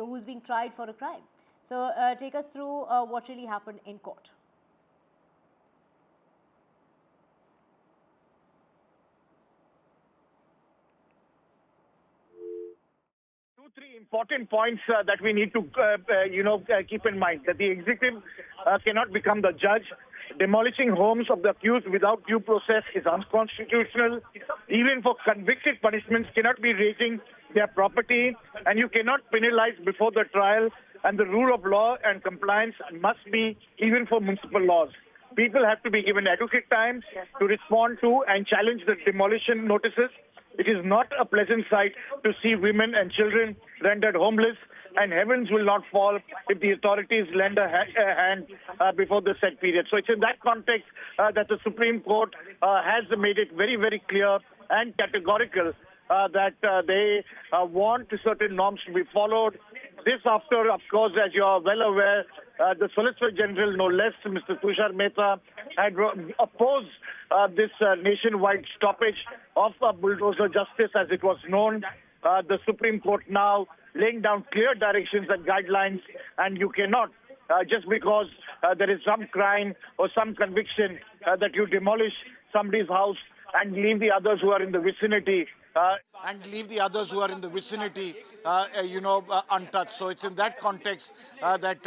[SPEAKER 17] who's being tried for a crime. So take us through what really happened in court.
[SPEAKER 1] Three important points that we need to, keep in mind. That the executive cannot become the judge. Demolishing homes of the accused without due process is unconstitutional. Even for convicted, punishments cannot be raising their property, and you cannot penalize before the trial. And the rule of law and compliance must be even for municipal laws. People have to be given adequate time to respond to and challenge the demolition notices. It is not a pleasant sight to see women and children rendered homeless, and heavens will not fall if the authorities lend a hand before the set period. So it's in that context that the Supreme Court has made it very, very clear and categorical that they want certain norms to be followed. This after, of course, as you are well aware, the Solicitor General, no less, Mr. Tushar Mehta, had opposed this nationwide stoppage of bulldozer justice, as it was known. The Supreme Court now laying down clear directions and guidelines, and you cannot, just because there is some crime or some conviction, that you demolish somebody's house and leave the others who are in the vicinity
[SPEAKER 8] and leave the others who are in the vicinity, untouched. So it's in that context that,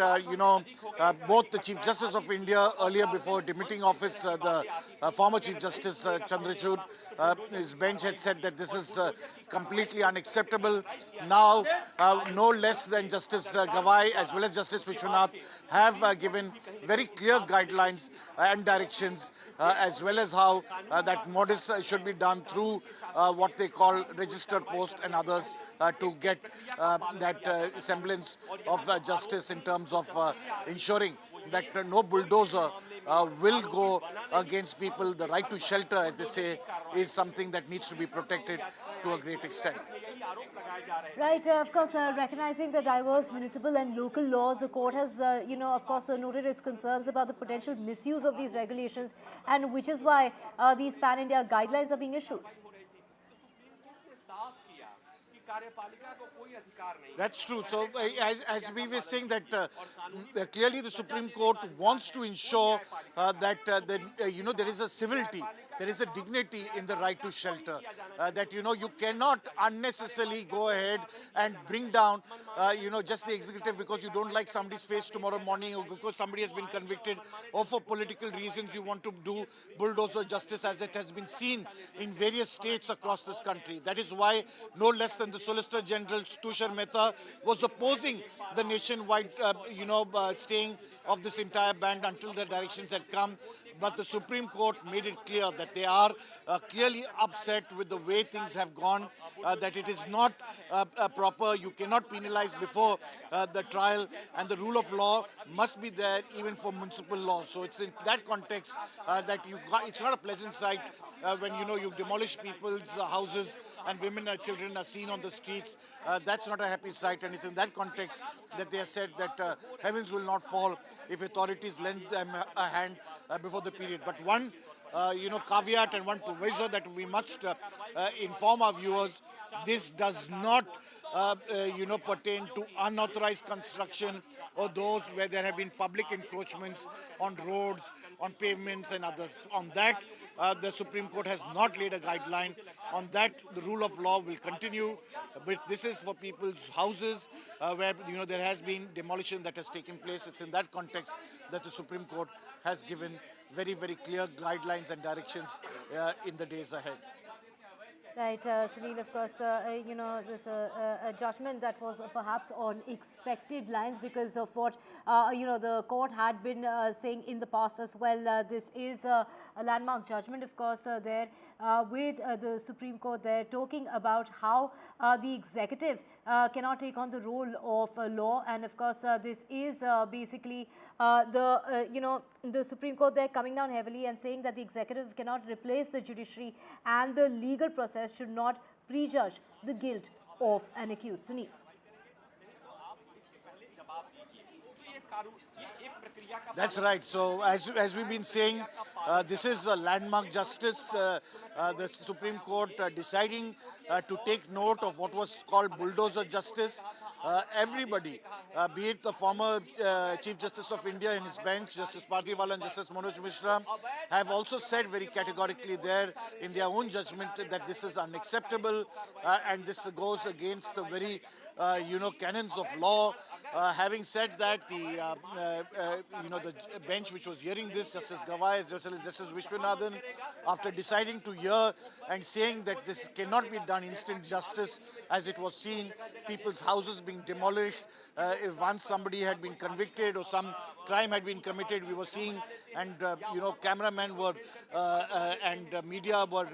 [SPEAKER 8] both the Chief Justice of India earlier before demitting office, the former Chief Justice Chandrachud, his bench had said that this is completely unacceptable. Now, no less than Justice Gawai as well as Justice Vishwanath have given very clear guidelines and directions, as well as how that modus should be done through what they call registered post and others to get that semblance of justice in terms of ensuring that no bulldozer will go against people. The right to shelter, as they say, is something that needs to be protected to a great extent.
[SPEAKER 17] Right, of course, recognizing the diverse municipal and local laws, the court has, of course, noted its concerns about the potential misuse of these regulations, and which is why these pan-India guidelines are being issued.
[SPEAKER 8] That's true. So, as we were saying that clearly the Supreme Court wants to ensure that there is a civility, there is a dignity in the right to shelter. That you cannot unnecessarily go ahead and bring down just the executive because you don't like somebody's face tomorrow morning, or because somebody has been convicted, or for political reasons you want to do bulldozer justice, as it has been seen in various states across this country. That is why no less than the Solicitor General Tushar Mehta was opposing the nationwide staying of this entire ban until the directions had come. But the Supreme Court made it clear that they are clearly upset with the way things have gone, that it is not proper. You cannot penalize before the trial, and the rule of law must be there even for municipal law. So it's in that context that it's not a pleasant sight when you demolish people's houses and women and children are seen on the streets. That's not a happy sight, and it's in that context that they have said that heavens will not fall if authorities lend them a hand before the period. But one caveat and one proviso that we must inform our viewers: this does not pertain to unauthorized construction or those where there have been public encroachments on roads, on pavements and others. On that, the Supreme Court has not laid a guideline. On that, the rule of law will continue. But this is for people's houses where there has been demolition that has taken place. It's in that context that the Supreme Court has given very, very clear guidelines and directions in the days ahead.
[SPEAKER 17] Right, Sunil, of course, this a judgment that was perhaps on expected lines because of what, the court had been saying in the past as well. This is a landmark judgment, of course, there with the Supreme Court there talking about how the executive cannot take on the role of law. And of course, this is basically the Supreme Court there coming down heavily and saying that the executive cannot replace the judiciary and the legal process should not prejudge the guilt of an accused. Sunil.
[SPEAKER 8] That's right. So as we've been saying, this is a landmark justice. The Supreme Court deciding to take note of what was called bulldozer justice. Everybody, be it the former Chief Justice of India in his bench, Justice Parthiwala and Justice Manoj Mishra, have also said very categorically there in their own judgment that this is unacceptable and this goes against the very, canons of law. Having said that, the bench which was hearing this, Justice Gawai as well as Justice Vishwanathan, after deciding to hear and saying that this cannot be done instant justice, as it was seen, people's houses being demolished, if once somebody had been convicted or some crime had been committed, we were seeing, and cameramen were and media were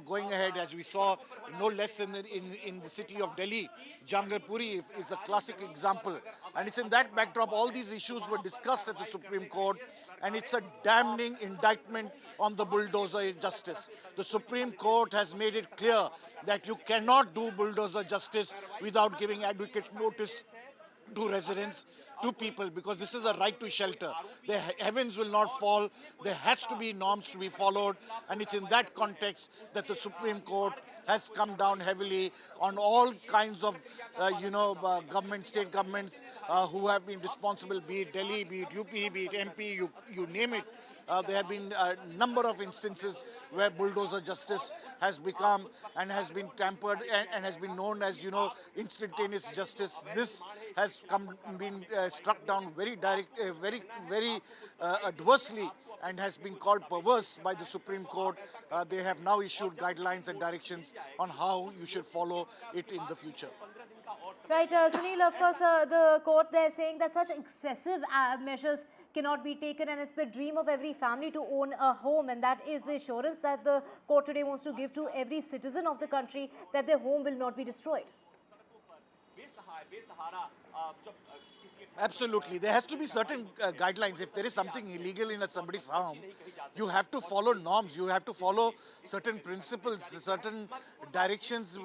[SPEAKER 8] going ahead, as we saw no less than in the city of Delhi. Jangarpuri is a classic example, and it's in that backdrop all these issues were discussed at the Supreme Court, and it's a damning indictment on the bulldozer justice. The Supreme Court has made it clear that you cannot do bulldozer justice without giving adequate notice to residents. to people, because this is a right to shelter. The heavens will not fall. There has to be norms to be followed, and it's in that context that the Supreme Court has come down heavily on all kinds of, state governments who have been responsible, be it Delhi, be it UP, be it MP, you name it. There have been a number of instances where bulldozer justice has become and has been tampered and has been known as, instantaneous justice. This has been struck down very adversely and has been called perverse by the Supreme Court. They have now issued guidelines and directions on how you should follow it in the future.
[SPEAKER 17] Right, Sunil, of course, the court there saying that such excessive measures cannot be taken, and it's the dream of every family to own a home, and that is the assurance that the court today wants to give to every citizen of the country that their home will not be destroyed.
[SPEAKER 8] Absolutely. There has to be certain guidelines. If there is something illegal in somebody's home, you have to follow norms. You have to follow certain principles, certain directions.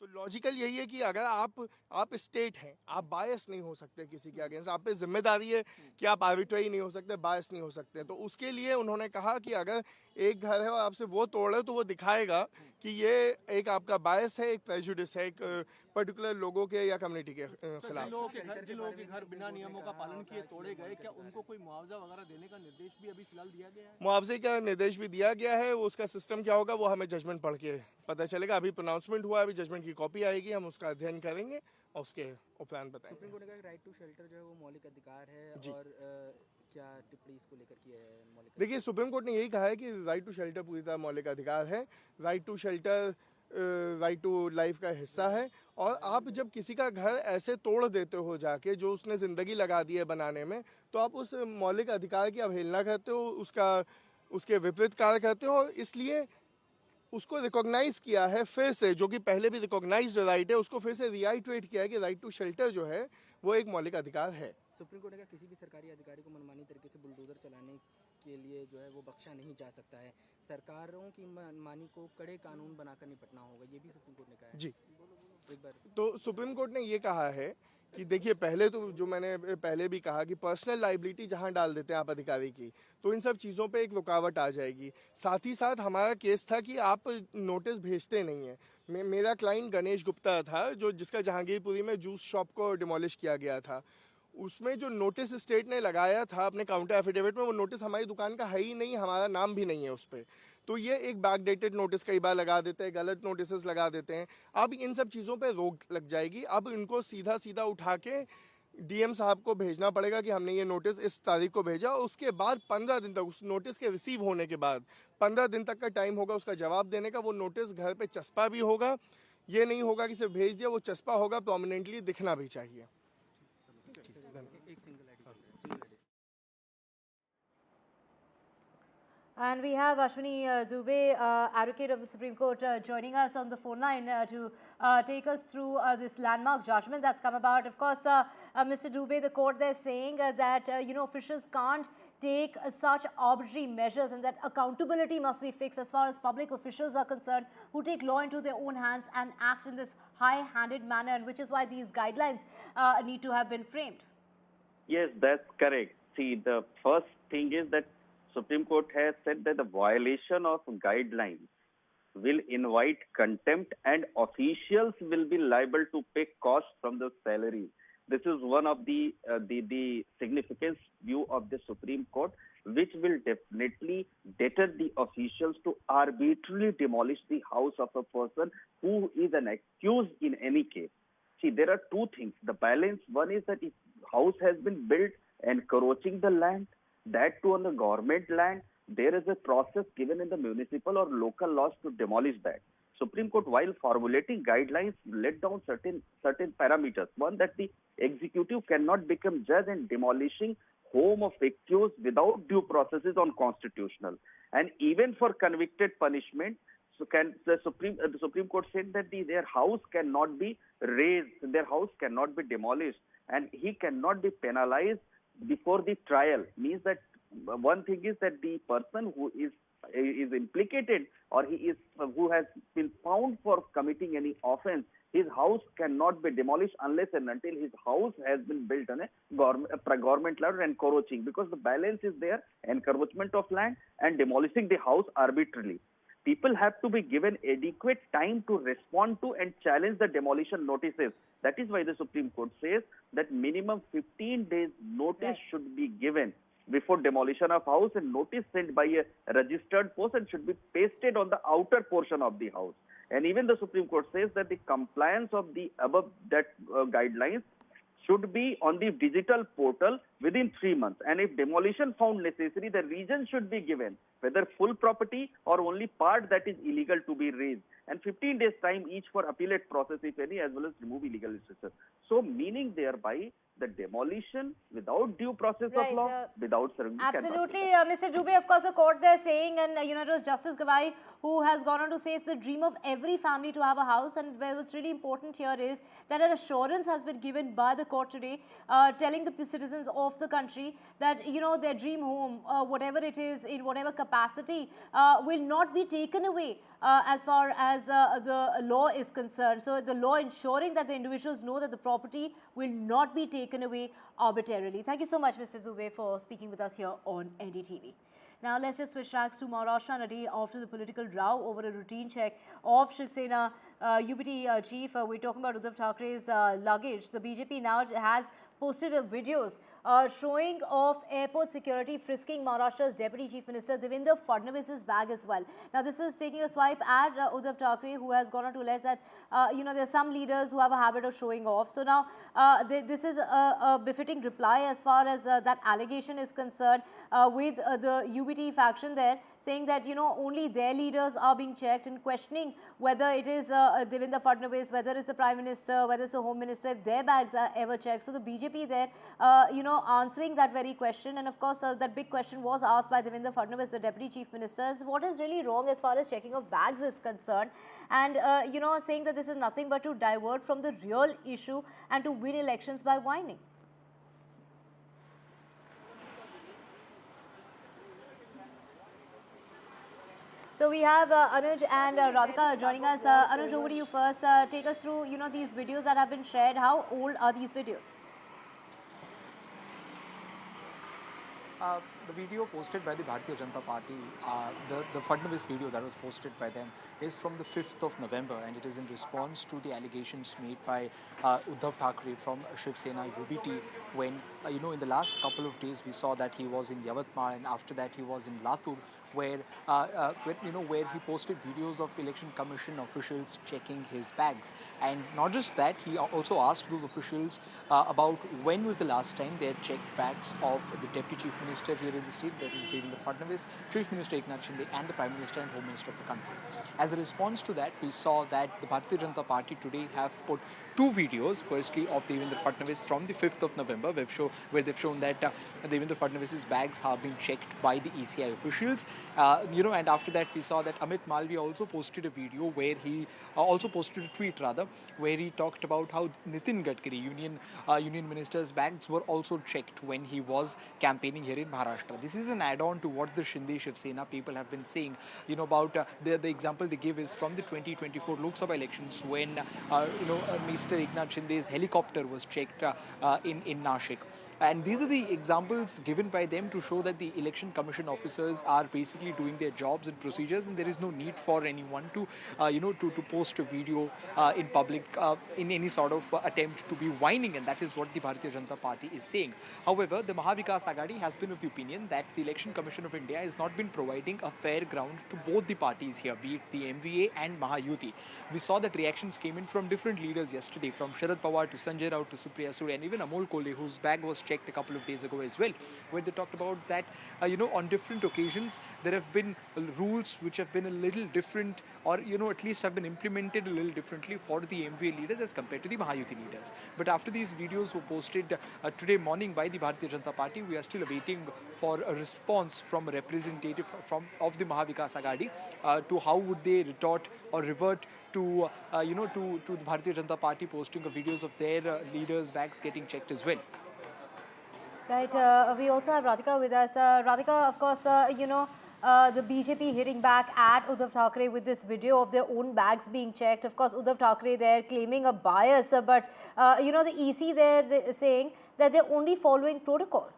[SPEAKER 18] तो logical यही है कि अगर आप state हैं, आप बायस नहीं हो सकते किसी के अगेंस्ट, आप पे जिम्मेदारी है कि आप आर्बिट्रेरी नहीं हो सकते, बायस नहीं हो सकते। तो उसके लिए उन्होंने कहा कि अगर एक घर है और आपसे वो तोड़ रहे हो तो वो दिखाएगा कि ये एक आपका बायस है, एक प्रेजुडिस है, एक पर्टिकुलर लोगों के या कम्युनिटी के खिलाफ।
[SPEAKER 19] जिन लोगों के घर बिना नियमों का पालन किए तोड़े गए, क्या उनको कोई मुआवजा वगैरह देने का निर्देश भी अभी फिलहाल दिया गया है?
[SPEAKER 18] मुआवजे का निर्देश भी दिया गया है, उसका सिस्टम क्या होगा वो हमें जजमेंट पढ़ के पता चलेगा। अभी प्रोनाउंसमेंट हुआ, अभी जजमेंट की कॉपी आएगी, हम उसका अध्ययन करेंगे और उसके प्लान बताएंगे।
[SPEAKER 19] सुप्रीम कोर्ट ने कहा राइट टू शेल्टर जो है वो मौलिक अधिकार है, और क्या टिप्पणी इसको लेकर की है मौलिक?
[SPEAKER 18] देखिए, सुप्रीम कोर्ट ने यही कहा है कि राइट टू शेल्टर पूरी तरह मौलिक अधिकार है। Right to shelter right to life का हिस्सा है, और आप जब किसी का घर ऐसे तोड़ देते हो जाके, जो उसने ज़िंदगी लगा दी है बनाने में, तो आप उस मौलिक अधिकार की अवहेलना करते हो, उसके विपरीत कार्य करते हो। इसलिए उसको रिकॉग्नाइज किया है फिर से, जो कि पहले भी रिकॉग्नाइज्ड राइट है, उसको फिर से रिआइटरेट किया है कि राइट टू शेल्टर जो है वो एक मौलिक अधिकार है।
[SPEAKER 19] सुप्रीम कोर्ट ने कहा किसी भी सरकारी अधिकारी को मनमानी तरीके से बुलडोजर चलाने के लिए जो है वो बख्शा नहीं जा सकता है। सरकारों की मनमानी को कड़े कानून बनाकर निपटना होगा, ये भी सुप्रीम कोर्ट ने कहा है।
[SPEAKER 18] जी,
[SPEAKER 19] एक बार
[SPEAKER 18] तो सुप्रीम कोर्ट ने ये कहा है कि देखिए, पहले तो जो मैंने पहले भी कहा कि पर्सनल लाइबिलिटी जहां डाल देते हैं आप अधिकारी की, तो इन सब चीज़ों पे एक रुकावट आ जाएगी। साथ ही साथ हमारा केस था कि आप नोटिस भेजते नहीं हैं। मेरा क्लाइंट गणेश गुप्ता था, जिसका जहांगीरपुरी में जूस शॉप को डिमोलिश किया गया था। उसमें जो नोटिस स्टेट ने लगाया था अपने काउंटर एफिडेविट में, वो नोटिस हमारी दुकान का है ही नहीं, हमारा नाम भी नहीं है उस पर। तो ये एक बैकडेटेड नोटिस कई बार लगा देते हैं, गलत नोटिस लगा देते हैं। अब इन सब चीज़ों पे रोक लग जाएगी। अब इनको सीधा उठा के डीएम साहब को भेजना पड़ेगा कि हमने ये नोटिस इस तारीख को भेजा, और उसके बाद 15 दिन तक, उस नोटिस के रिसीव होने के बाद 15 दिन तक का टाइम होगा उसका जवाब देने का। वो नोटिस घर पे चस्पा भी होगा, ये नहीं होगा कि सिर्फ भेज दिया, वो चस्पा होगा, प्रोमिनेंटली दिखना भी चाहिए।
[SPEAKER 17] And we have Ashwini Dubey, advocate of the Supreme Court, joining us on the phone line to take us through this landmark judgment that's come about. Of course, Mr. Dubey, the court there saying that officials can't take such arbitrary measures, and that accountability must be fixed as far as public officials are concerned, who take law into their own hands and act in this high-handed manner, and which is why these guidelines need to have been framed.
[SPEAKER 20] Yes, that's correct. See, the first thing is that Supreme Court has said that the violation of guidelines will invite contempt and officials will be liable to pay costs from the salaries. This is one of the significance view of the Supreme Court, which will definitely deter the officials to arbitrarily demolish the house of a person who is an accused in any case. See, there are two things. The balance, one is that if house has been built encroaching the land, that too on the government land, there is a process given in the municipal or local laws to demolish that. Supreme Court, while formulating guidelines, laid down certain parameters. One, that the executive cannot become judge in demolishing home of accused without due process is unconstitutional. And even for convicted punishment, so the Supreme Court said that their house cannot be razed, their house cannot be demolished, and he cannot be penalized before the trial. Means that one thing is that the person who is implicated, or who has been found for committing any offense, his house cannot be demolished unless and until his house has been built on a government land and encroaching, because the balance is there, encroachment of land and demolishing the house arbitrarily. People have to be given adequate time to respond to and challenge the demolition notices. That is why the Supreme Court says that minimum 15 days notice should be given before demolition of house, and notice sent by a registered person should be pasted on the outer portion of the house. And even the Supreme Court says that the compliance of the above guidelines should be on the digital portal within 3 months. And if demolition found necessary, the reason should be given, whether full property or only part that is illegal to be razed. And 15 days time each for appellate process, if any, as well as remove illegal structure. So meaning thereby the demolition without due process of law, without ceremony.
[SPEAKER 17] Absolutely, Mr. Dubey, of course, the court there saying, and it was Justice Gawai who has gone on to say it's the dream of every family to have a house. And what's really important here is that an assurance has been given by the court today, telling the citizens of the country that, their dream home, whatever it is, in whatever capacity, will not be taken away as far as the law is concerned. So the law ensuring that the individuals know that the property will not be taken away arbitrarily. Thank you so much, Mr. Dubey, for speaking with us here on NDTV. Now let's just switch tracks to Maharashtra and a day after the political row over a routine check of Shiv Sena UBT chief. We're talking about Uddhav Thackeray's luggage. The BJP now has posted videos showing of airport security frisking Maharashtra's Deputy Chief Minister Devendra Fadnavis's bag as well. Now this is taking a swipe at Uddhav Thackeray, who has gone on to allege that there are some leaders who have a habit of showing off. So now this is a befitting reply as far as that allegation is concerned, with the UBT faction there saying that only their leaders are being checked, and questioning whether it is Devendra Fadnavis, whether it's the Prime Minister, whether it's the Home Minister, if their bags are ever checked. So the BJP there, answering that very question, and of course that big question was asked by Devendra Fadnavis, the Deputy Chief Minister, is what is really wrong as far as checking of bags is concerned, and saying that this is nothing but to divert from the real issue and to win elections by whining. So we have Anuj and Radhika joining us. Anuj, over to you first. Take us through, these videos that have been shared. How old are these videos?
[SPEAKER 5] The video posted by the Bharatiya Janata Party, the Fadnavis video that was posted by them, is from the 5th of November, and it is in response to the allegations made by Uddhav Thackeray from Shiv Sena UBT, when, in the last couple of days we saw that he was in Yavatmal, and after that he was in Latur, where he posted videos of Election Commission officials checking his bags. And not just that, he also asked those officials about when was the last time they had checked bags of the Deputy Chief Minister here in the state, that is Devendra Fadnavis, Chief Minister Eknath Shinde, and the Prime Minister and Home Minister of the country. As a response to that, we saw that the Bharatiya Janata Party today have put two videos, firstly of Devendra Fadnavis from the 5th of November, where they've shown that Devendra Fadnavis's bags have been checked by the ECI officials. And after that we saw that Amit Malviya also posted a video where he posted a tweet where he talked about how Nitin Gadkari, Union Minister's bags were also checked when he was campaigning here in Maharashtra. This is an add-on to what the Shinde Shiv Sena people have been saying, about the example they give is from the 2024 Lok Sabha elections, when Mr. Eknath Shinde's helicopter was checked in Nashik. And these are the examples given by them to show that the Election Commission officers are basically doing their jobs and procedures, and there is no need for anyone to, to post a video in public in any sort of attempt to be whining, and that is what the Bharatiya Janata Party is saying. However, the Mahavikas Aghadi has been of the opinion that the Election Commission of India has not been providing a fair ground to both the parties here, be it the MVA and Mahayuti. We saw that reactions came in from different leaders yesterday, from Sharad Pawar to Sanjay Rao to Supriya Sule, and even Amol Kole, whose bag was checked a couple of days ago as well, where they talked about that, on different occasions there have been rules which have been a little different, or, at least have been implemented a little differently for the MVA leaders as compared to the Mahayuti leaders. But after these videos were posted today morning by the Bharatiya Janata Party, we are still awaiting for a response from a representative of the Mahavikas Aghadi to how would they retort or revert to the Bharatiya Janata Party posting of videos of their leaders' bags getting checked as well.
[SPEAKER 17] Right. We also have Radhika with us. Radhika, of course, the BJP hitting back at Uddhav Thackeray with this video of their own bags being checked. Of course, Uddhav Thackeray there claiming a bias, but the EC there saying that they're only following protocol.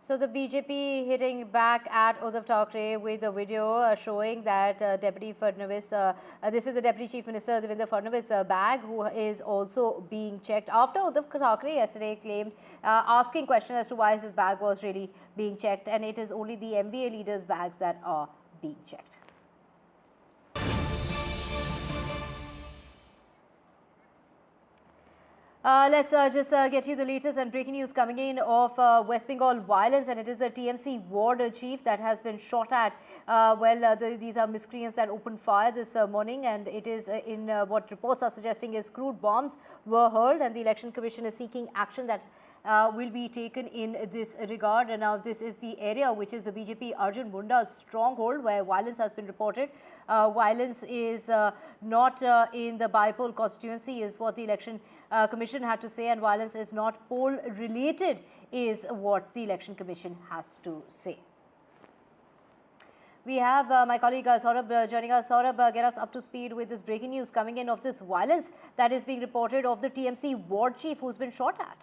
[SPEAKER 17] So the BJP hitting back at Uddhav Thackeray with a video showing that Deputy Fadnavis, this is the Deputy Chief Minister Devendra Fadnavis bag, who is also being checked after Uddhav Thackeray yesterday claimed, asking question as to why his bag was really being checked, and it is only the MBA leaders' bags that are being checked. Let's just get you the latest and breaking news coming in of West Bengal violence, and it is the TMC ward chief that has been shot at. These are miscreants that opened fire this morning, and it is in what reports are suggesting is crude bombs were hurled, and the Election Commission is seeking action that will be taken in this regard. And now this is the area which is the BJP Arjun Munda's stronghold, where violence has been reported. Violence is not in the Bipole constituency is what the Election Commission had to say, and violence is not poll related is what the Election Commission has to say. We have my colleague Saurabh joining us. Saurabh, get us up to speed with this breaking news coming in of this violence that is being reported of the TMC ward chief who's been shot at.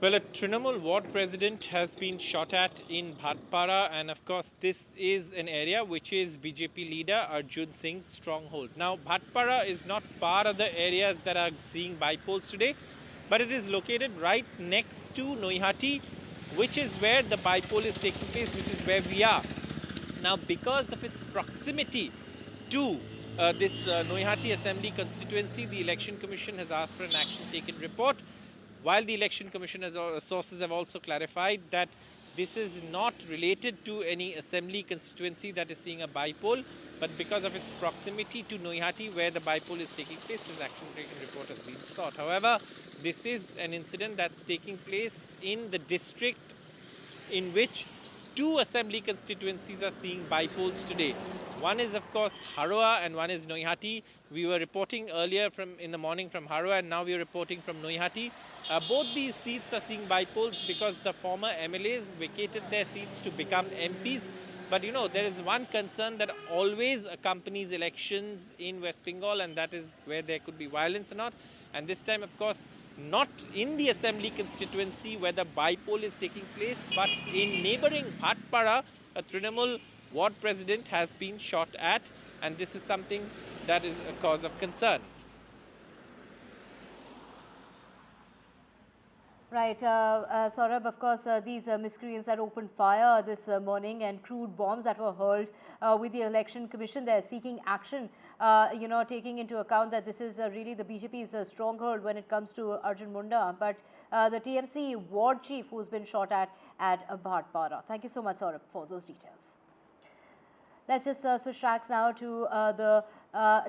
[SPEAKER 15] Well, a Trinamool ward president has been shot at in Bhatpara, and of course this is an area which is BJP leader Arjun Singh's stronghold. Now, Bhatpara is not part of the areas that are seeing bypolls today, but it is located right next to Noihati, which is where the bypoll is taking place, which is where we are. Now, because of its proximity to this Noihati Assembly constituency, the Election Commission has asked for an action taken report. While the Election Commission sources have also clarified that this is not related to any assembly constituency that is seeing a bypoll, but because of its proximity to Noihati, where the bypoll is taking place, this action taken report has been sought. However, this is an incident that's taking place in the district in which two assembly constituencies are seeing bypolls today. One is, of course, Haroa and one is Noihati. We were reporting earlier in the morning from Haroa, and now we are reporting from Noihati. Both these seats are seeing bypolls because the former MLAs vacated their seats to become MPs. But there is one concern that always accompanies elections in West Bengal, and that is where there could be violence or not. And this time, of course, not in the assembly constituency where the bypoll is taking place, but in neighbouring Bhatpara, a Trinamool ward president has been shot at, and this is something that is a cause of concern.
[SPEAKER 17] Right, Saurabh, of course, these miscreants that opened fire this morning and crude bombs that were hurled with the Election Commission, they're seeking action, taking into account that this is really the BJP's stronghold when it comes to Arjun Munda, but the TMC ward chief who's been shot at Bhatpara. Thank you so much, Saurabh, for those details. Let's just switch tracks now to the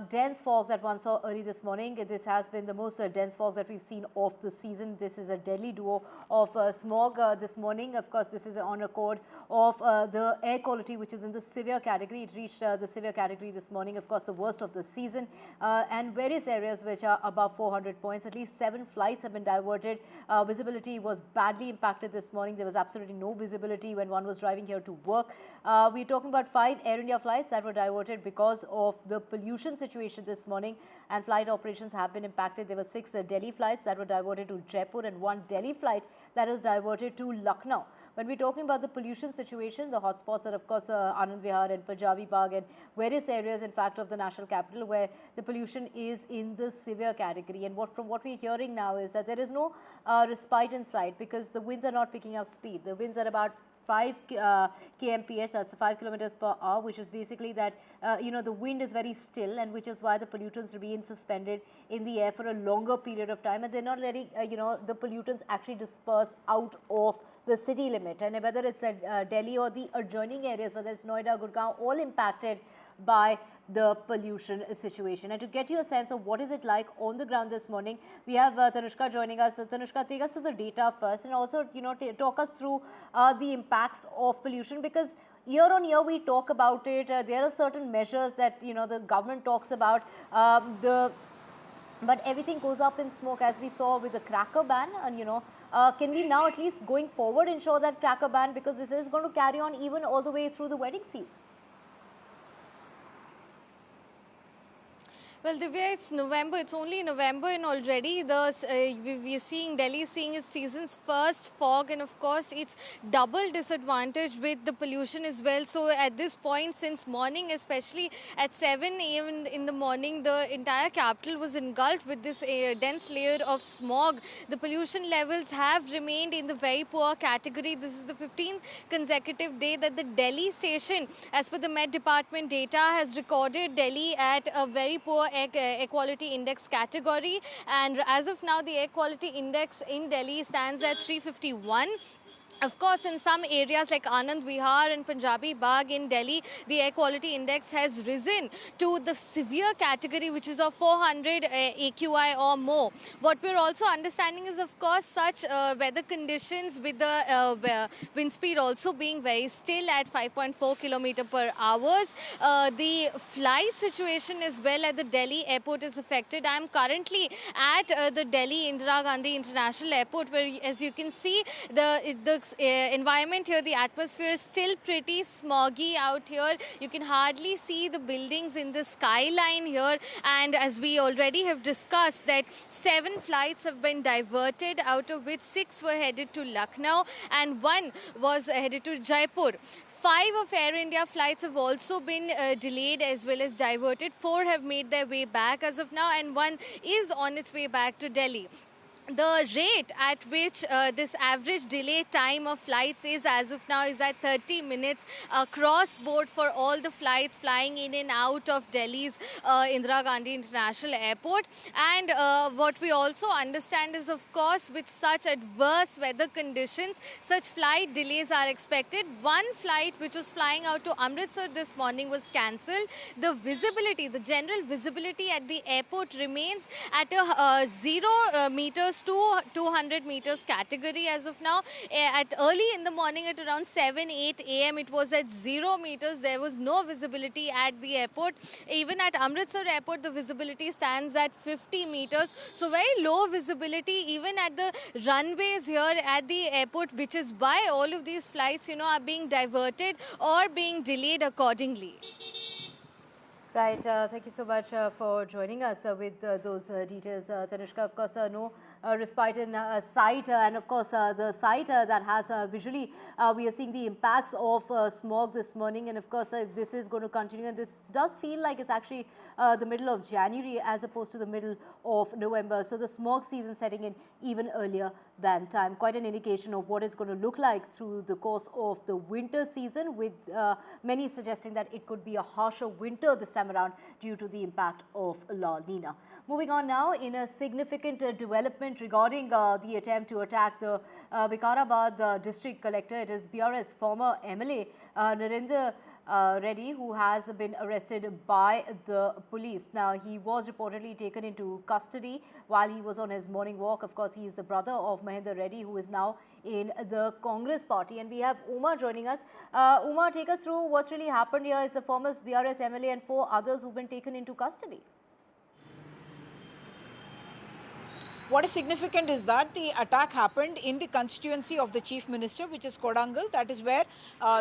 [SPEAKER 17] dense fog that one saw early this morning. This has been the most dense fog that we've seen of the season. This is a deadly duo of smog this morning. Of course, this is on accord of the air quality, which is in the severe category. It reached the severe category this morning, of course, the worst of the season. And various areas which are above 400 points. At least 7 flights have been diverted. Visibility was badly impacted this morning. There was absolutely no visibility when one was driving here to work. We're talking about 5 Air India flights that were diverted because of the pollution situation this morning, and flight operations have been impacted. There were 6 Delhi flights that were diverted to Jaipur and 1 Delhi flight that was diverted to Lucknow. When we're talking about the pollution situation, the hotspots are, of course, Anand Vihar and Punjabi Bagh and various areas, in fact, of the national capital where the pollution is in the severe category. And from what we're hearing now is that there is no respite in sight because the winds are not picking up speed. The winds are about 5 kmph, that's 5 kilometers per hour, which is basically that, the wind is very still, and which is why the pollutants remain suspended in the air for a longer period of time, and they're not letting, the pollutants actually disperse out of the city limit. And whether it's Delhi or the adjoining areas, whether it's Noida, Gurgaon, all impacted by the pollution situation. And to get you a sense of what is it like on the ground this morning, we have Tanushka joining us. Tanushka, take us to the data first, and also talk us through the impacts of pollution, because year on year we talk about it. There are certain measures that the government talks about, but everything goes up in smoke, as we saw with the cracker ban. And can we now at least going forward ensure that cracker ban, because this is going to carry on even all the way through the wedding season?
[SPEAKER 7] Well, Divya, it's November. It's only November, and already we're seeing Delhi seeing its season's first fog, and of course it's double disadvantaged with the pollution as well. So at this point, since morning, especially at 7 a.m. in the morning, the entire capital was engulfed with this dense layer of smog. The pollution levels have remained in the very poor category. This is the 15th consecutive day that the Delhi station, as per the Met Department data, has recorded Delhi at a very poor air quality index category, and as of now the air quality index in Delhi stands at 351. Of course, in some areas like Anand Vihar and Punjabi Bagh in Delhi, the air quality index has risen to the severe category, which is of 400 AQI or more. What we're also understanding is, of course, such weather conditions with the wind speed also being very still at 5.4 km per hour. The flight situation as well at the Delhi airport is affected. I'm currently at the Delhi Indira Gandhi International Airport, where, as you can see, the environment here, the atmosphere is still pretty smoggy out here. You can hardly see the buildings in the skyline here, and as we already have discussed, that 7 flights have been diverted, out of which 6 were headed to Lucknow and 1 was headed to Jaipur. 5 of Air India flights have also been delayed as well as diverted. 4 have made their way back as of now, and 1 is on its way back to Delhi. The rate at which this average delay time of flights is as of now is at 30 minutes across board for all the flights flying in and out of Delhi's Indira Gandhi International Airport. And what we also understand is, of course, with such adverse weather conditions, such flight delays are expected. 1 flight which was flying out to Amritsar this morning was cancelled. The visibility, the general visibility at the airport remains at a 0 meters to 200 meters category as of now. At early in the morning at around 7-8 a.m. it was at 0 meters. There was no visibility at the airport. Even at Amritsar airport the visibility stands at 50 meters. So very low visibility even at the runways here at the airport, which is why all of these flights are being diverted or being delayed accordingly.
[SPEAKER 17] Right, thank you so much for joining us with those details, Tanushka. Of course, no respite in sight, and of course the site that has visually we are seeing the impacts of smog this morning, and of course this is going to continue, and this does feel like it's actually the middle of January as opposed to the middle of November. So the smog season setting in even earlier than time. Quite an indication of what it's going to look like through the course of the winter season, with many suggesting that it could be a harsher winter this time around due to the impact of La Nina. Moving on now, in a significant development regarding the attempt to attack the Vikarabad district collector, it is BRS former MLA Narendra Reddy, who has been arrested by the police. Now, he was reportedly taken into custody while he was on his morning walk. Of course, he is the brother of Mahendra Reddy, who is now in the Congress party. And we have Uma joining us. Uma, take us through what's really happened here. It's a former BRS MLA and 4 others who've been taken into custody.
[SPEAKER 21] What is significant is that the attack happened in the constituency of the Chief Minister, which is Kodangal. That is where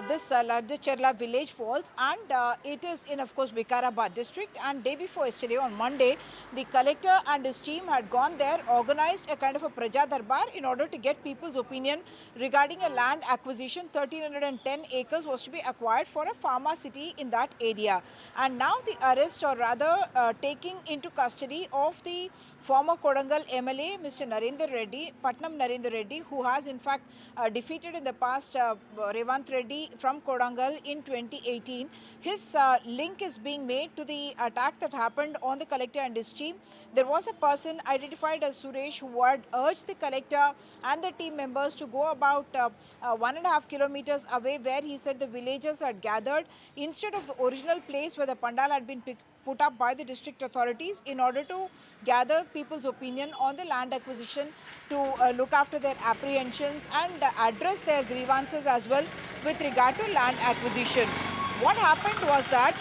[SPEAKER 21] this Cherla village falls, and it is in, of course, Vikarabad district. And day before yesterday, on Monday, the collector and his team had gone there, organized a kind of a Praja Darbar in order to get people's opinion regarding a land acquisition. 1,310 acres was to be acquired for a pharma city in that area. And now the arrest, or rather taking into custody of the former Kodangal MLA MLA, Mr. Narendra Reddy, Patnam Narendra Reddy, who has in fact defeated in the past Revant Reddy from Kodangal in 2018. His link is being made to the attack that happened on the collector and his team. There was a person identified as Suresh who had urged the collector and the team members to go about 1.5 kilometers away, where he said the villagers had gathered instead of the original place where the pandal had been put up by the district authorities in order to gather people's opinion on the land acquisition, to look after their apprehensions and address their grievances as well with regard to land acquisition. What happened was that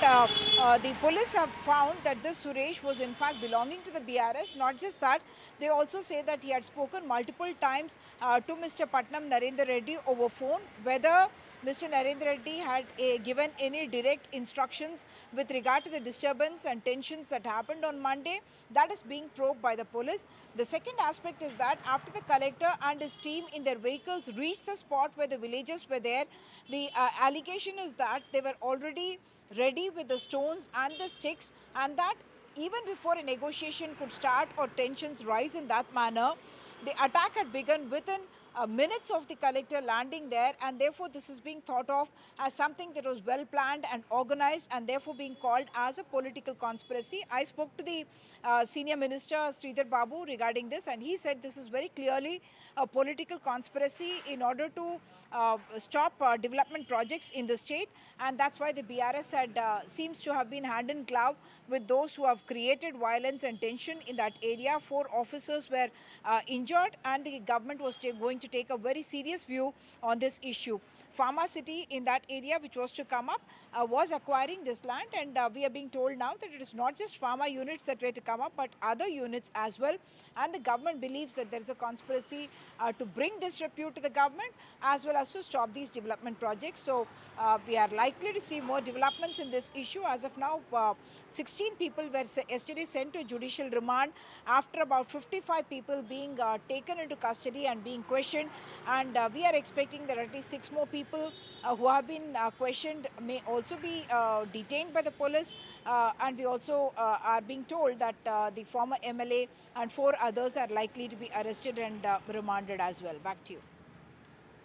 [SPEAKER 21] the police have found that this Suresh was in fact belonging to the BRS. Not just that, they also say that he had spoken multiple times to Mr. Patnam Narendra Reddy over phone. Whether Mr. Narendra Reddy had given any direct instructions with regard to the disturbance and tensions that happened on Monday, that is being probed by the police. The second aspect is that after the collector and his team in their vehicles reached the spot where the villagers were there, the allegation is that they were already ready with the stones and the sticks, and that even before a negotiation could start or tensions rise in that manner, the attack had begun within minutes of the collector landing there, and therefore this is being thought of as something that was well planned and organized, and therefore being called as a political conspiracy. I spoke to the senior minister Sridhar Babu regarding this, and he said this is very clearly a political conspiracy in order to stop development projects in the state, and that's why the BRS had seems to have been hand in glove with those who have created violence and tension in that area. 4 officers were injured, and the government was going to take a very serious view on this issue. Pharma City in that area, which was to come up, was acquiring this land, and we are being told now that it is not just pharma units that were to come up, but other units as well. And the government believes that there is a conspiracy to bring disrepute to the government as well as to stop these development projects. So we are likely to see more developments in this issue. As of now, 16 people were yesterday sent to judicial remand after about 55 people being taken into custody and being questioned. And we are expecting that at least 6 more people who have been questioned may also be detained by the police. And we also are being told that the former MLA and 4 others are likely to be arrested and remanded as well. Back to you.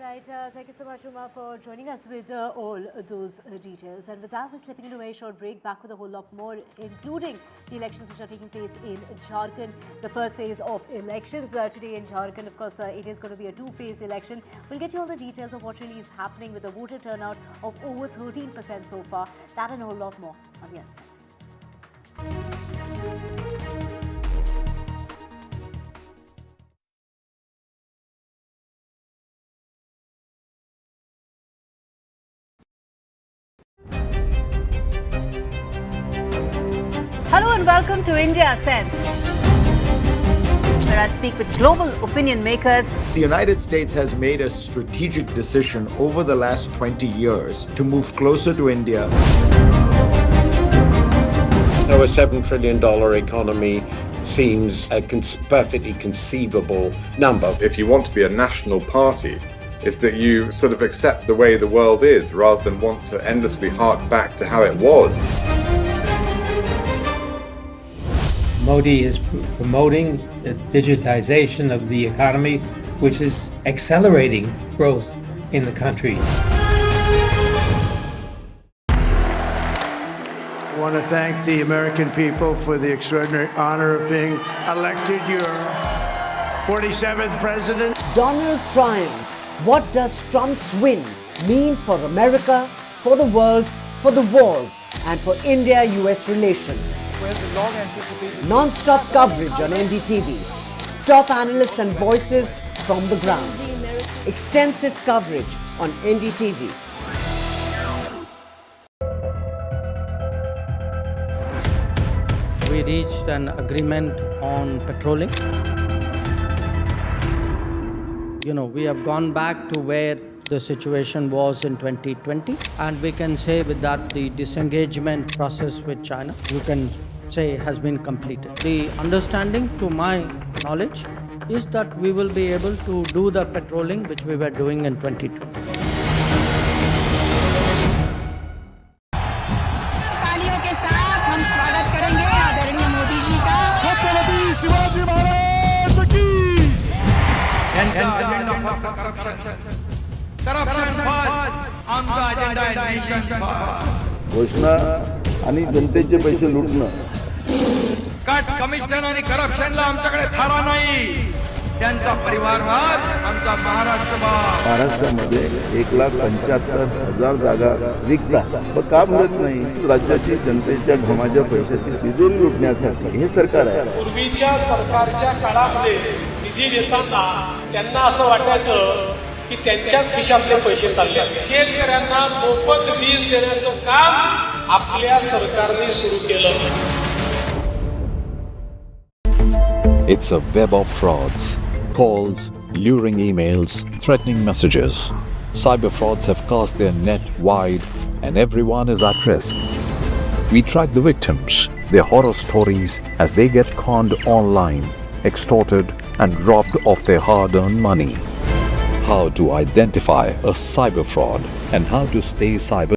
[SPEAKER 17] Right, thank you so much, Uma, for joining us with all those details. And with that, we're slipping into a very short break, back with a whole lot more, including the elections which are taking place in Jharkhand, the first phase of elections today in Jharkhand. Of course, it is going to be a 2-phase election. We'll get you all the details of what really is happening with a voter turnout of over 13% so far. That and a whole lot more on the other side. Hello and welcome to India Sense, where I speak with global opinion makers.
[SPEAKER 9] The United States has made a strategic decision over the last 20 years to move closer to India.
[SPEAKER 10] So a $7 trillion economy seems a perfectly conceivable number.
[SPEAKER 22] If you want to be a national party, it's that you sort of accept the way the world is rather than want to endlessly hark back to how it was.
[SPEAKER 24] Modi is promoting the digitization of the economy, which is accelerating growth in the country.
[SPEAKER 25] I want to thank the American people for the extraordinary honor of being elected your 47th president.
[SPEAKER 26] Donald triumphs. What does Trump's win mean for America, for the world, for the wars, and for India-US relations? Non-stop coverage on NDTV. Top analysts and voices from the ground. Extensive coverage on NDTV.
[SPEAKER 4] We reached an agreement on patrolling. We have gone back to where the situation was in 2020, and we can say with that the disengagement process with China, you can say, has been completed. The understanding, to my knowledge, is that we will be able to do the patrolling which we were doing in 2020.
[SPEAKER 27] तालियों के साथ हम स्वागत करेंगे आदरणीय मोदी जी का। छत्रपति शिवाजी महाराज की
[SPEAKER 2] यांचा अजेंडा फक्त करप्शन फर्स्ट, आमचा अजेंडा आहे नेशन फर्स्ट.
[SPEAKER 3] घोषणा आणि जनतेचे पैसे लुटणं,
[SPEAKER 2] कट कमिशन आणि करप्शनला आमच्याकडे थारा नाही. त्यांचा परिवारवाद आमचा महाराष्ट्रवाद.
[SPEAKER 3] महाराष्ट्रामध्ये 1,75,000 जागा रिक्त आहेत. मग का भरत नाही? राज्याची जनतेच्या घमाच्या पैशाची तिजोरी लुटण्यासाठी हे सरकार आहे.
[SPEAKER 11] पूर्वीच्या सरकारच्या काळामध्ये निधी देताना त्यांना असं वाटायचं की त्यांच्याच खिशातले पैसे चालले. शेतकऱ्यांना मोफत वीज देण्याचं काम आपल्या सरकारने सुरू केलं.
[SPEAKER 6] It's a web of frauds, calls, luring emails, threatening messages. Cyber frauds have cast their net wide and everyone is at risk. We track the victims, their horror stories as they get conned online, extorted and robbed of their hard-earned money. How to identify a cyber fraud and how to stay cyber.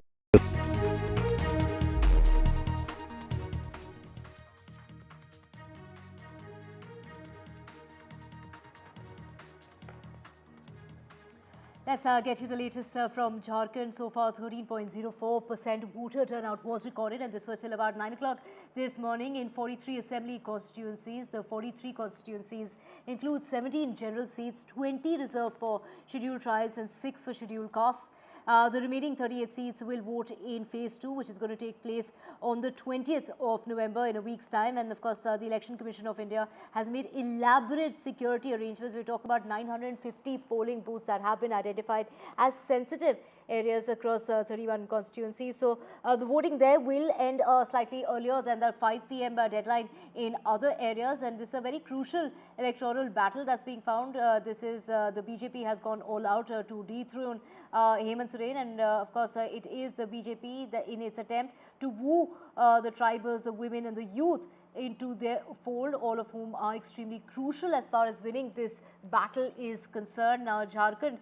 [SPEAKER 17] Let's get you the latest from Jharkhand. So far, 13.04% voter turnout was recorded, and this was till about 9 o'clock this morning in 43 assembly constituencies. The 43 constituencies include 17 general seats, 20 reserved for scheduled tribes and 6 for scheduled castes. The remaining 38 seats will vote in phase 2, which is going to take place on the 20th of November in a week's time. And of course, the Election Commission of India has made elaborate security arrangements. We talk about 950 polling booths that have been identified as sensitive areas across 31 constituencies. So the voting there will end slightly earlier than the 5 p.m. Deadline in other areas, and this is a very crucial electoral battle that's being found. This is the BJP has gone all out to dethrone Hemant Soren, and of course it is the BJP that in its attempt to woo the tribals, the women and the youth into their fold, all of whom are extremely crucial as far as winning this battle is concerned. Now, Jharkhand,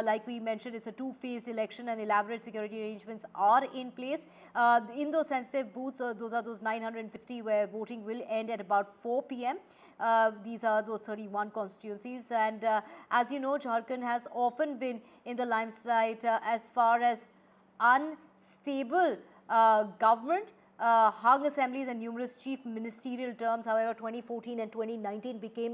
[SPEAKER 17] like we mentioned, it's a two-phased election and elaborate security arrangements are in place. In those sensitive booths, those are those 950 where voting will end at about 4 p.m. These are those 31 constituencies, and as you know, Jharkhand has often been in the limelight as far as unstable government, hung assemblies and numerous chief ministerial terms. However, 2014 and 2019 became